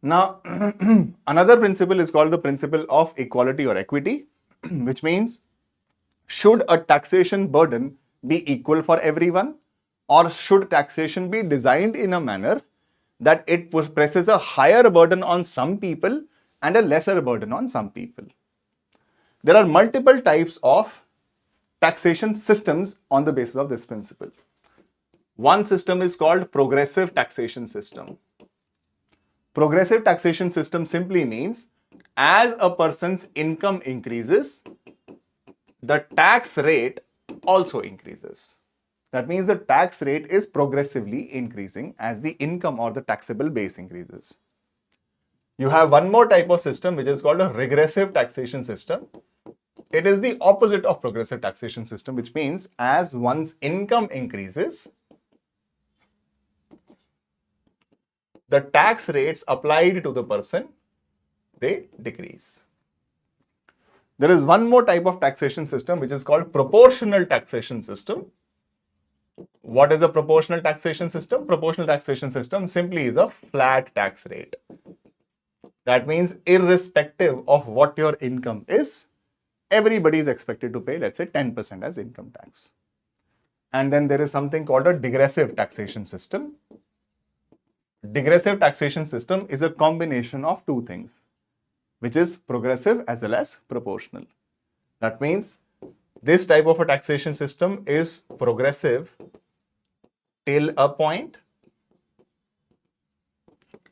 Now, another principle is called the principle of equality or equity, which means should a taxation burden be equal for everyone or should taxation be designed in a manner that it presses a higher burden on some people and a lesser burden on some people. There are multiple types of taxation systems on the basis of this principle. One system is called progressive taxation system. Progressive taxation system simply means as a person's income increases, the tax rate also increases. That means the tax rate is progressively increasing as the income or the taxable base increases. You have one more type of system which is called a regressive taxation system. It is the opposite of progressive taxation system, which means as one's income increases, the tax rates applied to the person, they decrease. There is one more type of taxation system which is called proportional taxation system. What is a proportional taxation system? Proportional taxation system simply is a flat tax rate. That means irrespective of what your income is, everybody is expected to pay, let's say, 10% as income tax. And then there is something called a digressive taxation system. Digressive taxation system is a combination of two things, which is progressive as well as proportional. That means this type of a taxation system is progressive till a point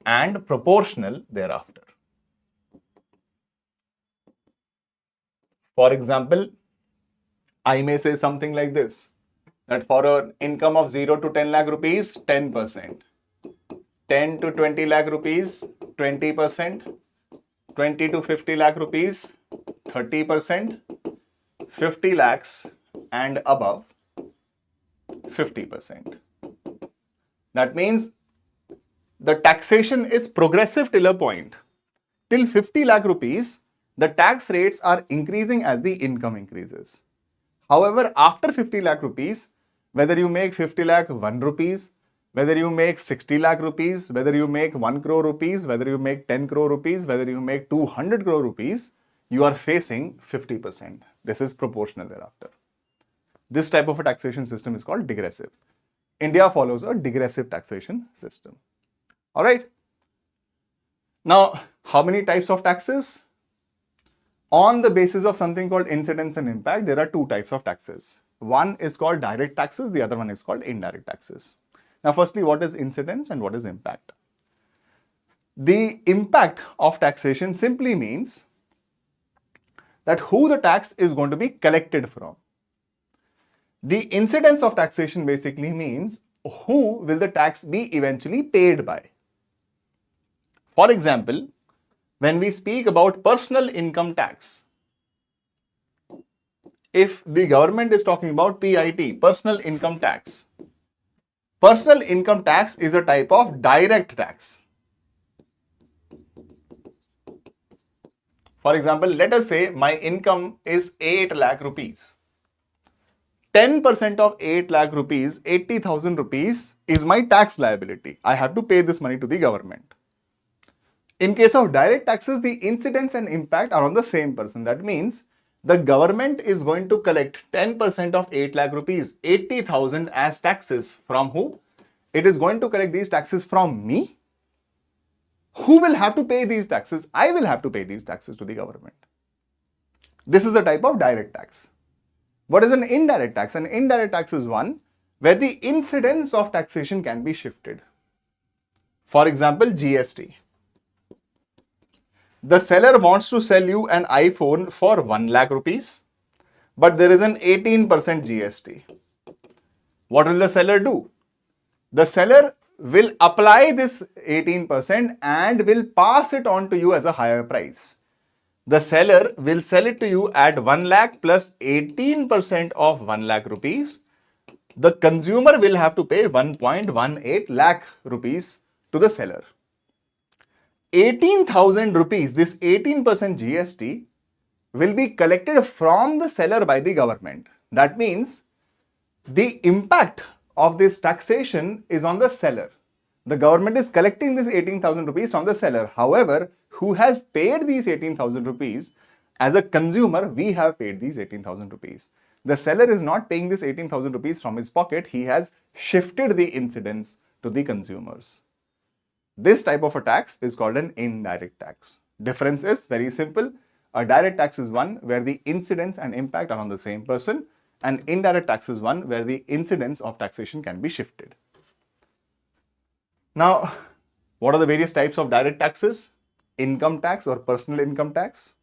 and proportional thereafter. For example, I may say something like this, that for an income of 0 to 10 lakh rupees, 10%, 10 to 20 lakh rupees, 20%, 20 to 50 lakh rupees, 30%, 50 lakhs and above, 50%. That means the taxation is progressive till a point. Till 50 lakh rupees, the tax rates are increasing as the income increases. However, after 50 lakh rupees, whether you make 50 lakh 1 rupees, whether you make 60 lakh rupees, whether you make 1 crore rupees, whether you make 10 crore rupees, whether you make 200 crore rupees, you are facing 50%. This is proportional thereafter. This type of a taxation system is called digressive. India follows a digressive taxation system. All right. Now, how many types of taxes? On the basis of something called incidence and impact, there are two types of taxes. One is called direct taxes, the other one is called indirect taxes. Now, firstly, what is incidence and what is impact? The impact of taxation simply means that who the tax is going to be collected from. The incidence of taxation basically means who will the tax be eventually paid by. For example, when we speak about personal income tax, if the government is talking about PIT, personal income tax is a type of direct tax. For example, let us say my income is 8 lakh rupees. 10% of 8 lakh rupees, 80,000 rupees is my tax liability. I have to pay this money to the government. In case of direct taxes, the incidence and impact are on the same person. That means the government is going to collect 10% of 8 lakh rupees, 80,000 as taxes from who? It is going to collect these taxes from me. Who will have to pay these taxes? I will have to pay these taxes to the government. This is the type of direct tax. What is an indirect tax? An indirect tax is one where the incidence of taxation can be shifted. For example, GST. The seller wants to sell you an iPhone for 1 lakh rupees, but there is an 18% GST. What will the seller do? The seller will apply this 18% and will pass it on to you as a higher price. The seller will sell it to you at 1 lakh plus 18% of 1 lakh rupees. The consumer will have to pay 1.18 lakh rupees to the seller. 18,000 rupees, this 18% GST will be collected from the seller by the government. That means the impact of this taxation is on the seller. The government is collecting this 18,000 rupees from the seller. However, who has paid these 18,000 rupees? As a consumer, we have paid these 18,000 rupees. The seller is not paying this 18,000 rupees from his pocket. He has shifted the incidence to the consumers. This type of a tax is called an indirect tax. Difference is very simple. A direct tax is one where the incidence and impact are on the same person. An indirect tax is one where the incidence of taxation can be shifted. Now, what are the various types of direct taxes? Income tax or personal income tax.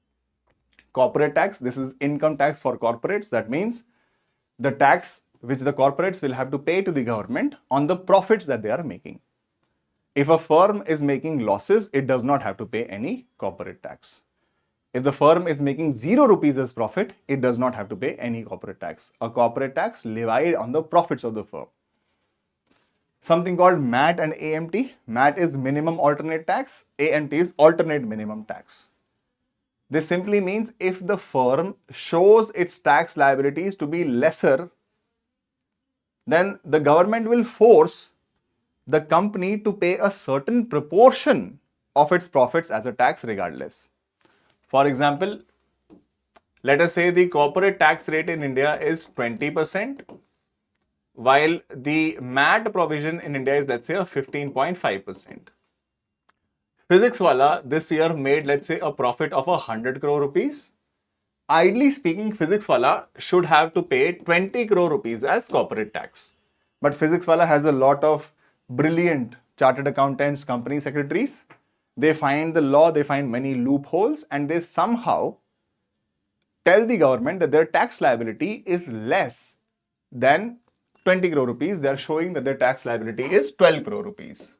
Corporate tax, this is income tax for corporates. That means the tax which the corporates will have to pay to the government on the profits that they are making. If a firm is making losses, it does not have to pay any corporate tax. If the firm is making 0 rupees as profit, it does not have to pay any corporate tax. A corporate tax levied on the profits of the firm. Something called MAT and AMT. MAT is minimum alternate tax. AMT is alternate minimum tax. This simply means if the firm shows its tax liabilities to be lesser, then the government will force the company to pay a certain proportion of its profits as a tax regardless. For example, let us say the corporate tax rate in India is 20%, while the MAT provision in India is, let's say, a 15.5%. Physics wala this year made, let's say, a profit of 100 crore rupees. Ideally speaking, physics wala should have to pay 20 crore rupees as corporate tax. But physics wala has a lot of brilliant chartered accountants, company secretaries. They find the law, they find many loopholes, and they somehow tell the government that their tax liability is less than 20 crore rupees. They are showing that their tax liability is 12 crore rupees.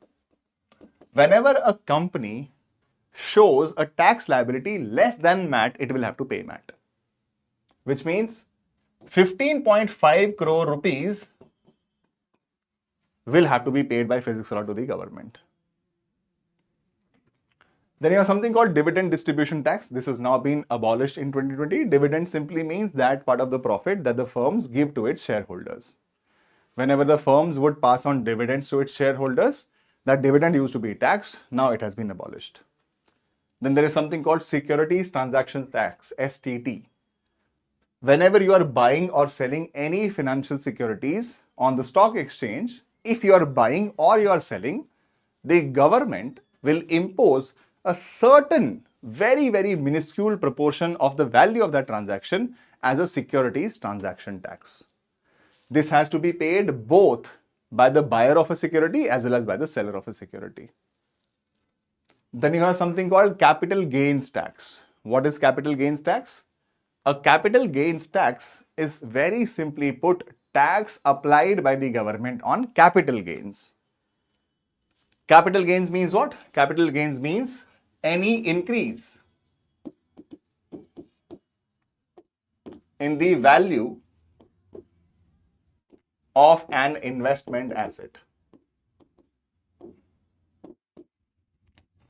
Whenever a company shows a tax liability less than MAT, it will have to pay MAT. Which means 15.5 crore rupees will have to be paid by physics law to the government. Then you have something called dividend distribution tax. This has now been abolished in 2020. Dividend simply means that part of the profit that the firms give to its shareholders. Whenever the firms would pass on dividends to its shareholders, that dividend used to be taxed. Now it has been abolished. Then there is something called securities transaction tax, STT. Whenever you are buying or selling any financial securities on the stock exchange, if you are buying or you are selling, the government will impose a certain very minuscule proportion of the value of that transaction as a securities transaction tax. This has to be paid both by the buyer of a security as well as by the seller of a security. Then you have something called capital gains tax. What is capital gains tax? A capital gains tax is very simply put tax applied by the government on capital gains. Capital gains means what? Capital gains means any increase in the value of an investment asset.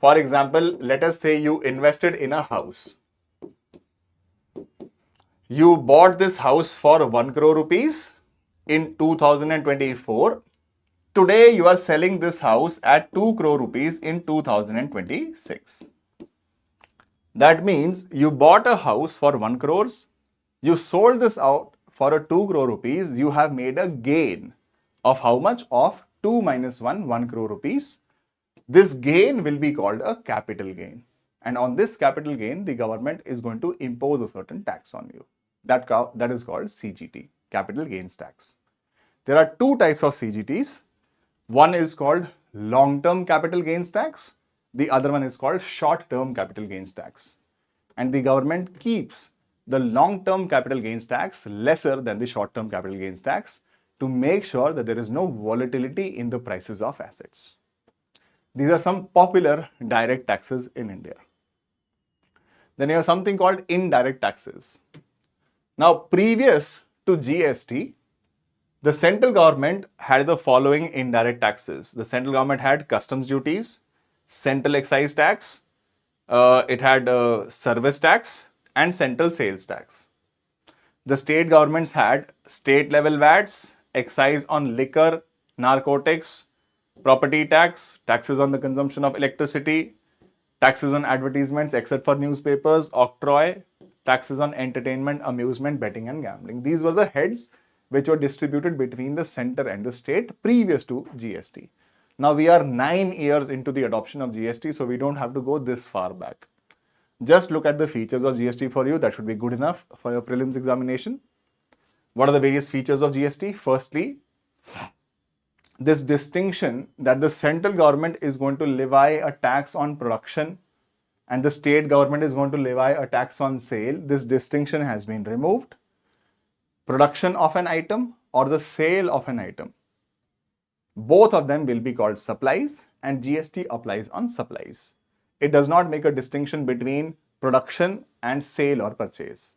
For example, let us say you invested in a house. You bought this house for 1 crore rupees in 2024. Today you are selling this house at 2 crore rupees in 2026. That means you bought a house for 1 crores, you sold this out for a 2 crore rupees, you have made a gain of how much? Of 2 minus 1 crore rupees. This gain will be called a capital gain. And on this capital gain, the government is going to impose a certain tax on you. That is called CGT, capital gains tax. There are two types of CGTs. One is called long-term capital gains tax. The other one is called short-term capital gains tax. And the government keeps the long-term capital gains tax lesser than the short-term capital gains tax to make sure that there is no volatility in the prices of assets. These are some popular direct taxes in India. Then you have something called indirect taxes. Now, previous to GST, the central government had the following indirect taxes. The central government had customs duties, central excise tax, it had service tax and central sales tax. The state governments had state level VATs, excise on liquor, narcotics, property tax, taxes on the consumption of electricity, taxes on advertisements except for newspapers, octroi, taxes on entertainment, amusement, betting and gambling. These were the heads which were distributed between the center and the state previous to GST. Now we are 9 years into the adoption of GST, so we don't have to go this far back. Just look at the features of GST for you. That should be good enough for your prelims examination. What are the various features of GST? Firstly, this distinction that the central government is going to levy a tax on production and the state government is going to levy a tax on sale, this distinction has been removed. Production of an item or the sale of an item, both of them will be called supplies and GST applies on supplies. It does not make a distinction between production and sale or purchase.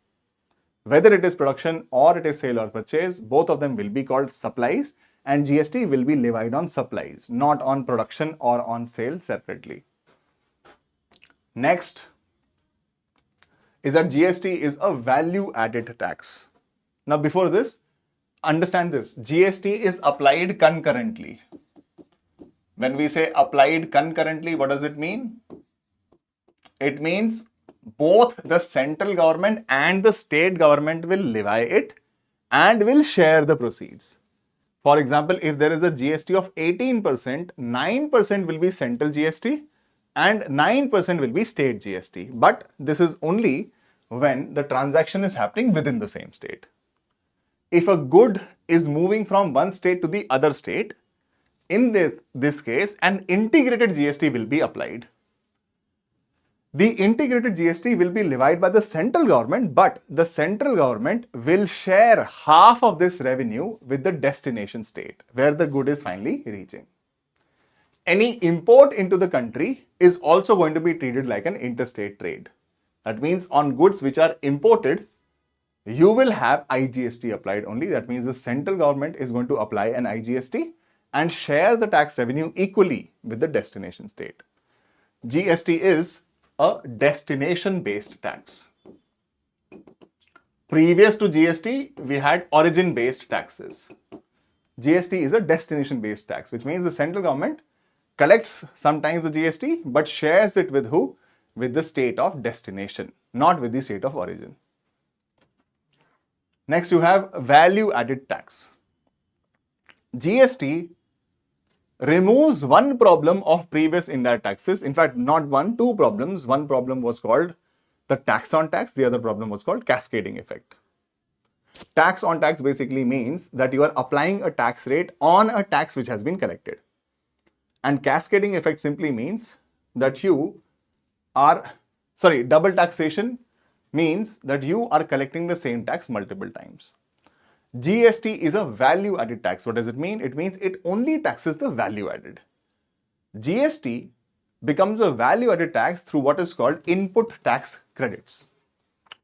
Whether it is production or it is sale or purchase, both of them will be called supplies and GST will be levied on supplies, not on production or on sale separately. Next is that GST is a value added tax. Now before this, understand this, GST is applied concurrently. When we say applied concurrently, what does it mean? It means both the central government and the state government will levy it and will share the proceeds. For example, if there is a GST of 18%, 9% will be central GST and 9% will be state GST. But this is only when the transaction is happening within the same state. If a good is moving from one state to the other state, in this case, an integrated GST will be applied. The integrated GST will be levied by the central government, but the central government will share half of this revenue with the destination state where the good is finally reaching. Any import into the country is also going to be treated like an interstate trade. That means on goods which are imported, you will have IGST applied only. That means the central government is going to apply an IGST and share the tax revenue equally with the destination state. GST is a destination-based tax. Previous to GST, we had origin-based taxes. GST is a destination-based tax, which means the central government collects sometimes the GST, but shares it with who? With the state of destination, not with the state of origin. Next, you have value-added tax. GST removes one problem of previous indirect taxes. In fact, not one, two problems. One problem was called the tax on tax. The other problem was called cascading effect. Tax on tax basically means that you are applying a tax rate on a tax which has been collected. And cascading effect simply means that double taxation means that you are collecting the same tax multiple times. GST is a value added tax. What does it mean? It means it only taxes the value added. GST becomes a value added tax through what is called input tax credits.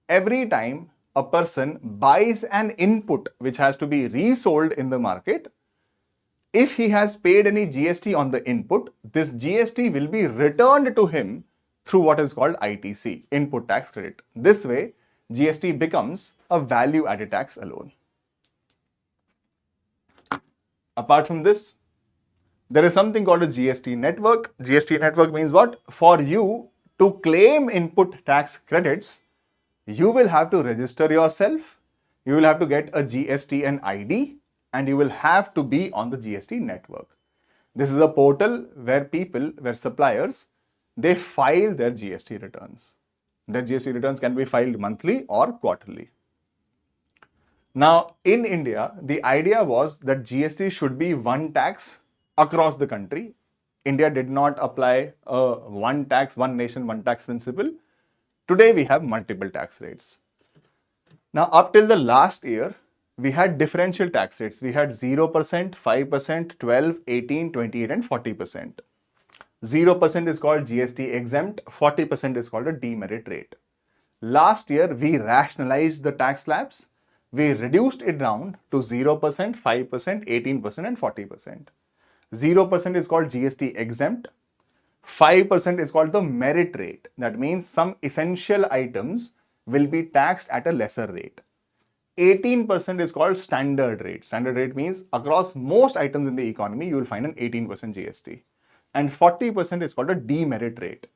Every time a person buys an input which has to be resold in the market, if he has paid any GST on the input, this GST will be returned to him through what is called ITC, input tax credit. This way, GST becomes a value added tax alone. Apart from this, there is something called a GST network. GST network means what? For you to claim input tax credits, you will have to register yourself, you will have to get a GSTN ID, and you will have to be on the GST network. This is a portal where suppliers, they file their GST returns. Their GST returns can be filed monthly or quarterly. Now, in India, the idea was that GST should be one tax across the country. India did not apply a one tax, one nation, one tax principle. Today, we have multiple tax rates. Now, up till the last year, we had differential tax rates. We had 0%, 5%, 12, 18, 28 and 40%. 0% is called GST exempt, 40% is called a demerit rate. Last year, we rationalized the tax slabs. We reduced it down to 0%, 5%, 18% and 40%. 0% is called GST exempt. 5% is called the merit rate. That means some essential items will be taxed at a lesser rate. 18% is called standard rate. Standard rate means across most items in the economy, you will find an 18% GST. And 40% is called a demerit rate.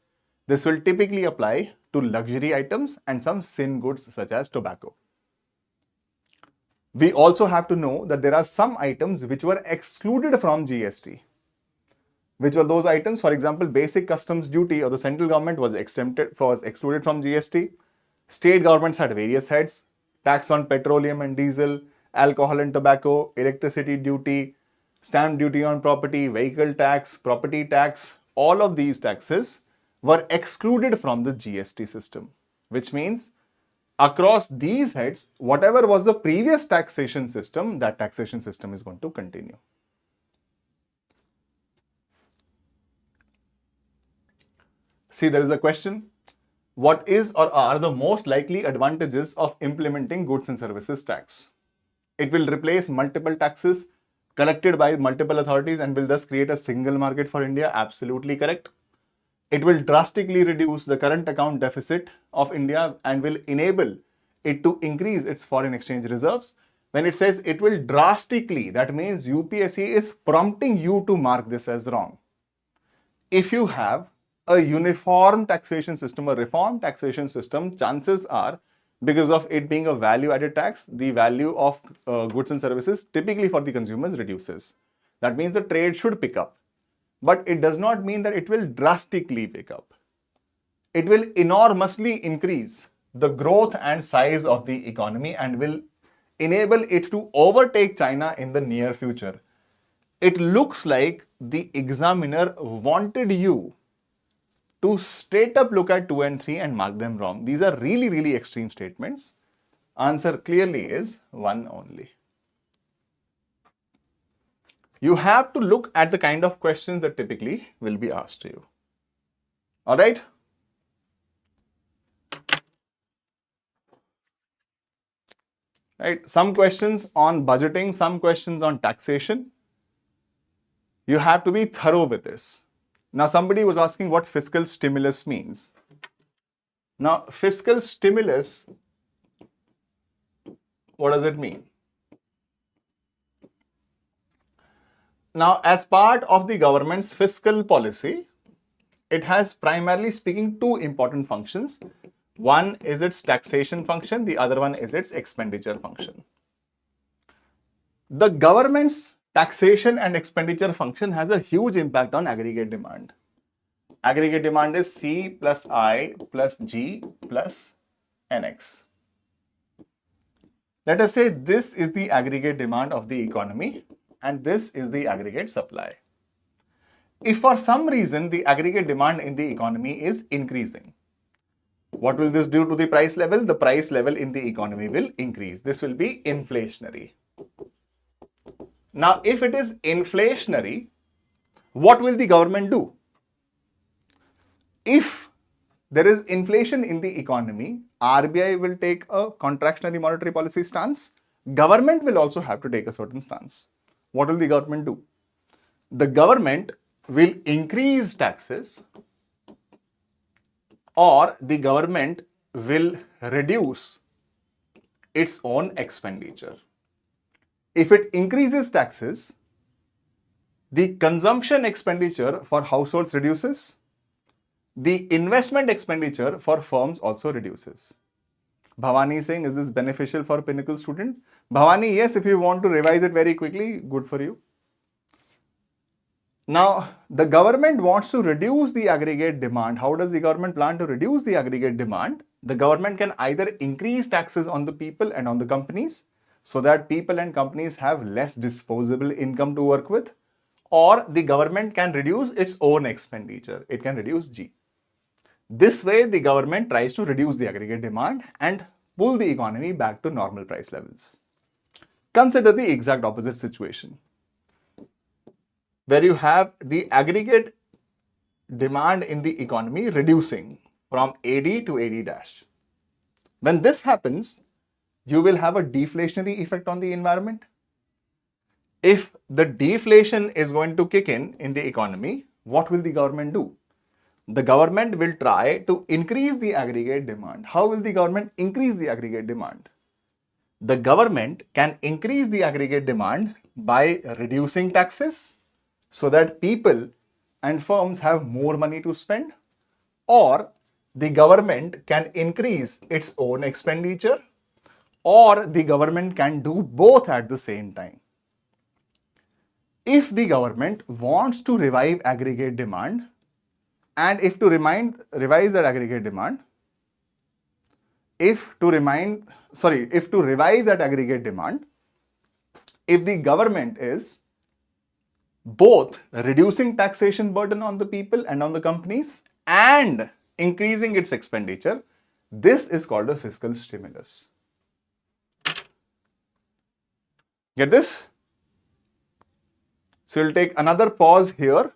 This will typically apply to luxury items and some sin goods such as tobacco. We also have to know that there are some items which were excluded from GST. Which were those items? For example, basic customs duty of the central government was excluded from GST. State governments had various heads: tax on petroleum and diesel, alcohol and tobacco, electricity duty, stamp duty on property, vehicle tax, property tax. All of these taxes were excluded from the GST system, which means across these heads, whatever was the previous taxation system, that taxation system is going to continue. See, there is a question. What is or are the most likely advantages of implementing goods and services tax? It will replace multiple taxes collected by multiple authorities and will thus create a single market for India. Absolutely correct. It will drastically reduce the current account deficit of India and will enable it to increase its foreign exchange reserves. When it says it will drastically, that means UPSC is prompting you to mark this as wrong. If you have a uniform taxation system, a reform taxation system, chances are, because of it being a value added tax, the value of goods and services typically for the consumers reduces. That means the trade should pick up. But it does not mean that it will drastically pick up. It will enormously increase the growth and size of the economy and will enable it to overtake China in the near future. It looks like the examiner wanted you to straight up look at 2 and 3 and mark them wrong. These are really, really extreme statements. Answer clearly is 1 only. You have to look at the kind of questions that typically will be asked to you. All right? Right? Some questions on budgeting, some questions on taxation. You have to be thorough with this. Now, somebody was asking what fiscal stimulus means. Now, fiscal stimulus, what does it mean? Now, as part of the government's fiscal policy, it has primarily speaking 2 important functions. One is its taxation function, the other one is its expenditure function. The government's taxation and expenditure function has a huge impact on aggregate demand. Aggregate demand is C plus I plus G plus NX. Let us say this is the aggregate demand of the economy and this is the aggregate supply. if for some reason the aggregate demand in the economy is increasing, what will this do to the price level? The price level in the economy will increase. This will be inflationary. Now, if it is inflationary, what will the government do? If there is inflation in the economy, RBI will take a contractionary monetary policy stance. Government will also have to take a certain stance. What will the government do? The government will increase taxes, or the government will reduce its own expenditure. If it increases taxes, the consumption expenditure for households reduces, the investment expenditure for firms also reduces. Bhavani is saying, is this beneficial for Pinnacle student? Bhavani, yes, if you want to revise it very quickly, good for you. Now, the government wants to reduce the aggregate demand. How does the government plan to reduce the aggregate demand? The government can either increase taxes on the people and on the companies so that people and companies have less disposable income to work with, or the government can reduce its own expenditure. It can reduce G. This way, the government tries to reduce the aggregate demand and pull the economy back to normal price levels. Consider the exact opposite situation, where you have the aggregate demand in the economy reducing from AD to AD dash. When this happens, you will have a deflationary effect on the environment. If the deflation is going to kick in the economy, what will the government do? The government will try to increase the aggregate demand. How will the government increase the aggregate demand? The government can increase the aggregate demand by reducing taxes so that people and firms have more money to spend, or the government can increase its own expenditure, or the government can do both at the same time. If the government wants to revive aggregate demand, and if to revise that aggregate demand, if to revive that aggregate demand, if the government is both reducing taxation burden on the people and on the companies and increasing its expenditure, this is called a fiscal stimulus. Get this? So we'll take another pause here,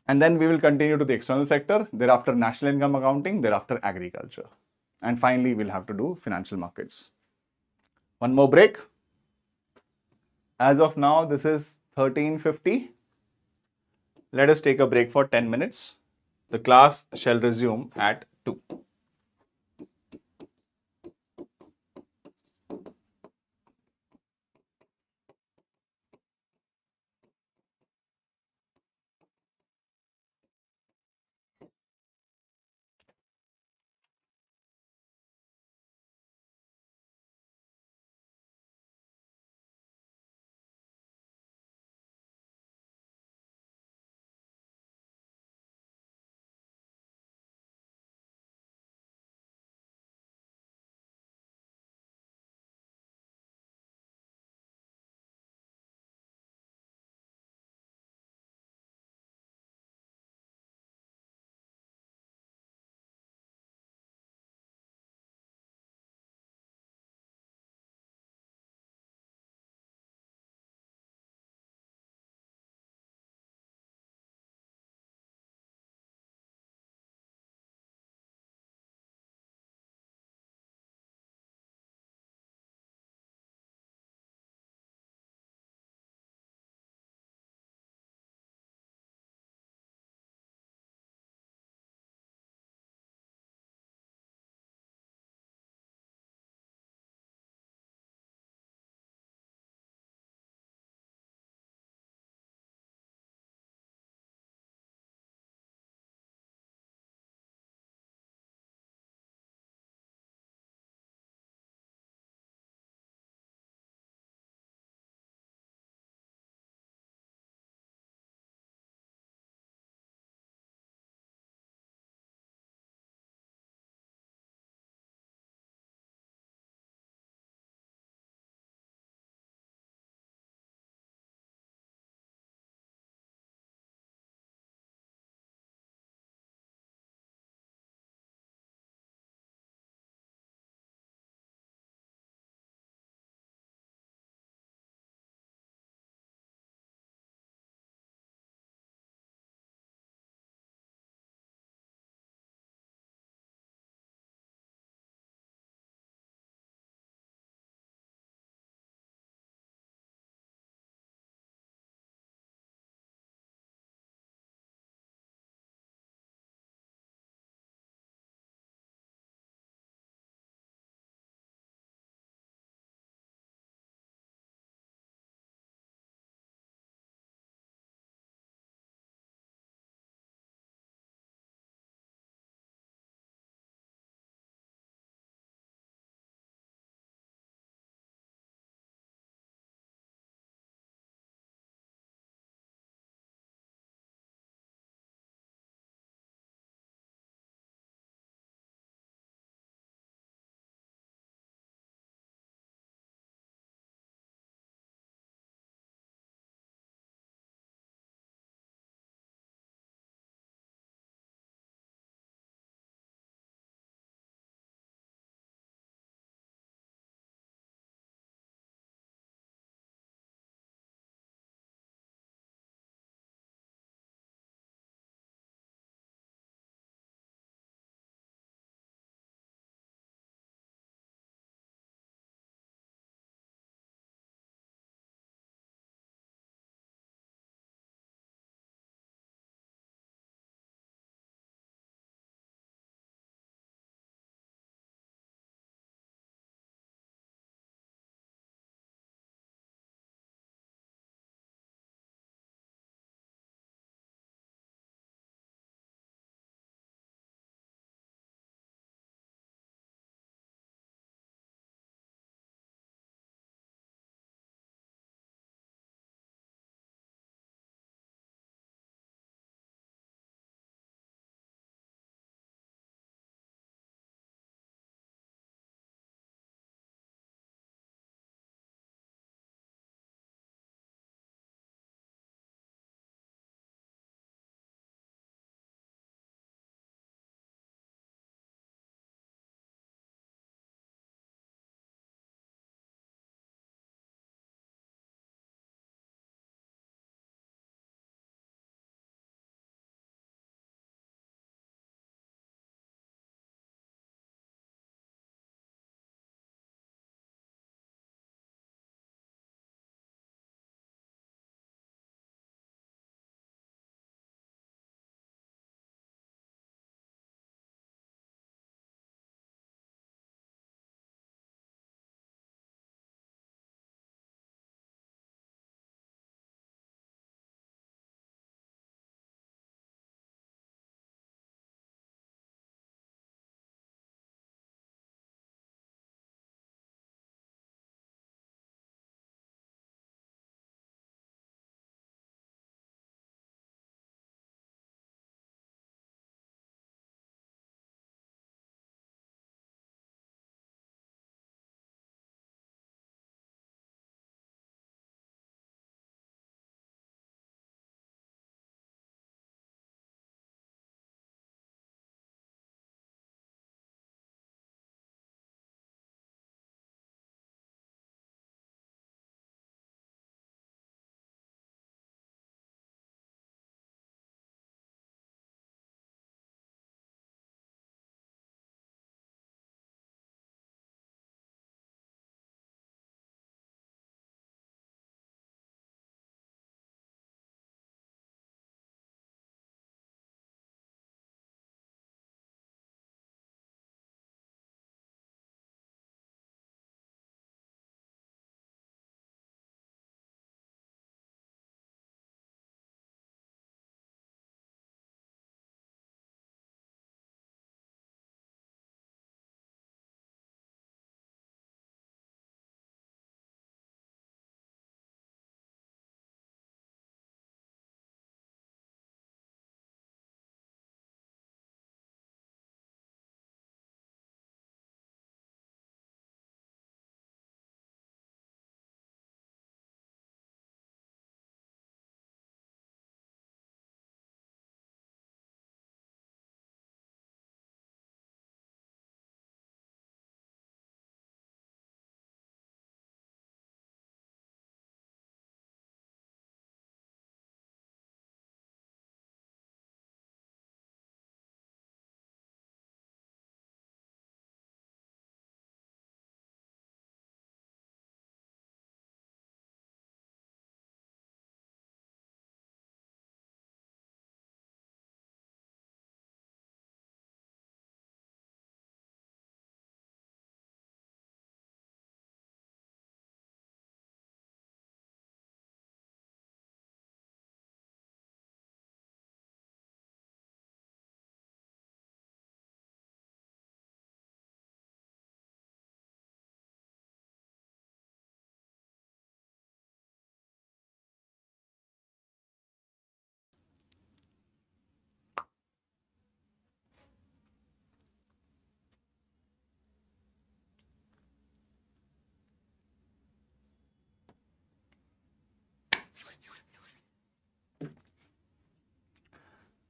and then we will continue to the external sector, thereafter national income accounting, thereafter agriculture. And finally, we'll have to do financial markets. One more break. As of now, this is 13:50. Let us take a break for 10 minutes. The class shall resume at 2.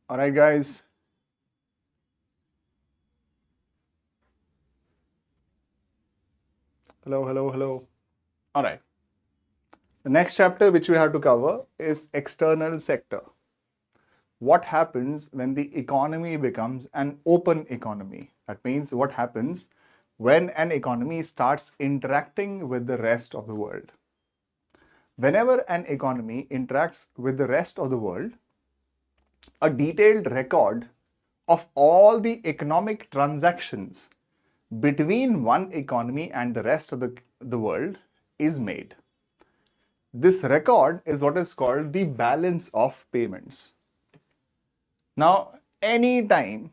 All right, guys. Hello, hello, hello. All right. The next chapter which we have to cover is external sector. What happens when the economy becomes an open economy? That means what happens when an economy starts interacting with the rest of the world. Whenever an economy interacts with the rest of the world, a detailed record of all the economic transactions between one economy and the rest of the world is made. This record is what is called the balance of payments. Now, anytime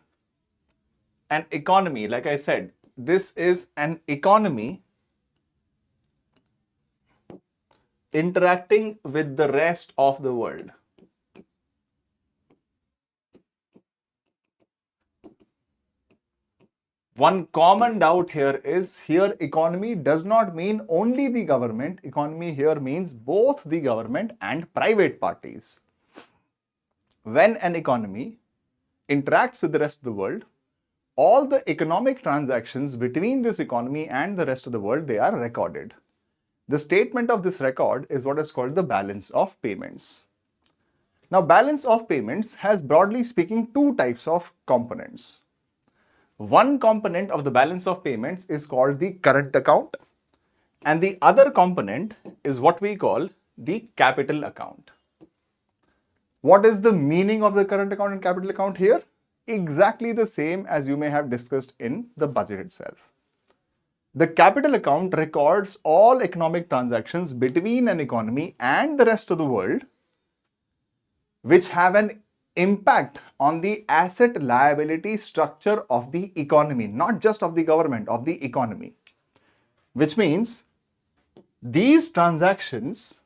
an economy, like I said, this is an economy interacting with the rest of the world. One common doubt here is here economy does not mean only the government. Economy here means both the government and private parties. When an economy interacts with the rest of the world, all the economic transactions between this economy and the rest of the world, they are recorded. The statement of this record is what is called the balance of payments. Now, balance of payments has broadly speaking two types of components. One component of the balance of payments is called the current account, and the other component is what we call the capital account. What is the meaning of the current account and capital account here? Exactly the same as you may have discussed in the budget itself. The capital account records all economic transactions between an economy and the rest of the world which have an impact on the asset liability structure of the economy, not just of the government, of the economy. Which means these transactions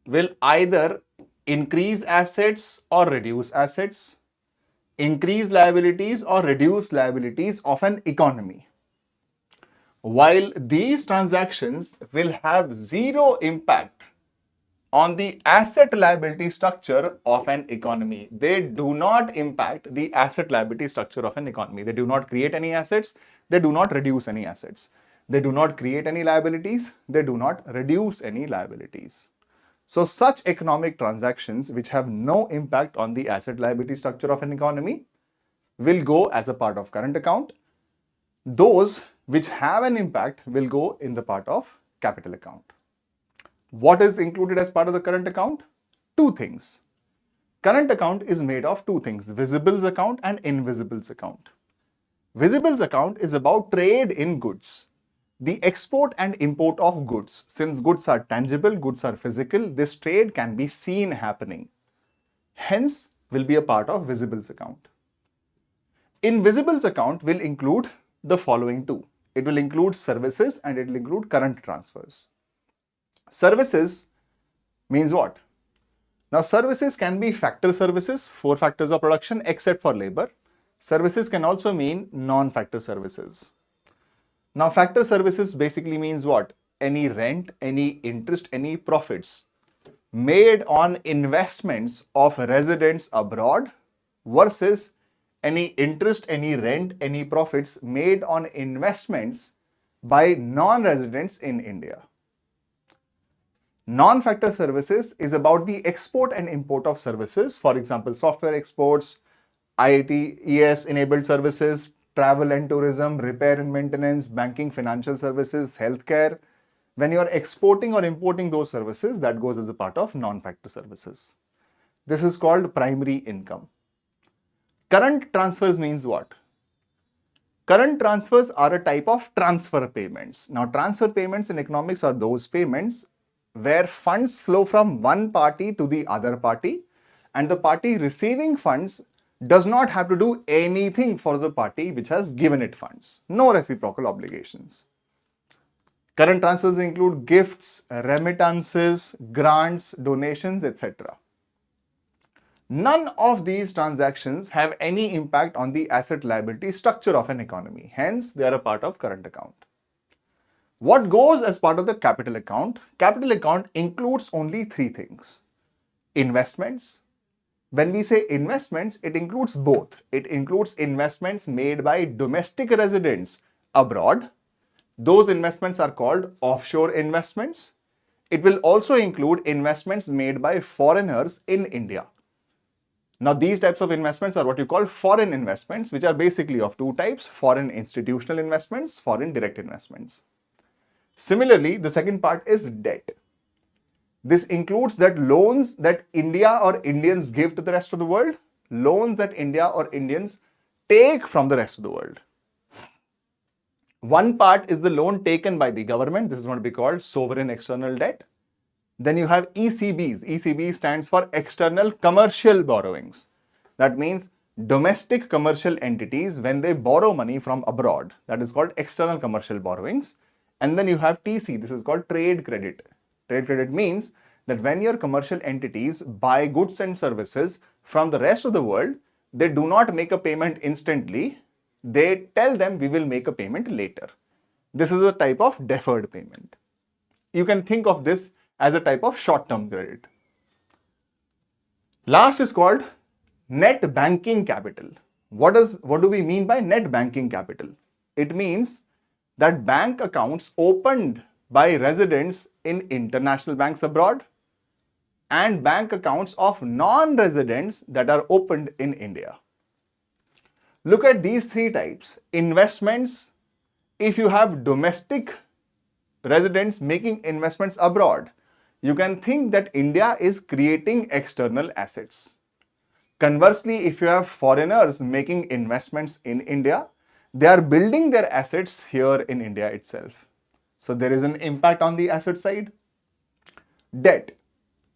will either increase assets or reduce assets, increase liabilities or reduce liabilities of an economy. While these transactions will have zero impact on the asset liability structure of an economy. They do not impact the asset liability structure of an economy. They do not create any assets. They do not reduce any assets. They do not create any liabilities. They do not reduce any liabilities. So such economic transactions which have no impact on the asset liability structure of an economy will go as a part of current account. Those which have an impact will go in the part of capital account. What is included as part of the current account? Two things. Current account is made of two things, visibles account and invisibles account. Visibles account is about trade in goods. The export and import of goods. Since goods are tangible, goods are physical, this trade can be seen happening. Hence, will be a part of visibles account. Invisibles account will include the following two. It will include services and it will include current transfers. Services means what? Now, services can be factor services, 4 factors of production except for labor. Services can also mean non-factor services. Now, factor services basically means what? Any rent, any interest, any profits made on investments of residents abroad versus any interest, any rent, any profits made on investments by non-residents in India. Non-factor services is about the export and import of services. For example, software exports, IITES enabled services, travel and tourism, repair and maintenance, banking, financial services, healthcare. When you are exporting or importing those services, that goes as a part of non-factor services. This is called primary income. Current transfers means what? Current transfers are a type of transfer payments. Now, transfer payments in economics are those payments where funds flow from one party to the other party, and the party receiving funds does not have to do anything for the party which has given it funds. No reciprocal obligations. Current transfers include gifts, remittances, grants, donations, etc. None of these transactions have any impact on the asset liability structure of an economy. Hence, they are a part of current account. What goes as part of the capital account? Capital account includes only three things: investments, When we say investments, it includes both. It includes investments made by domestic residents abroad. Those investments are called offshore investments. It will also include investments made by foreigners in India. Now, these types of investments are what you call foreign investments, which are basically of two types: foreign institutional investments, foreign direct investments. Similarly, the second part is debt. This includes that loans that India or Indians give to the rest of the world, loans that India or Indians take from the rest of the world. One part is the loan taken by the government. This is going to be called sovereign external debt. Then you have ECBs. ECB stands for external commercial borrowings. That means domestic commercial entities, when they borrow money from abroad, that is called external commercial borrowings. And then you have TC. This is called trade credit. Trade credit means that when your commercial entities buy goods and services from the rest of the world, they do not make a payment instantly. They tell them we will make a payment later. This is a type of deferred payment. You can think of this as a type of short-term credit. Last is called net banking capital. What do we mean by net banking capital? It means that bank accounts opened by residents in international banks abroad and bank accounts of non-residents that are opened in India. Look at these three types. Investments, if you have domestic residents making investments abroad, you can think that India is creating external assets. Conversely, if you have foreigners making investments in India, they are building their assets here in India itself. So there is an impact on the asset side. Debt.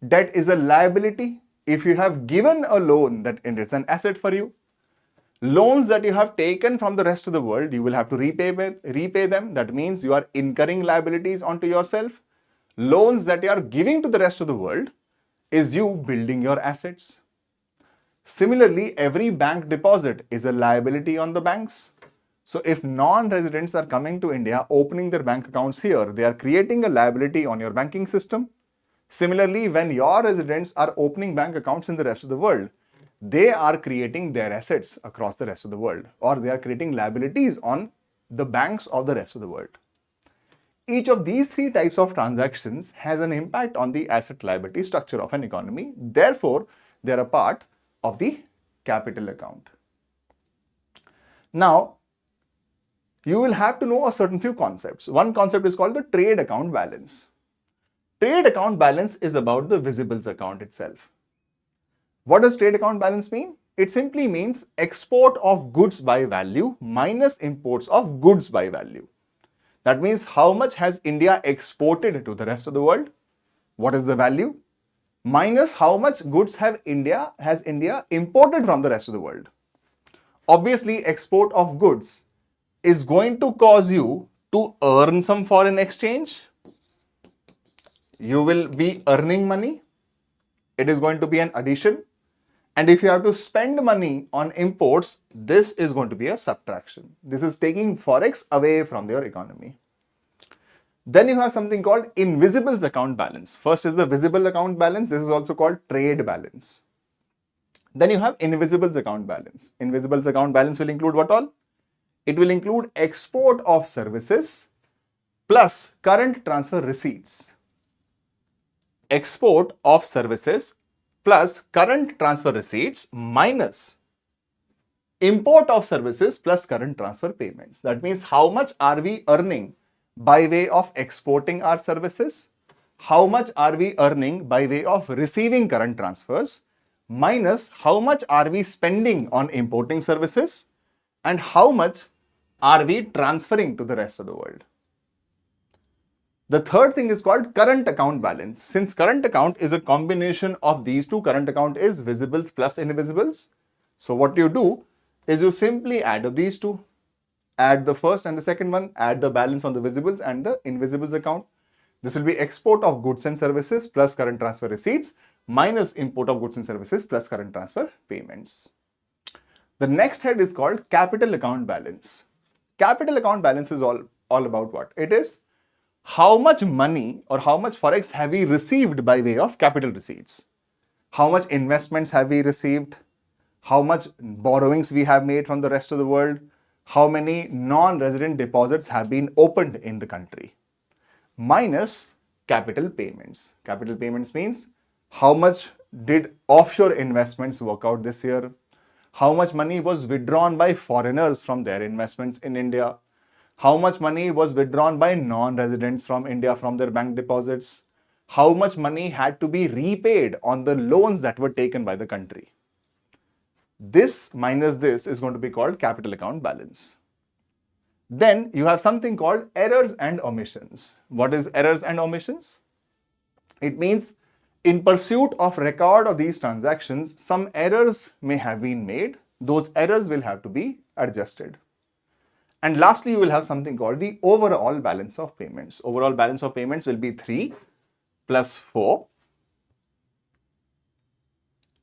Debt is a liability. If you have given a loan, that it's an asset for you. Loans that you have taken from the rest of the world, you will have to repay them. That means you are incurring liabilities onto yourself. Loans that you are giving to the rest of the world is you building your assets. Similarly, every bank deposit is a liability on the banks. So if non-residents are coming to India, opening their bank accounts here, they are creating a liability on your banking system. Similarly, when your residents are opening bank accounts in the rest of the world, they are creating their assets across the rest of the world, or they are creating liabilities on the banks of the rest of the world. Each of these three types of transactions has an impact on the asset liability structure of an economy. Therefore, they are a part of the capital account. Now, you will have to know a certain few concepts. One concept is called the trade account balance. Trade account balance is about the visibles account itself. What does trade account balance mean? It simply means export of goods by value minus imports of goods by value. That means how much has India exported to the rest of the world? What is the value? Minus how much goods has India imported from the rest of the world. Obviously, export of goods is going to cause you to earn some foreign exchange. You will be earning money. It is going to be an addition. And if you have to spend money on imports, this is going to be a subtraction. This is taking forex away from your economy. Then you have something called invisibles account balance. First is the visible account balance. This is also called trade balance. Then you have invisibles account balance. Invisibles account balance will include what all? It will include export of services plus current transfer receipts. Export of services plus current transfer receipts minus import of services plus current transfer payments. That means how much are we earning by way of exporting our services? How much are we earning by way of receiving current transfers? Minus how much are we spending on importing services? And how much are we transferring to the rest of the world? The third thing is called current account balance. Since current account is a combination of these two, current account is visibles plus invisibles. So what you do is you simply add up these two. Add the first and the second one, add the balance on the visibles and the invisibles account. This will be export of goods and services plus current transfer receipts minus import of goods and services plus current transfer payments. The next head is called capital account balance. Capital account balance is all about what? It is how much money or how much forex have we received by way of capital receipts? how much investments have we received, how much borrowings we have made from the rest of the world, how many non-resident deposits have been opened in the country, minus capital payments. Capital payments means how much did offshore investments work out this year, how much money was withdrawn by foreigners from their investments in India, how much money was withdrawn by non-residents from India from their bank deposits, how much money had to be repaid on the loans that were taken by the country. This minus this is going to be called capital account balance. Then you have something called errors and omissions. What is errors and omissions? It means in pursuit of record of these transactions, some errors may have been made. Those errors will have to be adjusted. And lastly, you will have something called the overall balance of payments. Overall balance of payments will be 3 plus 4.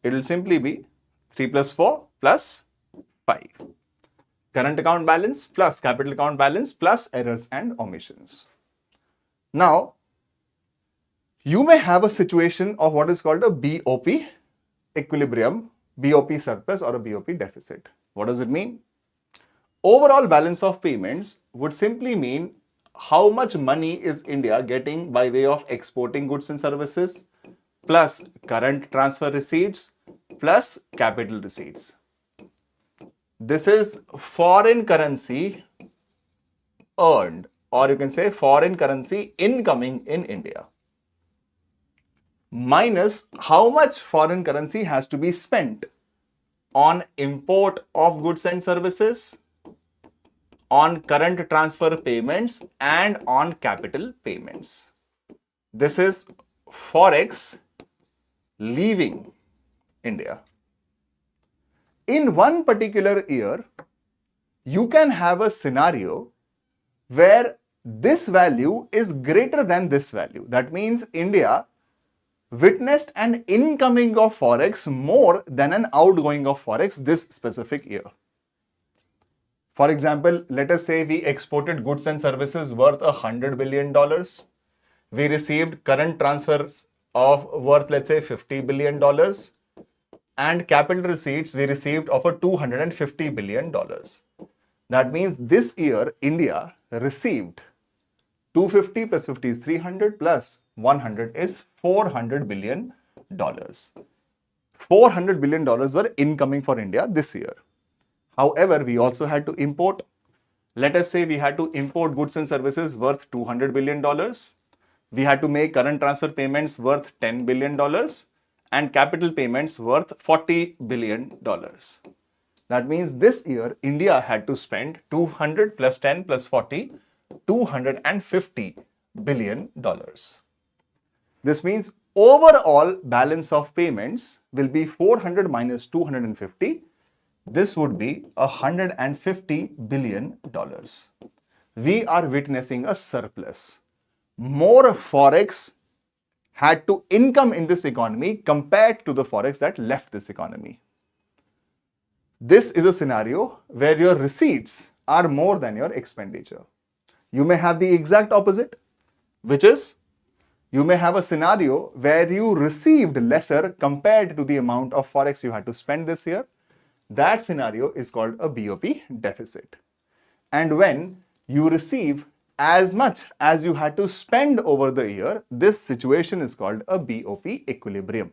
It will simply be 3 plus 4 plus 5. Current account balance plus capital account balance plus errors and omissions. Now, you may have a situation of what is called a BOP equilibrium, BOP surplus or a BOP deficit. What does it mean? Overall balance of payments would simply mean how much money is India getting by way of exporting goods and services plus current transfer receipts plus capital receipts. This is foreign currency earned, or you can say foreign currency incoming in India, minus how much foreign currency has to be spent on import of goods and services, on current transfer payments, and on capital payments. This is forex leaving India. In one particular year, you can have a scenario where this value is greater than this value. That means India witnessed an incoming of forex more than an outgoing of forex this specific year. For example, let us say we exported goods and services worth $100 billion. We received current transfers of worth, let's say, $50 billion. And capital receipts we received of $250 billion. That means this year India received 250 plus 50 is 300 plus 100 is $400 billion. $400 billion were incoming for India this year. However, we also had to import. Let us say we had to import goods and services worth $200 billion. We had to make current transfer payments worth $10 billion. And capital payments worth $40 billion. That means this year, India had to spend 200 plus 10 plus 40, $250 billion. This means overall balance of payments will be 400 minus 250. This would be $150 billion. We are witnessing a surplus. More forex had to income in this economy compared to the forex that left this economy. This is a scenario where your receipts are more than your expenditure. You may have the exact opposite, which is you may have a scenario where you received lesser compared to the amount of forex you had to spend this year. That scenario is called a BOP deficit. And when you receive as much as you had to spend over the year, this situation is called a BOP equilibrium.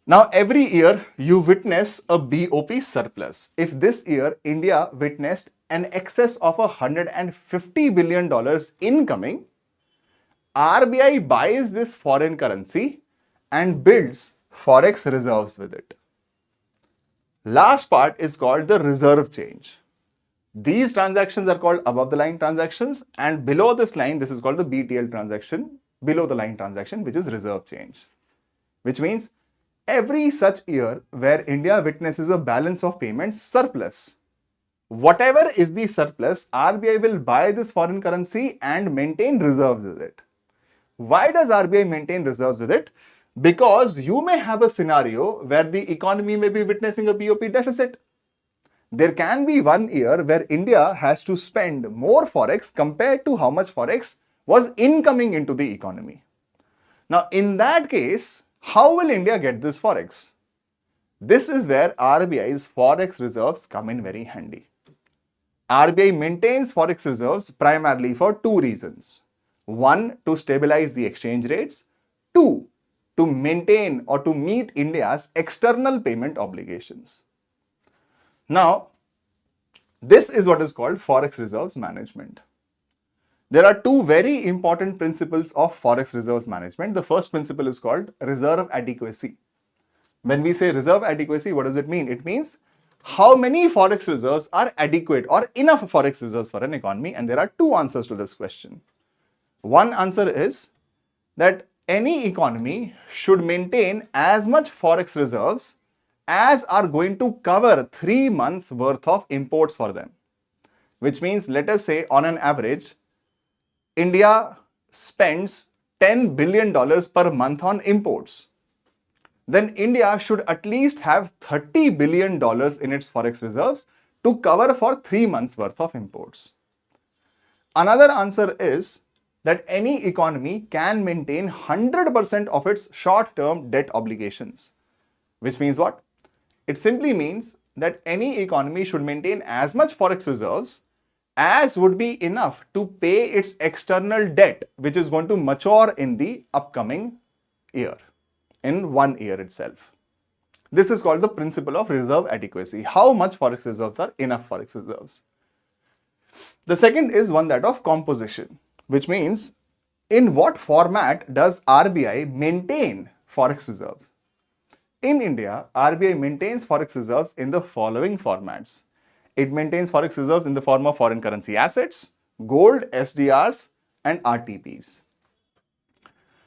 Now, every year you witness a BOP surplus. If this year India witnessed an excess of $150 billion incoming, RBI buys this foreign currency and builds forex reserves with it. Last part is called the reserve change. These transactions are called above the line transactions, and below this line, this is called the BTL transaction, below the line transaction, which is reserve change. Which means every such year where India witnesses a balance of payments surplus, whatever is the surplus, RBI will buy this foreign currency and maintain reserves with it. Why does RBI maintain reserves with it? Because you may have a scenario where the economy may be witnessing a BOP deficit. There can be one year where India has to spend more forex compared to how much forex was incoming into the economy. Now, in that case, How will India get this forex? This is where RBI's forex reserves come in very handy. RBI maintains forex reserves primarily for two reasons. One, to stabilize the exchange rates. Two, to maintain or to meet India's external payment obligations. Now, this is what is called forex reserves management. There are two very important principles of forex reserves management. The first principle is called reserve adequacy. When we say reserve adequacy, what does it mean? It means how many forex reserves are adequate or enough forex reserves for an economy, and there are two answers to this question. One answer is that any economy should maintain as much forex reserves as are going to cover 3 months worth of imports for them. Which means, let us say on an average, India spends $10 billion per month on imports. Then India should at least have $30 billion in its forex reserves to cover for 3 months worth of imports. Another answer is that any economy can maintain 100% of its short-term debt obligations. Which means what? It simply means that any economy should maintain as much forex reserves as would be enough to pay its external debt, which is going to mature in the upcoming year, in 1 year itself. This is called the principle of reserve adequacy. How much forex reserves are enough forex reserves? The second is one that of composition, which means in what format does RBI maintain forex reserves? In India, RBI maintains forex reserves in the following formats. It maintains forex reserves in the form of foreign currency assets, gold, SDRs, and RTPs.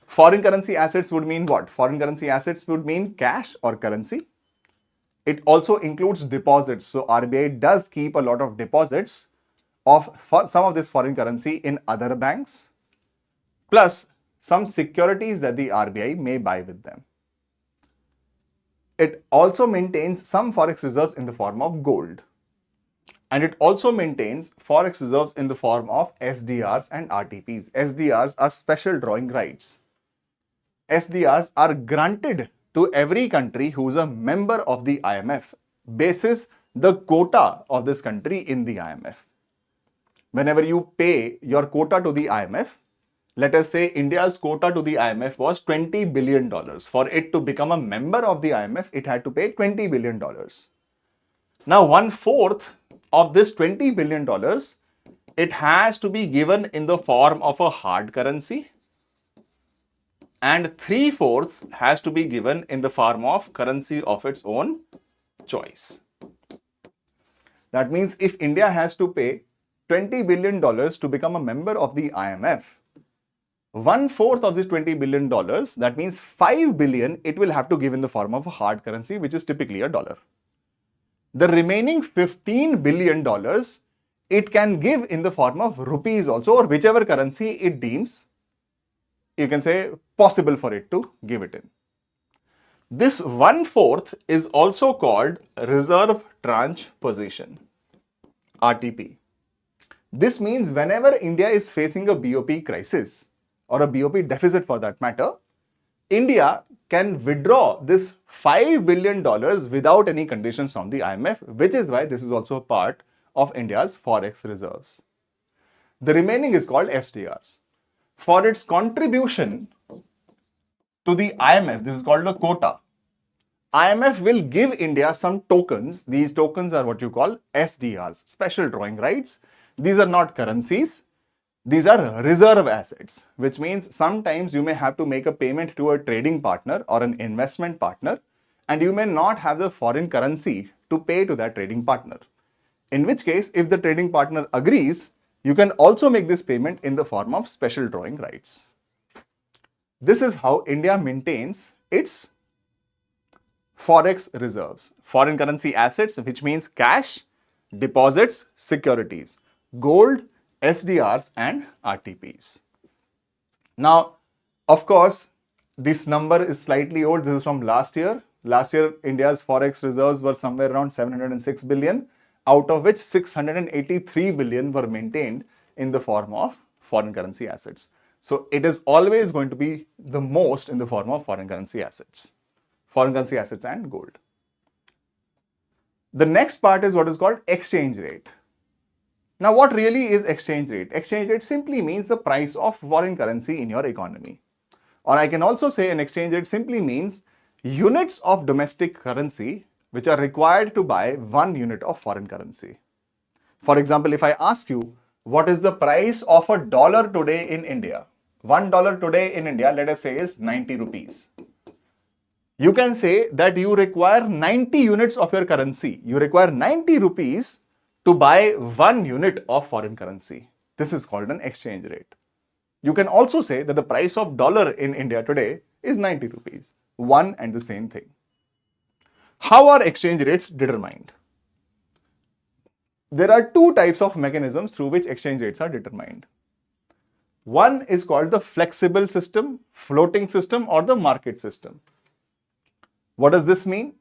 Foreign currency assets would mean what? Foreign currency assets would mean cash or currency. It also includes deposits. So RBI does keep a lot of deposits for some of this foreign currency in other banks, plus some securities that the RBI may buy with them. It also maintains some forex reserves in the form of gold. And it also maintains forex reserves in the form of SDRs and RTPs. SDRs are special drawing rights. SDRs are granted to every country who is a member of the IMF, basis the quota of this country in the IMF. Whenever you pay your quota to the IMF, let us say India's quota to the IMF was $20 billion. For it to become a member of the IMF, it had to pay $20 billion. Now, 1/4 of this $20 billion, it has to be given in the form of a hard currency, and 3/4 has to be given in the form of currency of its own choice. That means if India has to pay $20 billion to become a member of the IMF, 1/4 of this $20 billion, that means $5 billion, it will have to give in the form of a hard currency, which is typically a dollar. The remaining $15 billion, it can give in the form of rupees also, or whichever currency it deems, you can say, possible for it to give it in. This 1/4 is also called reserve tranche position, RTP. This means whenever India is facing a BOP crisis, or a BOP deficit for that matter, India can withdraw this $5 billion without any conditions from the IMF, which is why this is also a part of India's forex reserves. The remaining is called SDRs. For its contribution to the IMF, this is called a quota. IMF will give India some tokens. These tokens are what you call SDRs, special drawing rights. These are not currencies. These are reserve assets, which means sometimes you may have to make a payment to a trading partner or an investment partner, and you may not have the foreign currency to pay to that trading partner. In which case, if the trading partner agrees, you can also make this payment in the form of special drawing rights. This is how India maintains its forex reserves. Foreign currency assets, which means cash, deposits, securities, gold, SDRs and RTPs. Now, of course, this number is slightly old. This is from last year. Last year, India's forex reserves were somewhere around 706 billion, out of which 683 billion were maintained in the form of foreign currency assets. So it is always going to be the most in the form of foreign currency assets and gold. The next part is what is called exchange rate. Now, what really is exchange rate? Exchange rate simply means the price of foreign currency in your economy. Or I can also say an exchange rate simply means units of domestic currency which are required to buy 1 unit of foreign currency. For example, if I ask you, what is the price of a dollar today in India? $1 today in India, let us say, is 90 rupees. You can say that you require 90 units of your currency. You require 90 rupees to buy 1 unit of foreign currency. This is called an exchange rate. You can also say that the price of dollar in India today is 90 rupees. One and the same thing. How are exchange rates determined? There are two types of mechanisms through which exchange rates are determined. One is called the flexible system, floating system, or the market system. What does this mean?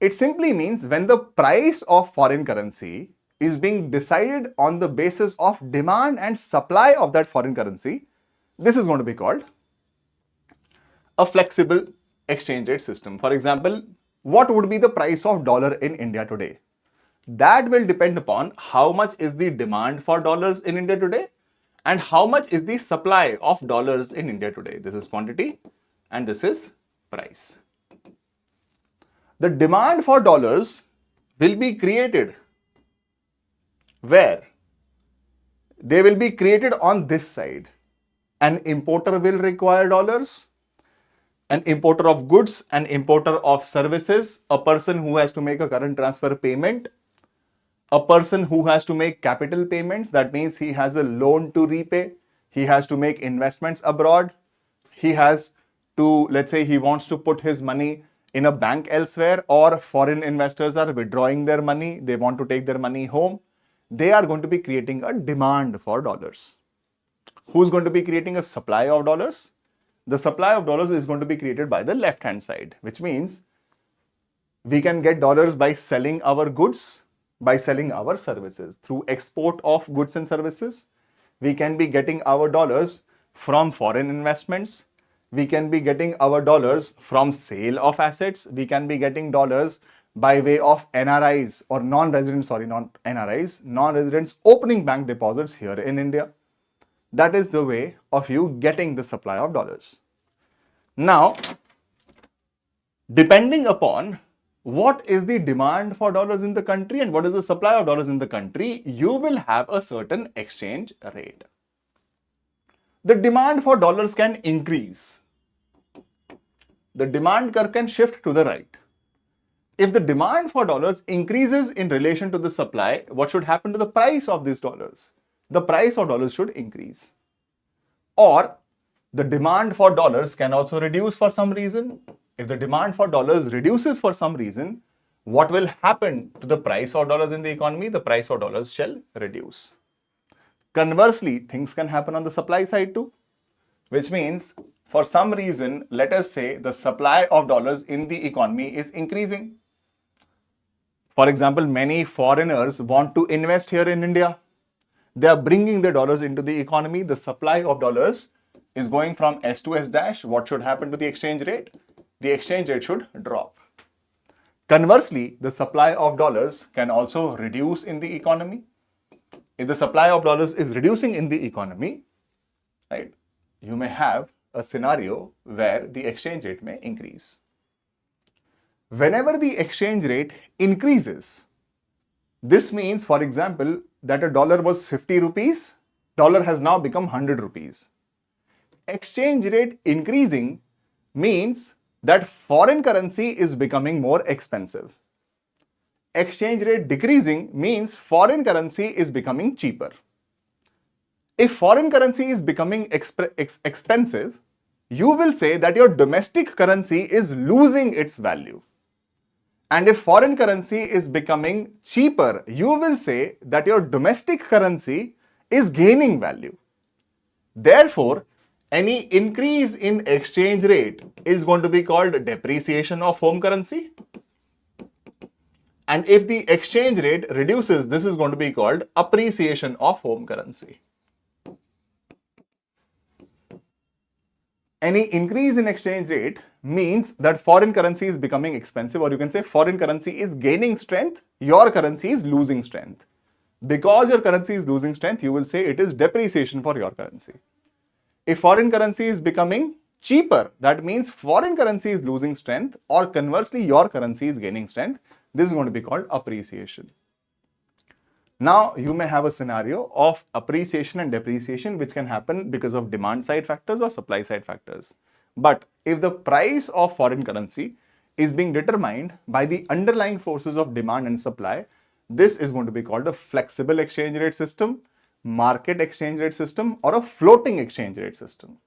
It simply means when the price of foreign currency is being decided on the basis of demand and supply of that foreign currency, this is going to be called a flexible exchange rate system. For example, what would be the price of dollar in India today? That will depend upon how much is the demand for dollars in India today and how much is the supply of dollars in India today. This is quantity and this is price. The demand for dollars will be created where? They will be created on this side. An importer will require dollars, an importer of goods, an importer of services, a person who has to make a current transfer payment, a person who has to make capital payments, that means he has a loan to repay, he has to make investments abroad, he has to, let's say he wants to put his money in a bank elsewhere, or foreign investors are withdrawing their money, they want to take their money home. They are going to be creating a demand for dollars. Who's going to be creating a supply of dollars? The supply of dollars is going to be created by the left hand side, which means we can get dollars by selling our goods, by selling our services. Through export of goods and services, we can be getting our dollars from foreign investments. We can be getting our dollars from sale of assets. We can be getting dollars by way of NRIs or non-residents, not NRIs, non-residents opening bank deposits here in India. That is the way of you getting the supply of dollars. Now, depending upon what is the demand for dollars in the country and what is the supply of dollars in the country, you will have a certain exchange rate. The demand for dollars can increase. The demand curve can shift to the right. If the demand for dollars increases in relation to the supply, what should happen to the price of these dollars? The price of dollars should increase. Or the demand for dollars can also reduce for some reason. If the demand for dollars reduces for some reason, what will happen to the price of dollars in the economy? The price of dollars shall reduce. Conversely, things can happen on the supply side too, which means for some reason, let us say the supply of dollars in the economy is increasing. For example, many foreigners want to invest here in India. They are bringing the dollars into the economy. The supply of dollars is going from S to S dash. What should happen to the exchange rate? The exchange rate should drop. Conversely, the supply of dollars can also reduce in the economy. If the supply of dollars is reducing in the economy, right, you may have a scenario where the exchange rate may increase. Whenever the exchange rate increases, this means, for example, that a dollar was 50 rupees, dollar has now become 100 rupees. Exchange rate increasing means that foreign currency is becoming more expensive. Exchange rate decreasing means foreign currency is becoming cheaper. If foreign currency is becoming expensive, you will say that your domestic currency is losing its value. And if foreign currency is becoming cheaper, you will say that your domestic currency is gaining value. Therefore, any increase in exchange rate is going to be called depreciation of home currency. And if the exchange rate reduces, this is going to be called appreciation of home currency. Any increase in exchange rate means that foreign currency is becoming expensive, or you can say foreign currency is gaining strength, your currency is losing strength. Because your currency is losing strength, you will say it is depreciation for your currency. If foreign currency is becoming cheaper, that means foreign currency is losing strength, or conversely, your currency is gaining strength. This is going to be called appreciation. Now, you may have a scenario of appreciation and depreciation, which can happen because of demand side factors or supply side factors. But if the price of foreign currency is being determined by the underlying forces of demand and supply, this is going to be called a flexible exchange rate system, market exchange rate system, or a floating exchange rate system.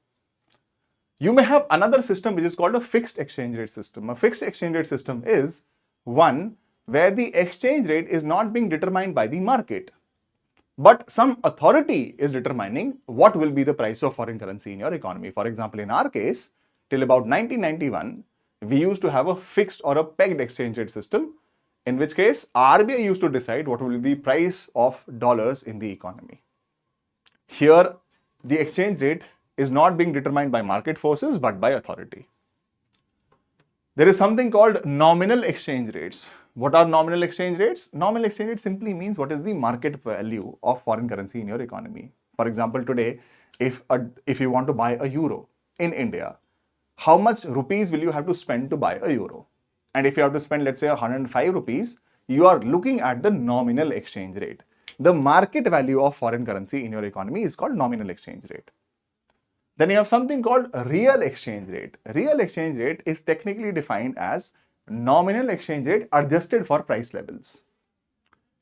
You may have another system which is called a fixed exchange rate system. A fixed exchange rate system is one where the exchange rate is not being determined by the market, but some authority is determining what will be the price of foreign currency in your economy. For example, in our case, till about 1991, we used to have a fixed or a pegged exchange rate system, in which case RBI used to decide what will be the price of dollars in the economy. Here, the exchange rate is not being determined by market forces, but by authority. There is something called nominal exchange rates. What are nominal exchange rates? Nominal exchange rate simply means what is the market value of foreign currency in your economy. For example, today, if you want to buy a euro in India, how much rupees will you have to spend to buy a euro? And if you have to spend, let's say, 105 rupees, you are looking at the nominal exchange rate. The market value of foreign currency in your economy is called nominal exchange rate. Then you have something called real exchange rate. Real exchange rate is technically defined as nominal exchange rate adjusted for price levels.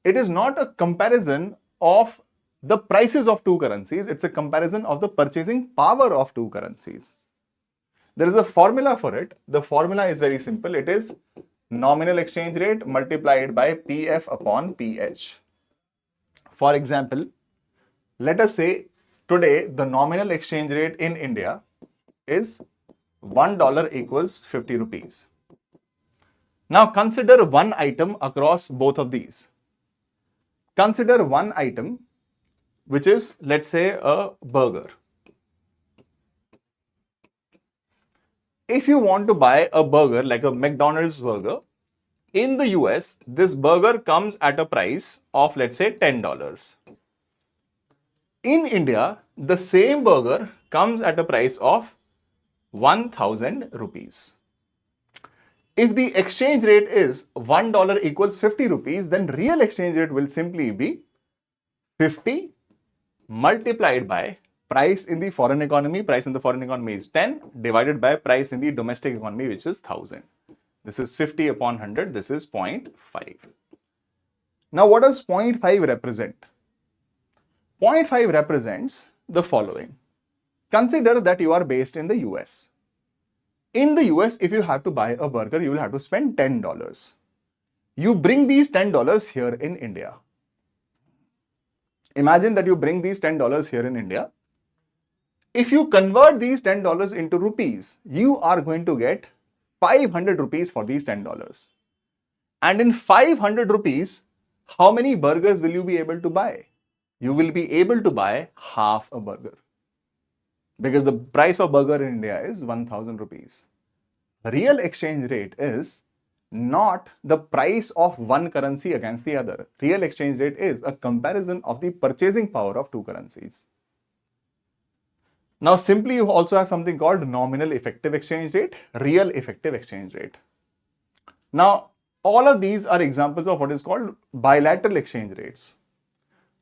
It is not a comparison of the prices of two currencies, it's a comparison of the purchasing power of two currencies. There is a formula for it. The formula is very simple. It is nominal exchange rate multiplied by PF upon PH. For example, let us say today the nominal exchange rate in India is $1 equals 50 rupees. Now consider one item across both of these. Consider one item which is, let's say, a burger. If you want to buy a burger like a McDonald's burger, in the US, this burger comes at a price of, let's say, $10. In India, the same burger comes at a price of 1000 rupees. If the exchange rate is $1 equals 50 rupees, then real exchange rate will simply be 50 multiplied by price in the foreign economy. Price in the foreign economy is 10 divided by price in the domestic economy, which is 1000. This is 50 upon 100. This is 0.5. Now, what does 0.5 represent? 0.5 represents the following. Consider that you are based in the US. In the US, if you have to buy a burger, you will have to spend $10. You bring these $10 here in India. Imagine that you bring these $10 here in India. If you convert these $10 into rupees, you are going to get 500 rupees for these $10. And in 500 rupees, how many burgers will you be able to buy? You will be able to buy half a burger, because the price of burger in India is 1000 rupees. Real exchange rate is not the price of one currency against the other. Real exchange rate is a comparison of the purchasing power of two currencies. Now, simply you also have something called nominal effective exchange rate, real effective exchange rate. Now, all of these are examples of what is called bilateral exchange rates.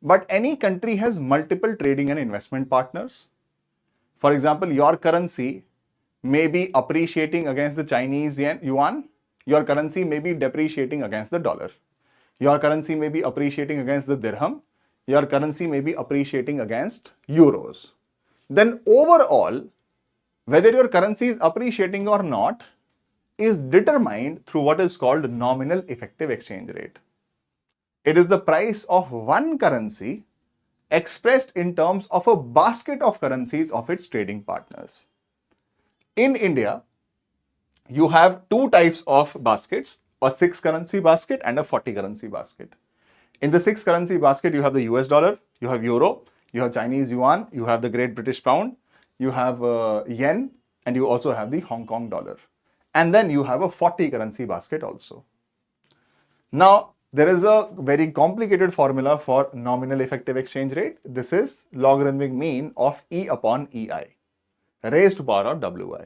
But any country has multiple trading and investment partners. For example, your currency may be appreciating against the Chinese yuan. Your currency may be depreciating against the dollar. Your currency may be appreciating against the dirham. Your currency may be appreciating against euros. Then overall, whether your currency is appreciating or not is determined through what is called nominal effective exchange rate. It is the price of one currency expressed in terms of a basket of currencies of its trading partners. In India, you have two types of baskets, a 6 currency basket and a 40 currency basket. In the 6 currency basket, you have the US dollar, you have euro, you have Chinese yuan, you have the Great British pound, you have yen, and you also have the Hong Kong dollar. And then you have a 40 currency basket also. Now, there is a very complicated formula for nominal effective exchange rate. This is logarithmic mean of E upon EI, raised to power of WI.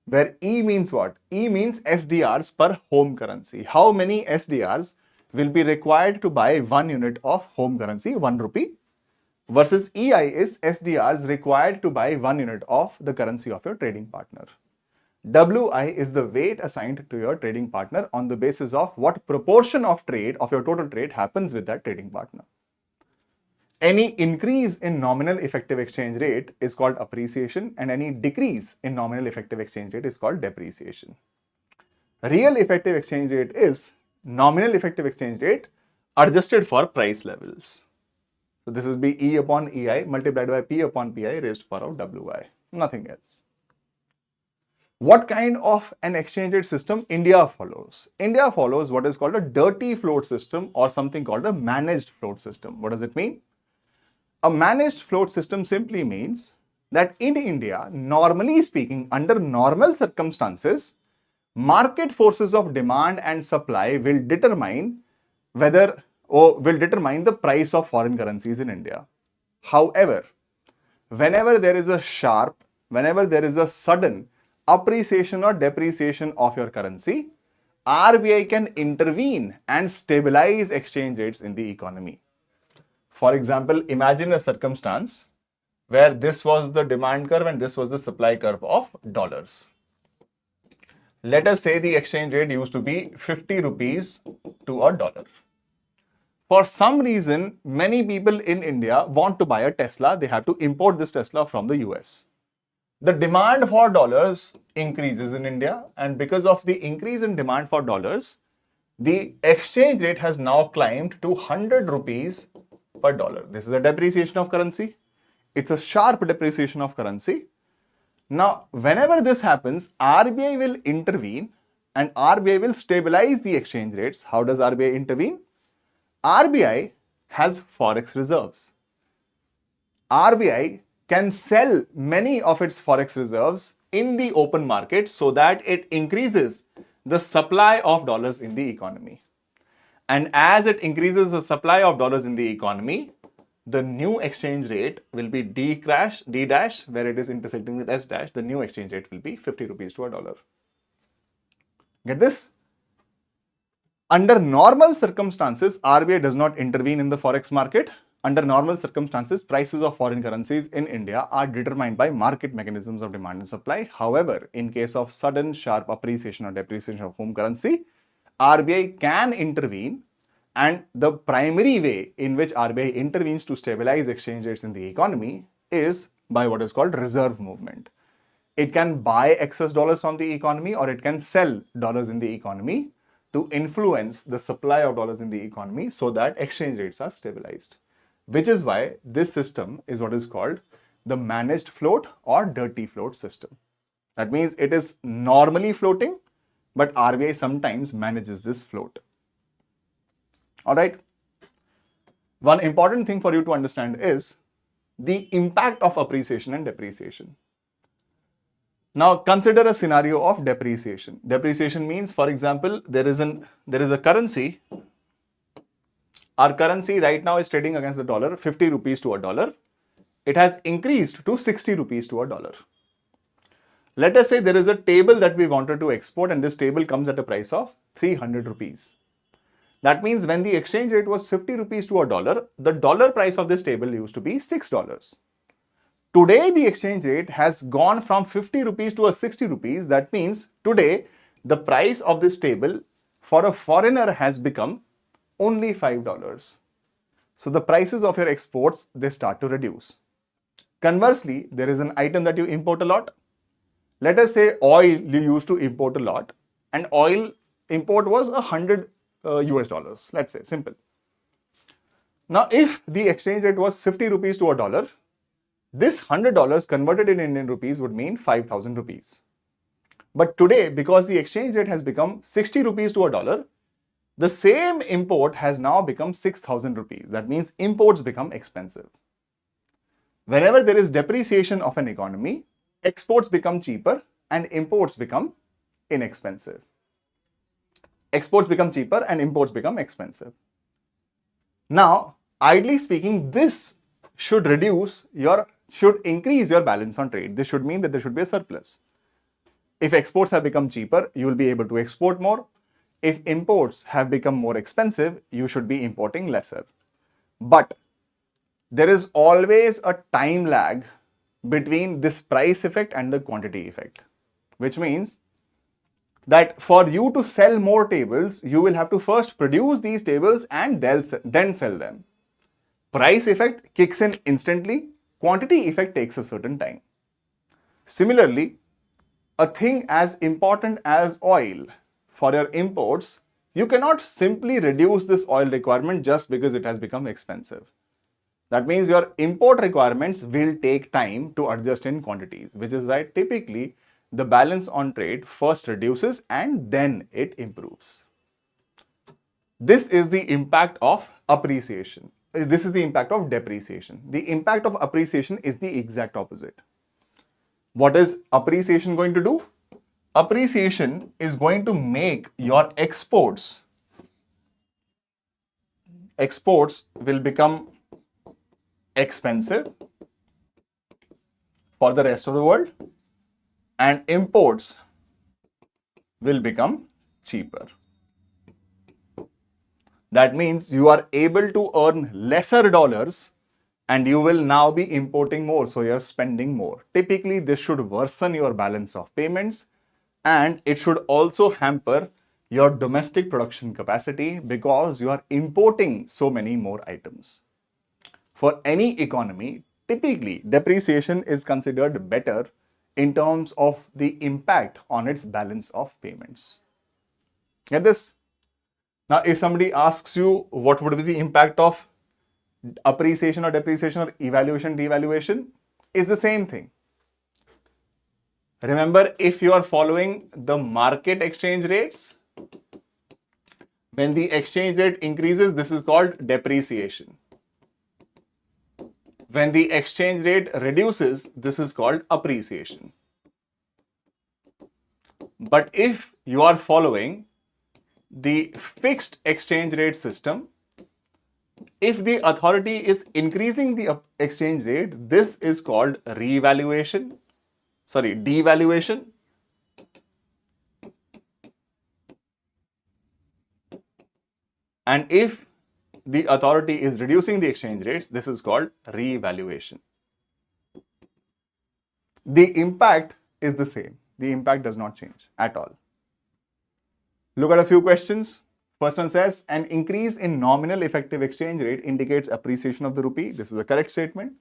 Where E means what? E means SDRs per home currency. How many SDRs will be required to buy 1 unit of home currency, 1 rupee, versus EI is SDRs required to buy 1 unit of the currency of your trading partner. WI is the weight assigned to your trading partner on the basis of what proportion of trade, of your total trade, happens with that trading partner. Any increase in nominal effective exchange rate is called appreciation, and any decrease in nominal effective exchange rate is called depreciation. Real effective exchange rate is nominal effective exchange rate adjusted for price levels. So this will be E upon EI multiplied by P upon PI raised to power of WI, nothing else. What kind of an exchange rate system India follows? India follows what is called a dirty float system or something called a managed float system. What does it mean? A managed float system simply means that in India, normally speaking, under normal circumstances, market forces of demand and supply will determine the price of foreign currencies in India. However, whenever there is a sudden appreciation or depreciation of your currency, RBI can intervene and stabilize exchange rates in the economy. For example, imagine a circumstance where this was the demand curve and this was the supply curve of dollars. Let us say the exchange rate used to be 50 rupees to a dollar. For some reason, many people in India want to buy a Tesla. They have to import this Tesla from the US. The demand for dollars increases in India, and because of the increase in demand for dollars, the exchange rate has now climbed to 100 rupees per dollar. This is a depreciation of currency. It's a sharp depreciation of currency. Now, whenever this happens, RBI will intervene and RBI will stabilize the exchange rates. How does RBI intervene? RBI has forex reserves. RBI can sell many of its forex reserves in the open market so that it increases the supply of dollars in the economy. And as it increases the supply of dollars in the economy, the new exchange rate will be D dash, where it is intersecting with S dash. The new exchange rate will be 50 rupees to a dollar. Get this? Under normal circumstances, RBI does not intervene in the forex market. Under normal circumstances, prices of foreign currencies in India are determined by market mechanisms of demand and supply. However, in case of sudden sharp appreciation or depreciation of home currency, RBI can intervene, and the primary way in which RBI intervenes to stabilize exchange rates in the economy is by what is called reserve movement. It can buy excess dollars from the economy or it can sell dollars in the economy to influence the supply of dollars in the economy so that exchange rates are stabilized. Which is why this system is what is called the managed float or dirty float system. That means it is normally floating, but RBI sometimes manages this float. All right. One important thing for you to understand is the impact of appreciation and depreciation. Now consider a scenario of depreciation. Depreciation means, for example, there is a currency. Our currency right now is trading against the dollar 50 rupees to a dollar. It has increased to 60 rupees to a dollar. Let us say there is a table that we wanted to export and this table comes at a price of 300 rupees. That means when the exchange rate was 50 rupees to a dollar, the dollar price of this table used to be $6. Today, the exchange rate has gone from 50 rupees to a 60 rupees. That means today, the price of this table for a foreigner has become only $5. So the prices of your exports, they start to reduce. Conversely, there is an item that you import a lot. Let us say oil you used to import a lot and oil import was $100 US. Let's say, simple. Now, if the exchange rate was 50 rupees to a dollar, this $100 converted in Indian rupees would mean 5,000 rupees. But today, because the exchange rate has become 60 rupees to a dollar, the same import has now become 6,000 rupees. That means imports become expensive. Whenever there is depreciation of an economy, exports become cheaper and imports become inexpensive. Exports become cheaper and imports become expensive. Now, ideally speaking, this should increase your balance on trade. This should mean that there should be a surplus. If exports have become cheaper, you will be able to export more. If imports have become more expensive, you should be importing lesser. But there is always a time lag between this price effect and the quantity effect, which means that for you to sell more tables, you will have to first produce these tables and then sell them. Price effect kicks in instantly, quantity effect takes a certain time. Similarly, a thing as important as oil for your imports, you cannot simply reduce this oil requirement just because it has become expensive. That means your import requirements will take time to adjust in quantities, which is why typically the balance on trade first reduces and then it improves. This is the impact of appreciation. This is the impact of depreciation. The impact of appreciation is the exact opposite. What is appreciation going to do? Appreciation is going to make your exports will become expensive for the rest of the world and imports will become cheaper. That means you are able to earn lesser dollars and you will now be importing more, so you're spending more. Typically, this should worsen your balance of payments and it should also hamper your domestic production capacity because you are importing so many more items. For any economy, typically depreciation is considered better in terms of the impact on its balance of payments. Get this? Now, if somebody asks you what would be the impact of appreciation or depreciation or evaluation, devaluation, is the same thing. Remember, if you are following the market exchange rates, when the exchange rate increases, this is called depreciation. When the exchange rate reduces, this is called appreciation. But if you are following the fixed exchange rate system, if the authority is increasing the exchange rate, this is called devaluation. And if the authority is reducing the exchange rates, this is called revaluation. The impact is the same. The impact does not change at all. Look at a few questions. First one says, an increase in nominal effective exchange rate indicates appreciation of the rupee. This is a correct statement.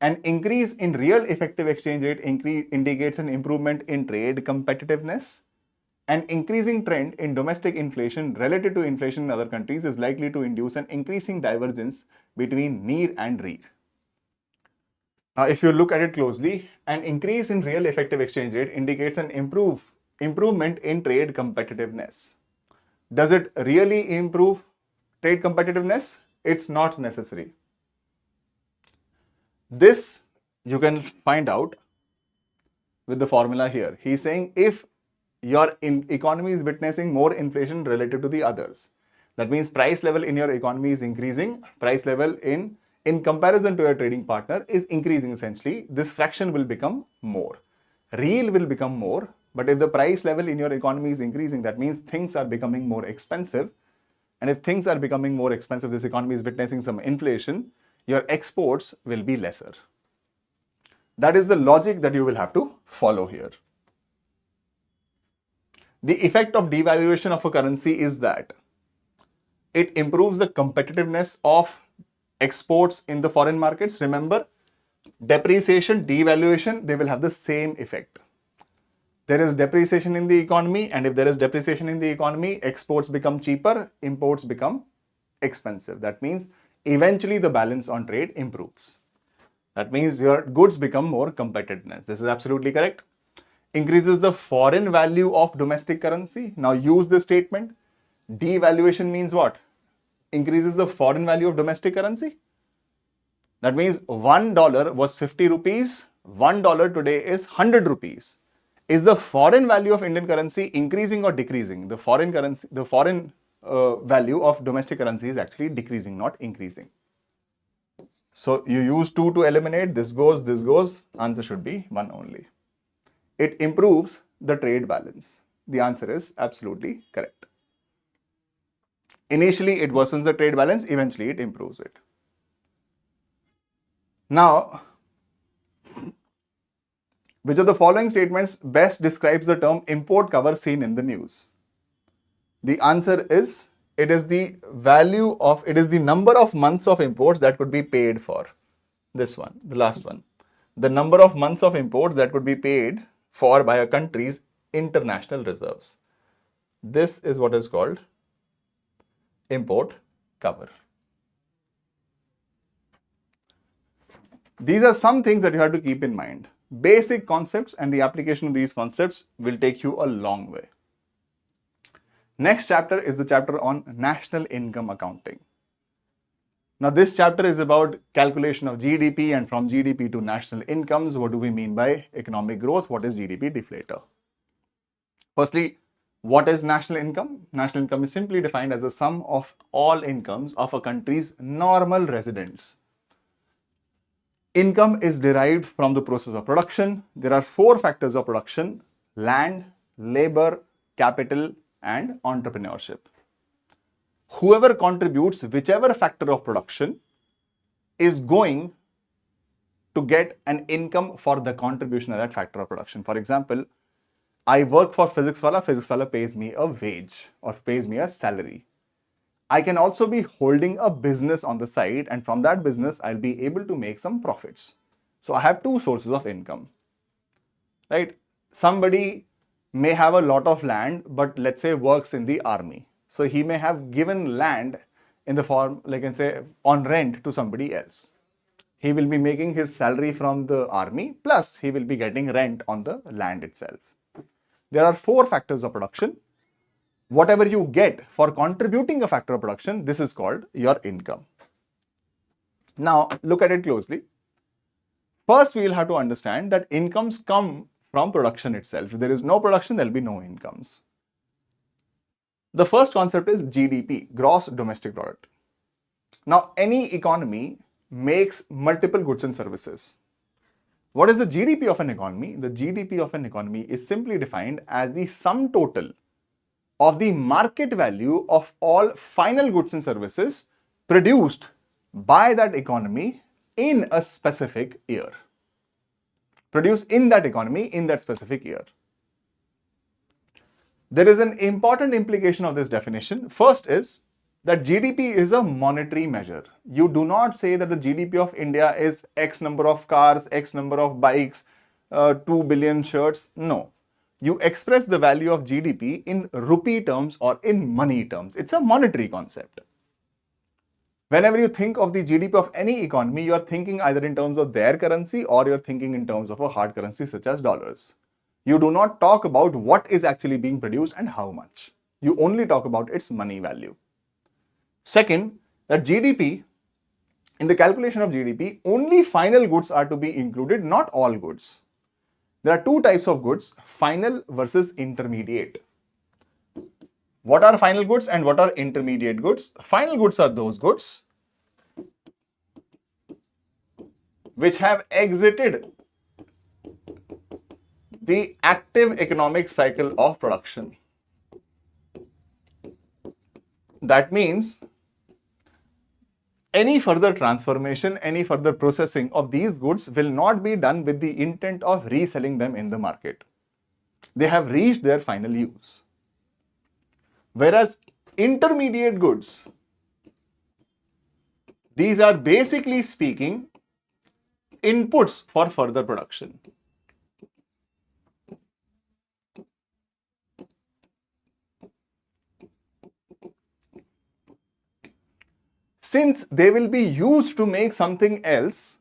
An increase in real effective exchange rate indicates an improvement in trade competitiveness. An increasing trend in domestic inflation relative to inflation in other countries is likely to induce an increasing divergence between near and rear. Now, if you look at it closely, an increase in real effective exchange rate indicates an improvement in trade competitiveness. Does it really improve trade competitiveness? It's not necessary. This you can find out with the formula here. He's saying if your economy is witnessing more inflation relative to the others, that means price level in your economy is increasing, price level in comparison to your trading partner is increasing essentially, this fraction will become more. Real will become more, but if the price level in your economy is increasing, that means things are becoming more expensive. And if things are becoming more expensive, this economy is witnessing some inflation, your exports will be lesser. That is the logic that you will have to follow here. The effect of devaluation of a currency is that it improves the competitiveness of exports in the foreign markets. Remember, depreciation, devaluation, they will have the same effect. There is depreciation in the economy, and if there is depreciation in the economy, exports become cheaper, imports become expensive. That means eventually the balance on trade improves. That means your goods become more competitiveness. This is absolutely correct. Increases the foreign value of domestic currency. Now use this statement. Devaluation means what? Increases the foreign value of domestic currency. That means $1 was 50 rupees $1 today is 100 rupees. Is the foreign value of Indian currency increasing or decreasing? The foreign currency, the foreign value of domestic currency is actually decreasing, not increasing. So you use 2 to eliminate, this goes, answer should be 1 only. It improves the trade balance. The answer is absolutely correct. Initially, it worsens the trade balance, eventually it improves it. Now, which of the following statements best describes the term import cover seen in the news? The answer is, it is the number of months of imports that could be paid for. This one, the last one. The number of months of imports that could be paid for by a country's international reserves. This is what is called import cover. These are some things that you have to keep in mind. Basic concepts, and the application of these concepts will take you a long way. Next chapter is the chapter on national income accounting. Now this chapter is about calculation of GDP, and from GDP to national incomes, what do we mean by economic growth? What is GDP deflator? Firstly, what is national income? National income is simply defined as the sum of all incomes of a country's normal residents. Income is derived from the process of production. There are 4 factors of production: land, labor, capital, and entrepreneurship. Whoever contributes whichever factor of production is going to get an income for the contribution of that factor of production. For example, I work for physics wala pays me a wage or pays me a salary. I can also be holding a business on the side, and from that business, I'll be able to make some profits. So I have 2 sources of income, right? Somebody may have a lot of land, but let's say works in the army. So he may have given land in the form, like I can say, on rent to somebody else. He will be making his salary from the army, plus he will be getting rent on the land itself. There are 4 factors of production. Whatever you get for contributing a factor of production, this is called your income. Now, look at it closely. First, we will have to understand that incomes come from production itself. If there is no production, there will be no incomes. The first concept is GDP, gross domestic product. Now, any economy makes multiple goods and services. What is the GDP of an economy? The GDP of an economy is simply defined as the sum total of the market value of all final goods and services produced by that economy in a specific year. Produced in that economy in that specific year. There is an important implication of this definition. First is that GDP is a monetary measure. You do not say that the GDP of India is X number of cars, X number of bikes, 2 billion shirts. No. You express the value of GDP in rupee terms or in money terms. It's a monetary concept. Whenever you think of the GDP of any economy, you are thinking either in terms of their currency or you're thinking in terms of a hard currency such as dollars. You do not talk about what is actually being produced and how much. You only talk about its money value. Second, that GDP, in the calculation of GDP, only final goods are to be included, not all goods. There are 2 types of goods, final versus intermediate. What are final goods and what are intermediate goods? Final goods are those goods which have exited the active economic cycle of production. That means any further transformation, any further processing of these goods will not be done with the intent of reselling them in the market. They have reached their final use. Whereas intermediate goods, these are basically speaking inputs for further production. Since they will be used to make something else,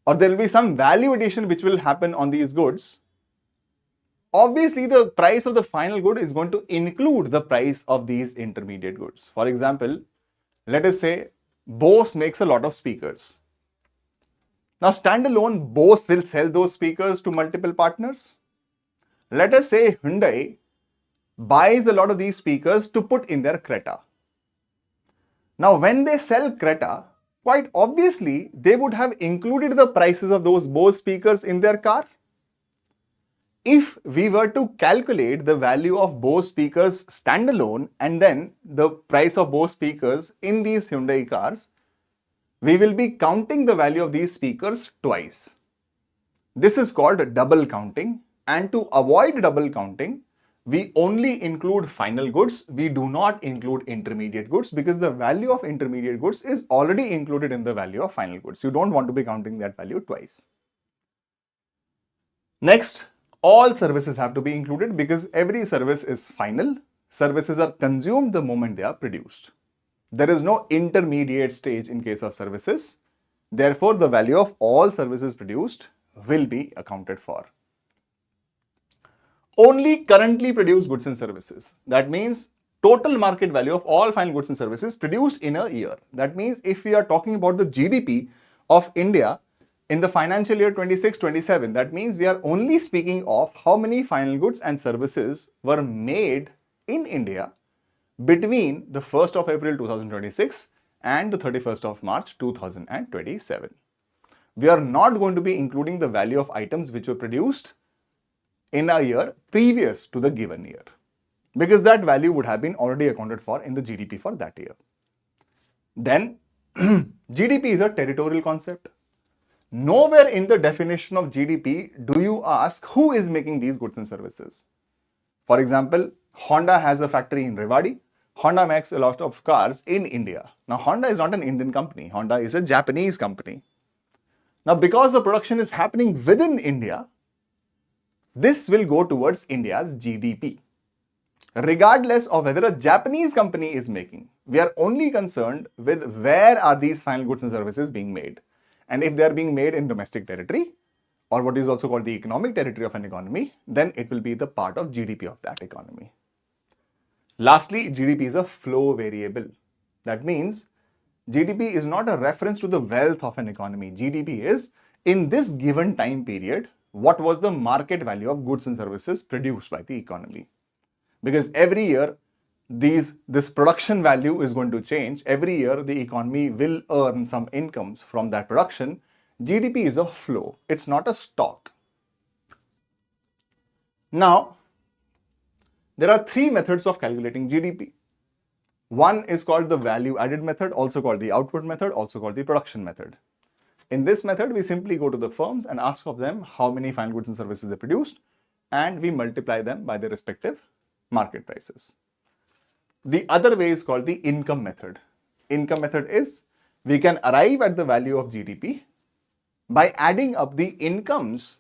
or there will be some value addition which will happen on these goods, obviously the price of the final good is going to include the price of these intermediate goods. For example, let us say Bose makes a lot of speakers. Now, standalone, Bose will sell those speakers to multiple partners. Let us say Hyundai buys a lot of these speakers to put in their Creta. Now, when they sell Creta, quite obviously, they would have included the prices of those Bose speakers in their car. If we were to calculate the value of Bose speakers standalone and then the price of Bose speakers in these Hyundai cars, we will be counting the value of these speakers twice. This is called double counting, and to avoid double counting, we only include final goods. We do not include intermediate goods because the value of intermediate goods is already included in the value of final goods. You don't want to be counting that value twice. Next, all services have to be included because every service is final. Services are consumed the moment they are produced. There is no intermediate stage in case of services. Therefore, the value of all services produced will be accounted for. Only currently produced goods and services. That means total market value of all final goods and services produced in a year. That means if we are talking about the GDP of India in the financial year 26-27, that means we are only speaking of how many final goods and services were made in India between the 1st of April 2026 and the 31st of March 2027. We are not going to be including the value of items which were produced in a year previous to the given year, because that value would have been already accounted for in the GDP for that year. Then GDP is a territorial concept. Nowhere in the definition of GDP do you ask who is making these goods and services. For example, Honda has a factory in Rewari. Honda makes a lot of cars in India. Now, Honda is not an Indian company. Honda is a Japanese company. Now, because the production is happening within India, this will go towards India's GDP. Regardless of whether a Japanese company is making, we are only concerned with where are these final goods and services being made. And if they are being made in domestic territory, or what is also called the economic territory of an economy, then it will be the part of GDP of that economy. Lastly, GDP is a flow variable. That means GDP is not a reference to the wealth of an economy. GDP is, in this given time period, what was the market value of goods and services produced by the economy. Because every year, this production value is going to change. Every year, the economy will earn some incomes from that production. GDP is a flow. It's not a stock. Now, there are three methods of calculating GDP. One is called the value added method, also called the output method, also called the production method. In this method, we simply go to the firms and ask of them how many final goods and services they produced, and we multiply them by their respective market prices. The other way is called the income method. Income method is we can arrive at the value of GDP by adding up the incomes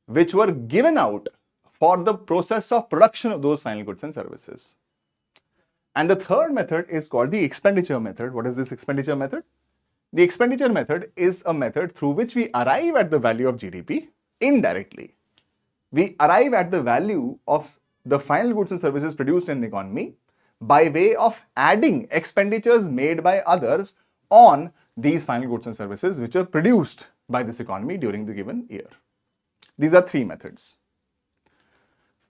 which were given out for the process of production of those final goods and services. And the third method is called the expenditure method. What is this expenditure method? The expenditure method is a method through which we arrive at the value of GDP indirectly. We arrive at the value of the final goods and services produced in the economy by way of adding expenditures made by others on these final goods and services which are produced by this economy during the given year. These are three methods.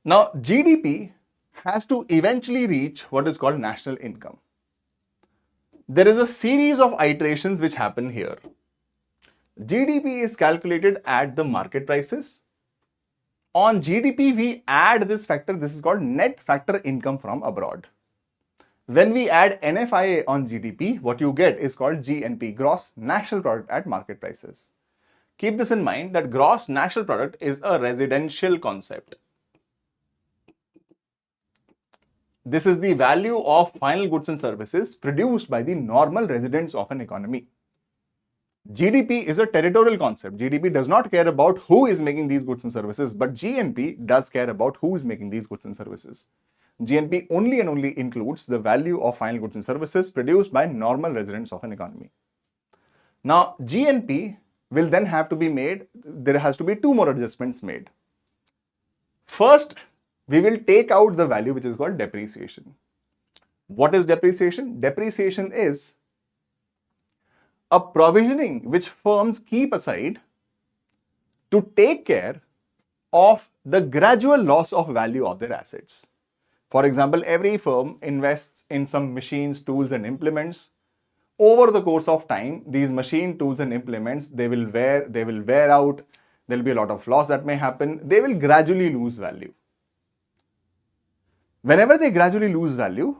Now, GDP has to eventually reach what is called national income. There is a series of iterations which happen here. GDP is calculated at the market prices. On GDP, we add this factor. This is called net factor income from abroad. When we add NFIA on GDP, what you get is called GNP, gross national product at market prices. Keep this in mind that gross national product is a residential concept. This is the value of final goods and services produced by the normal residents of an economy. GDP is a territorial concept. GDP does not care about who is making these goods and services, but GNP does care about who is making these goods and services. GNP only and only includes the value of final goods and services produced by normal residents of an economy. Now, GNP will then have to be made, there has to be two more adjustments made. First, we will take out the value which is called depreciation. What is depreciation? Depreciation is a provisioning which firms keep aside to take care of the gradual loss of value of their assets. For example, every firm invests in some machines, tools, and implements. Over the course of time, these machine, tools, and implements, they will wear out. There will be a lot of loss that may happen. They will gradually lose value. Whenever they gradually lose value,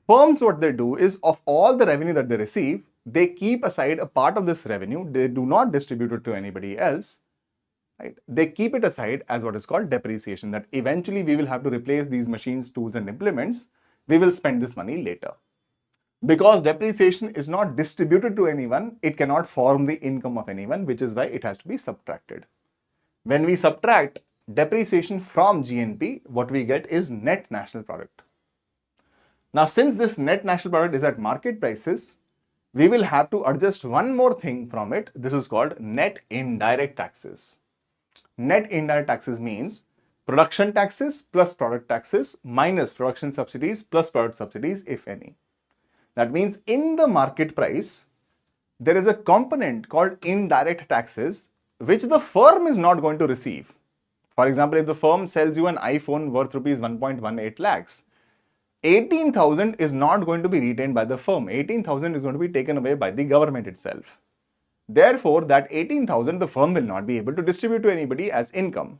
firms, what they do is, of all the revenue that they receive, they keep aside a part of this revenue. They do not distribute it to anybody else. Right? They keep it aside as what is called depreciation, that eventually we will have to replace these machines, tools, and implements. We will spend this money later. Because depreciation is not distributed to anyone, it cannot form the income of anyone, which is why it has to be subtracted. When we subtract depreciation from GNP, what we get is net national product. Now, since this net national product is at market prices, we will have to adjust one more thing from it. This is called net indirect taxes. Net indirect taxes means production taxes plus product taxes minus production subsidies plus product subsidies, if any. That means in the market price, there is a component called indirect taxes which the firm is not going to receive. For example, if the firm sells you an iPhone worth rupees 1.18 lakhs, 18,000 is not going to be retained by the firm. 18,000 is going to be taken away by the government itself. Therefore, that 18,000 the firm will not be able to distribute to anybody as income.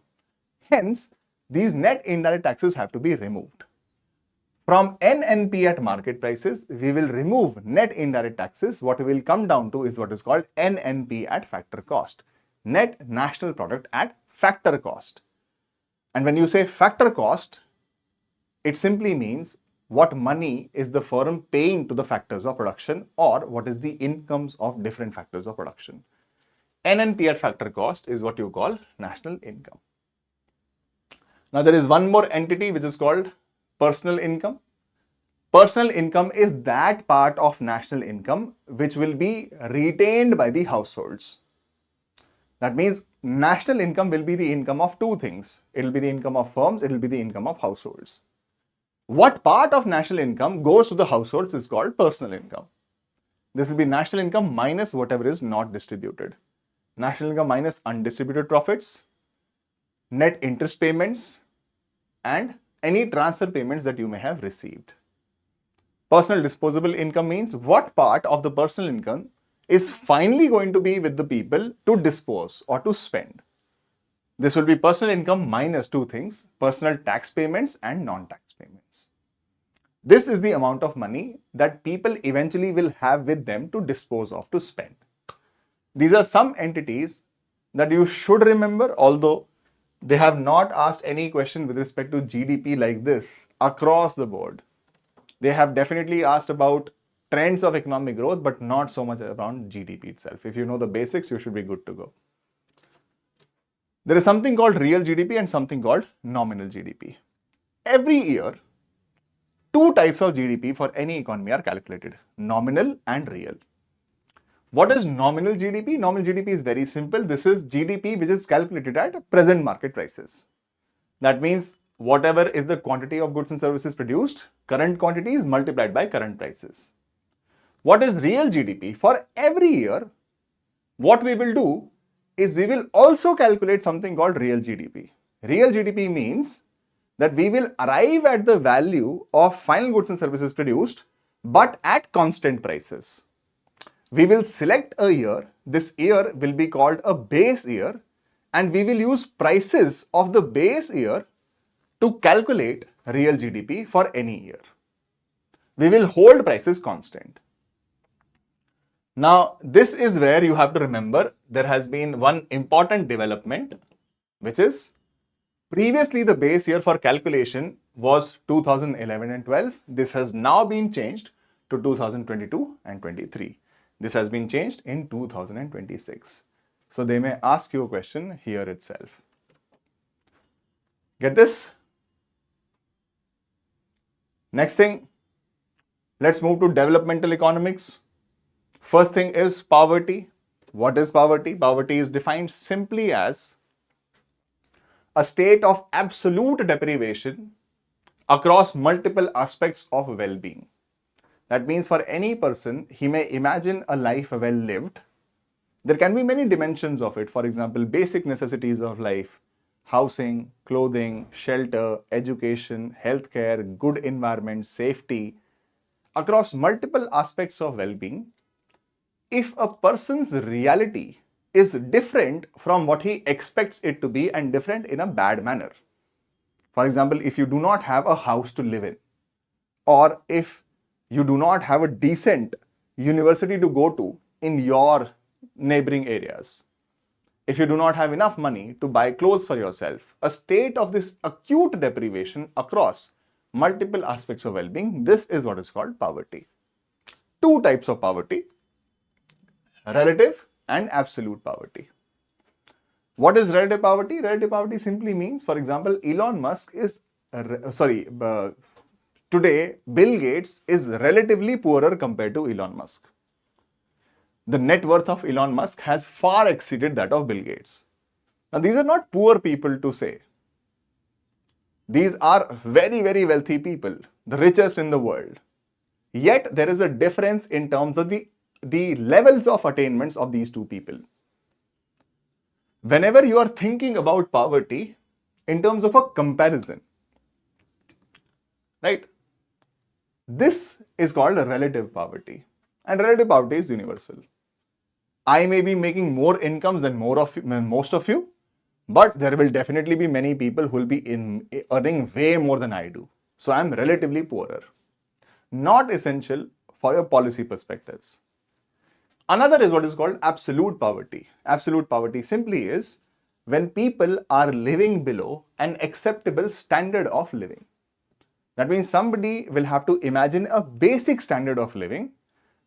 Hence, these net indirect taxes have to be removed. From NNP at market prices, we will remove net indirect taxes. What we will come down to is what is called NNP at factor cost. Net national product at factor cost. And when you say factor cost, it simply means what money is the firm paying to the factors of production, or what is the incomes of different factors of production. NNP at factor cost is what you call national income. Now, there is one more entity which is called personal income. Personal income is that part of national income which will be retained by the households. That means national income will be the income of two things. It will be the income of firms, it will be the income of households. What part of national income goes to the households is called personal income. This will be national income minus whatever is not distributed. National income minus undistributed profits, net interest payments, and any transfer payments that you may have received. Personal disposable income means what part of the personal income is finally going to be with the people to dispose or to spend. This will be personal income minus two things: personal tax payments and non-tax payments. This is the amount of money that people eventually will have with them to dispose of, to spend. These are some entities that you should remember, although they have not asked any question with respect to GDP like this across the board. They have definitely asked about trends of economic growth, but not so much around GDP itself. If you know the basics, you should be good to go. There is something called real GDP and something called nominal GDP. Every year, two types of GDP for any economy are calculated: nominal and real. What is nominal GDP? Nominal GDP is very simple. This is GDP which is calculated at present market prices. That means whatever is the quantity of goods and services produced, current quantities multiplied by current prices. What is real GDP? For every year, what we will do is we will also calculate something called real GDP. Real GDP means that we will arrive at the value of final goods and services produced, but at constant prices. We will select a year. This year will be called a base year, and we will use prices of the base year to calculate real GDP for any year. We will hold prices constant. Now, this is where you have to remember there has been one important development, which is previously the base year for calculation was 2011 and 12. This has now been changed to 2022 and 23. This has been changed in 2026. So they may ask you a question here itself. Get this? Next thing, let's move to developmental economics. First thing is poverty. What is poverty? Poverty is defined simply as a state of absolute deprivation across multiple aspects of well-being. That means for any person, he may imagine a life well lived. There can be many dimensions of it. For example, basic necessities of life, housing, clothing, shelter, education, healthcare, good environment, safety, across multiple aspects of well-being. If a person's reality is different from what he expects it to be and different in a bad manner. For example, if you do not have a house to live in, or if you do not have a decent university to go to in your neighboring areas, if you do not have enough money to buy clothes for yourself, a state of this acute deprivation across multiple aspects of well-being, this is what is called poverty. Two types of poverty: relative and absolute poverty. What is relative poverty? Relative poverty simply means, for example, Elon Musk is, today Bill Gates is relatively poorer compared to Elon Musk. The net worth of Elon Musk has far exceeded that of Bill Gates. Now, these are not poor people to say. These are very, very wealthy people, the richest in the world. Yet, there is a difference in terms of the levels of attainments of these two people. Whenever you are thinking about poverty in terms of a comparison, right, this is called a relative poverty, and relative poverty is universal. I may be making more incomes than most of you, but there will definitely be many people who will be earning way more than I do. So I'm relatively poorer. Not essential for your policy perspectives. Another is what is called absolute poverty. Absolute poverty simply is when people are living below an acceptable standard of living. That means somebody will have to imagine a basic standard of living,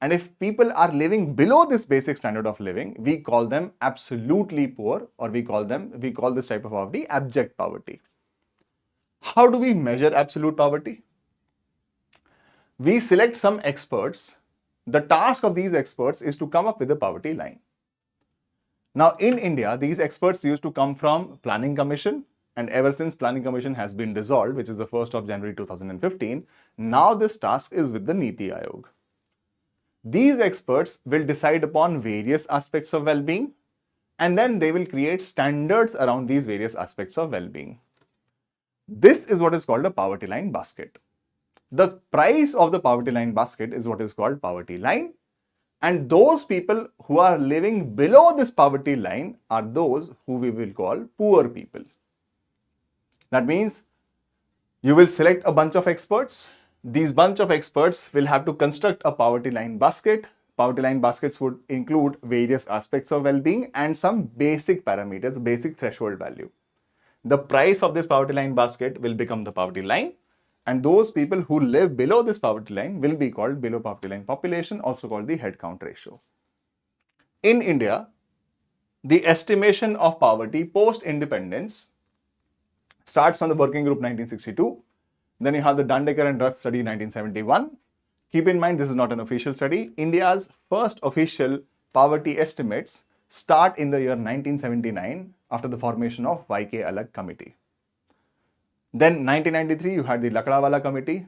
and if people are living below this basic standard of living, we call them absolutely poor, or we call this type of poverty abject poverty. How do we measure absolute poverty? We select some experts. The task of these experts is to come up with a poverty line. Now, in India, these experts used to come from Planning Commission, and ever since Planning Commission has been dissolved, which is the 1st of January 2015, now this task is with the Niti Aayog. These experts will decide upon various aspects of well-being, and then they will create standards around these various aspects of well-being. This is what is called a poverty line basket. The price of the poverty line basket is what is called poverty line, and those people who are living below this poverty line are those who we will call poor people. That means you will select a bunch of experts. These bunch of experts will have to construct a poverty line basket. Poverty line baskets would include various aspects of well-being and some basic parameters, basic threshold value. The price of this poverty line basket will become the poverty line, and those people who live below this poverty line will be called below poverty line population, also called the head count ratio. In India, the estimation of poverty post-independence starts from the Working Group 1962. Then you have the Dandecker and Ruth study 1971. Keep in mind, this is not an official study. India's first official poverty estimates start in the year 1979 after the formation of YK Alag Committee. Then 1993, you had the Lakdawala Committee.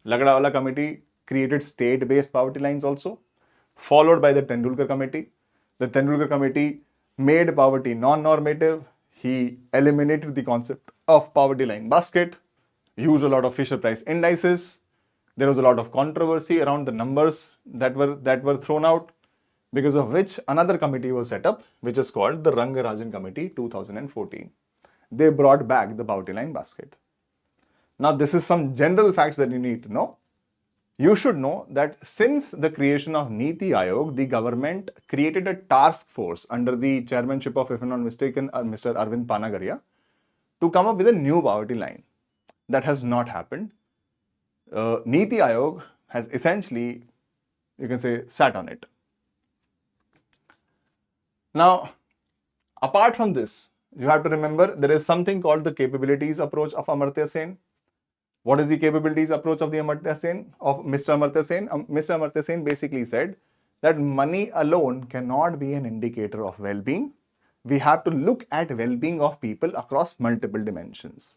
Lakdawala Committee created state-based poverty lines also, followed by the Tendulkar Committee. The Tendulkar Committee made poverty non-normative. He eliminated the concept of poverty line basket, used a lot of Fisher Price indices. There was a lot of controversy around the numbers that were thrown out, because of which another committee was set up, which is called the Rangarajan Committee 2014. They brought back the poverty line basket. Now, this is some general facts that you need to know. You should know that since the creation of Niti Aayog, the government created a task force under the chairmanship of, if I'm not mistaken, Mr. Arvind Panagaria, to come up with a new poverty line. That has not happened. Niti Aayog has essentially, you can say, sat on it. Now, apart from this, you have to remember there is something called the capabilities approach of Amartya Sen. What is the capabilities approach of Mr. Amartya Sen? Mr. Amartya Sen basically said that money alone cannot be an indicator of well-being. We have to look at well-being of people across multiple dimensions.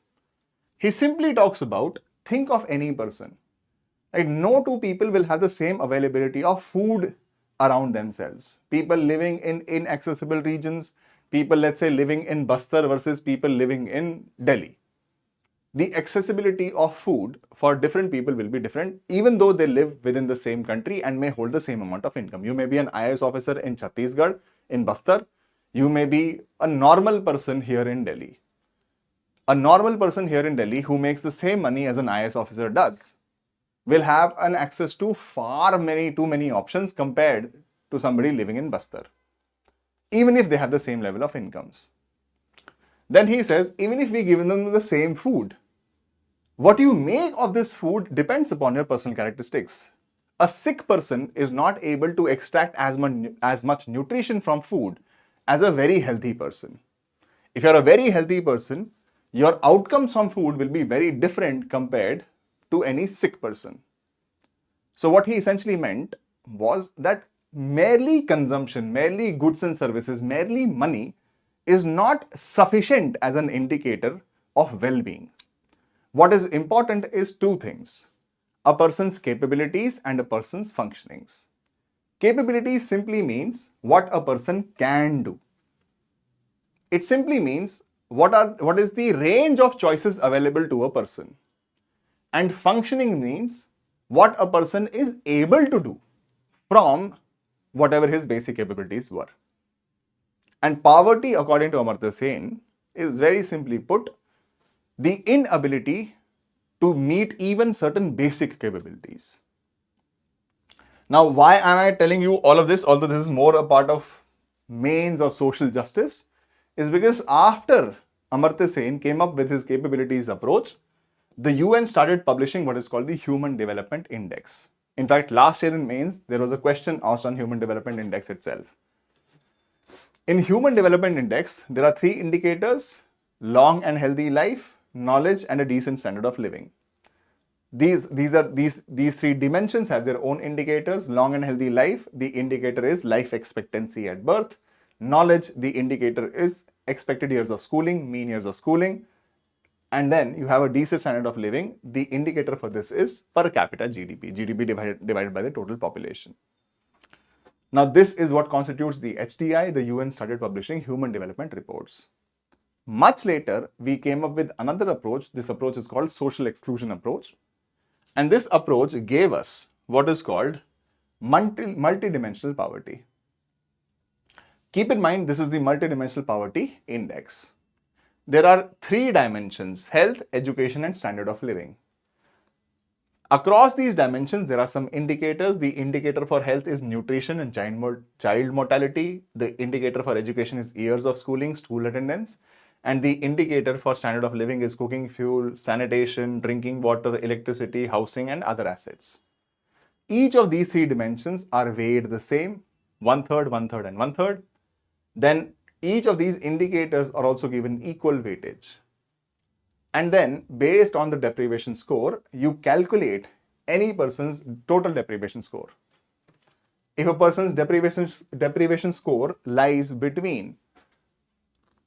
He simply talks about, think of any person, Right? No two people will have the same availability of food around themselves. People living in inaccessible regions, people, let's say, living in Bastar versus people living in Delhi. The accessibility of food for different people will be different, even though they live within the same country and may hold the same amount of income. You may be an IAS officer in Chhattisgarh, in Bastar. You may be a normal person here in Delhi. A normal person here in Delhi who makes the same money as an IAS officer does will have an access to too many options compared to somebody living in Bastar, even if they have the same level of incomes. Then he says, even if we give them the same food, what you make of this food depends upon your personal characteristics. A sick person is not able to extract as much nutrition from food as a very healthy person. If you're a very healthy person, your outcomes from food will be very different compared to any sick person. So what he essentially meant was that merely consumption, merely goods and services, merely money is not sufficient as an indicator of well-being. What is important is two things: a person's capabilities and a person's functionings. Capabilities simply means what a person can do. It simply means what is the range of choices available to a person. And functioning means what a person is able to do from whatever his basic capabilities were. And poverty, according to Amartya Sen, is very simply put the inability to meet even certain basic capabilities. Now, why am I telling you all of this, although this is more a part of mains or social justice, is because after Amartya Sen came up with his capabilities approach, the UN started publishing what is called the Human Development Index. In fact, last year in mains, there was a question asked on Human Development Index itself. In Human Development Index, there are three indicators: long and healthy life, knowledge, and a decent standard of living. These three dimensions have their own indicators. Long and healthy life, the indicator is life expectancy at birth. Knowledge, the indicator is expected years of schooling, mean years of schooling. And then you have a decent standard of living. The indicator for this is per capita GDP, GDP divided by the total population. Now, this is what constitutes the HDI. The UN started publishing human development reports. Much later, we came up with another approach. This approach is called social exclusion approach. And this approach gave us what is called multidimensional poverty. Keep in mind, this is the multidimensional poverty index. There are three dimensions: health, education, and standard of living. Across these dimensions, there are some indicators. The indicator for health is nutrition and child mortality. The indicator for education is years of schooling, school attendance. And the indicator for standard of living is cooking fuel, sanitation, drinking water, electricity, housing, and other assets. Each of these three dimensions are weighed the same, 1/3, 1/3, and 1/3. Then each of these indicators are also given equal weightage. And then, based on the deprivation score, you calculate any person's total deprivation score. If a person's deprivation score lies between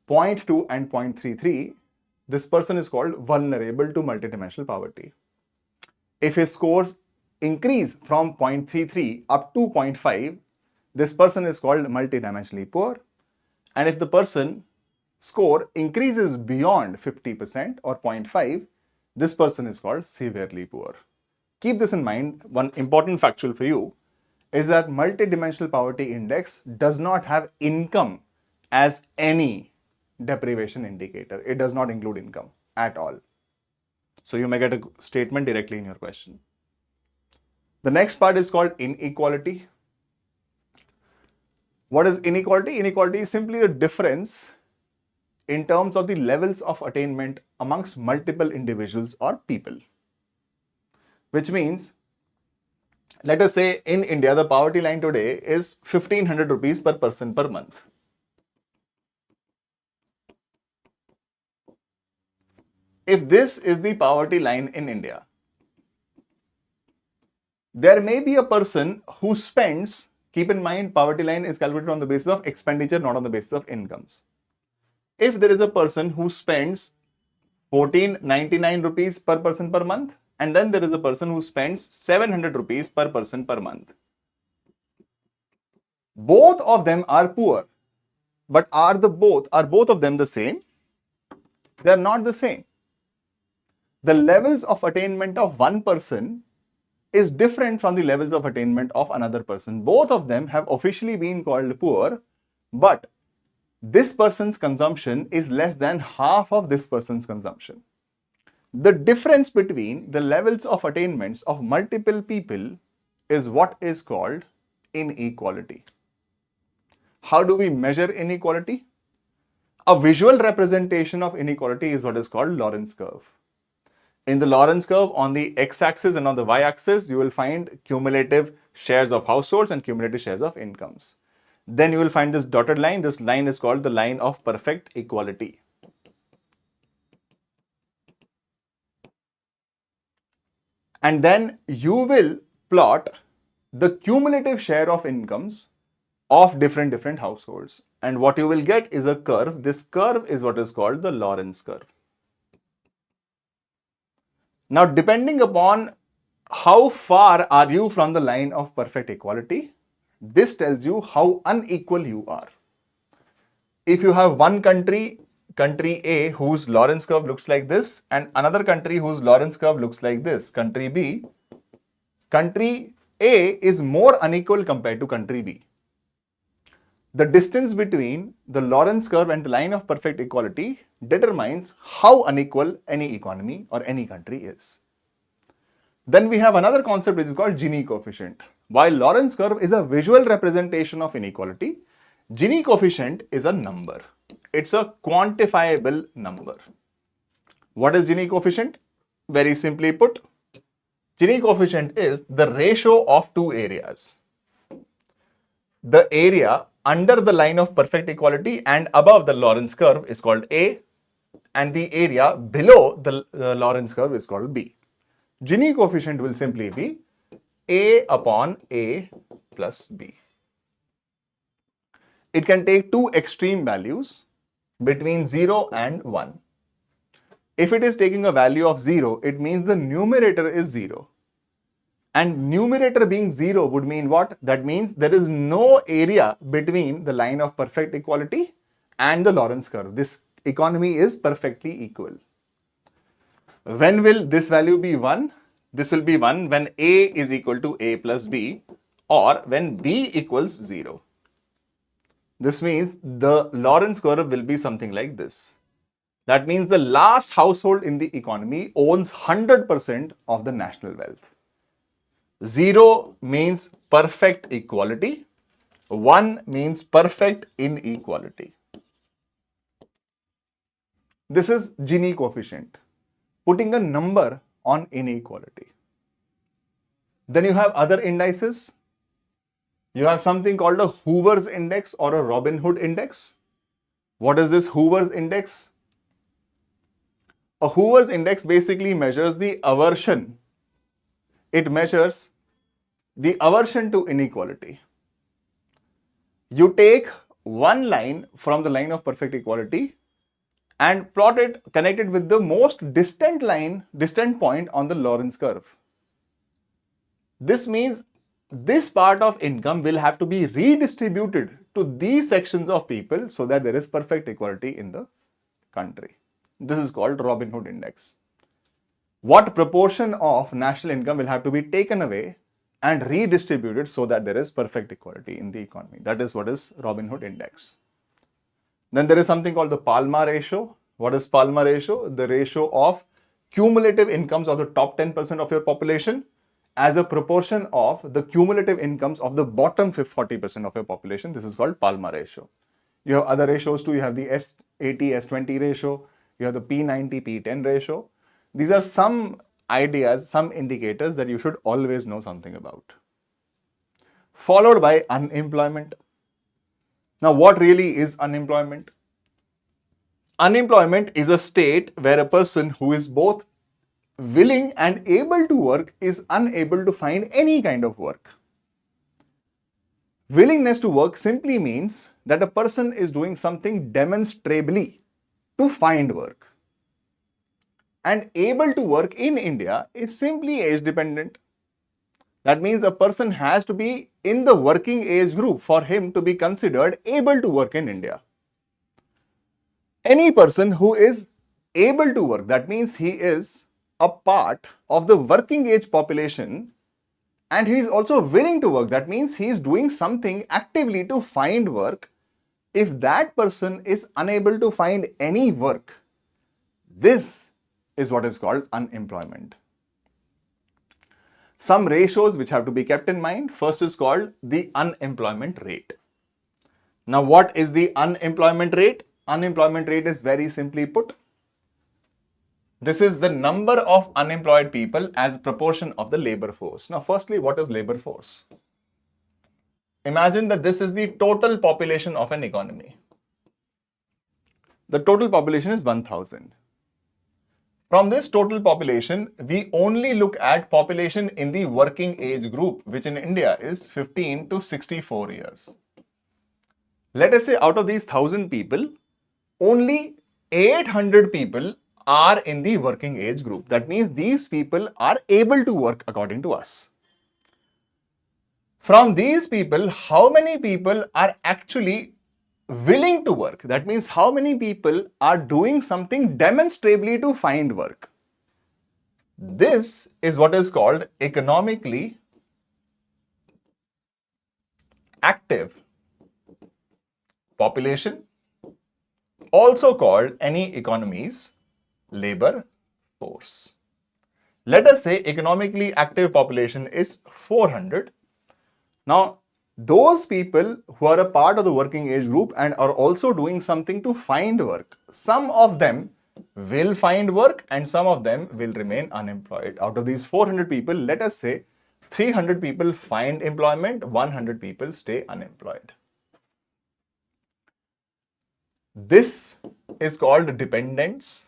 0.2 and 0.33, this person is called vulnerable to multidimensional poverty. If his scores increase from 0.33 up to 0.5, this person is called multidimensionally poor. And if the person score increases beyond 50% or 0.5, this person is called severely poor. Keep this in mind. One important factual for you is that multidimensional poverty index does not have income as any deprivation indicator. It does not include income at all. So you may get a statement directly in your question. The next part is called inequality. What is inequality? Inequality is simply the difference in terms of the levels of attainment amongst multiple individuals or people. Which means, let us say in India, the poverty line today is 1500 rupees per person per month. If this is the poverty line in India, there may be a person who spends, keep in mind, poverty line is calculated on the basis of expenditure, not on the basis of incomes. If there is a person who spends 1499 rupees per person per month and then there is a person who spends 700 rupees per person per month. Both of them are poor, but are both of them the same? They are not the same. The levels of attainment of one person is different from the levels of attainment of another person. Both of them have officially been called poor, but this person's consumption is less than half of this person's consumption. The difference between the levels of attainments of multiple people is what is called inequality. How do we measure inequality? A visual representation of inequality is what is called Lorenz curve. In the Lorenz curve, on the x-axis and on the y-axis, you will find cumulative shares of households and cumulative shares of incomes. Then you will find this dotted line. This line is called the line of perfect equality. And then you will plot the cumulative share of incomes of different households. And what you will get is a curve. This curve is what is called the Lorenz curve. Now, depending upon how far are you from the line of perfect equality, this tells you how unequal you are. If you have one country A, whose Lorenz curve looks like this, and another country whose Lorenz curve looks like this, country B, country A is more unequal compared to country B. The distance between the Lorenz curve and the line of perfect equality determines how unequal any economy or any country is. Then we have another concept which is called Gini coefficient. While Lorenz curve is a visual representation of inequality, Gini coefficient is a number. It's a quantifiable number. What is Gini coefficient? Very simply put, Gini coefficient is the ratio of two areas. The area under the line of perfect equality and above the Lorenz curve is called A, and the area below the Lorenz curve is called B. Gini coefficient will simply be A upon A plus B. It can take two extreme values between 0 and 1. If it is taking a value of 0, it means the numerator is 0. And numerator being 0 would mean what? That means there is no area between the line of perfect equality and the Lorenz curve. This economy is perfectly equal. When will this value be 1? This will be 1 when A is equal to A plus B, or when B equals 0. This means the Lorenz curve will be something like this. That means the last household in the economy owns 100% of the national wealth. 0 means perfect equality. 1 means perfect inequality. This is Gini coefficient, putting a number on inequality. Then you have other indices. You have something called a Hoover's index or a Robin Hood index. What is this Hoover's index? A Hoover's index basically measures the aversion. It measures the aversion to inequality. You take one line from the line of perfect equality and plot it, connect it with the most distant point on the Lorenz curve. This means this part of income will have to be redistributed to these sections of people so that there is perfect equality in the country. This is called Robin Hood index. What proportion of national income will have to be taken away and redistributed so that there is perfect equality in the economy? That is what is Robin Hood index. Then there is something called the Palma ratio. What is Palma ratio? The ratio of cumulative incomes of the top 10% of your population as a proportion of the cumulative incomes of the bottom 40% of your population. This is called Palma ratio. You have other ratios too. You have the S80, S20 ratio. You have the P90, P10 ratio. These are some ideas, some indicators that you should always know something about. Followed by unemployment. Now, what really is unemployment? Unemployment is a state where a person who is both willing and able to work is unable to find any kind of work. Willingness to work simply means that a person is doing something demonstrably to find work. and able to work in India is simply age dependent. That means a person has to be in the working age group for him to be considered able to work in India. Any person who is able to work, that means he is a part of the working age population and he is also willing to work. That means he is doing something actively to find work. If that person is unable to find any work, this is what is called unemployment. Some ratios which have to be kept in mind. First is called the unemployment rate. Now, what is the unemployment rate? Unemployment rate is very simply put. This is the number of unemployed people as proportion of the labor force. Now, firstly, what is labor force? Imagine that this is the total population of an economy. The total population is 1000. From this total population, we only look at population in the working age group, which in India is 15 to 64 years. Let us say out of these 1000 people, only 800 people are in the working age group. That means these people are able to work according to us. From these people, how many people are actually willing to work? That means how many people are doing something demonstrably to find work? This is what is called economically active population, also called any economy's labor force. Let us say economically active population is 400. Now, those people who are a part of the working age group and are also doing something to find work, some of them will find work and some of them will remain unemployed. Out of these 400 people, let us say 300 people find employment, 100 people stay unemployed. This is called dependents.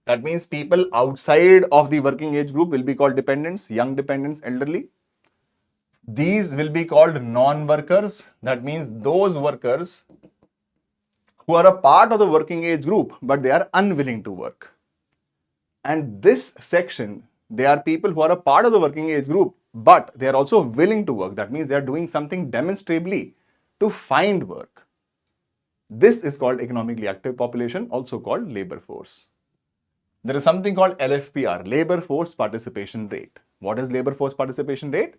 That means people outside of the working age group will be called dependents, young dependents, elderly. These will be called non-workers. That means those workers who are a part of the working age group, but they are unwilling to work. And this section, they are people who are a part of the working age group, but they are also willing to work. That means they are doing something demonstrably to find work. This is called economically active population, also called labor force. There is something called LFPR, labor force participation rate. What is labor force participation rate?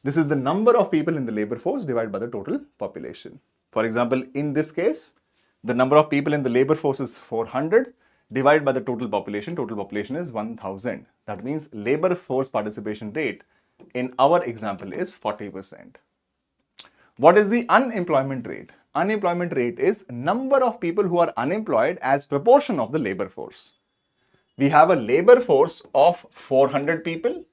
This is the number of people in the labor force divided by the total population. For example, in this case, the number of people in the labor force is 400 divided by the total population is 1000. That means labor force participation rate in our example is 40%. What is the unemployment rate? Unemployment rate is number of people who are unemployed as proportion of the labor force. We have a labor force of 400 people.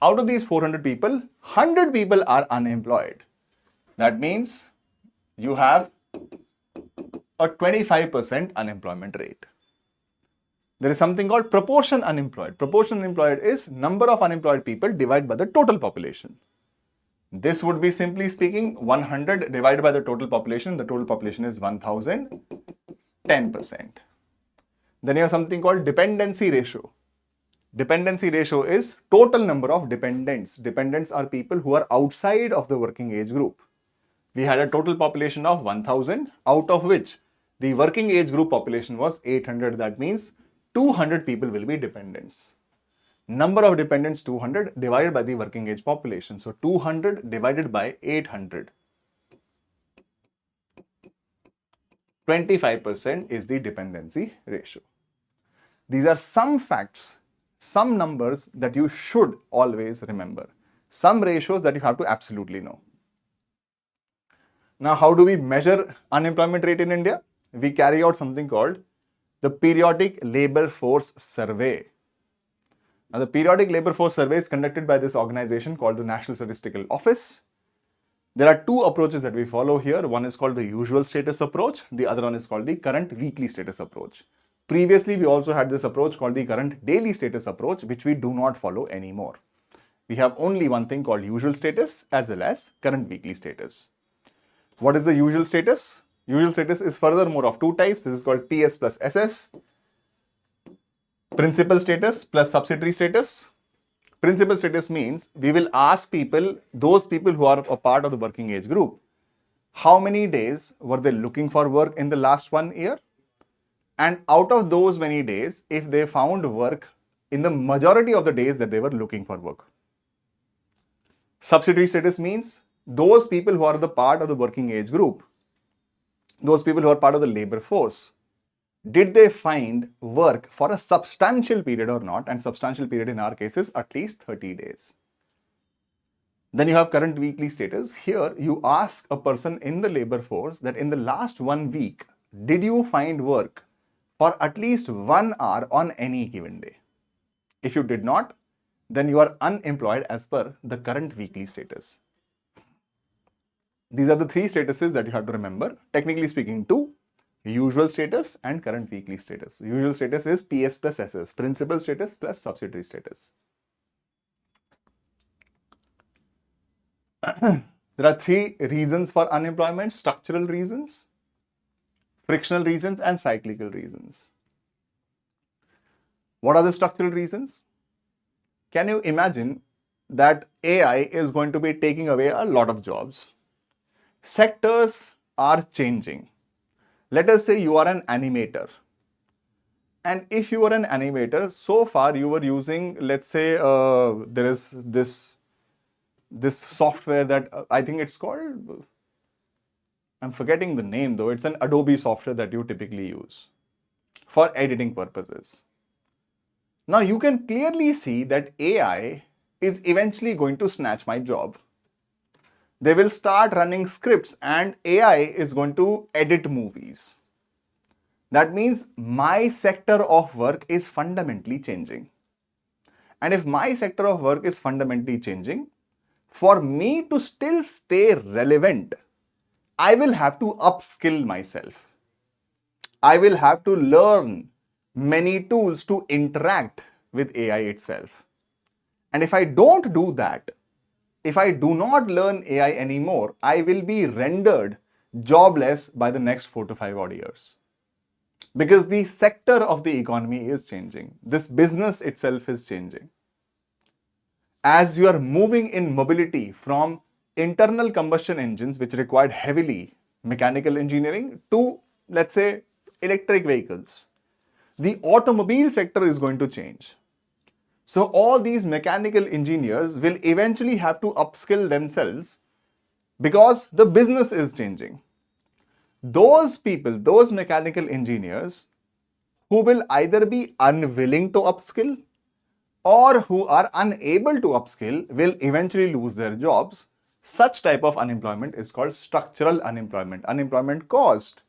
Out of these 400 people, 100 people are unemployed. That means you have a 25% unemployment rate. There is something called proportion unemployed. Proportion unemployed is number of unemployed people divided by the total population. This would be simply speaking 100 divided by the total population. The total population is 1000, 10%. Then you have something called dependency ratio. Dependency ratio is total number of dependents. Dependents are people who are outside of the working age group. We had a total population of 1000, out of which the working age group population was 800. That means 200 people will be dependents. Number of dependents 200 divided by the working age population. So 200 divided by 800. 25% is the dependency ratio. These are some facts, some numbers that you should always remember. Some ratios that you have to absolutely know. Now, how do we measure unemployment rate in India? We carry out something called the Periodic Labor Force Survey. Now, the Periodic Labor Force Survey is conducted by this organization called the National Statistical Office. There are two approaches that we follow here. One is called the usual status approach. The other one is called the current weekly status approach. Previously, we also had this approach called the current daily status approach, which we do not follow anymore. We have only one thing called usual status as well as current weekly status. What is the usual status? Usual status is furthermore of two types. This is called PS plus SS. Principal status plus subsidiary status. Principal status means we will ask people, those people who are a part of the working age group, how many days were they looking for work in the last 1 year? And out of those many days, if they found work in the majority of the days that they were looking for work. Subsidiary status means those people who are the part of the working age group, those people who are part of the labor force, did they find work for a substantial period or not? And substantial period in our case is at least 30 days. Then you have current weekly status. Here you ask a person in the labor force that in the last 1 week, did you find work for at least 1 hour on any given day? If you did not, then you are unemployed as per the current weekly status. These are the 3 statuses that you have to remember. Technically speaking, 2. Usual status and current weekly status. Usual status is PS plus SS, principal status plus subsidiary status. There are 3 reasons for unemployment: structural reasons, frictional reasons, and cyclical reasons. What are the structural reasons? Can you imagine that AI is going to be taking away a lot of jobs? Sectors are changing. Let us say you are an animator. And if you are an animator, so far you were using, let's say, there is this software that I think it's called, I'm forgetting the name though, it's an Adobe software that you typically use for editing purposes. Now you can clearly see that AI is eventually going to snatch my job. They will start running scripts and AI is going to edit movies. That means my sector of work is fundamentally changing. And if my sector of work is fundamentally changing, for me to still stay relevant, I will have to upskill myself. I will have to learn many tools to interact with AI itself. And if I don't do that, if I do not learn AI anymore, I will be rendered jobless by the next 4 to 5 odd years. Because the sector of the economy is changing. This business itself is changing. As you are moving in mobility from internal combustion engines, which required heavily mechanical engineering, to, let's say, electric vehicles, the automobile sector is going to change. So all these mechanical engineers will eventually have to upskill themselves because the business is changing. Those people, those mechanical engineers who will either be unwilling to upskill or who are unable to upskill will eventually lose their jobs. Such type of unemployment is called structural unemployment. Unemployment caused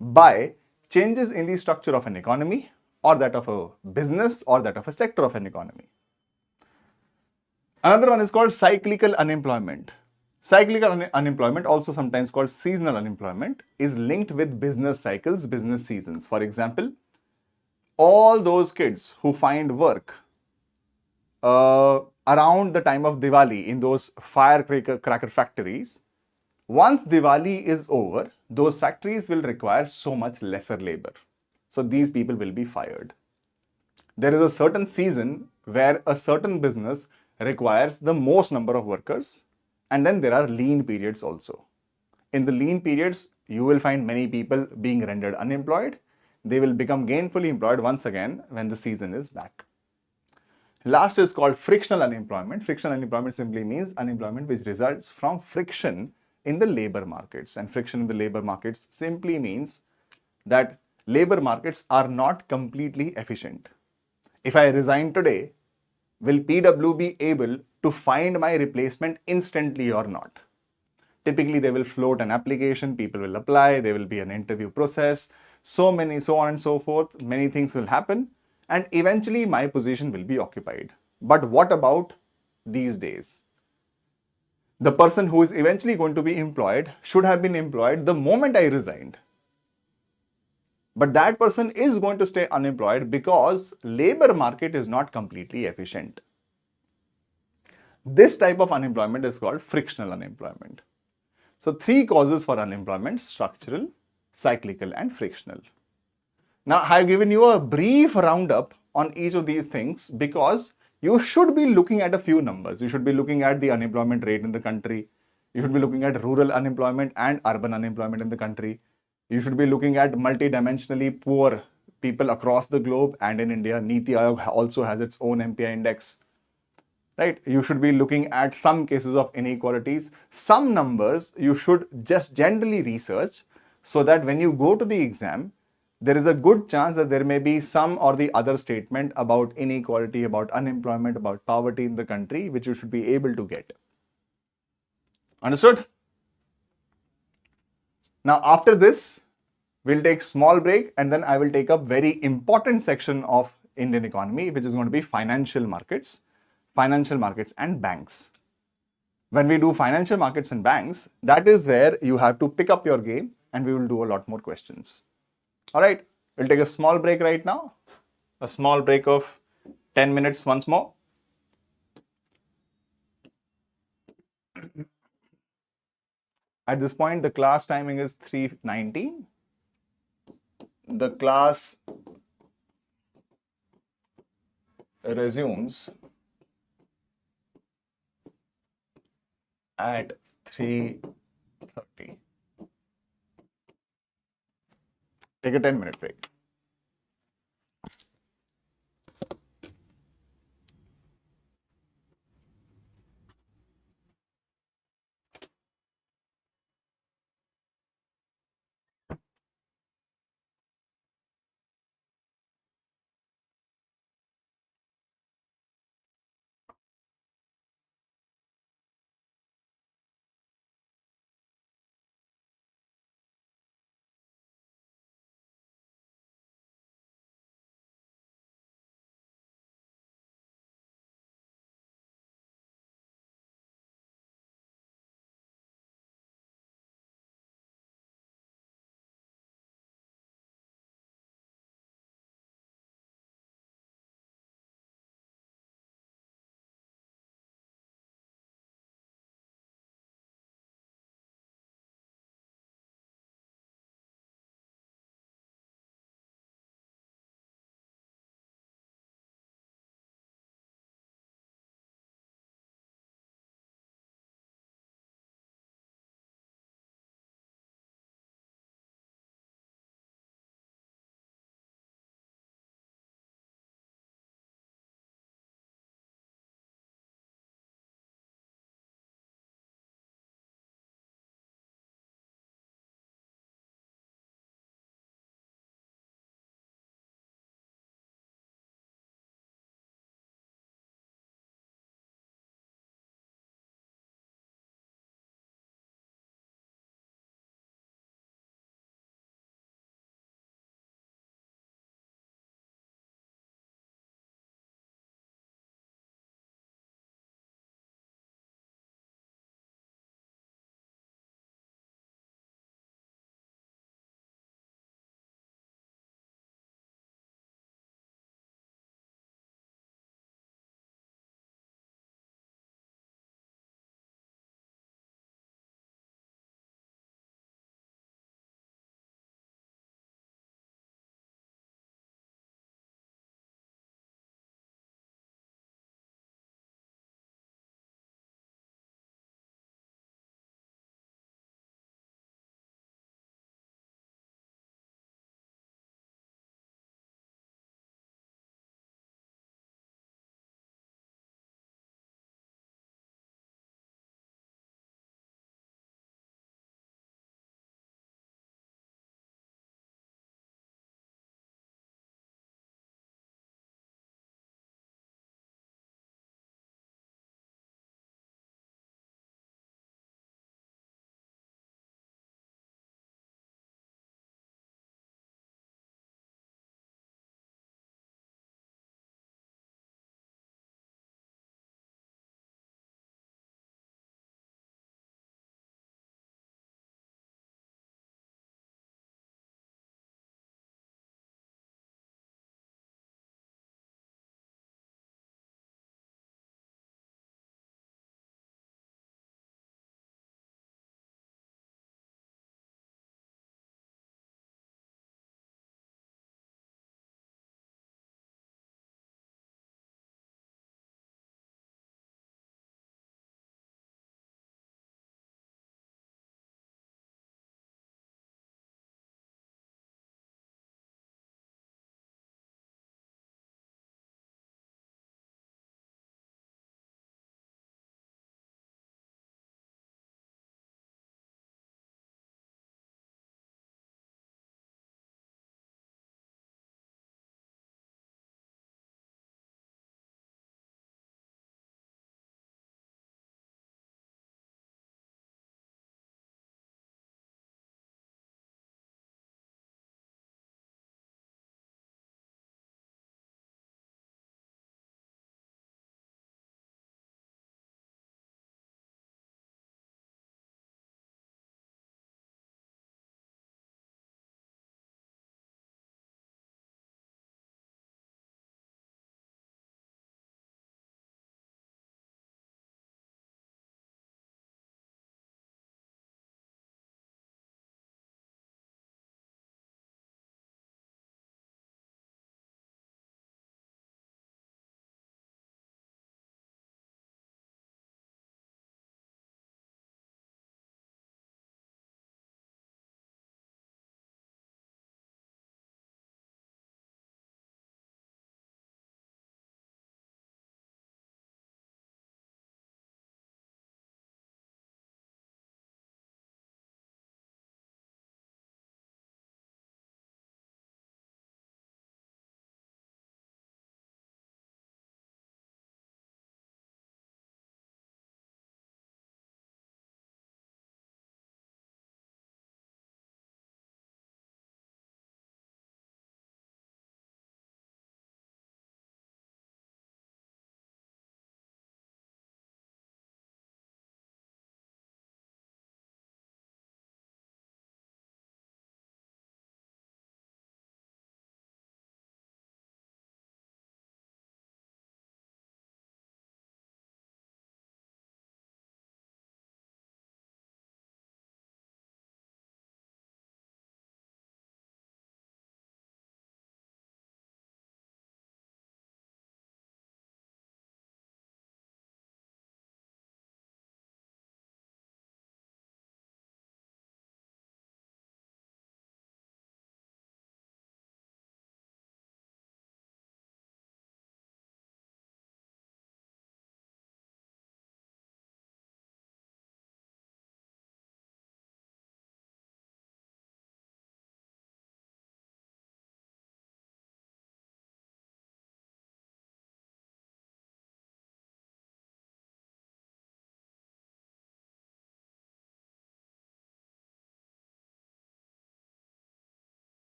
by changes in the structure of an economy or that of a business or that of a sector of an economy. Another one is called cyclical unemployment. Cyclical unemployment, also sometimes called seasonal unemployment, is linked with business cycles, business seasons. For example, all those kids who find work around the time of Diwali in those firecracker factories, once Diwali is over, those factories will require so much lesser labor. So these people will be fired. There is a certain season where a certain business requires the most number of workers, and then there are lean periods also. In the lean periods, you will find many people being rendered unemployed. They will become gainfully employed once again when the season is back. Last is called frictional unemployment. Frictional unemployment simply means unemployment which results from friction in the labor markets. And friction in the labor markets simply means that labor markets are not completely efficient. If I resign today, will PW be able to find my replacement instantly or not? Typically, they will float an application, people will apply, there will be an interview process, so on and so forth, many things will happen, and eventually my position will be occupied. But what about these days? The person who is eventually going to be employed should have been employed the moment I resigned. But that person is going to stay unemployed because labor market is not completely efficient. This type of unemployment is called frictional unemployment. So 3 causes for unemployment: structural, cyclical, and frictional. Now I have given you a brief roundup on each of these things because you should be looking at a few numbers. You should be looking at the unemployment rate in the country. You should be looking at rural unemployment and urban unemployment in the country. You should be looking at multidimensionally poor people across the globe and in India. Niti Aayog also has its own MPI index. Right? You should be looking at some cases of inequalities. Some numbers you should just generally research so that when you go to the exam, there is a good chance that there may be some or the other statement about inequality, about unemployment, about poverty in the country, which you should be able to get. Understood? Now, after this, we'll take small break and then I will take up very important section of Indian economy, which is going to be financial markets and banks. When we do financial markets and banks, that is where you have to pick up your game and we will do a lot more questions. All right, we'll take a small break right now. A small break of 10 minutes once more. At this point, the class timing is 3:19. The class resumes at 3:30. Take a 10-minute break.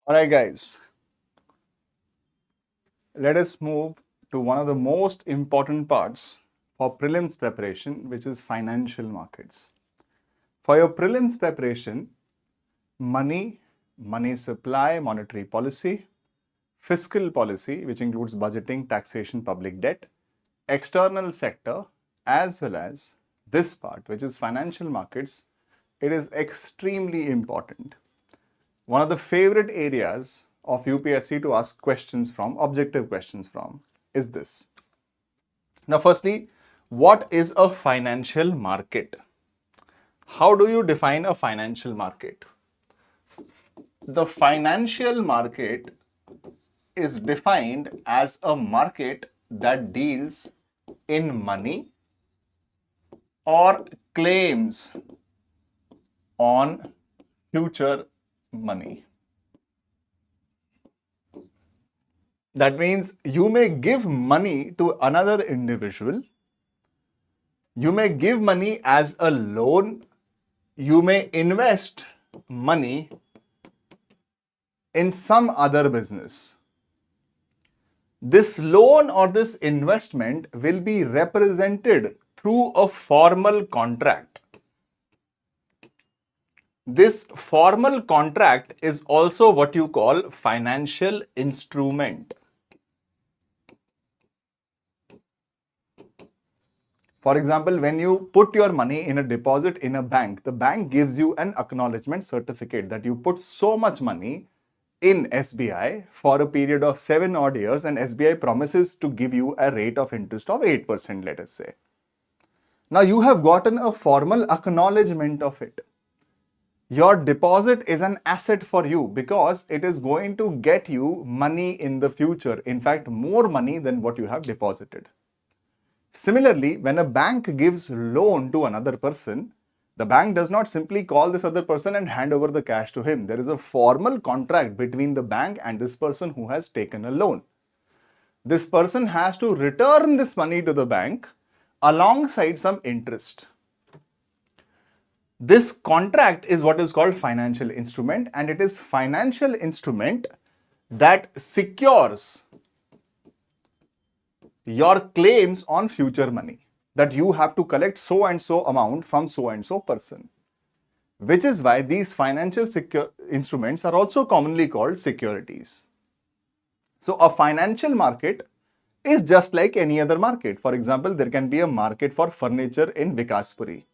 All right, guys, let us move to one of the most important parts for prelims preparation, which is financial markets. For your prelims preparation, money, money supply, monetary policy, fiscal policy, which includes budgeting, taxation, public debt, external sector, as well as this part, which is financial markets, it is extremely important. One of the favorite areas of UPSC to ask questions from, objective questions from, is this. Now, firstly, what is a financial market? How do you define a financial market? The financial market is defined as a market that deals in money or claims on future money. That means you may give money to another individual, you may give money as a loan, you may invest money in some other business. This loan or this investment will be represented through a formal contract. This formal contract is also what you call financial instrument. For example, when you put your money in a deposit in a bank, the bank gives you an acknowledgement certificate that you put so much money in SBI for a period of 7 odd years, and SBI promises to give you a rate of interest of 8%, let us say. Now you have gotten a formal acknowledgement of it. Your deposit is an asset for you because it is going to get you money in the future. In fact, more money than what you have deposited. Similarly, when a bank gives loan to another person, the bank does not simply call this other person and hand over the cash to him. There is a formal contract between the bank and this person who has taken a loan. This person has to return this money to the bank alongside some interest. This contract is what is called financial instrument, and it is financial instrument that secures your claims on future money, that you have to collect so and so amount from so and so person, which is why these financial instruments are also commonly called securities. So a financial market is just like any other market. For example, there can be a market for furniture in Vikaspuri.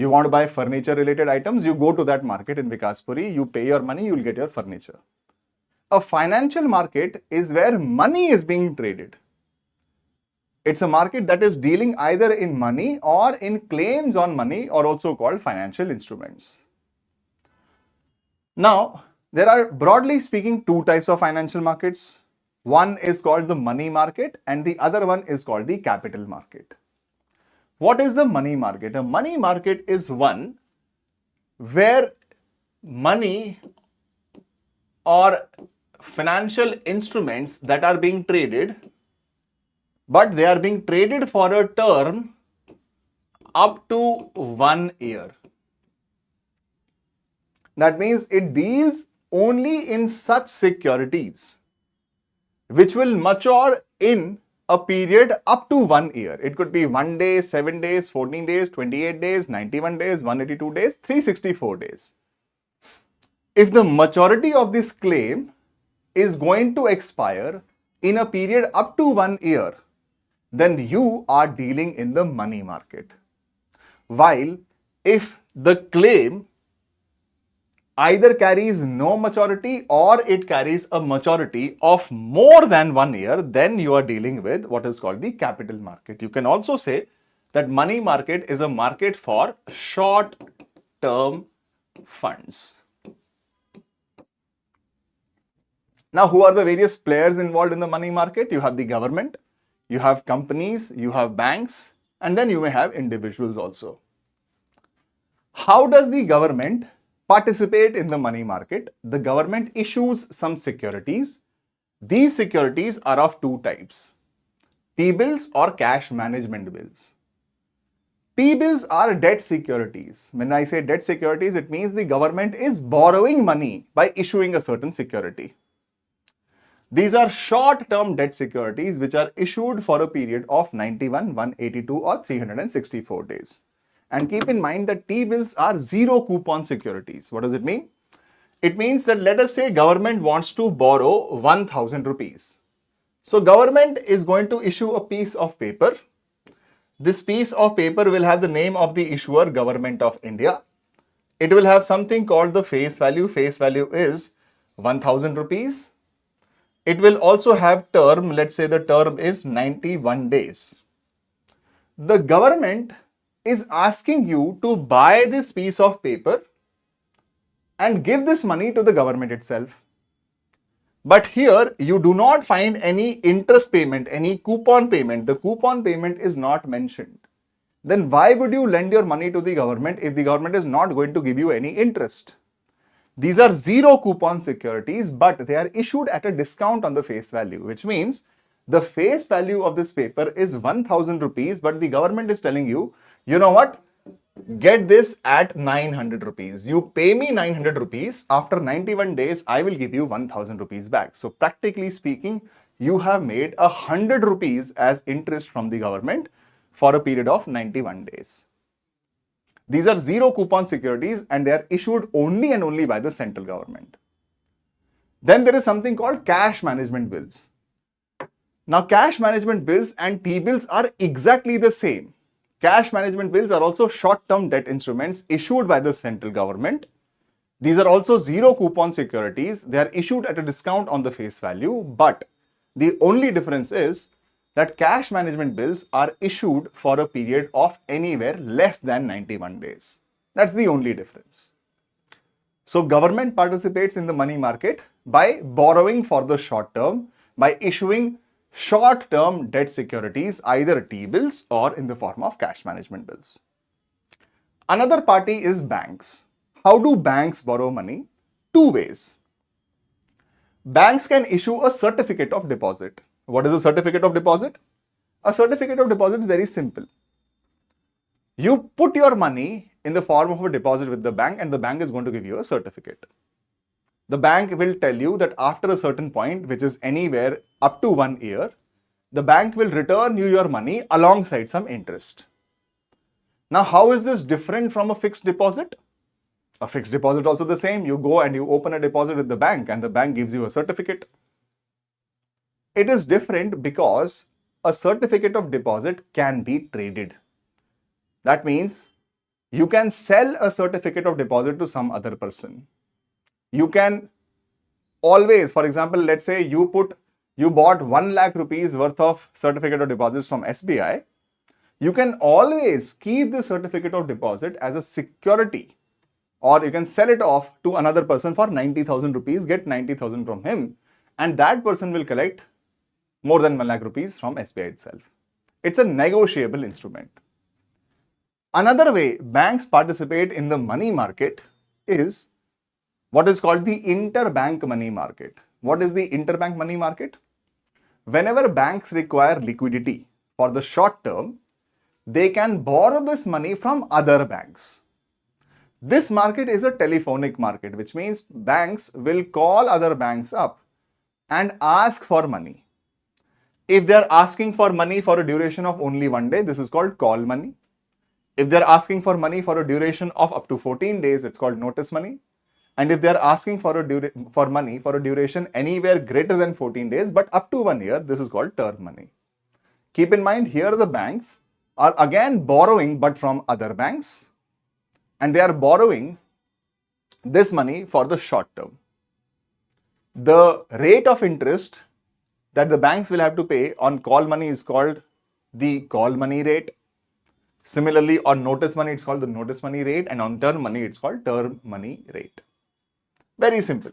You want to buy furniture related items, you go to that market in Vikaspuri, you pay your money, you will get your furniture. A financial market is where money is being traded. It's a market that is dealing either in money or in claims on money, or also called financial instruments. Now, there are, broadly speaking, two types of financial markets. One is called the money market and the other one is called the capital market. What is the money market? A money market is one where money or financial instruments that are being traded, but they are being traded for a term up to 1 year. That means it deals only in such securities which will mature in a period up to 1 year. It could be 1 day, 7 days, 14 days, 28 days, 91 days, 182 days, 364 days. If the maturity of this claim is going to expire in a period up to 1 year, then you are dealing in the money market. While if the claim either carries no maturity or it carries a maturity of more than 1 year, then you are dealing with what is called the capital market. You can also say that money market is a market for short-term funds. Now, who are the various players involved in the money market? You have the government, you have companies, you have banks, and then you may have individuals also. How does the government participate in the money market? The government issues some securities. These securities are of two types: T-bills or cash management bills. T-bills are debt securities. When I say debt securities, it means the government is borrowing money by issuing a certain security. These are short-term debt securities which are issued for a period of 91, 182 or 364 days. And keep in mind that T-bills are zero coupon securities. What does it mean? It means that let us say government wants to borrow 1000 rupees. So government is going to issue a piece of paper. This piece of paper will have the name of the issuer, Government of India. It will have something called the face value. Face value is 1000 rupees. It will also have term. Let's say the term is 91 days. The government is asking you to buy this piece of paper and give this money to the government itself. But here you do not find any interest payment, any coupon payment. The coupon payment is not mentioned. Then why would you lend your money to the government if the government is not going to give you any interest? These are zero coupon securities, but they are issued at a discount on the face value, which means the face value of this paper is 1000 rupees, but the government is telling you, you know what? Get this at 900 rupees. You pay me 900 rupees. After 91 days, I will give you 1000 rupees back. So practically speaking, you have made 100 rupees as interest from the government for a period of 91 days. These are zero coupon securities and they are issued only and only by the central government. Then there is something called cash management bills. Now, cash management bills and T-bills are exactly the same. Cash management bills are also short-term debt instruments issued by the central government. These are also zero coupon securities. They are issued at a discount on the face value, but the only difference is that cash management bills are issued for a period of anywhere less than 91 days. That's the only difference. So government participates in the money market by borrowing for the short term, by issuing short-term debt securities, either T-bills or in the form of cash management bills. Another party is banks. How do banks borrow money? Two ways. Banks can issue a certificate of deposit. What is a certificate of deposit? A certificate of deposit is very simple. You put your money in the form of a deposit with the bank and the bank is going to give you a certificate. The bank will tell you that after a certain point, which is anywhere up to 1 year, the bank will return you your money alongside some interest. Now, how is this different from a fixed deposit? A fixed deposit is also the same. You go and you open a deposit with the bank and the bank gives you a certificate. It is different because a certificate of deposit can be traded. That means you can sell a certificate of deposit to some other person. You can always, for example, let's say you bought 1 lakh rupees worth of certificate of deposits from SBI. You can always keep the certificate of deposit as a security, or you can sell it off to another person for 90,000 rupees, get 90,000 from him, and that person will collect more than 1 lakh rupees from SBI itself. It's a negotiable instrument. Another way banks participate in the money market is what is called the interbank money market. What is the interbank money market? Whenever banks require liquidity for the short term, they can borrow this money from other banks. This market is a telephonic market, which means banks will call other banks up and ask for money. If they are asking for money for a duration of only 1 day, this is called call money. If they're asking for money for a duration of up to 14 days, it's called notice money. And if they're asking for money for a duration anywhere greater than 14 days, but up to 1 year, this is called term money. Keep in mind, here the banks are again borrowing, but from other banks, and they are borrowing this money for the short term. The rate of interest that the banks will have to pay on call money is called the call money rate. Similarly, on notice money, it's called the notice money rate, and on term money, it's called term money rate. Very simple.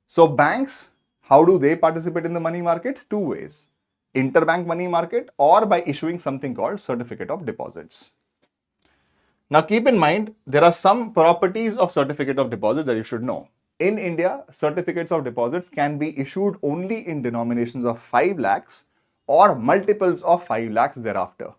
So banks, how do they participate in the money market? Two ways. Interbank money market or by issuing something called certificate of deposits. Now keep in mind, there are some properties of certificate of deposit that you should know. In India, certificates of deposits can be issued only in denominations of 5 lakhs or multiples of 5 lakhs thereafter.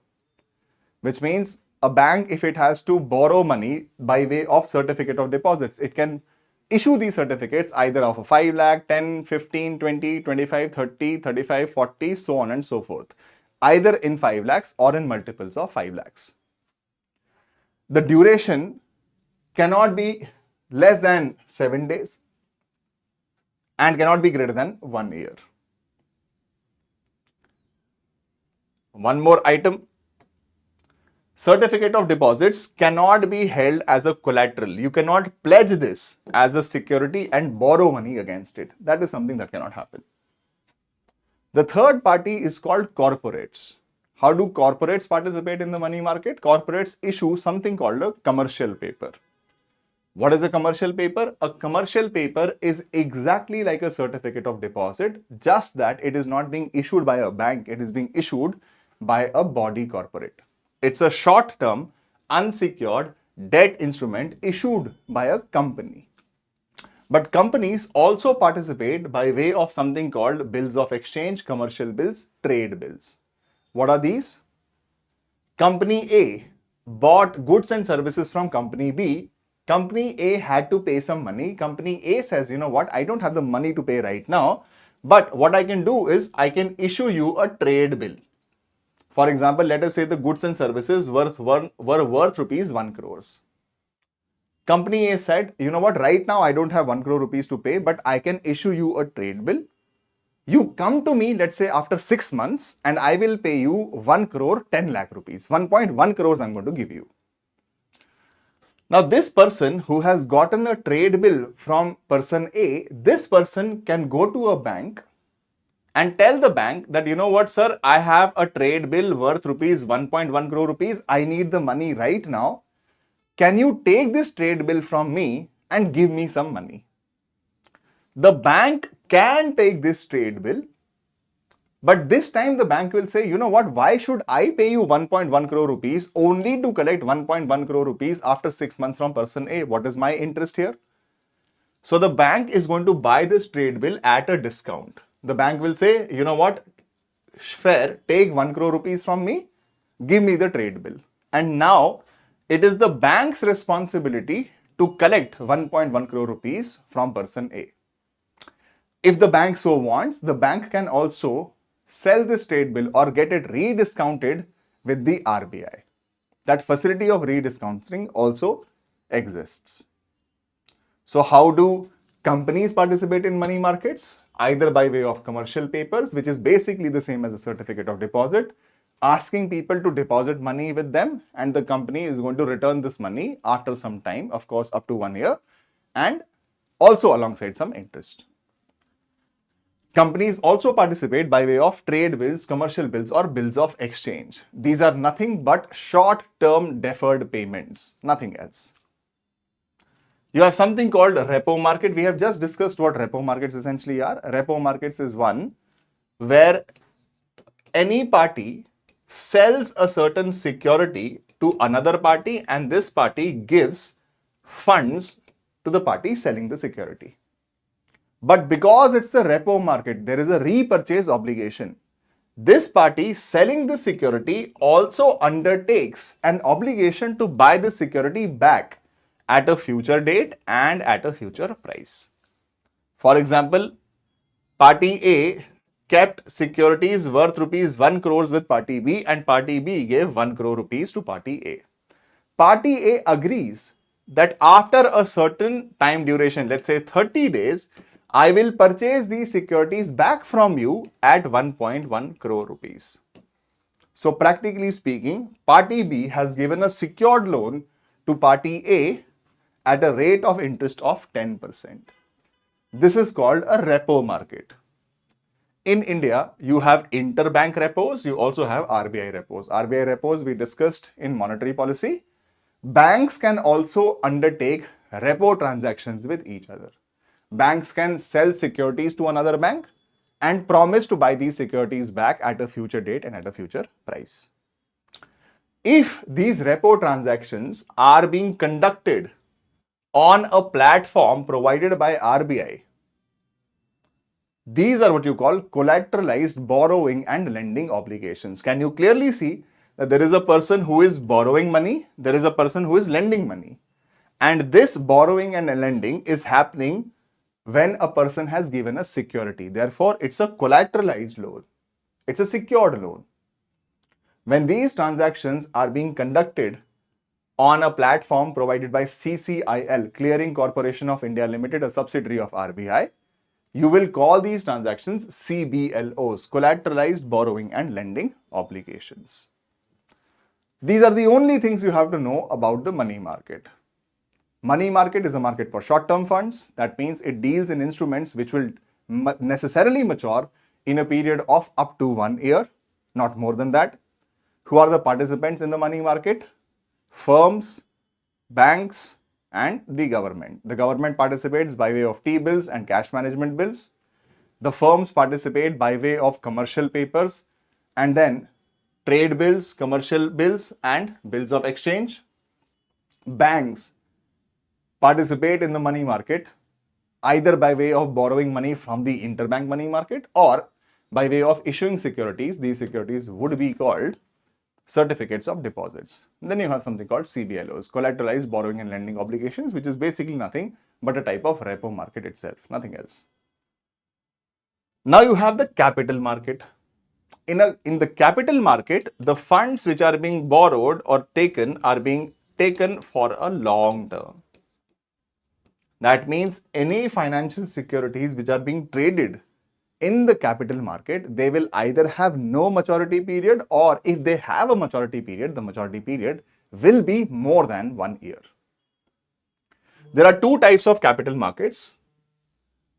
which means a bank, if it has to borrow money by way of certificate of deposits, it can issue these certificates either of a 5 lakh, 10, 15, 20, 25, 30, 35, 40, so on and so forth, either in 5 lakhs or in multiples of 5 lakhs. The duration cannot be less than 7 days and cannot be greater than 1 year. One more item. Certificate of deposits cannot be held as a collateral. You cannot pledge this as a security and borrow money against it. That is something that cannot happen. The third party is called corporates. How do corporates participate in the money market? Corporates issue something called a commercial paper. What is a commercial paper? A commercial paper is exactly like a certificate of deposit, just that it is not being issued by a bank, it is being issued by a body corporate. It's a short-term, unsecured debt instrument issued by a company. But companies also participate by way of something called bills of exchange, commercial bills, trade bills. What are these? Company A bought goods and services from Company B. Company A had to pay some money. Company A says, you know what, I don't have the money to pay right now, but what I can do is I can issue you a trade bill. For example, let us say the goods and services were worth rupees 1 crores. Company A said, you know what, right now I don't have 1 crore rupees to pay, but I can issue you a trade bill. You come to me, let's say after 6 months, and I will pay you 1 crore 10 lakh rupees. 1.1 crores I'm going to give you. Now this person who has gotten a trade bill from person A, this person can go to a bank and tell the bank that, you know what, sir, I have a trade bill worth rupees 1.1 crore rupees. I need the money right now. Can you take this trade bill from me and give me some money? The bank can take this trade bill, but this time the bank will say, you know what, why should I pay you 1.1 crore rupees only to collect 1.1 crore rupees after 6 months from person A? What is my interest here? So the bank is going to buy this trade bill at a discount. The bank will say, you know what, fair, take 1 crore rupees from me, give me the trade bill. And now it is the bank's responsibility to collect 1.1 crore rupees from person A. If the bank so wants, the bank can also sell this trade bill or get it rediscounted with the RBI. That facility of rediscounting also exists. So how do companies participate in money markets? Either by way of commercial papers, which is basically the same as a certificate of deposit, asking people to deposit money with them, and the company is going to return this money after some time, of course up to 1 year, and also alongside some interest. Companies also participate by way of trade bills, commercial bills, or bills of exchange. These are nothing but short-term deferred payments, nothing else. You have something called repo market. We have just discussed what repo markets essentially are. Repo markets is one where any party sells a certain security to another party, and this party gives funds to the party selling the security. But because it's a repo market, there is a repurchase obligation. This party selling the security also undertakes an obligation to buy the security back at a future date and at a future price. For example, party A kept securities worth rupees 1 crores with party B, and party B gave 1 crore rupees to party A. Party A agrees that after a certain time duration, let's say 30 days, I will purchase these securities back from you at 1.1 crore rupees. So practically speaking, party B has given a secured loan to party A at a rate of interest of 10%. This is called a repo market. In India, you have interbank repos, you also have RBI repos. RBI repos we discussed in monetary policy. Banks can also undertake repo transactions with each other. Banks can sell securities to another bank and promise to buy these securities back at a future date and at a future price. If these repo transactions are being conducted on a platform provided by RBI, these are what you call collateralized borrowing and lending obligations. Can you clearly see that there is a person who is borrowing money, there is a person who is lending money. And this borrowing and lending is happening when a person has given a security. Therefore, it's a collateralized loan. It's a secured loan. When these transactions are being conducted on a platform provided by CCIL, Clearing Corporation of India Limited, a subsidiary of RBI, you will call these transactions CBLOs, collateralized borrowing and lending obligations. These are the only things you have to know about the money market. Money market is a market for short-term funds. That means it deals in instruments which will necessarily mature in a period of up to 1 year, not more than that. Who are the participants in the money market? Firms, banks, and the government. The government participates by way of T-bills and cash management bills. The firms participate by way of commercial papers and then trade bills, commercial bills, and bills of exchange. Banks participate in the money market either by way of borrowing money from the interbank money market or by way of issuing securities. These securities would be called certificates of deposits. Then you have something called CBLOs, collateralized borrowing and lending obligations, which is basically nothing but a type of repo market itself, nothing else. Now you have the capital market. In the capital market, the funds which are being borrowed or taken are being taken for a long term. That means any financial securities which are being traded in the capital market, they will either have no maturity period, or if they have a maturity period, the maturity period will be more than 1 year. There are two types of capital markets.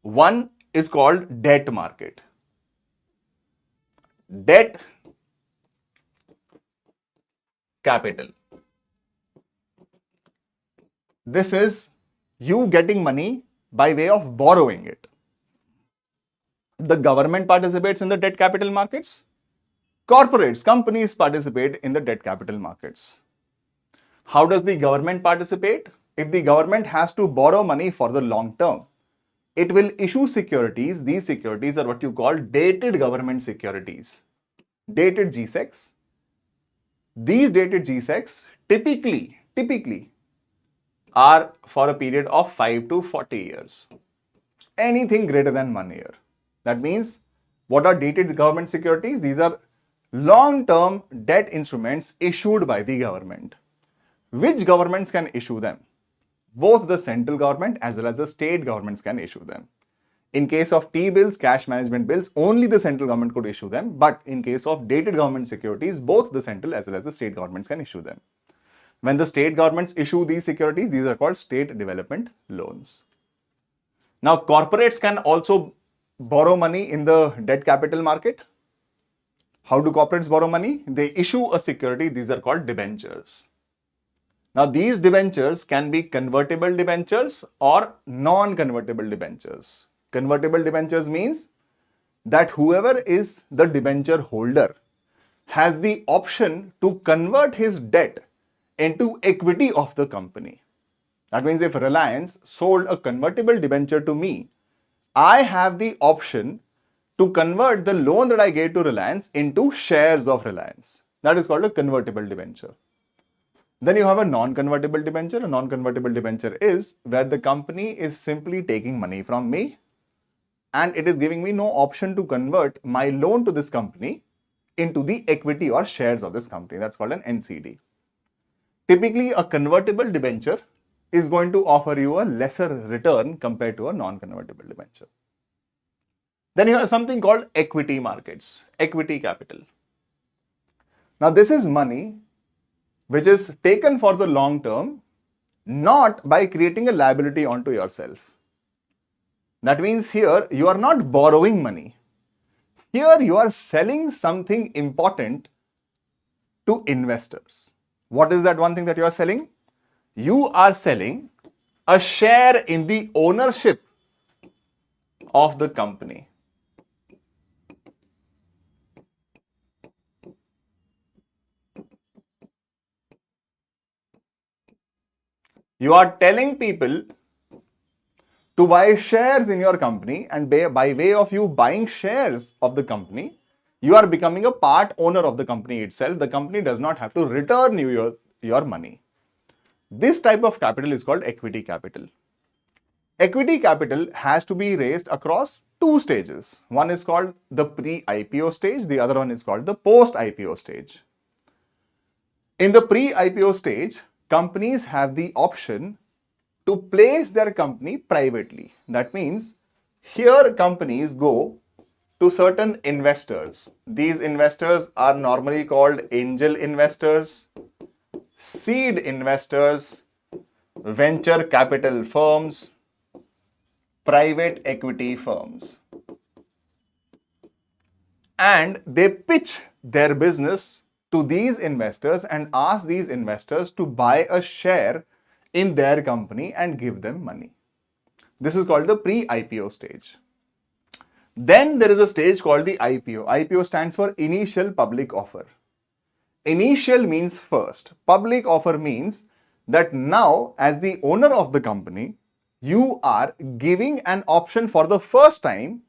One is called debt market. Debt capital. This is you getting money by way of borrowing it. The government participates in the debt capital markets. Corporates, companies participate in the debt capital markets. How does the government participate? If the government has to borrow money for the long term, it will issue securities. These securities are what you call dated government securities, dated G-Secs. These dated G-Secs typically are for a period of 5 to 40 years. Anything greater than 1 year. That means, what are dated government securities? These are long-term debt instruments issued by the government. Which governments can issue them? Both the central government as well as the state governments can issue them. In case of T-bills, cash management bills, only the central government could issue them. But in case of dated government securities, both the central as well as the state governments can issue them. When the state governments issue these securities, these are called state development loans. Now, corporates can also borrow money in the debt capital market. How do corporates borrow money? They issue a security. These are called debentures. Now, these debentures can be convertible debentures or non-convertible debentures. Convertible debentures means that whoever is the debenture holder has the option to convert his debt into equity of the company. That means if Reliance sold a convertible debenture to me, I have the option to convert the loan that I gave to Reliance into shares of Reliance. That is called a convertible debenture. Then you have a non-convertible debenture. A non-convertible debenture is where the company is simply taking money from me and it is giving me no option to convert my loan to this company into the equity or shares of this company. That's called an NCD. Typically, a convertible debenture is going to offer you a lesser return compared to a non-convertible debenture. Then you have something called equity markets, equity capital. Now, this is money which is taken for the long term, not by creating a liability onto yourself. That means here you are not borrowing money. Here you are selling something important to investors. What is that one thing that you are selling? You are selling a share in the ownership of the company. You are telling people to buy shares in your company, and by way of you buying shares of the company, You are becoming a part owner of the company itself. The company does not have to return you your money. This type of capital is called equity capital. Equity capital has to be raised across two stages. One is called the pre-IPO stage, the other one is called the post-IPO stage. In the pre-IPO stage, companies have the option to place their company privately. That means here companies go to certain investors. These investors are normally called angel investors, seed investors, venture capital firms, private equity firms. And they pitch their business to these investors and ask these investors to buy a share in their company and give them money. This is called the pre-IPO stage. Then there is a stage called the IPO. IPO stands for initial public offer. Initial means first. Public offer means that now, as the owner of the company, you are giving an option for the first time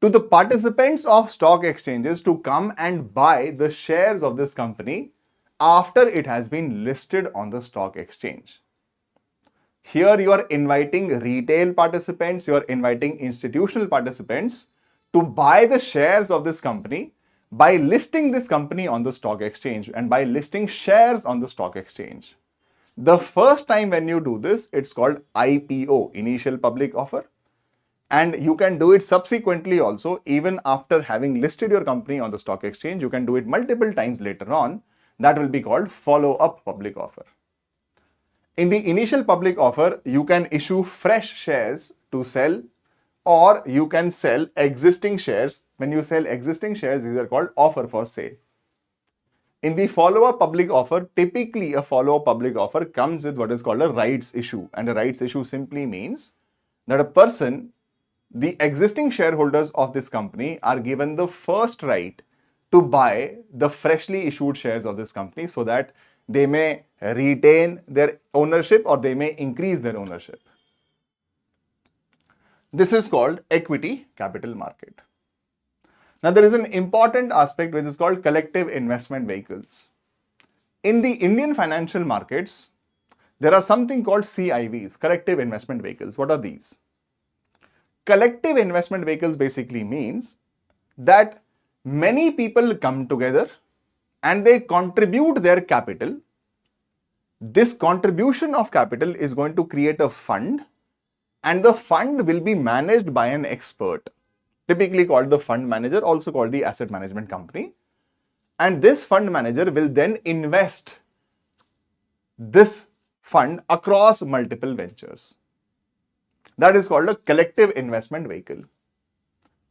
to the participants of stock exchanges to come and buy the shares of this company after it has been listed on the stock exchange. Here you are inviting retail participants, you are inviting institutional participants to buy the shares of this company by listing this company on the stock exchange and by listing shares on the stock exchange. The first time when you do this, it's called IPO, initial public offer. And you can do it subsequently also, even after having listed your company on the stock exchange. You can do it multiple times later on. That will be called follow-up public offer. In the initial public offer, you can issue fresh shares to sell, or you can sell existing shares. When you sell existing shares, these are called offer for sale. In the follow-up public offer, typically a follow-up public offer comes with what is called a rights issue. And a rights issue simply means that a person, the existing shareholders of this company, are given the first right to buy the freshly issued shares of this company so that they may retain their ownership or they may increase their ownership. This is called equity capital market. Now, there is an important aspect which is called collective investment vehicles. In the Indian financial markets, there are something called CIVs, collective investment vehicles. What are these? Collective investment vehicles basically means that many people come together and they contribute their capital. This contribution of capital is going to create a fund, and the fund will be managed by an expert, typically called the fund manager, also called the asset management company. And this fund manager will then invest this fund across multiple ventures. That is called a collective investment vehicle.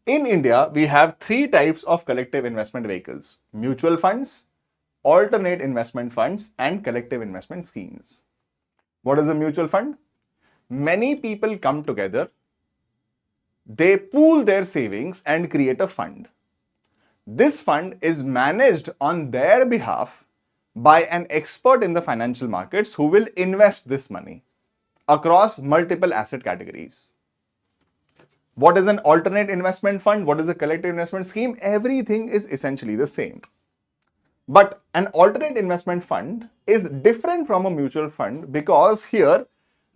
In India, we have three types of collective investment vehicles: mutual funds, alternate investment funds, and collective investment schemes. What is a mutual fund? Many people come together, they pool their savings and create a fund. This fund is managed on their behalf by an expert in the financial markets who will invest this money across multiple asset categories. What is an alternate investment fund? What is a collective investment scheme? Everything is essentially the same. But an alternate investment fund is different from a mutual fund because here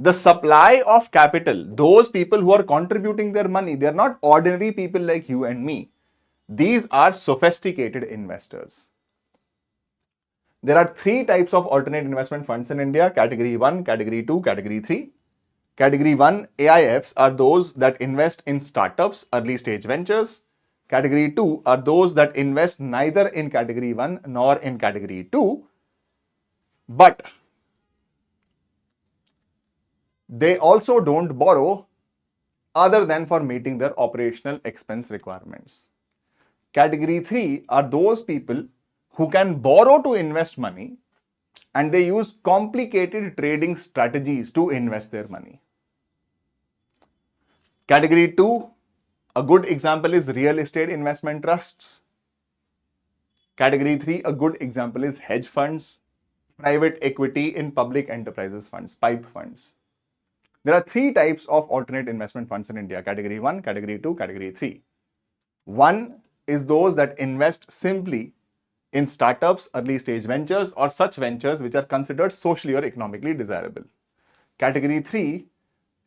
the supply of capital, those people who are contributing their money, they are not ordinary people like you and me. These are sophisticated investors. There are three types of alternate investment funds in India: category 1, category 2, category 3. Category 1 AIFs are those that invest in startups, early stage ventures. Category 2 are those that invest neither in category 1 nor in category 2, but they also don't borrow other than for meeting their operational expense requirements. Category 3 are those people who can borrow to invest money, and they use complicated trading strategies to invest their money. Category 2, a good example is real estate investment trusts. Category 3, a good example is hedge funds, private equity in public enterprises funds, PIPE funds. There are three types of alternate investment funds in India: category 1, category 2, category 3. 1 is those that invest simply in startups, early stage ventures, or such ventures which are considered socially or economically desirable. Category 3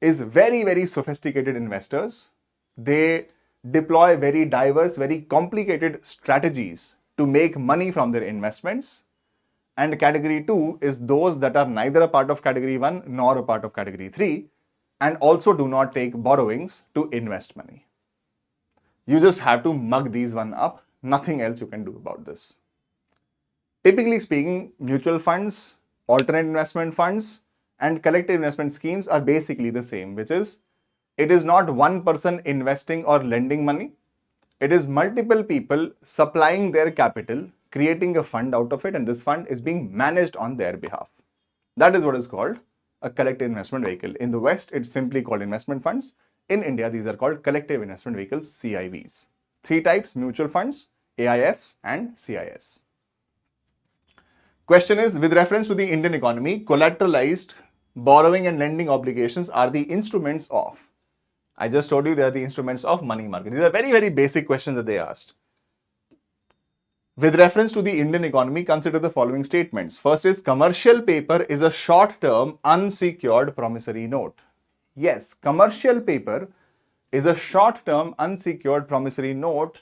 is very, very sophisticated investors. They deploy very diverse, very complicated strategies to make money from their investments. And category 2 is those that are neither a part of category 1 nor a part of category 3 and also do not take borrowings to invest money. You just have to mug these one up. Nothing else you can do about this. Typically speaking, mutual funds, alternate investment funds, and collective investment schemes are basically the same, which is it is not one person investing or lending money. It is multiple people supplying their capital, creating a fund out of it, and this fund is being managed on their behalf. That is what is called a collective investment vehicle. In the West, it's simply called investment funds. In India, these are called collective investment vehicles, CIVs. 3 types: mutual funds, AIFs, and CIS. Question is, with reference to the Indian economy, collateralized borrowing and lending obligations are the instruments of. I just told you they are the instruments of money market. These are very, very basic questions that they asked. With reference to the Indian economy, consider the following statements. First is, commercial paper is a short-term unsecured promissory note. Yes, commercial paper is a short-term unsecured promissory note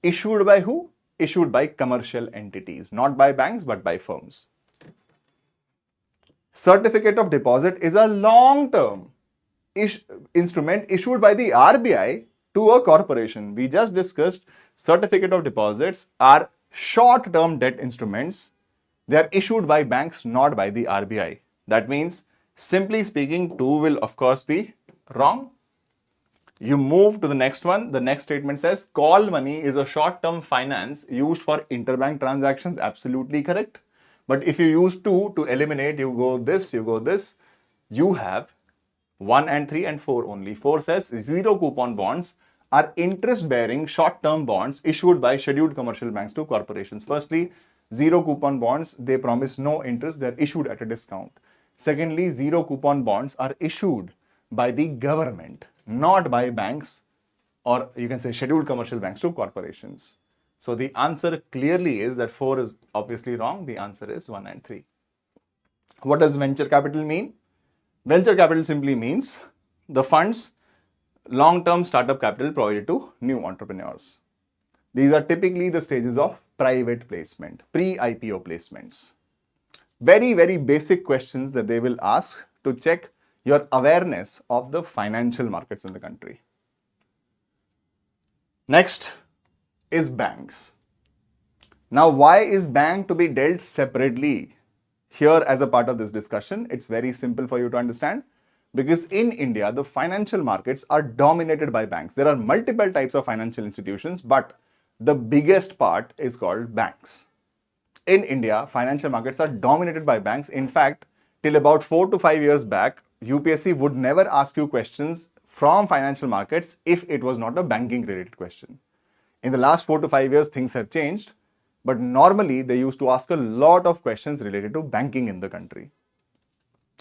issued by who? Issued by commercial entities, not by banks but by firms. Certificate of deposit is a long-term instrument issued by the RBI to a corporation. We just discussed certificate of deposits are short-term debt instruments. They are issued by banks, not by the RBI. That means, simply speaking, 2 will of course be wrong. You move to the next one. The next statement says, call money is a short-term finance used for interbank transactions. Absolutely correct. But if you use 2 to eliminate, you go this, you go this. You have 1 and 3 and 4 only. 4 says zero coupon bonds are interest-bearing short-term bonds issued by scheduled commercial banks to corporations. Firstly, zero coupon bonds, they promise no interest. They are issued at a discount. Secondly, zero coupon bonds are issued by the government, not by banks, or you can say scheduled commercial banks to corporations. So the answer clearly is that 4 is obviously wrong. The answer is 1 and 3. What does venture capital mean? Venture capital simply means the funds, long-term startup capital provided to new entrepreneurs. These are typically the stages of private placement, pre-IPO placements. Very, very basic questions that they will ask to check your awareness of the financial markets in the country. Next is banks. Now, why is bank to be dealt separately here as a part of this discussion? It's very simple for you to understand. Because in India, the financial markets are dominated by banks. There are multiple types of financial institutions, but the biggest part is called banks. In India, financial markets are dominated by banks. In fact, till about 4 to 5 years back, UPSC would never ask you questions from financial markets if it was not a banking related question. In the last 4 to 5 years, things have changed, but normally they used to ask a lot of questions related to banking in the country.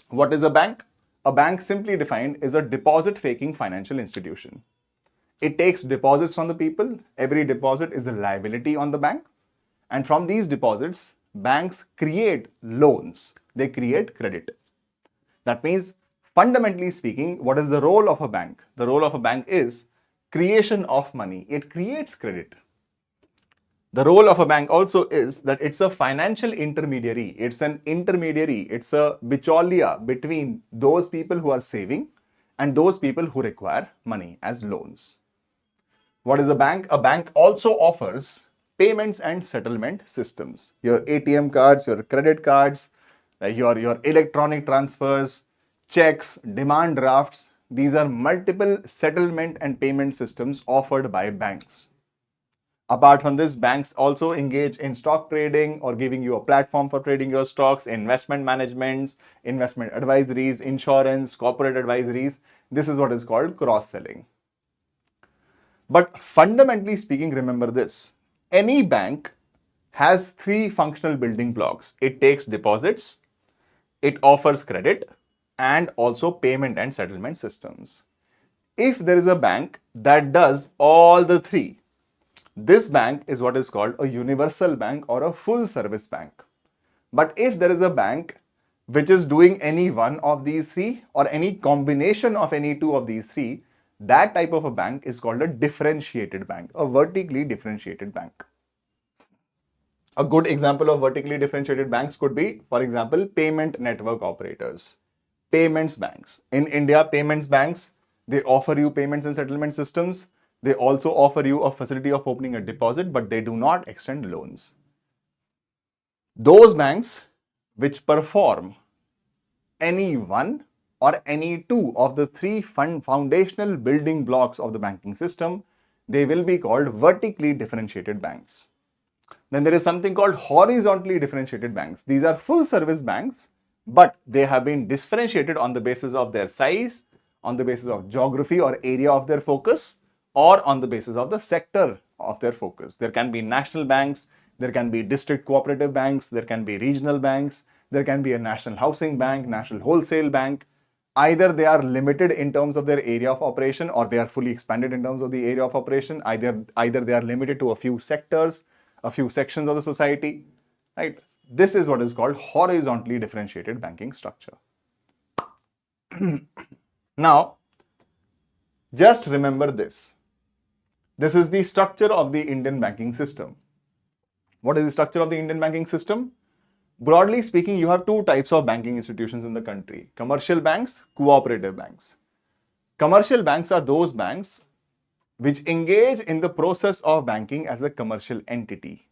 What is a bank? A bank, simply defined, is a deposit-taking financial institution. It takes deposits from the people. Every deposit is a liability on the bank. And from these deposits, banks create loans. They create credit. That means, fundamentally speaking, what is the role of a bank? The role of a bank is creation of money. It creates credit. The role of a bank also is that it's a financial intermediary. It's an intermediary. It's a bicholia between those people who are saving and those people who require money as loans. What is a bank? A bank also offers payments and settlement systems. Your ATM cards, your credit cards, your electronic transfers, checks, demand drafts. These are multiple settlement and payment systems offered by banks. Apart from this, banks also engage in stock trading or giving you a platform for trading your stocks, investment management, investment advisories, insurance, corporate advisories. This is what is called cross-selling. But fundamentally speaking, remember this. Any bank has 3 functional building blocks. It takes deposits, it offers credit, and also payment and settlement systems. If there is a bank that does all the 3, This bank is what is called a universal bank or a full service bank. But if there is a bank which is doing any one of these three or any combination of any two of these three, that type of a bank is called a differentiated bank, a vertically differentiated bank. A good example of vertically differentiated banks could be, for example, payment network operators, payments banks. In India, payments banks, they offer you payments and settlement systems. They also offer you a facility of opening a deposit, but they do not extend loans. Those banks which perform any one or any two of the three foundational building blocks of the banking system, they will be called vertically differentiated banks. Then there is something called horizontally differentiated banks. These are full service banks, but they have been differentiated on the basis of their size, on the basis of geography or area of their focus, or on the basis of the sector of their focus. There can be national banks, there can be district cooperative banks, there can be regional banks, there can be a national housing bank, national wholesale bank. Either they are limited in terms of their area of operation or they are fully expanded in terms of the area of operation. Either they are limited to a few sectors, a few sections of the society, right? This is what is called horizontally differentiated banking structure. Now, just remember this. This is the structure of the Indian banking system. What is the structure of the Indian banking system? Broadly speaking, you have two types of banking institutions in the country: commercial banks, cooperative banks. Commercial banks are those banks which engage in the process of banking as a commercial entity.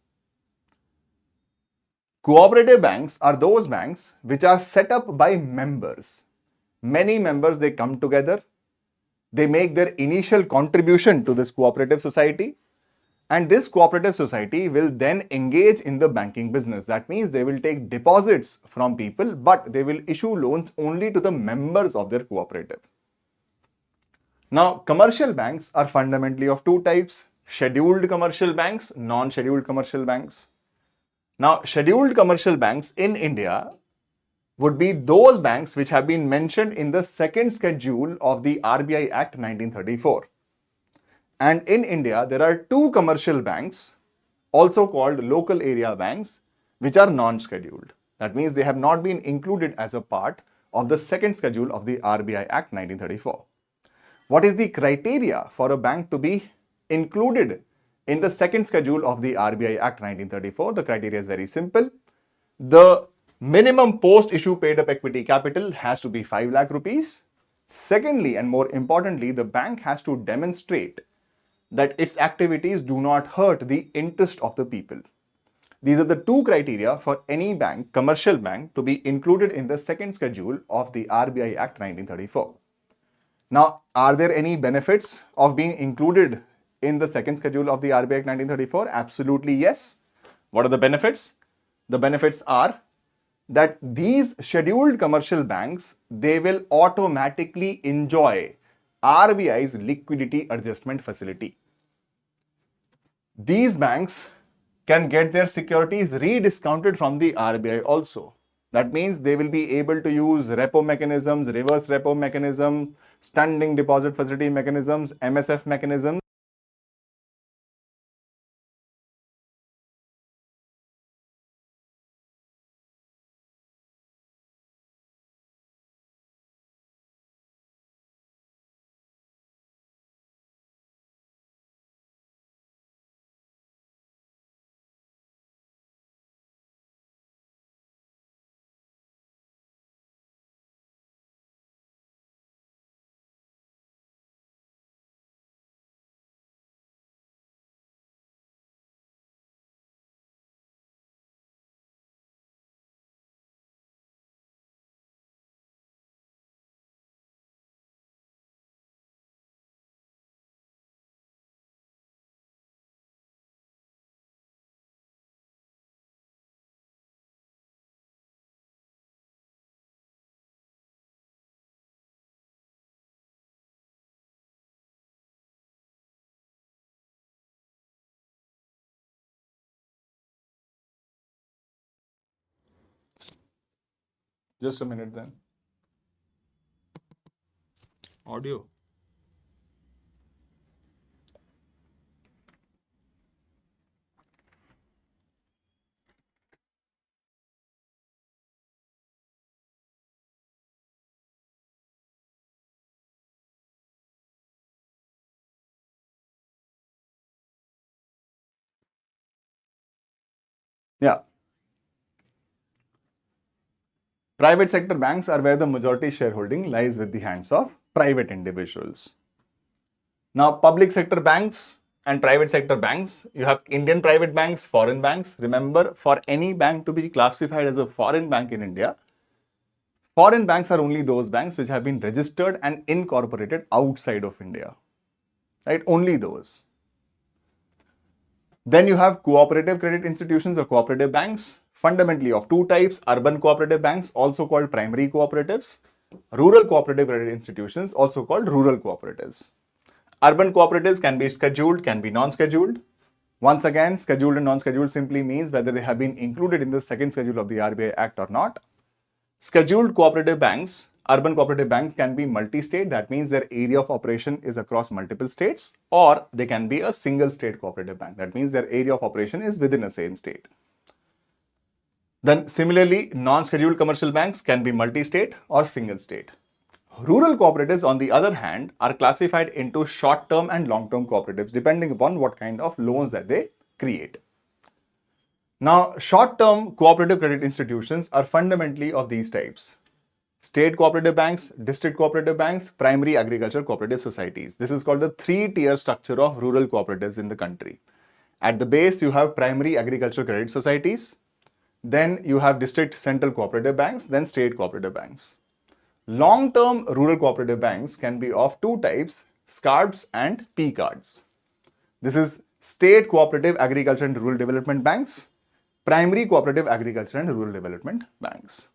Cooperative banks are those banks which are set up by members. Many members, they come together, they make their initial contribution to this cooperative society, and this cooperative society will then engage in the banking business. That means they will take deposits from people, but they will issue loans only to the members of their cooperative. Now, commercial banks are fundamentally of two types: scheduled commercial banks, non-scheduled commercial banks. Now, scheduled commercial banks in India would be those banks which have been mentioned in the second schedule of the RBI Act 1934. And in India, there are two commercial banks, also called local area banks, which are non-scheduled. That means they have not been included as a part of the second schedule of the RBI Act 1934. What is the criteria for a bank to be included in the second schedule of the RBI Act 1934? The criteria is very simple. The minimum post-issue paid-up equity capital has to be 5 lakh rupees. Secondly, and more importantly, the bank has to demonstrate that its activities do not hurt the interest of the people. These are the two criteria for any bank, commercial bank, to be included in the second schedule of the RBI Act 1934. Now, are there any benefits of being included in the second schedule of the RBI Act 1934? Absolutely yes. What are the benefits? The benefits are that these scheduled commercial banks, they will automatically enjoy RBI's liquidity adjustment facility. These banks can get their securities rediscounted from the RBI also. That means they will be able to use repo mechanisms, reverse repo mechanism, standing deposit facility mechanisms, MSF mechanisms. Just a minute then. Audio. Yeah. Private sector banks are where the majority shareholding lies with the hands of private individuals. Now, public sector banks and private sector banks, you have Indian private banks, foreign banks. Remember, for any bank to be classified as a foreign bank in India, foreign banks are only those banks which have been registered and incorporated outside of India, right? Only those. Then you have cooperative credit institutions or cooperative banks, fundamentally of two types: urban cooperative banks, also called primary cooperatives; rural cooperative credit institutions, also called rural cooperatives. Urban cooperatives can be scheduled, can be non-scheduled. Once again, scheduled and non-scheduled simply means whether they have been included in the second schedule of the RBI Act or not. Scheduled cooperative banks, urban cooperative banks, can be multi-state. That means their area of operation is across multiple states, or they can be a single state cooperative bank. That means their area of operation is within a same state. Then similarly, non-scheduled commercial banks can be multi-state or single state. Rural cooperatives, on the other hand, are classified into short-term and long-term cooperatives depending upon what kind of loans that they create. Now, short-term cooperative credit institutions are fundamentally of these types: state cooperative banks, district cooperative banks, primary agriculture cooperative societies. This is called the three-tier structure of rural cooperatives in the country. At the base, you have primary agriculture credit societies, then you have district central cooperative banks, then state cooperative banks. Long-term rural cooperative banks can be of two types: SCARDs and PCARDs. This is state cooperative agriculture and rural development banks, primary cooperative agriculture and rural development banks.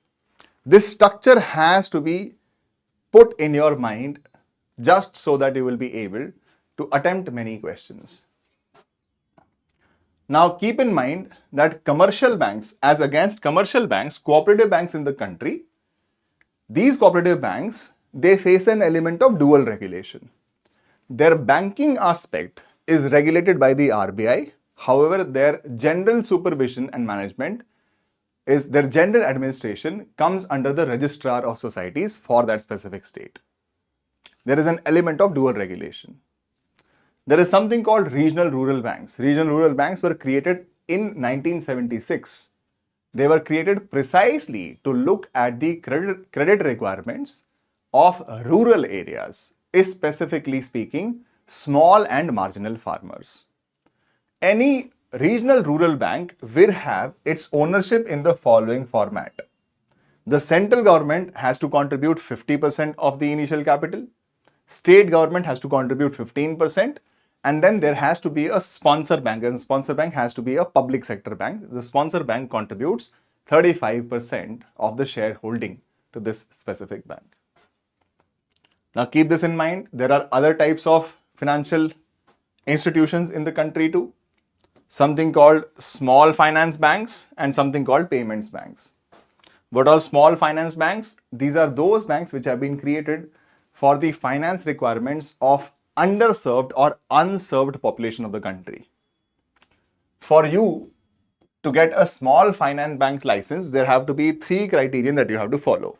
This structure has to be put in your mind just so that you will be able to attempt many questions. Now keep in mind that commercial banks, as against commercial banks, cooperative banks in the country, these cooperative banks, they face an element of dual regulation. Their banking aspect is regulated by the RBI. However, their general supervision and management is, their general administration comes under the registrar of societies for that specific state. There is an element of dual regulation. There is something called regional rural banks. Regional rural banks were created in 1976. They were created precisely to look at the credit requirements of rural areas, specifically speaking, small and marginal farmers. Any regional rural bank will have its ownership in the following format. The central government has to contribute 50% of the initial capital, state government has to contribute 15%, and then there has to be a sponsor bank, and sponsor bank has to be a public sector bank. The sponsor bank contributes 35% of the shareholding to this specific bank. Now keep this in mind, there are other types of financial institutions in the country too. Something called small finance banks and something called payments banks. What are small finance banks? These are those banks which have been created for the finance requirements of underserved or unserved population of the country. For you to get a small finance bank license, there have to be three criteria that you have to follow.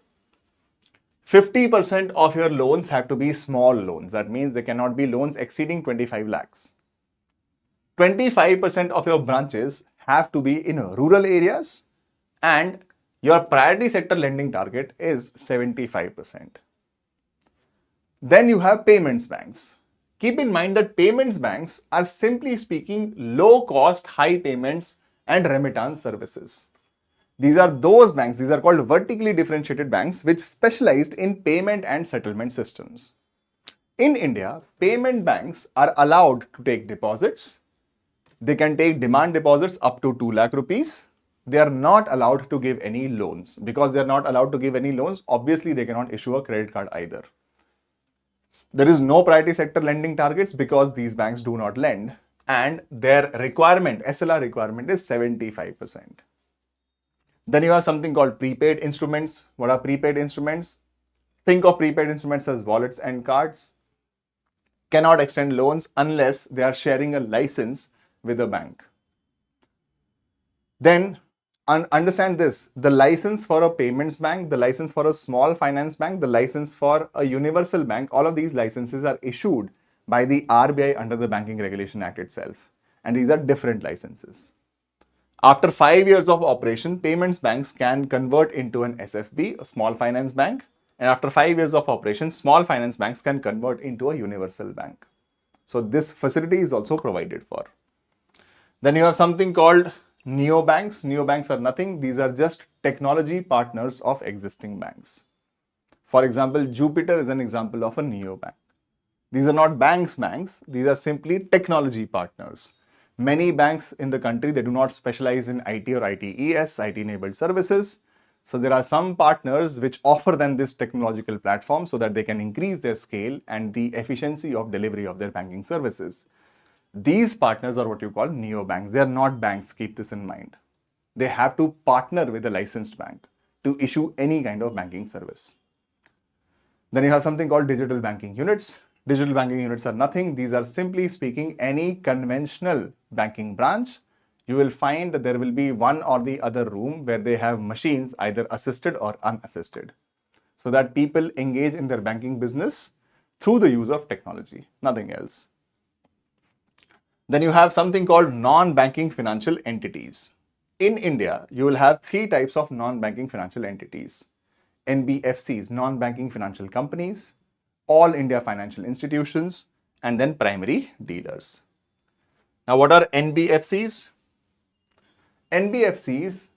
50% of your loans have to be small loans. That means they cannot be loans exceeding 25 lakhs. 25% of your branches have to be in rural areas, and your priority sector lending target is 75%. Then you have payments banks. Keep in mind that payments banks are simply speaking low cost, high payments and remittance services. These are those banks, these are called vertically differentiated banks, which specialized in payment and settlement systems. In India, payment banks are allowed to take deposits. They can take demand deposits up to 2 lakh rupees. They are not allowed to give any loans. Because they are not allowed to give any loans, obviously they cannot issue a credit card either. There is no priority sector lending targets because these banks do not lend, and their requirement, SLR requirement, is 75%. Then you have something called prepaid instruments. What are prepaid instruments? Think of prepaid instruments as wallets and cards. Cannot extend loans unless they are sharing a license with a bank. Then understand this, the license for a payments bank, the license for a small finance bank, the license for a universal bank, all of these licenses are issued by the RBI under the Banking Regulation Act itself. And these are different licenses. After 5 years of operation, payments banks can convert into an SFB, a small finance bank. And after 5 years of operation, small finance banks can convert into a universal bank. So this facility is also provided for. Then you have something called neobanks. Neobanks are nothing. These are just technology partners of existing banks. For example, Jupiter is an example of a neobank. These are not banks, these are simply technology partners. Many banks in the country, they do not specialize in IT or ITES, IT-enabled services. So there are some partners which offer them this technological platform so that they can increase their scale and the efficiency of delivery of their banking services. These partners are what you call neobanks. They are not banks, keep this in mind. They have to partner with a licensed bank to issue any kind of banking service. Then you have something called digital banking units. Digital banking units are nothing. These are simply speaking any conventional banking branch. You will find that there will be one or the other room where they have machines either assisted or unassisted, so that people engage in their banking business through the use of technology, nothing else. Then you have something called non-banking financial entities. In India, you will have 3 types of non-banking financial entities. NBFCs, non-banking financial companies, all India financial institutions, and then primary dealers. Now, what are NBFCs? NBFCs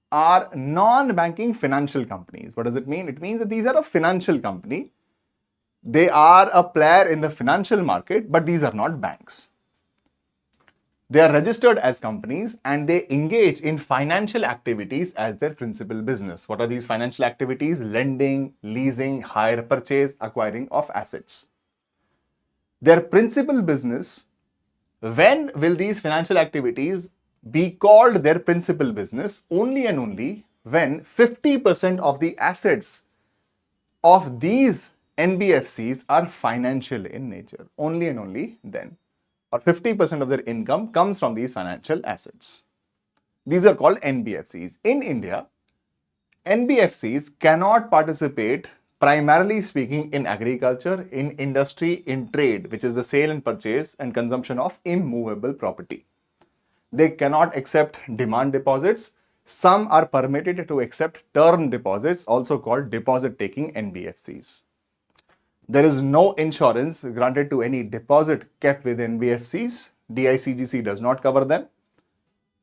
are non-banking financial companies. What does it mean? It means that these are a financial company. They are a player in the financial market, but these are not banks. They are registered as companies and they engage in financial activities as their principal business. What are these financial activities? Lending, leasing, hire purchase, acquiring of assets. Their principal business, when will these financial activities be called their principal business? Only and only when 50% of the assets of these NBFCs are financial in nature. Only and only then. Or 50% of their income comes from these financial assets. These are called NBFCs. In India, NBFCs cannot participate, primarily speaking, in agriculture, in industry, in trade, which is the sale and purchase and consumption of immovable property. They cannot accept demand deposits. Some are permitted to accept term deposits, also called deposit-taking NBFCs. There is no insurance granted to any deposit kept with NBFCs. DICGC does not cover them.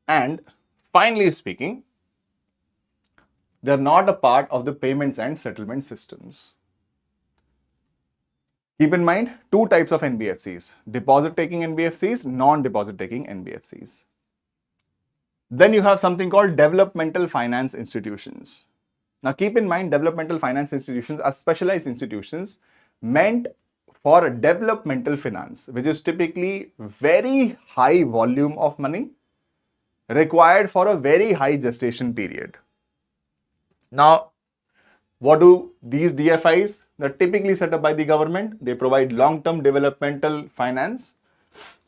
And finally speaking, they're not a part of the payments and settlement systems. Keep in mind, 2 types of NBFCs: deposit-taking NBFCs, non-deposit-taking NBFCs. Then you have something called developmental finance institutions. Now keep in mind, developmental finance institutions are specialized institutions meant for developmental finance, which is typically very high volume of money required for a very high gestation period. Now, what do these DFIs? They're typically set up by the government. They provide long-term developmental finance.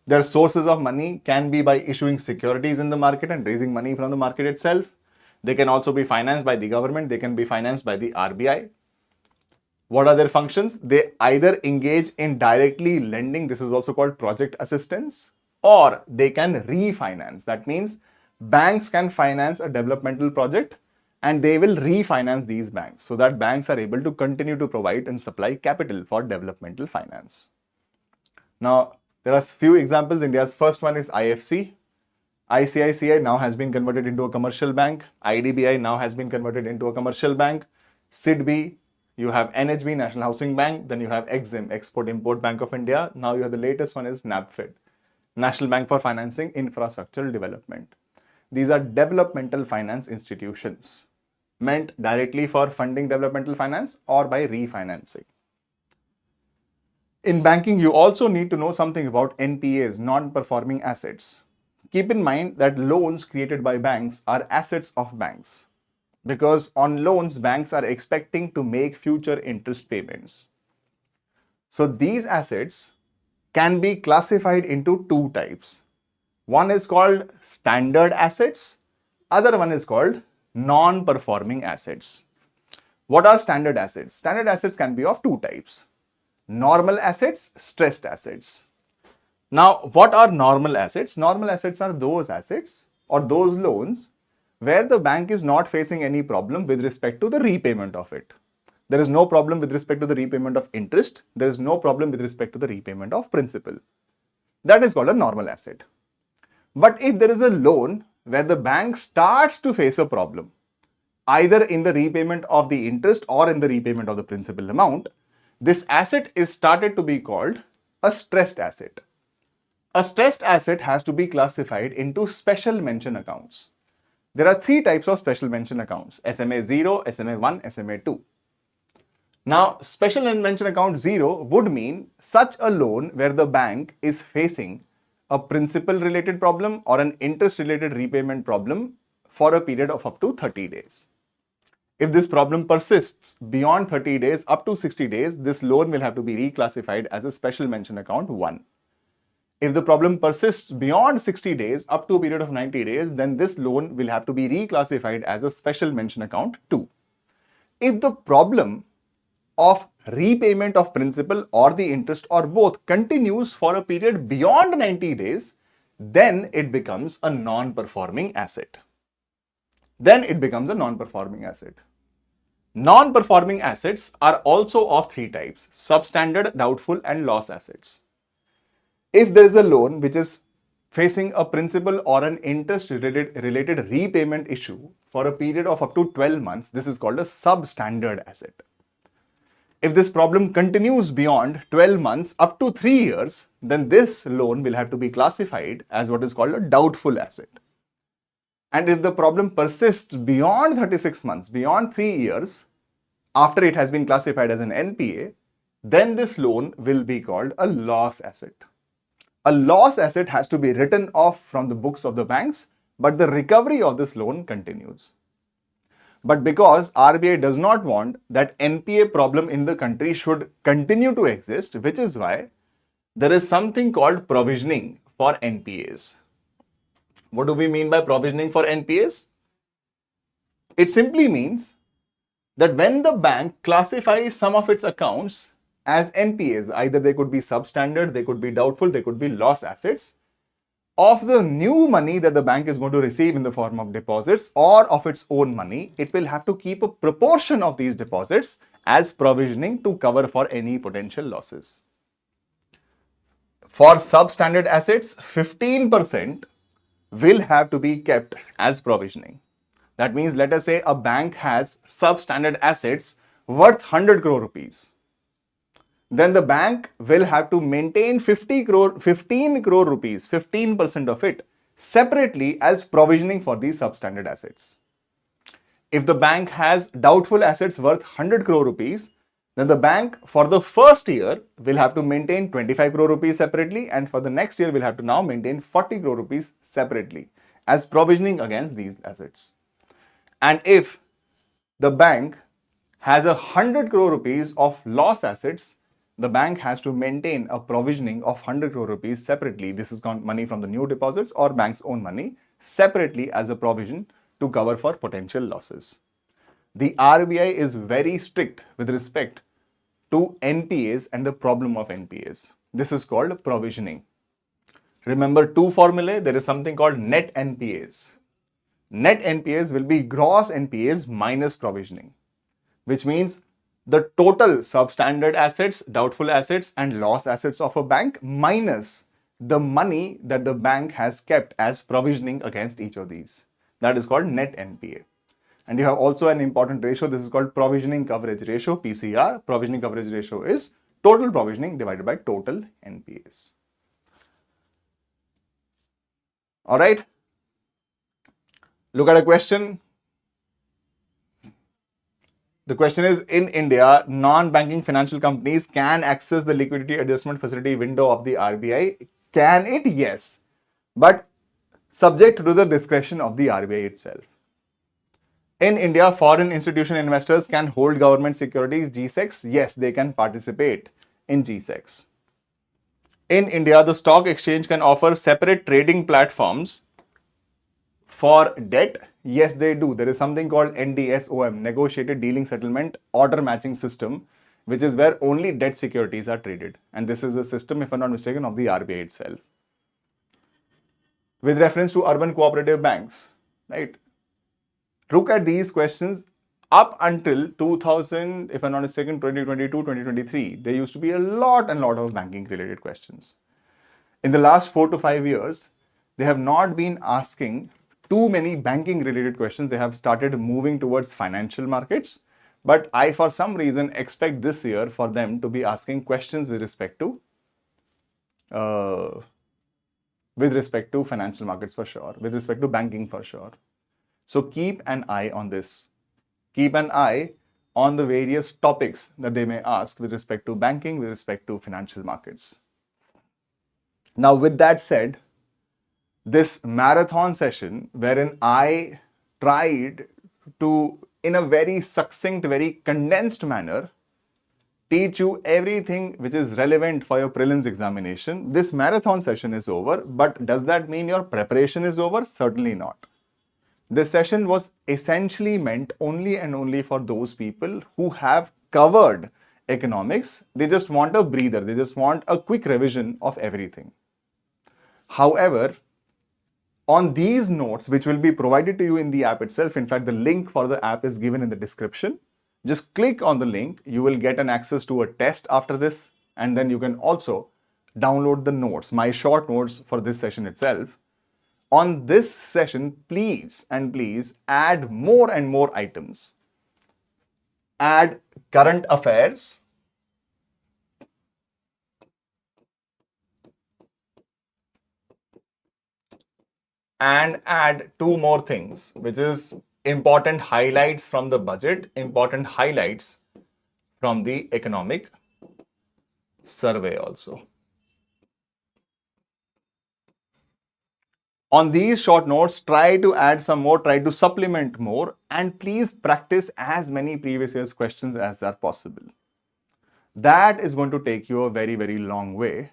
Their sources of money can be by issuing securities in the market and raising money from the market itself. They can also be financed by the government. They can be financed by the RBI. What are their functions? They either engage in directly lending, this is also called project assistance, or they can refinance. That means banks can finance a developmental project and they will refinance these banks so that banks are able to continue to provide and supply capital for developmental finance. Now, there are few examples. India's first one is IFC. ICICI now has been converted into a commercial bank. IDBI now has been converted into a commercial bank. SIDBI, you have NHB, National Housing Bank, then you have EXIM, Export-Import Bank of India. Now you have the latest one is NABFID, National Bank for Financing Infrastructural Development. These are developmental finance institutions meant directly for funding developmental finance or by refinancing. In banking, you also need to know something about NPAs, non-performing assets. Keep in mind that loans created by banks are assets of banks, because on loans, banks are expecting to make future interest payments. So these assets can be classified into 2 types. One is called standard assets, other one is called non-performing assets. What are standard assets? Standard assets can be of 2 types: normal assets, stressed assets. Now, what are normal assets? Normal assets are those assets or those loans where the bank is not facing any problem with respect to the repayment of it. There is no problem with respect to the repayment of interest. There is no problem with respect to the repayment of principal. That is called a normal asset. But if there is a loan where the bank starts to face a problem, either in the repayment of the interest or in the repayment of the principal amount, this asset is started to be called a stressed asset. A stressed asset has to be classified into special mention accounts. There are three types of special mention accounts: SMA 0, SMA 1, SMA 2. Now, special mention account 0 would mean such a loan where the bank is facing a principal related problem or an interest related repayment problem for a period of up to 30 days. If this problem persists beyond 30 days up to 60 days, this loan will have to be reclassified as a special mention account 1. If the problem persists beyond 60 days up to a period of 90 days, then this loan will have to be reclassified as a special mention account 2. If the problem of repayment of principal or the interest or both continues for a period beyond 90 days, then it becomes a non-performing asset. Non-performing assets are also of three types: substandard, doubtful, and loss assets. If there is a loan which is facing a principal or an interest related repayment issue for a period of up to 12 months, this is called a substandard asset. If this problem continues beyond 12 months up to 3 years, then this loan will have to be classified as what is called a doubtful asset. And if the problem persists beyond 36 months, beyond 3 years, after it has been classified as an NPA, then this loan will be called a loss asset. A loss asset has to be written off from the books of the banks, but the recovery of this loan continues. But because RBI does not want that NPA problem in the country should continue to exist, which is why there is something called provisioning for NPAs. What do we mean by provisioning for NPAs? It simply means that when the bank classifies some of its accounts as NPAs, either they could be substandard, they could be doubtful, they could be loss assets, of the new money that the bank is going to receive in the form of deposits or of its own money, it will have to keep a proportion of these deposits as provisioning to cover for any potential losses. For substandard assets, 15% will have to be kept as provisioning. That means, let us say a bank has substandard assets worth 100 crore rupees. Then the bank will have to maintain 15 crore rupees, 15% of it, separately as provisioning for these substandard assets. If the bank has doubtful assets worth 100 crore rupees, then the bank for the first year will have to maintain 25 crore rupees separately, and for the next year will have to now maintain 40 crore rupees separately as provisioning against these assets. And if the bank has 100 crore rupees of loss assets, the bank has to maintain a provisioning of 100 crore rupees separately. This is money from the new deposits or bank's own money separately as a provision to cover for potential losses. The RBI is very strict with respect to NPAs and the problem of NPAs. This is called provisioning. Remember two formulae. There is something called net NPAs. Net NPAs will be gross NPAs minus provisioning, which means the total substandard assets, doubtful assets, and loss assets of a bank minus the money that the bank has kept as provisioning against each of these. That is called net NPA. And you have also an important ratio. This is called provisioning coverage ratio, PCR. Provisioning coverage ratio is total provisioning divided by total NPAs. All right. Look at a question. The question is, in India, non-banking financial companies can access the liquidity adjustment facility window of the RBI. Can it? Yes. But subject to the discretion of the RBI itself. In India, foreign institution investors can hold government securities, GSECs. Yes, they can participate in GSECs. In India, the stock exchange can offer separate trading platforms for debt. Yes, they do. There is something called NDSOM, Negotiated Dealing Settlement Order Matching System, which is where only debt securities are traded. And this is a system, if I'm not mistaken, of the RBI itself. with reference to urban cooperative banks, right? Look at these questions up until 2000, if I'm not mistaken, 2022, 2023, there used to be a lot of banking related questions. In the last 4 to 5 years, they have not been asking too many banking related questions. They have started moving towards financial markets. But I, for some reason, expect this year for them to be asking questions with respect to financial markets for sure, with respect to banking for sure. So keep an eye on this. Keep an eye on the various topics that they may ask with respect to banking, with respect to financial markets. Now, with that said, this marathon session wherein I tried to, in a very succinct, very condensed manner, teach you everything which is relevant for your prelims examination. This marathon session is over, but does that mean your preparation is over? Certainly not. This session was essentially meant only and only for those people who have covered economics. They just want a breather. They just want a quick revision of everything. However, on these notes, which will be provided to you in the app itself, in fact, the link for the app is given in the description. Just click on the link. You will get an access to a test after this. And then you can also download the notes, my short notes for this session itself. On this session, please add more and more items. Add current affairs, and add two more things, which is important highlights from the budget, important highlights from the economic survey also. On these short notes, try to add some more, try to supplement more, and please practice as many previous year's questions as are possible. That is going to take you a very, very long way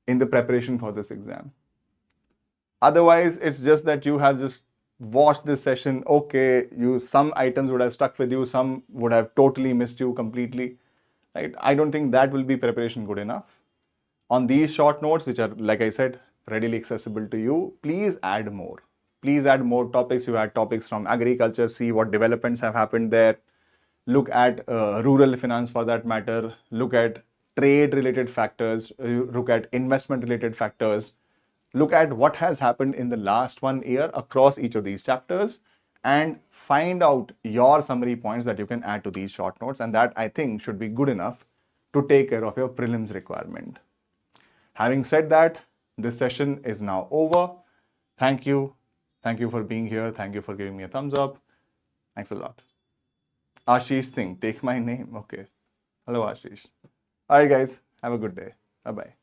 in the preparation for this exam. Otherwise, it's just that you have just watched this session. Okay, some items would have stuck with you, some would have totally missed you completely. Right? I don't think that will be preparation good enough. On these short notes, which are, like I said, readily accessible to you, please add more. Please add more topics. You add topics from agriculture, see what developments have happened there. Look at rural finance for that matter. Look at trade related factors. Look at investment related factors. Look at what has happened in the last 1 year across each of these chapters and find out your summary points that you can add to these short notes. And that, I think, should be good enough to take care of your prelims requirement. Having said that, this session is now over. Thank you. Thank you for being here. Thank you for giving me a thumbs up. Thanks a lot. Ashish Singh, take my name. Okay. Hello, Ashish. All right, guys. Have a good day. Bye-bye.